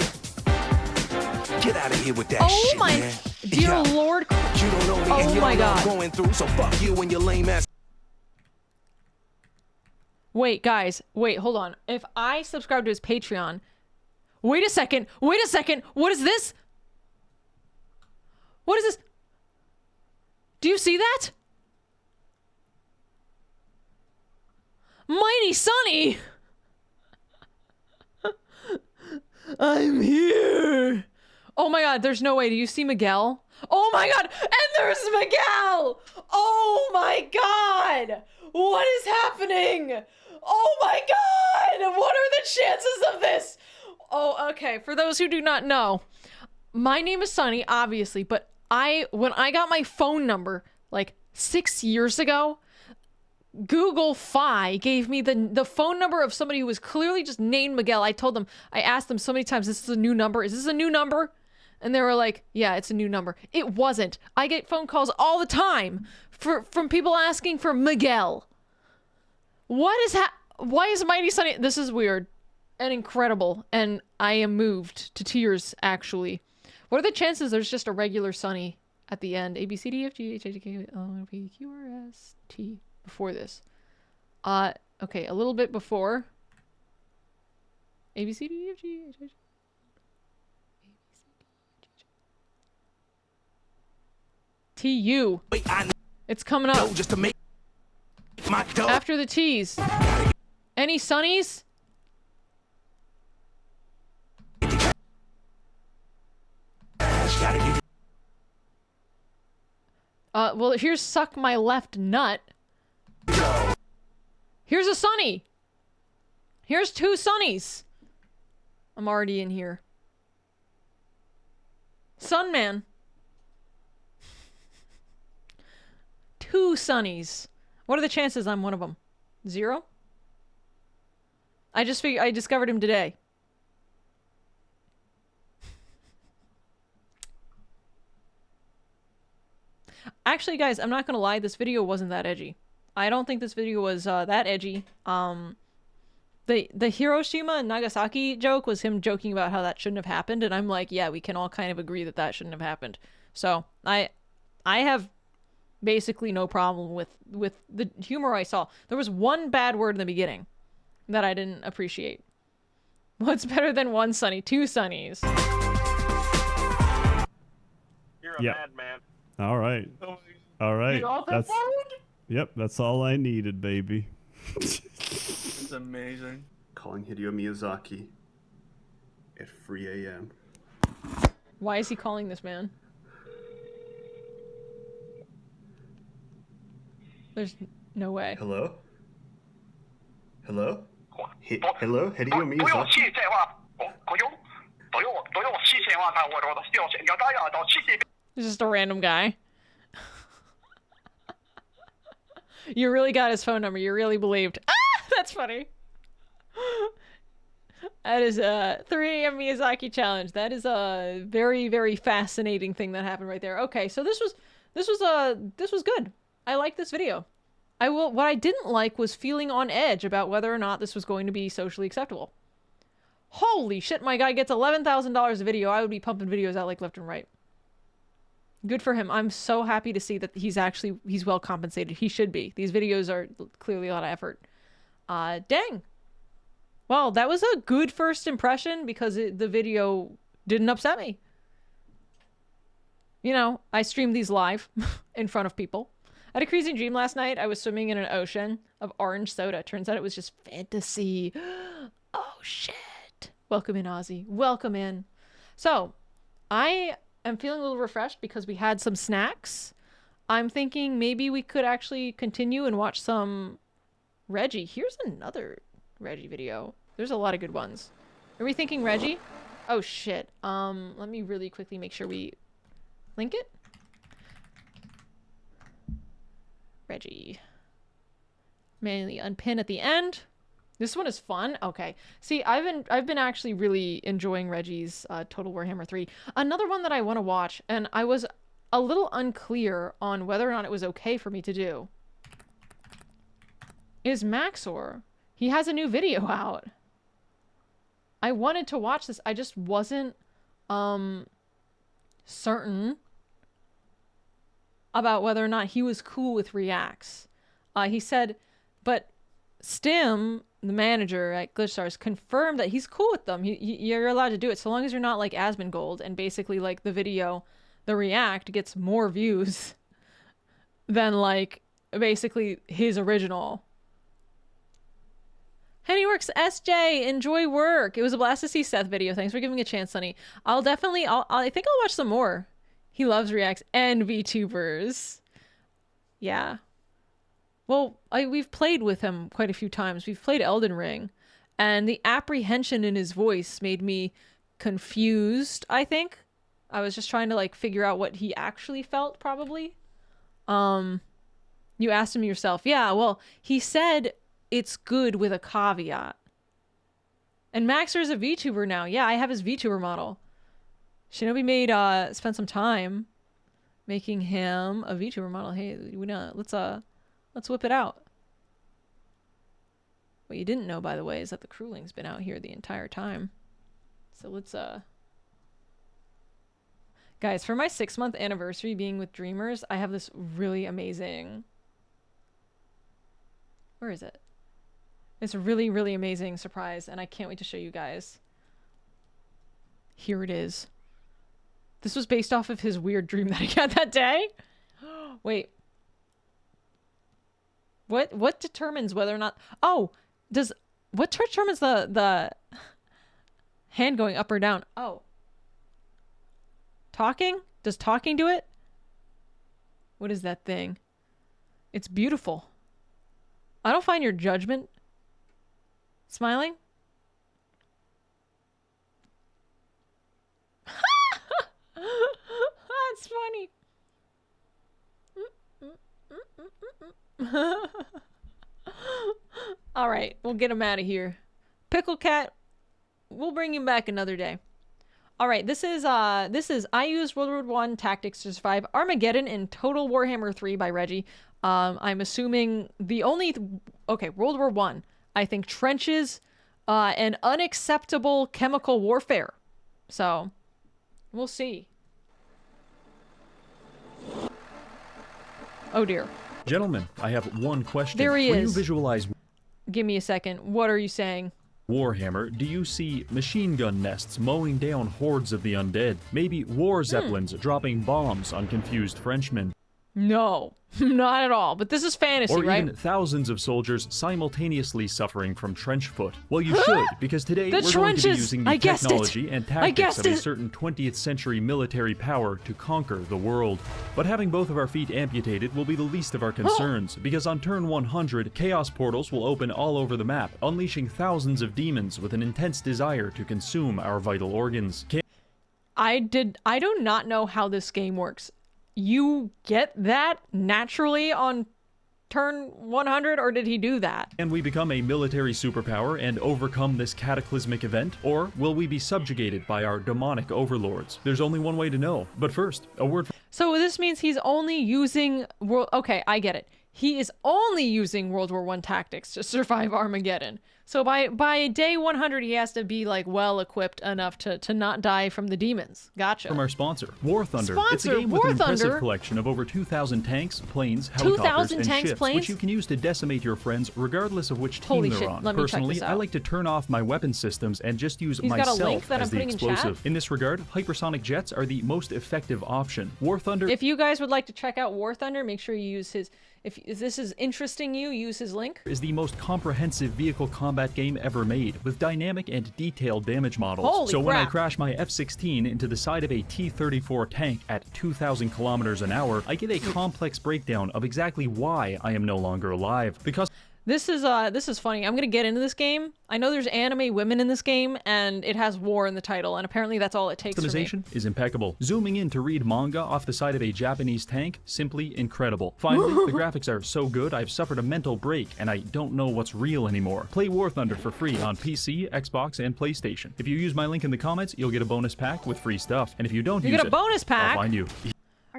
Get out of here with that shit, my man. dear Lord. You don't know me and you don't know what I'm going through, so fuck you and your lame ass. Wait, guys. Wait, hold on. If I subscribe to his Patreon... Wait a second. Wait a second. What is this? What is this? Do you see that? Mighty Sonny! I'm here! Oh my god, there's no way. Do you see Miguel? Oh my god! And there's Miguel! Oh my god! What is happening? Oh my god! What are the chances of this? Oh, okay. For those who do not know, my name is Sonny, obviously, but when I got my phone number like 6 years ago, Google Fi gave me the phone number of somebody who was clearly just named Miguel. I asked them so many times, this is a new number? Is this a new number? And they were like, yeah, it's a new number. It wasn't. I get phone calls all the time from people asking for Miguel. Why is Mighty Sonny? This is weird and incredible, and I am moved to tears, actually. What are the chances there's just a regular Sonny at the end? A, B, C, D, F, G, H, I, J, K, L, M, N, P, Q, R, S, T. Before this. Okay, a little bit before. A, B, C, D, E, F, G, H, I, J. T, U. It's coming up. Just to make my dough. After the T's. Any Sonnies? Well, here's Suck My Left Nut. Here's a Sonny. Here's 2 Sonnies. I'm already in here. Sunman. 2 Sonnies. What are the chances I'm one of them? 0? I discovered him today. Actually, guys, I'm not gonna lie, this video wasn't that edgy. I don't think this video was that edgy. The Hiroshima and Nagasaki joke was him joking about how that shouldn't have happened, and I'm like, yeah, we can all kind of agree that that shouldn't have happened. So I have basically no problem with the humor I saw. There was one bad word in the beginning that I didn't appreciate. What's better than 1 Sonny? 2 Sonnies. You're a madman. All right. All right. That's, yep, that's all I needed, baby. It's amazing. Calling Hideo Miyazaki at 3 a.m. Why is he calling this man? There's no way. Hello? Hello? Hello? Hideo Miyazaki? He's just a random guy. You really got his phone number. You really believed. Ah! That's funny. That is a 3 a.m. Miyazaki challenge. That is a very, very fascinating thing that happened right there. Okay, so this was good. I like this video. What I didn't like was feeling on edge about whether or not this was going to be socially acceptable. Holy shit, my guy gets $11,000 a video. I would be pumping videos out like left and right. Good for him. I'm so happy to see that he's well compensated. He should be. These videos are clearly a lot of effort. Dang. Well, that was a good first impression because the video didn't upset me. You know, I streamed these live in front of people. I had a crazy dream last night. I was swimming in an ocean of orange soda. Turns out it was just fantasy. Oh, shit. Welcome in, Ozzy. Welcome in. So, I'm feeling a little refreshed because we had some snacks. I'm thinking maybe we could actually continue and watch some Reggie. Here's another Reggie video. There's a lot of good ones. Are we thinking Reggie? Oh shit. Let me really quickly make sure we link it. Reggie. Manually unpin at the end. This one is fun. Okay. See, I've been actually really enjoying Reggie's Total Warhammer 3. Another one that I want to watch, and I was a little unclear on whether or not it was okay for me to do, is Maxor. He has a new video out. I wanted to watch this. I just wasn't certain about whether or not he was cool with reacts. He said, but Stim, the manager at Glitchstars, confirmed that he's cool with them. You're allowed to do it so long as you're not like Asmongold and basically like the video, the react gets more views than like basically his original. Hennyworks SJ, enjoy work. It was a blast to see Seth video. Thanks for giving me a chance, Sonny. I think I'll watch some more. He loves reacts and VTubers. Yeah. Well, we've played with him quite a few times. We've played Elden Ring, and the apprehension in his voice made me confused, I think. I was just trying to like figure out what he actually felt, probably. You asked him yourself. Yeah, well, he said it's good with a caveat. And Maxer's a VTuber now. Yeah, I have his VTuber model. Shinobi spent some time making him a VTuber model. Hey, let's whip it out. What you didn't know, by the way, is that the Crewling's been out here the entire time. So let's guys, for my 6-month anniversary being with Dreamers, I have this really amazing, where is it? It's a really, really amazing surprise, and I can't wait to show you guys. Here it is. This was based off of his weird dream that he had that day. Wait. What determines whether or not... Oh! What determines the hand going up or down? Oh. Talking? Does talking do it? What is that thing? It's beautiful. I don't find your judgment smiling. That's funny. All right, we'll get him out of here. Pickle Cat, we'll bring him back another day. All right, this is I used World War 1 tactics to survive Armageddon in Total Warhammer 3 by Reggie. I'm assuming the only World War 1. I think trenches and unacceptable chemical warfare. So, we'll see. Oh dear. Gentlemen, I have one question. There he is. When you visualize... Give me a second. What are you saying? Warhammer, do you see machine gun nests mowing down hordes of the undead? Maybe war zeppelins dropping bombs on confused Frenchmen? No, not at all. But this is fantasy, or right? Or even thousands of soldiers simultaneously suffering from trench foot. Well, you should, because today we're going to be using the technology and tactics of a certain 20th century military power to conquer the world. But having both of our feet amputated will be the least of our concerns, because on turn 100, chaos portals will open all over the map, unleashing thousands of demons with an intense desire to consume our vital organs. I do not know how this game works. You get that naturally on turn 100, or did he do that? Can we become a military superpower and overcome this cataclysmic event? Or will we be subjugated by our demonic overlords? There's only one way to know. But first, a word... So this means he's only using... Okay, I get it. He is only using World War I tactics to survive Armageddon. So by day 100, he has to be like well equipped enough to not die from the demons. Gotcha. From our sponsor, War Thunder. It's a game with an impressive collection of over 2,000 tanks, planes, helicopters, and ships, which you can use to decimate your friends regardless of which team they're on. Personally, I like to turn off my weapon systems and just use myself as the explosive. In this regard, hypersonic jets are the most effective option. War Thunder... If you guys would like to check out War Thunder, make sure you use his... If this is interesting you, use his link. Is the most comprehensive vehicle combat game ever made, with dynamic and detailed damage models. Holy so crap. when I crash my F-16 into the side of a T-34 tank at 2,000 kilometers an hour, I get a complex breakdown of exactly why I am no longer alive. Because... This is funny. I'm gonna get into this game. I know there's anime women in this game, and it has war in the title, and apparently that's all it takes for me. Customization is impeccable. Zooming in to read manga off the side of a Japanese tank, simply incredible. Finally, the graphics are so good I've suffered a mental break, and I don't know what's real anymore. Play War Thunder for free on PC, Xbox, and PlayStation. If you use my link in the comments, you'll get a bonus pack with free stuff, and if you don't use it, you get a bonus pack. I'll find you.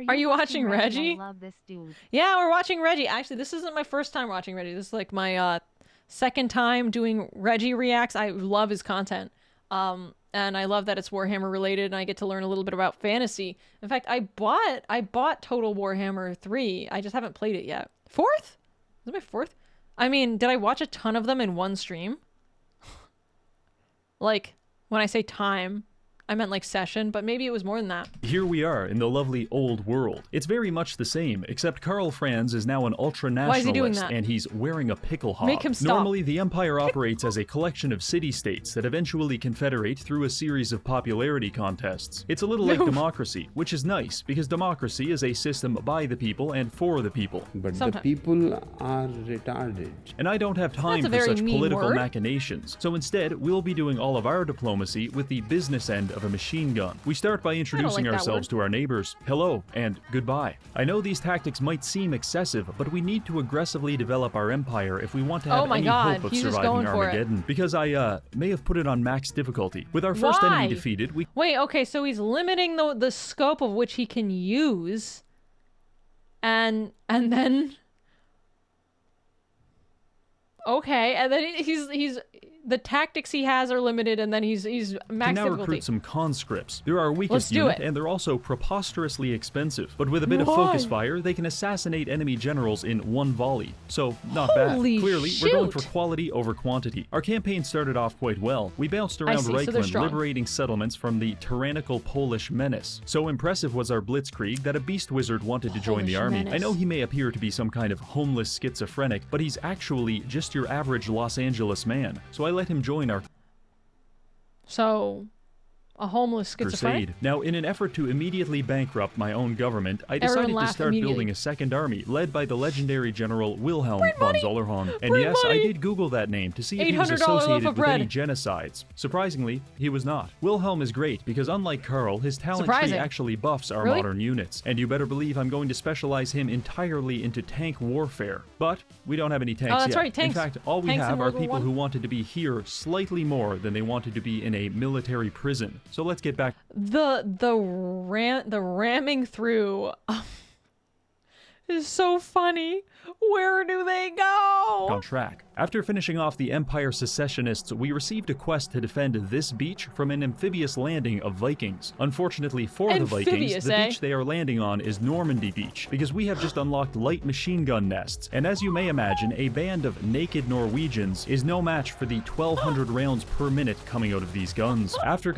Are you watching Reggie? I love this dude. Yeah, we're watching Reggie. Actually, this isn't my first time watching Reggie. This is like my second time doing Reggie reacts. I love his content. And I love that it's Warhammer related and I get to learn a little bit about fantasy. In fact, I bought Total Warhammer 3. I just haven't played it yet. Fourth? Is it my fourth? I mean, did I watch a ton of them in one stream? Like, when I say time, I meant like session, but maybe it was more than that. Here we are in the lovely old world. It's very much the same, except Karl Franz is now an ultra-nationalist, and he's wearing a pickle hob. Make him stop. Normally, the Empire operates as a collection of city-states that eventually confederate through a series of popularity contests. It's a little like democracy, which is nice, because democracy is a system by the people and for the people. But the people are retarded. And I don't have time for such political machinations, so instead, we'll be doing all of our diplomacy with the business end of a machine gun. We start by introducing ourselves to our neighbors. Hello and goodbye. I know these tactics might seem excessive, but we need to aggressively develop our empire if we want to have any hope of surviving Armageddon. Because I may have put it on max difficulty. With our first enemy defeated, we... Wait, okay, so he's limiting the scope of which he can use. And then... Okay, and then he's the tactics he has are limited, and then he's max can now difficulty. Recruit some conscripts. They're our weakest unit, and they're also preposterously expensive. But with a bit of focus fire, they can assassinate enemy generals in one volley. So, not bad. Clearly, we're going for quality over quantity. Our campaign started off quite well. We bounced around Reichland, liberating settlements from the tyrannical Polish menace. So impressive was our blitzkrieg that a beast wizard wanted to join the army. I know he may appear to be some kind of homeless schizophrenic, but he's actually just your average Los Angeles man. So I let him join our a homeless schizophrenic? crusade. Now, in an effort to immediately bankrupt my own government, I decided to start building a second army, led by the legendary General Wilhelm von Zollerhorn. And yes, I did Google that name to see if he was associated with any genocides. Surprisingly, he was not. Wilhelm is great because unlike Karl, his talent tree actually buffs our modern units. And you better believe I'm going to specialize him entirely into tank warfare. But we don't have any tanks yet. Tanks. In fact, all we have are people who wanted to be here slightly more than they wanted to be in a military prison. So let's get back. The ramming through is so funny. Where do they go? On track. After finishing off the Empire secessionists, we received a quest to defend this beach from an amphibious landing of Vikings. Unfortunately for the Vikings, the beach they are landing on is Normandy Beach, because we have just unlocked light machine gun nests. And as you may imagine, a band of naked Norwegians is no match for the 1,200 rounds per minute coming out of these guns. After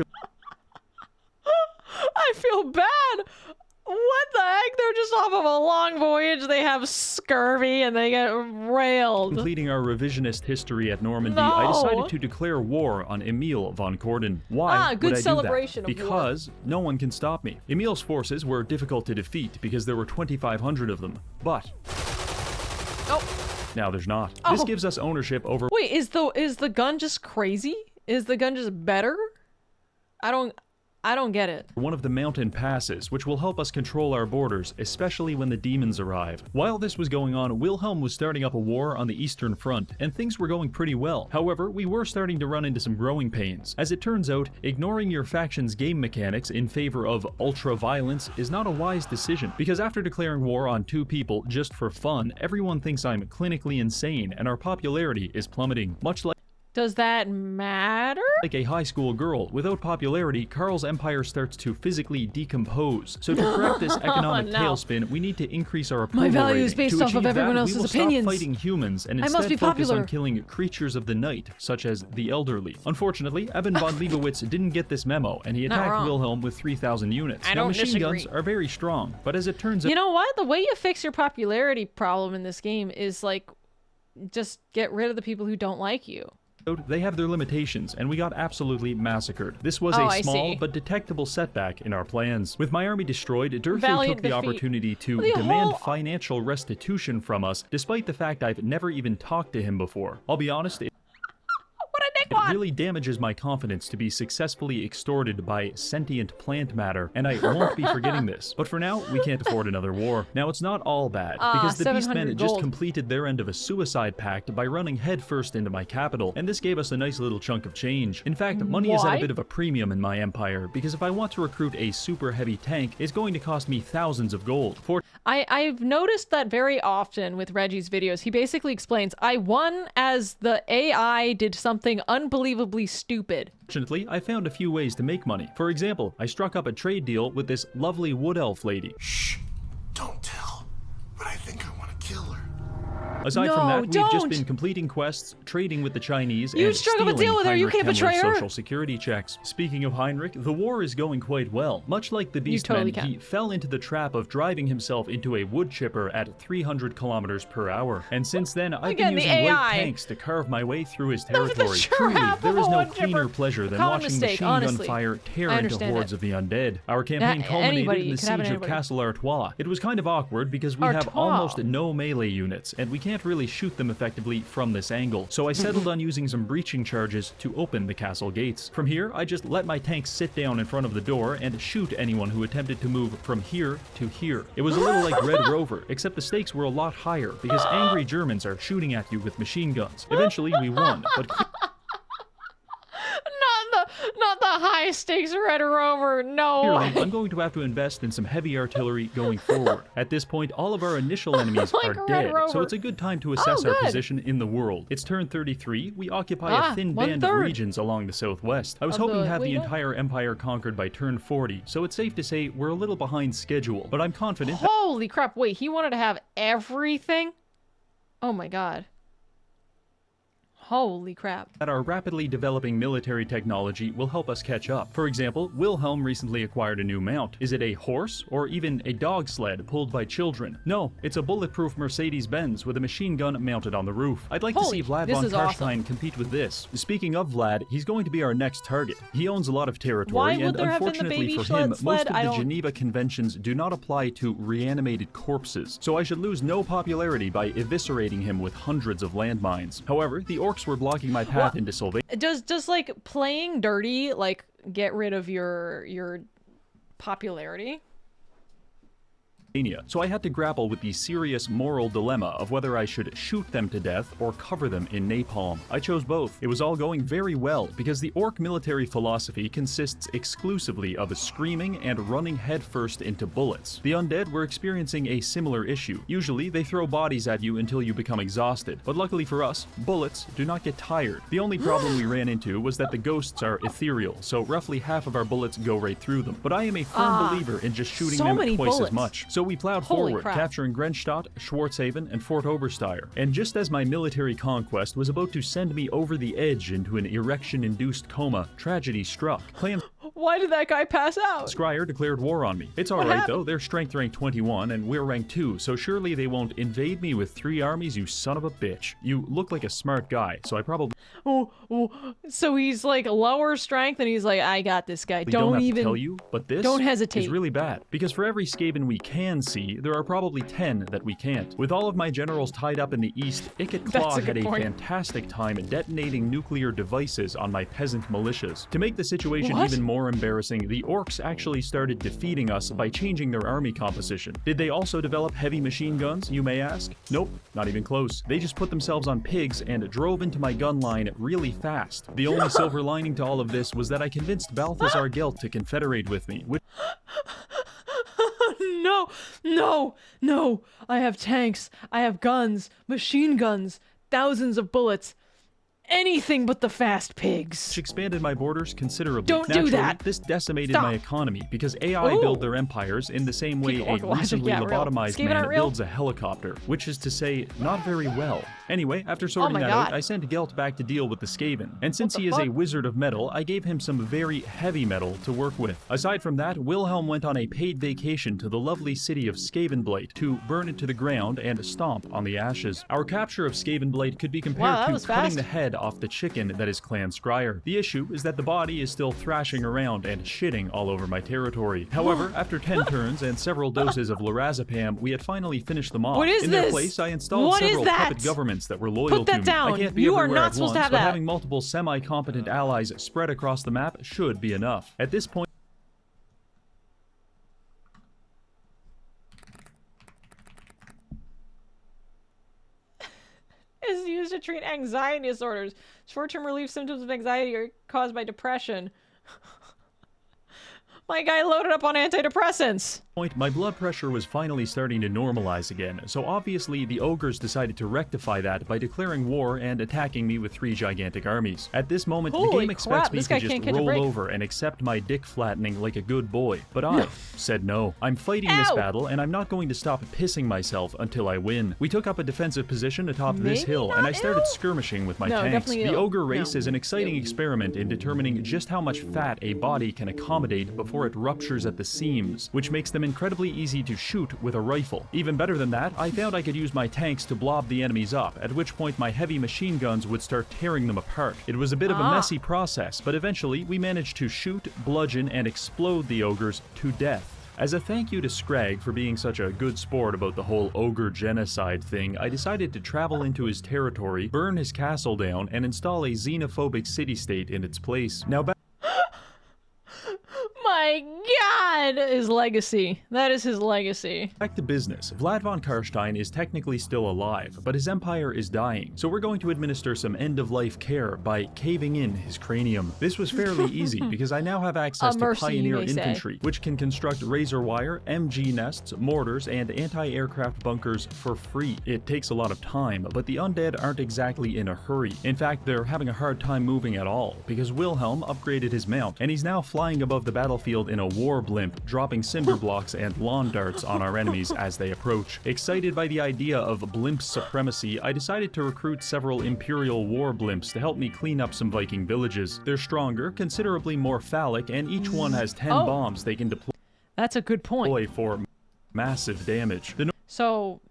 I feel bad. What the heck? They're just off of a long voyage. They have scurvy and they get railed. Completing our revisionist history at Normandy, I decided to declare war on Emil von Corden. Why good would I celebration do that? of Because no one can stop me. Emil's forces were difficult to defeat because there were 2,500 of them. But now there's not. This gives us ownership over... Wait, is the gun just crazy? Is the gun just better? I don't get it. One of the mountain passes, which will help us control our borders, especially when the demons arrive. While this was going on, Wilhelm was starting up a war on the Eastern Front, and things were going pretty well. However, we were starting to run into some growing pains. As it turns out, ignoring your faction's game mechanics in favor of ultra-violence is not a wise decision, because after declaring war on two people just for fun, everyone thinks I'm clinically insane, and our popularity is plummeting, much like... Does that matter? Like a high school girl, without popularity, Karl's empire starts to physically decompose. So to correct this economic tailspin, we need to increase our approval My value is rating. based off of everyone else's we will opinions. Stop fighting humans and instead focus on killing creatures of the night, such as the elderly. Unfortunately, Evan von Leibowitz didn't get this memo, and he attacked Wilhelm with 3,000 units. Now, machine guns are very strong, but as it turns out... You know what? The way you fix your popularity problem in this game is, like, just get rid of the people who don't like you. They have their limitations, and we got absolutely massacred. This was a small but detectable setback in our plans. With my army destroyed, Durfu took the opportunity to demand financial restitution from us, despite the fact I've never even talked to him before. I'll be honest, it really damages my confidence to be successfully extorted by sentient plant matter, and I won't be forgetting this. But for now, we can't afford another war. Now, it's not all bad, because the Beastmen just completed their end of a suicide pact by running headfirst into my capital, and this gave us a nice little chunk of change. In fact, money is at a bit of a premium in my empire, because if I want to recruit a super heavy tank, it's going to cost me thousands of gold. I've noticed that very often with Reggie's videos. He basically explains, I won as the AI did something unbelievably stupid. Fortunately, I found a few ways to make money. For example, I struck up a trade deal with this lovely wood elf lady. Shh, don't tell, but I think I want to kill her. Aside from that, we've just been completing quests, trading with the Chinese, and stealing Heinrich Himmler's social security checks. Speaking of Heinrich, the war is going quite well. Much like the Beastmen, he fell into the trap of driving himself into a wood chipper at 300 kilometers per hour. And since then, I've been using light tanks to carve my way through his territory. Truly, there is no cleaner pleasure than watching machine gun fire tear into hordes of the undead. Our campaign culminated in the siege of Castle Artois. It was kind of awkward because we have almost no melee units, and we can't really shoot them effectively from this angle, so I settled on using some breaching charges to open the castle gates. From here, I just let my tanks sit down in front of the door and shoot anyone who attempted to move from here to here. It was a little like Red Rover, except the stakes were a lot higher, because angry Germans are shooting at you with machine guns. Eventually, we won, but not the high stakes Red Rover, no. I'm going to have to invest in some heavy artillery going forward. At this point, all of our initial enemies are dead, so it's a good time to assess our position in the world. It's turn 33, we occupy a thin band of regions along the southwest. I was hoping to have the entire empire conquered by turn 40, so it's safe to say we're a little behind schedule, but I'm confident. Holy crap, wait, he wanted to have everything? Oh my god. Holy crap. That our rapidly developing military technology will help us catch up. For example, Wilhelm recently acquired a new mount. Is it a horse or even a dog sled pulled by children? No, it's a bulletproof Mercedes-Benz with a machine gun mounted on the roof. I'd like to see Vlad von Karstein compete with this. Speaking of Vlad, he's going to be our next target. He owns a lot of territory, and unfortunately for him, most of the Geneva Conventions do not apply to reanimated corpses, so I should lose no popularity by eviscerating him with hundreds of landmines. However, the orcs were blocking my path into Sylvania. Does like playing dirty like get rid of your popularity? So I had to grapple with the serious moral dilemma of whether I should shoot them to death or cover them in napalm. I chose both. It was all going very well because the orc military philosophy consists exclusively of screaming and running headfirst into bullets. The undead were experiencing a similar issue. Usually they throw bodies at you until you become exhausted, but luckily for us, bullets do not get tired. The only problem we ran into was that the ghosts are ethereal, so roughly half of our bullets go right through them. But I am a firm believer in just shooting them twice as much. So we plowed forward, capturing Grenstadt, Schwarzhaven, and Fort Obersteyr. And just as my military conquest was about to send me over the edge into an erection-induced coma, tragedy struck. Why did that guy pass out? Scryer declared war on me. It's alright though, they're strength rank 21 and we're rank 2, so surely they won't invade me with 3 armies, you son of a bitch. You look like a smart guy, so I probably... So he's like lower strength and he's like, I got this guy. Don't have to tell you, but this don't hesitate. Is really bad. Because for every Skaven we can see, there are probably 10 that we can't. With all of my generals tied up in the east, Ikit Claw had a fantastic time detonating nuclear devices on my peasant militias. To make the situation even more embarrassing, the orcs actually started defeating us by changing their army composition. Did they also develop heavy machine guns, you may ask? Nope, not even close. They just put themselves on pigs and drove into my gun line really fast. The only silver lining to all of this was that I convinced Balthazar Gelt to confederate with me, which... No! I have tanks, I have guns, machine guns, thousands of bullets. Anything but the fast pigs. Which expanded my borders considerably. Don't do that! This decimated my economy because AI build their empires in the same way a recently lobotomized man builds a helicopter, which is to say, not very well. Anyway, after sorting that out, I sent Gelt back to deal with the Skaven. And since he is a wizard of metal, I gave him some very heavy metal to work with. Aside from that, Wilhelm went on a paid vacation to the lovely city of Skavenblight to burn it to the ground and stomp on the ashes. Our capture of Skavenblight could be compared to cutting the head off the chicken that is Clan Scryer. The issue is that the body is still thrashing around and shitting all over my territory. However, after 10 turns and several doses of lorazepam, we had finally finished them off. What is In their place, I installed several puppet governments that were loyal to me. I can't be everywhere at once, but having multiple semi-competent allies spread across the map should be enough. At this point, is used to treat anxiety disorders. Short-term relief symptoms of anxiety are caused by depression. My guy loaded up on antidepressants. My blood pressure was finally starting to normalize again, so obviously the ogres decided to rectify that by declaring war and attacking me with 3 gigantic armies. At this moment, the game expects me to just roll over and accept my dick flattening like a good boy, but I said no. I'm fighting this battle, and I'm not going to stop pissing myself until I win. We took up a defensive position atop this hill, and I started skirmishing with my tanks. The ogre race is an exciting experiment in determining just how much fat a body can accommodate before it ruptures at the seams, which makes them incredibly easy to shoot with a rifle. Even better than that, I found I could use my tanks to blob the enemies up, at which point my heavy machine guns would start tearing them apart. It was a bit of a messy process, but eventually we managed to shoot, bludgeon, and explode the ogres to death. As a thank you to Scrag for being such a good sport about the whole ogre genocide thing, I decided to travel into his territory, burn his castle down, and install a xenophobic city-state in its place. Now back My God! His legacy. That is his legacy. Back to business. Vlad von Karstein is technically still alive, but his empire is dying, so we're going to administer some end-of-life care by caving in his cranium. This was fairly easy because I now have access to Pioneer Infantry, which can construct razor wire, MG nests, mortars, and anti-aircraft bunkers for free. It takes a lot of time, but the undead aren't exactly in a hurry. In fact, they're having a hard time moving at all, because Wilhelm upgraded his mount, and he's now flying above the battlefield in a war blimp, dropping cinder blocks and lawn darts on our enemies as they approach. Excited by the idea of blimp supremacy, I decided to recruit several Imperial war blimps to help me clean up some Viking villages. They're stronger, considerably more phallic, and each one has 10 bombs they can deploy. That's a good point. For massive damage. So,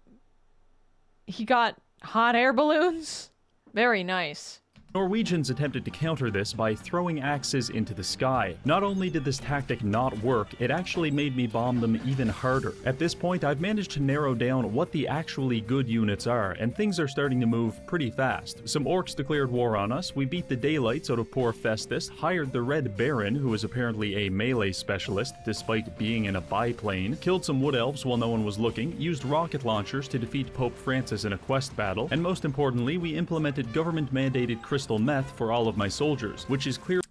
he got hot air balloons? Very nice. Norwegians attempted to counter this by throwing axes into the sky. Not only did this tactic not work, it actually made me bomb them even harder. At this point, I've managed to narrow down what the actually good units are, and things are starting to move pretty fast. Some orcs declared war on us, we beat the daylights out of poor Festus, hired the Red Baron, who is apparently a melee specialist despite being in a biplane, killed some wood elves while no one was looking, used rocket launchers to defeat Pope Francis in a quest battle, and most importantly, we implemented government-mandated crystal meth for all of my soldiers, which is clear.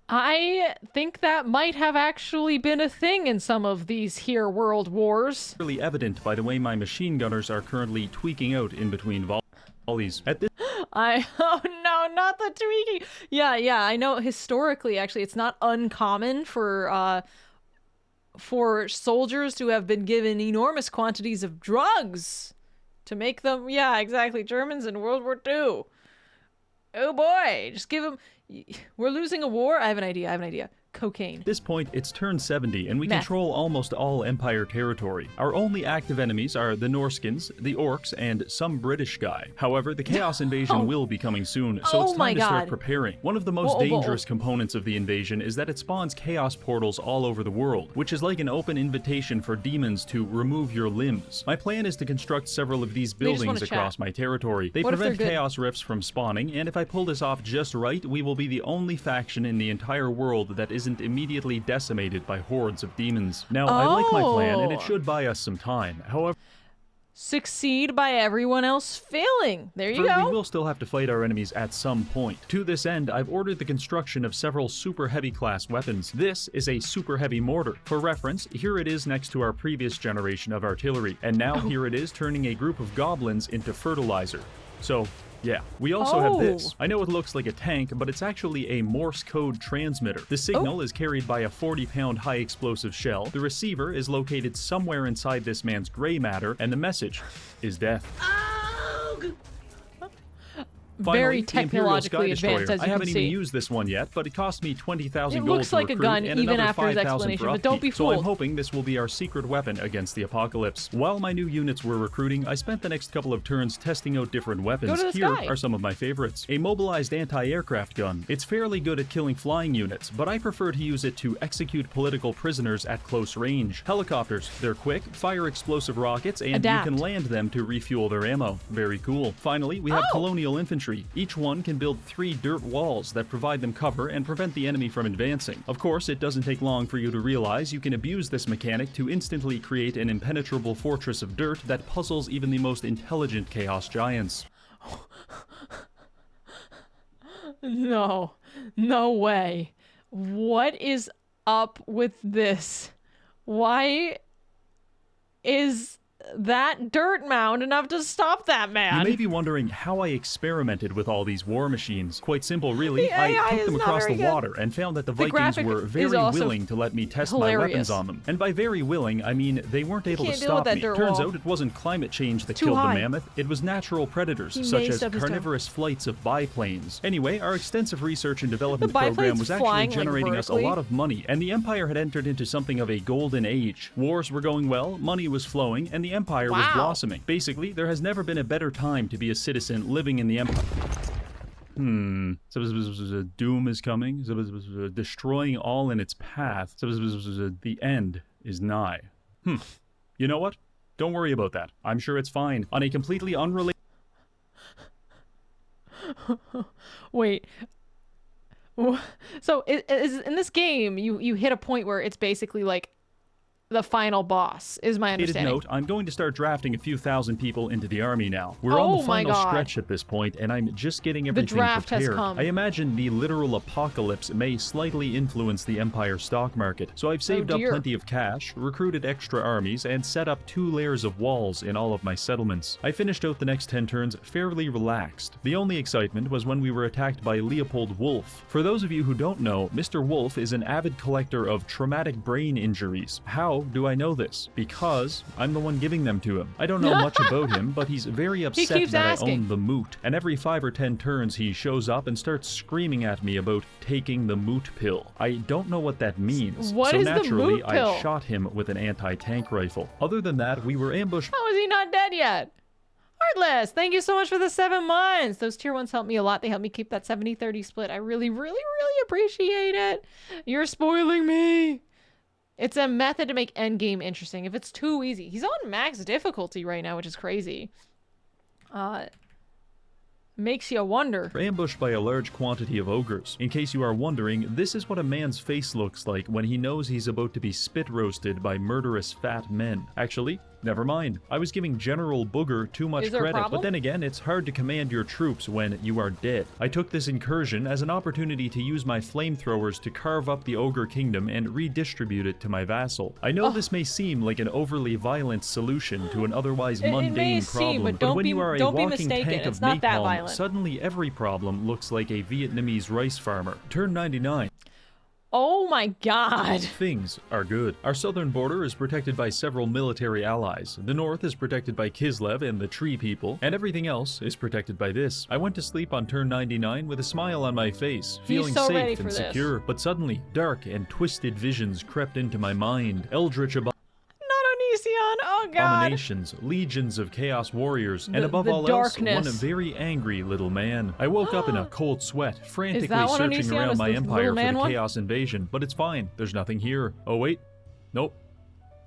I think that might have actually been a thing in some of these here world wars. Clearly evident by the way my machine gunners are currently tweaking out in between volleys. At this oh no, not the tweaking. Yeah, I know historically actually it's not uncommon for soldiers to have been given enormous quantities of drugs to make them, yeah, exactly, Germans in World War II. Oh boy, just give them... We're losing a war? I have an idea. Cocaine. At this point, it's turn 70, and we control almost all Empire territory. Our only active enemies are the Norskins, the Orcs, and some British guy. However, the Chaos Invasion will be coming soon, so it's time to start preparing. One of the most dangerous components of the invasion is that it spawns Chaos portals all over the world, which is like an open invitation for demons to remove your limbs. My plan is to construct several of these buildings across my territory. They prevent Chaos rifts from spawning, and if I pull this off just right, we will be the only faction in the entire world that isn't immediately decimated by hordes of demons. Now, I like my plan, and it should buy us some time. However, succeed by everyone else failing. There you go. We will still have to fight our enemies at some point. To this end, I've ordered the construction of several super heavy class weapons. This is a super heavy mortar. For reference, here it is next to our previous generation of artillery, and now here it is turning a group of goblins into fertilizer. So, yeah. We also have this. I know it looks like a tank, but it's actually a Morse code transmitter. The signal is carried by a 40-pound high-explosive shell. The receiver is located somewhere inside this man's gray matter, and the message is death. very Finally, the Imperial Sky technologically Destroyer. advanced, as I you haven't can even see. used this one yet, but it cost me 20,000 It gold looks to like a recruit gun, and even another after his 5,000 explanation, for but don't be upkeep. So I'm fooled. hoping this will be our secret weapon against the apocalypse. While my new units were recruiting, I spent the next couple of turns testing out different weapons. Go to the Here sky. are some of my favorites. A mobilized anti-aircraft gun. It's fairly good at killing flying units, but I prefer to use it to execute political prisoners at close range. Helicopters. They're quick, fire explosive rockets, and Adapt. you can land them to refuel their ammo. Very cool. Finally, we have colonial infantry. Each one can build 3 dirt walls that provide them cover and prevent the enemy from advancing. Of course, it doesn't take long for you to realize you can abuse this mechanic to instantly create an impenetrable fortress of dirt that puzzles even the most intelligent chaos giants. No. No way. What is up with this? Why is that dirt mound enough to stop that man? You may be wondering how I experimented with all these war machines. Quite simple, really. The AI I took is them not across the very good. water and found that the Vikings graphic were is very also willing to let me test my hilarious. weapons on them. And by very willing, I mean they weren't able to can't deal with stop that me. dirt Turns wall. out it wasn't climate change that Too killed high. the mammoth. It was natural predators, He such mazed as up his toe. carnivorous flights of biplanes. Anyway, our extensive research and development biplane's program was actually flying, like, generating us a vertically. lot of money, and the Empire had entered into something of a golden age. Wars were going well, money was flowing, and the Empire was Wow. blossoming. Basically, there has never been a better time to be a citizen living in the Empire. Doom is coming. Destroying all in its path. The end is nigh. You know what? Don't worry about that. I'm sure it's fine. On a completely unrelated... Wait. So in this game, you hit a point where it's basically like the final boss, is my understanding. Note, I'm going to start drafting a few thousand people into the army now. We're Oh on the my final God. stretch at this point, and I'm just getting everything draft has prepared. come. I imagine the literal apocalypse may slightly influence the Empire stock market, so I've saved up dear. plenty of cash, recruited extra armies, and set up 2 layers of walls in all of my settlements. I finished out the next 10 turns fairly relaxed. The only excitement was when we were attacked by Leopold Wolf. For those of you who don't know, Mr. Wolf is an avid collector of traumatic brain injuries. How do I know this? Because I'm the one giving them to him. I don't know much about him, but he's very upset keeps that asking. I own the moot. And every 5 or 10 turns he shows up and starts screaming at me about taking the moot pill. I don't know what that means. What so is the naturally, moot pill? I shot him with an anti-tank rifle. Other than that, we were ambushed. How is he not dead yet? Heartless, thank you so much for the 7 months. Those tier 1s help me a lot. They help me keep that 70-30 split. I really, really, really appreciate it. You're spoiling me. It's a method to make endgame interesting. If it's too easy. He's on max difficulty right now, which is crazy. Makes you wonder. Ambushed by a large quantity of ogres. In case you are wondering, this is what a man's face looks like when he knows he's about to be spit roasted by murderous fat men. Actually, never mind. I was giving General Booger too much Is there a credit, problem? but then again, it's hard to command your troops when you are dead. I took this incursion as an opportunity to use my flamethrowers to carve up the ogre kingdom and redistribute it to my vassal. I know this may seem like an overly violent solution to an otherwise It may mundane seem, problem, but don't when be- you are a don't be walking mistaken. tank It's of not that napalm, violent. suddenly every problem looks like a Vietnamese rice farmer. Turn 99. Oh my God. Things are good. Our southern border is protected by several military allies. The north is protected by Kislev and the Tree People, and everything else is protected by this. I went to sleep on turn 99 with a smile on my face, feeling so ready safe for and this. secure. But suddenly, dark and twisted visions crept into my mind. Eldritch Oh God. abominations, legions of chaos warriors, and The- above the all darkness. else, one very angry little man. I woke up in a cold sweat, frantically that one searching Onision? around Is my the empire little for man the one? chaos invasion, but it's fine. There's nothing here. Oh wait, nope.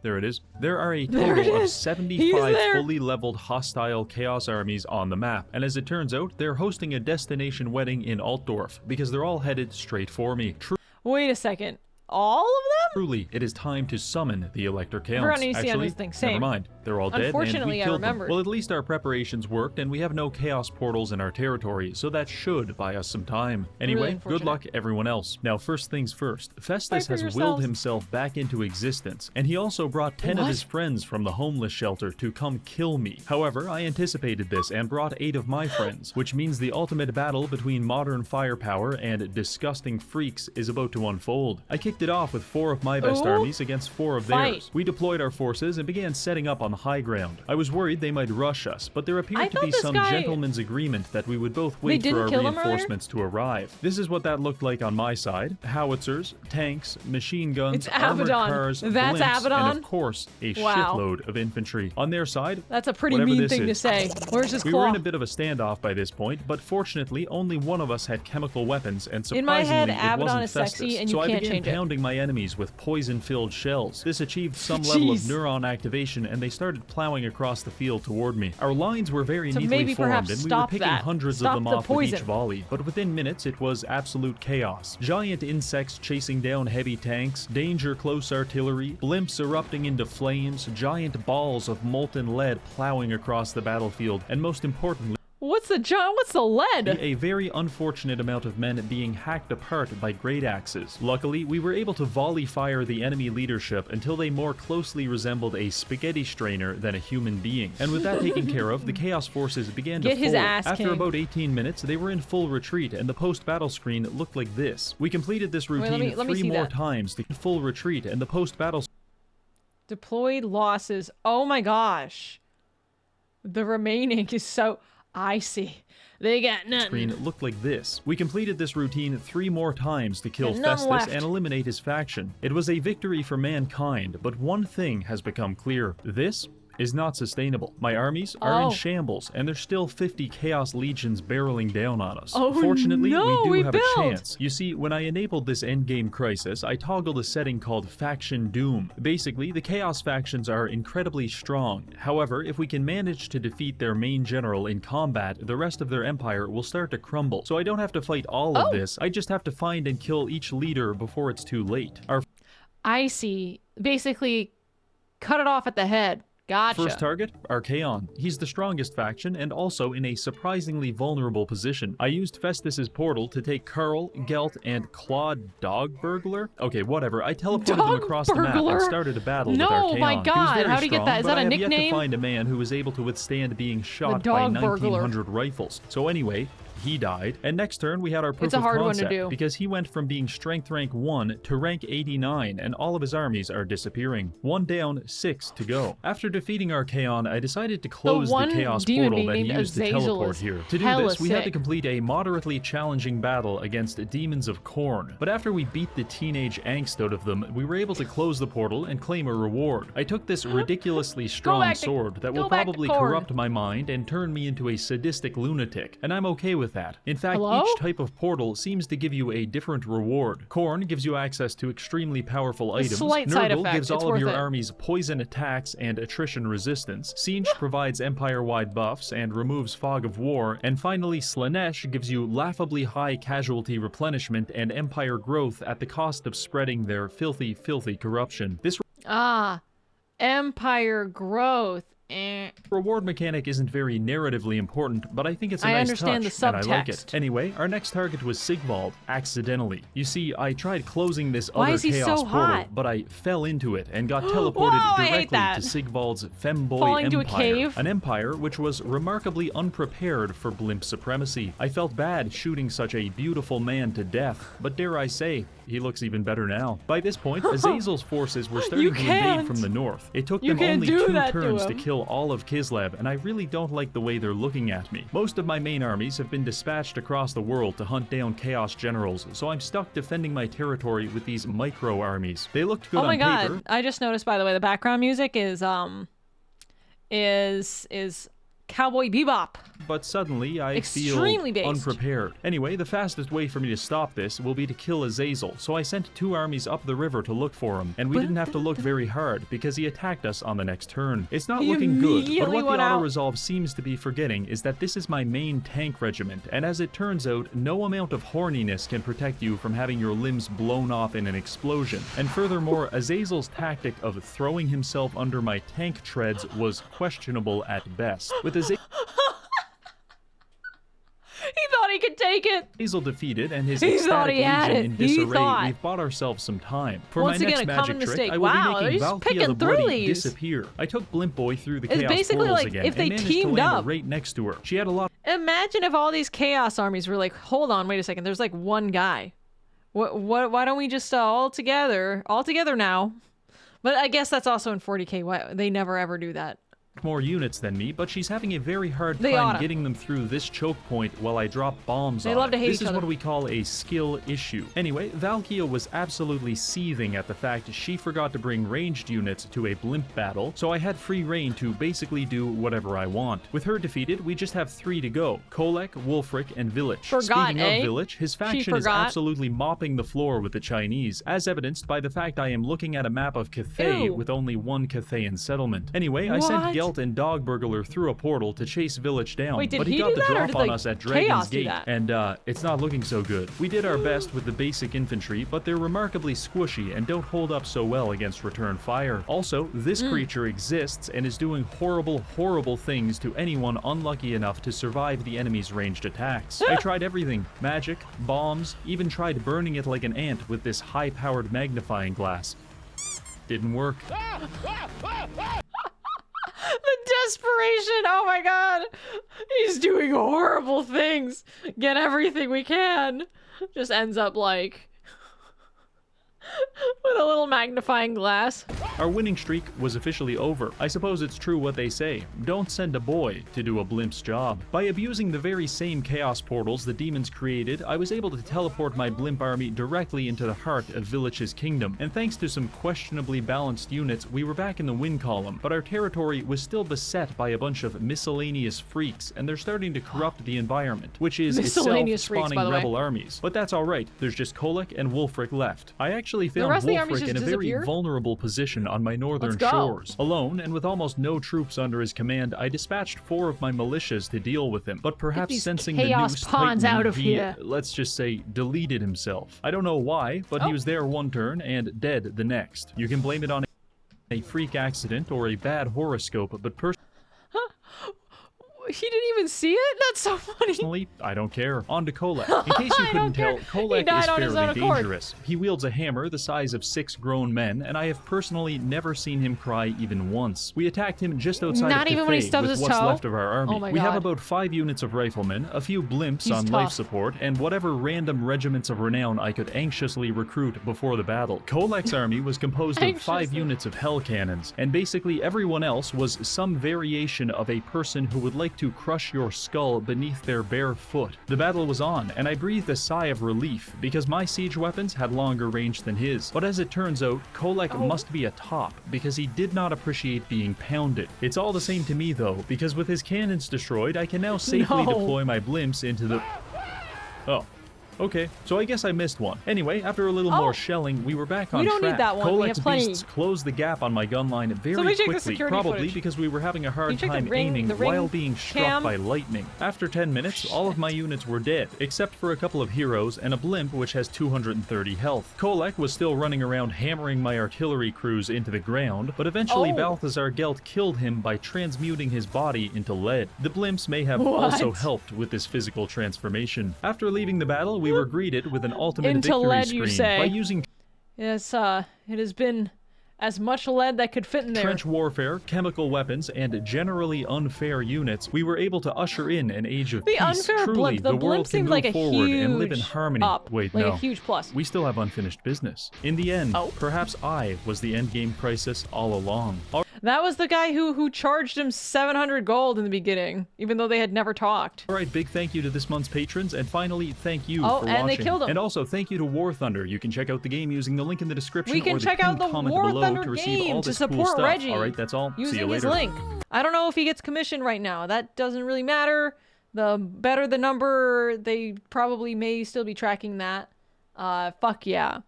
There it is. There are a There it total of is. 75 there. fully leveled hostile chaos armies on the map, and as it turns out, they're hosting a destination wedding in Altdorf, because they're all headed straight for me. Wait a second. All of them? Truly, it is time to summon the Elector Forgot Counts. to see on Actually, this thing. never Same. mind. They're all dead, and we Unfortunately, I killed them. remembered. Well, at least our preparations worked, and we have no chaos portals in our territory, so that should buy us some time. Anyway, good luck everyone else. Now, first things first. Festus for has willed yourselves. himself back into existence, and he also brought 10 of What? his friends from the homeless shelter to come kill me. However, I anticipated this and brought 8 of my friends, which means the ultimate battle between modern firepower and disgusting freaks is about to unfold. I kicked it off with 4 of of my best armies against 4 of theirs. We deployed our forces and began setting up on the high ground. I was worried they might rush us, but there appeared to be some gentleman's agreement that we would both wait for our reinforcements to arrive. This is what that looked like on my side. Howitzers, tanks, machine guns, armored cars, blimps, and of course, a shitload of infantry. On their side, that's a pretty mean thing to say. Where's his claw? We were in a bit of a standoff by this point, but fortunately, only one of us had chemical weapons, and surprisingly, it wasn't Festus. So I began pounding my enemies with poison-filled shells. This achieved some level of neuron activation, and they started plowing across the field toward me. Our lines were very neatly formed, and we were picking hundreds of them off with each volley. But within minutes, it was absolute chaos. Giant insects chasing down heavy tanks, danger close artillery, blimps erupting into flames, giant balls of molten lead plowing across the battlefield, and most importantly, what's the lead? A very unfortunate amount of men being hacked apart by great axes. Luckily, we were able to volley fire the enemy leadership until they more closely resembled a spaghetti strainer than a human being. And with that taken care of, the Chaos forces began to fold. After about 18 minutes, they were in full retreat, and the post-battle screen looked like this. We completed this routine 3 more times to full retreat, and the post-battle deployed losses. Oh my gosh. The remaining is so... I see. They got nothing. Screen looked like this. We completed this routine 3 more times to kill Festus and eliminate his faction. It was a victory for mankind, but one thing has become clear. This is not sustainable. My armies are in shambles, and there's still 50 Chaos Legions barreling down on us. Fortunately, we do have a chance. You see, when I enabled this endgame crisis, I toggled a setting called Faction Doom. Basically, the Chaos factions are incredibly strong. However, if we can manage to defeat their main general in combat, the rest of their empire will start to crumble. So I don't have to fight all of this, I just have to find and kill each leader before it's too late. I see. Basically, cut it off at the head. Gotcha. First target, Archaon. He's the strongest faction and also in a surprisingly vulnerable position. I used Festus's portal to take Carl, Gelt, and Claude Dogburglar. Okay, whatever. I teleported them across the map and started a battle with Archaon. No, my God. How do you get that? Is that a nickname? I have yet to find a man who was able to withstand being shot by 1,900 rifles. So anyway, he died, and next turn we had our proof of concept, because he went from being strength rank 1 to rank 89, and all of his armies are disappearing. 1 down, 6 to go. After defeating Archaon, I decided to close the Chaos portal that he used to teleport here. To do this, we had to complete a moderately challenging battle against Demons of Khorne, but after we beat the teenage angst out of them, we were able to close the portal and claim a reward. I took this ridiculously strong sword that will probably corrupt my mind and turn me into a sadistic lunatic, and I'm okay with that. In fact, each type of portal seems to give you a different reward. Khorne gives you access to extremely powerful items. Nurgle gives all of your armies poison attacks and attrition resistance. Tzeentch provides empire-wide buffs and removes fog of war. And finally, Slaanesh gives you laughably high casualty replenishment and empire growth at the cost of spreading their filthy, filthy corruption. This empire growth. Reward mechanic isn't very narratively important, but I think it's a nice touch, and I like it. Anyway, our next target was Sigvald, accidentally. You see, I tried closing this other Chaos portal, but I fell into it and got teleported directly to Sigvald's femboy empire. An empire which was remarkably unprepared for blimp supremacy. I felt bad shooting such a beautiful man to death, but dare I say, he looks even better now. By this point, Azazel's forces were starting to invade from the north. It took them only 2 turns to kill all of Kislev, and I really don't like the way they're looking at me. Most of my main armies have been dispatched across the world to hunt down Chaos generals, so I'm stuck defending my territory with these micro armies. They looked good on paper. Oh my God! I just noticed, by the way, the background music is Cowboy Bebop. But suddenly, I feel unprepared. Anyway, the fastest way for me to stop this will be to kill Azazel, so I sent 2 armies up the river to look for him, and we didn't have to look very hard, because he attacked us on the next turn. It's not looking good, but what the auto-resolve seems to be forgetting is that this is my main tank regiment, and as it turns out, no amount of horniness can protect you from having your limbs blown off in an explosion. And furthermore, Azazel's tactic of throwing himself under my tank treads was questionable at best. With Azazel... He thought he could take it. Azazel defeated and his ecstatic legion in disarray, we've bought ourselves some time. For my next magic trick, I will be making Valkia the Bloody disappear. I took Blimp Boy through the Chaos portals again and managed to land right next to her. She had a lot. Imagine if all these Chaos armies were like, hold on, wait a second, there's like one guy. Why don't we just all together now? But I guess that's also in 40K. Why they never ever do that. More units than me, but she's having a very hard time getting them through this choke point while I drop bombs on love to hate This each is other. what we call a skill issue. Anyway, Valkia was absolutely seething at the fact she forgot to bring ranged units to a blimp battle, so I had free reign to basically do whatever I want. With her defeated, we just have 3 to go: Kolek, Wulfric, and Village. Speaking of Village, his faction is absolutely mopping the floor with the Chinese, as evidenced by the fact I am looking at a map of Cathay with only 1 Cathayan settlement. Anyway, I sent Gelt and Dog Burglar through a portal to chase Village down, but he got the drop on us at Dragon's Gate, and it's not looking so good. We did our best with the basic infantry, but they're remarkably squishy and don't hold up so well against return fire. Also, this creature exists and is doing horrible things to anyone unlucky enough to survive the enemy's ranged attacks. I tried everything: magic, bombs, even tried burning it like an ant with this high-powered magnifying glass. Didn't work. The desperation, oh my god. He's doing horrible things. Get everything we can. Just ends up like with a little magnifying glass. Our winning streak was officially over. I suppose it's true what they say: don't send a boy to do a blimp's job. By abusing the very same chaos portals the demons created, I was able to teleport my blimp army directly into the heart of Village's kingdom, and thanks to some questionably balanced units, we were back in the win column, but our territory was still beset by a bunch of miscellaneous freaks, and they're starting to corrupt the environment, which is itself spawning rebel armies. But that's alright, there's just Kolek and Wulfric left. I actually found Wulfric in a very vulnerable position on my northern shores. Alone, and with almost no troops under his command, I dispatched 4 of my militias to deal with him, but perhaps sensing the noose tightening, he, let's just say, deleted himself. I don't know why, but he was there one turn and dead the next. You can blame it on a freak accident or a bad horoscope, but He didn't even see it? That's so funny. Personally, I don't care. On to Kolek. In case you couldn't tell, Kolek is fairly dangerous. He wields a hammer the size of 6 grown men, and I have personally never seen him cry even once. We attacked him just outside of Cathay with what's left of our army. We have about 5 units of riflemen, a few blimps on life support, and whatever random regiments of renown I could anxiously recruit before the battle. Kolek's army was composed of 5 units of hell cannons, and basically everyone else was some variation of a person who would like to crush your skull beneath their bare foot. The battle was on, and I breathed a sigh of relief, because my siege weapons had longer range than his. But as it turns out, Kolek must be a top, because he did not appreciate being pounded. It's all the same to me though, because with his cannons destroyed, I can now safely deploy my blimps into the... Oh. Okay, so I guess I missed one. Anyway, after a little more shelling, we were back on track. We don't need that one. We have plenty. Beasts closed the gap on my gun line very quickly, probably because we were having a hard time aiming while being struck by lightning. After 10 minutes, all of my units were dead, except for a couple of heroes and a blimp which has 230 health. Kolek was still running around hammering my artillery crews into the ground, but eventually Balthazar Gelt killed him by transmuting his body into lead. The blimps may have also helped with this physical transformation. After leaving the battle, we were greeted with an ultimate victory screen by using it has been as much lead that could fit in there. Trench warfare, chemical weapons, and generally unfair units. We were able to usher in an age of peace. Unfair Truly, blimp. The world can move forward and live in harmony. Wait, no. A huge plus. We still have unfinished business. In the end, perhaps I was the endgame crisis all along. That was the guy who charged him 700 gold in the beginning, even though they had never talked. Alright, big thank you to this month's patrons, and finally, thank you for watching. And they killed him. And also, thank you to War Thunder. You can check out the game using the link in the description or the pinned comment below to receive all this cool stuff. Reggie. Alright, that's all. Using See you later. His link. I don't know if he gets commission right now. That doesn't really matter. The better the number, they probably may still be tracking that. Fuck yeah.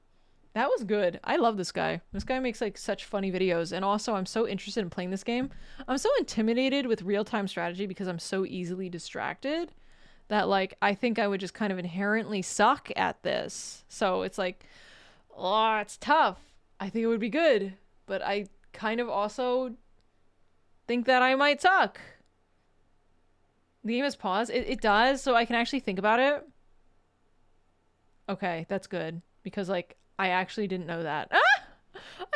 That was good. I love this guy. This guy makes like such funny videos, and also I'm so interested in playing this game. I'm so intimidated with real-time strategy because I'm so easily distracted that like I think I would just kind of inherently suck at this. So it's like, oh, it's tough. I think it would be good, but I kind of also think that I might suck. The game has paused. It does, so I can actually think about it. Okay, that's good, because like I actually didn't know that. I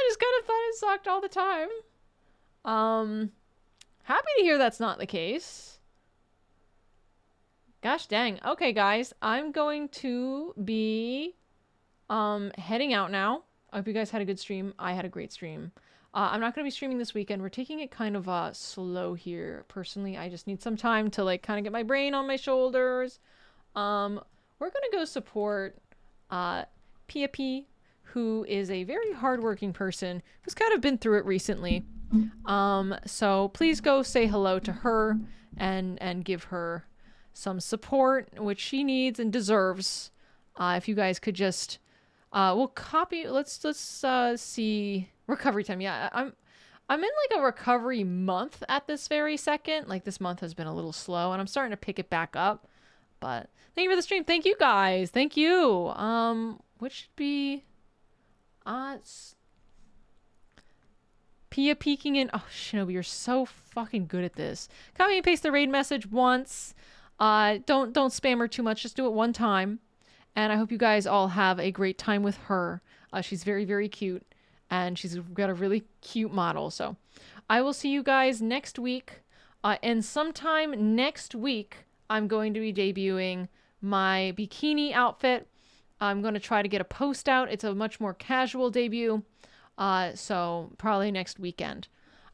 just kind of thought it sucked all the time. Happy to hear that's not the case. Gosh dang. Okay, guys, I'm going to be Heading out now. I hope you guys had a good stream. I had a great stream. I'm not going to be streaming this weekend. We're taking it kind of slow here. Personally, I just need some time to like kind of get my brain on my shoulders. We're going to go support Pia P, who is a very hardworking person who's kind of been through it recently. So please go say hello to her and give her some support, which she needs and deserves. If you guys could just we'll copy. Let's see recovery time. Yeah, I'm in like a recovery month at this very second. Like this month has been a little slow, and I'm starting to pick it back up. But thank you for the stream. Thank you guys. Thank you. Which should be Pia peeking in. Oh, Shinobi, you're so fucking good at this. Copy and paste the raid message once. Don't spam her too much. Just do it one time. And I hope you guys all have a great time with her. She's very, very cute. And she's got a really cute model. So I will see you guys next week. And sometime next week, I'm going to be debuting my bikini outfit. I'm going to try to get a post out. It's a much more casual debut. So probably next weekend.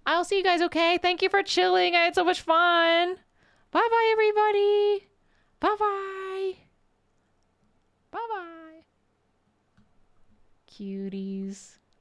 I'll see you guys, okay? Thank you for chilling. I had so much fun. Bye-bye, everybody. Bye-bye. Bye-bye. Cuties.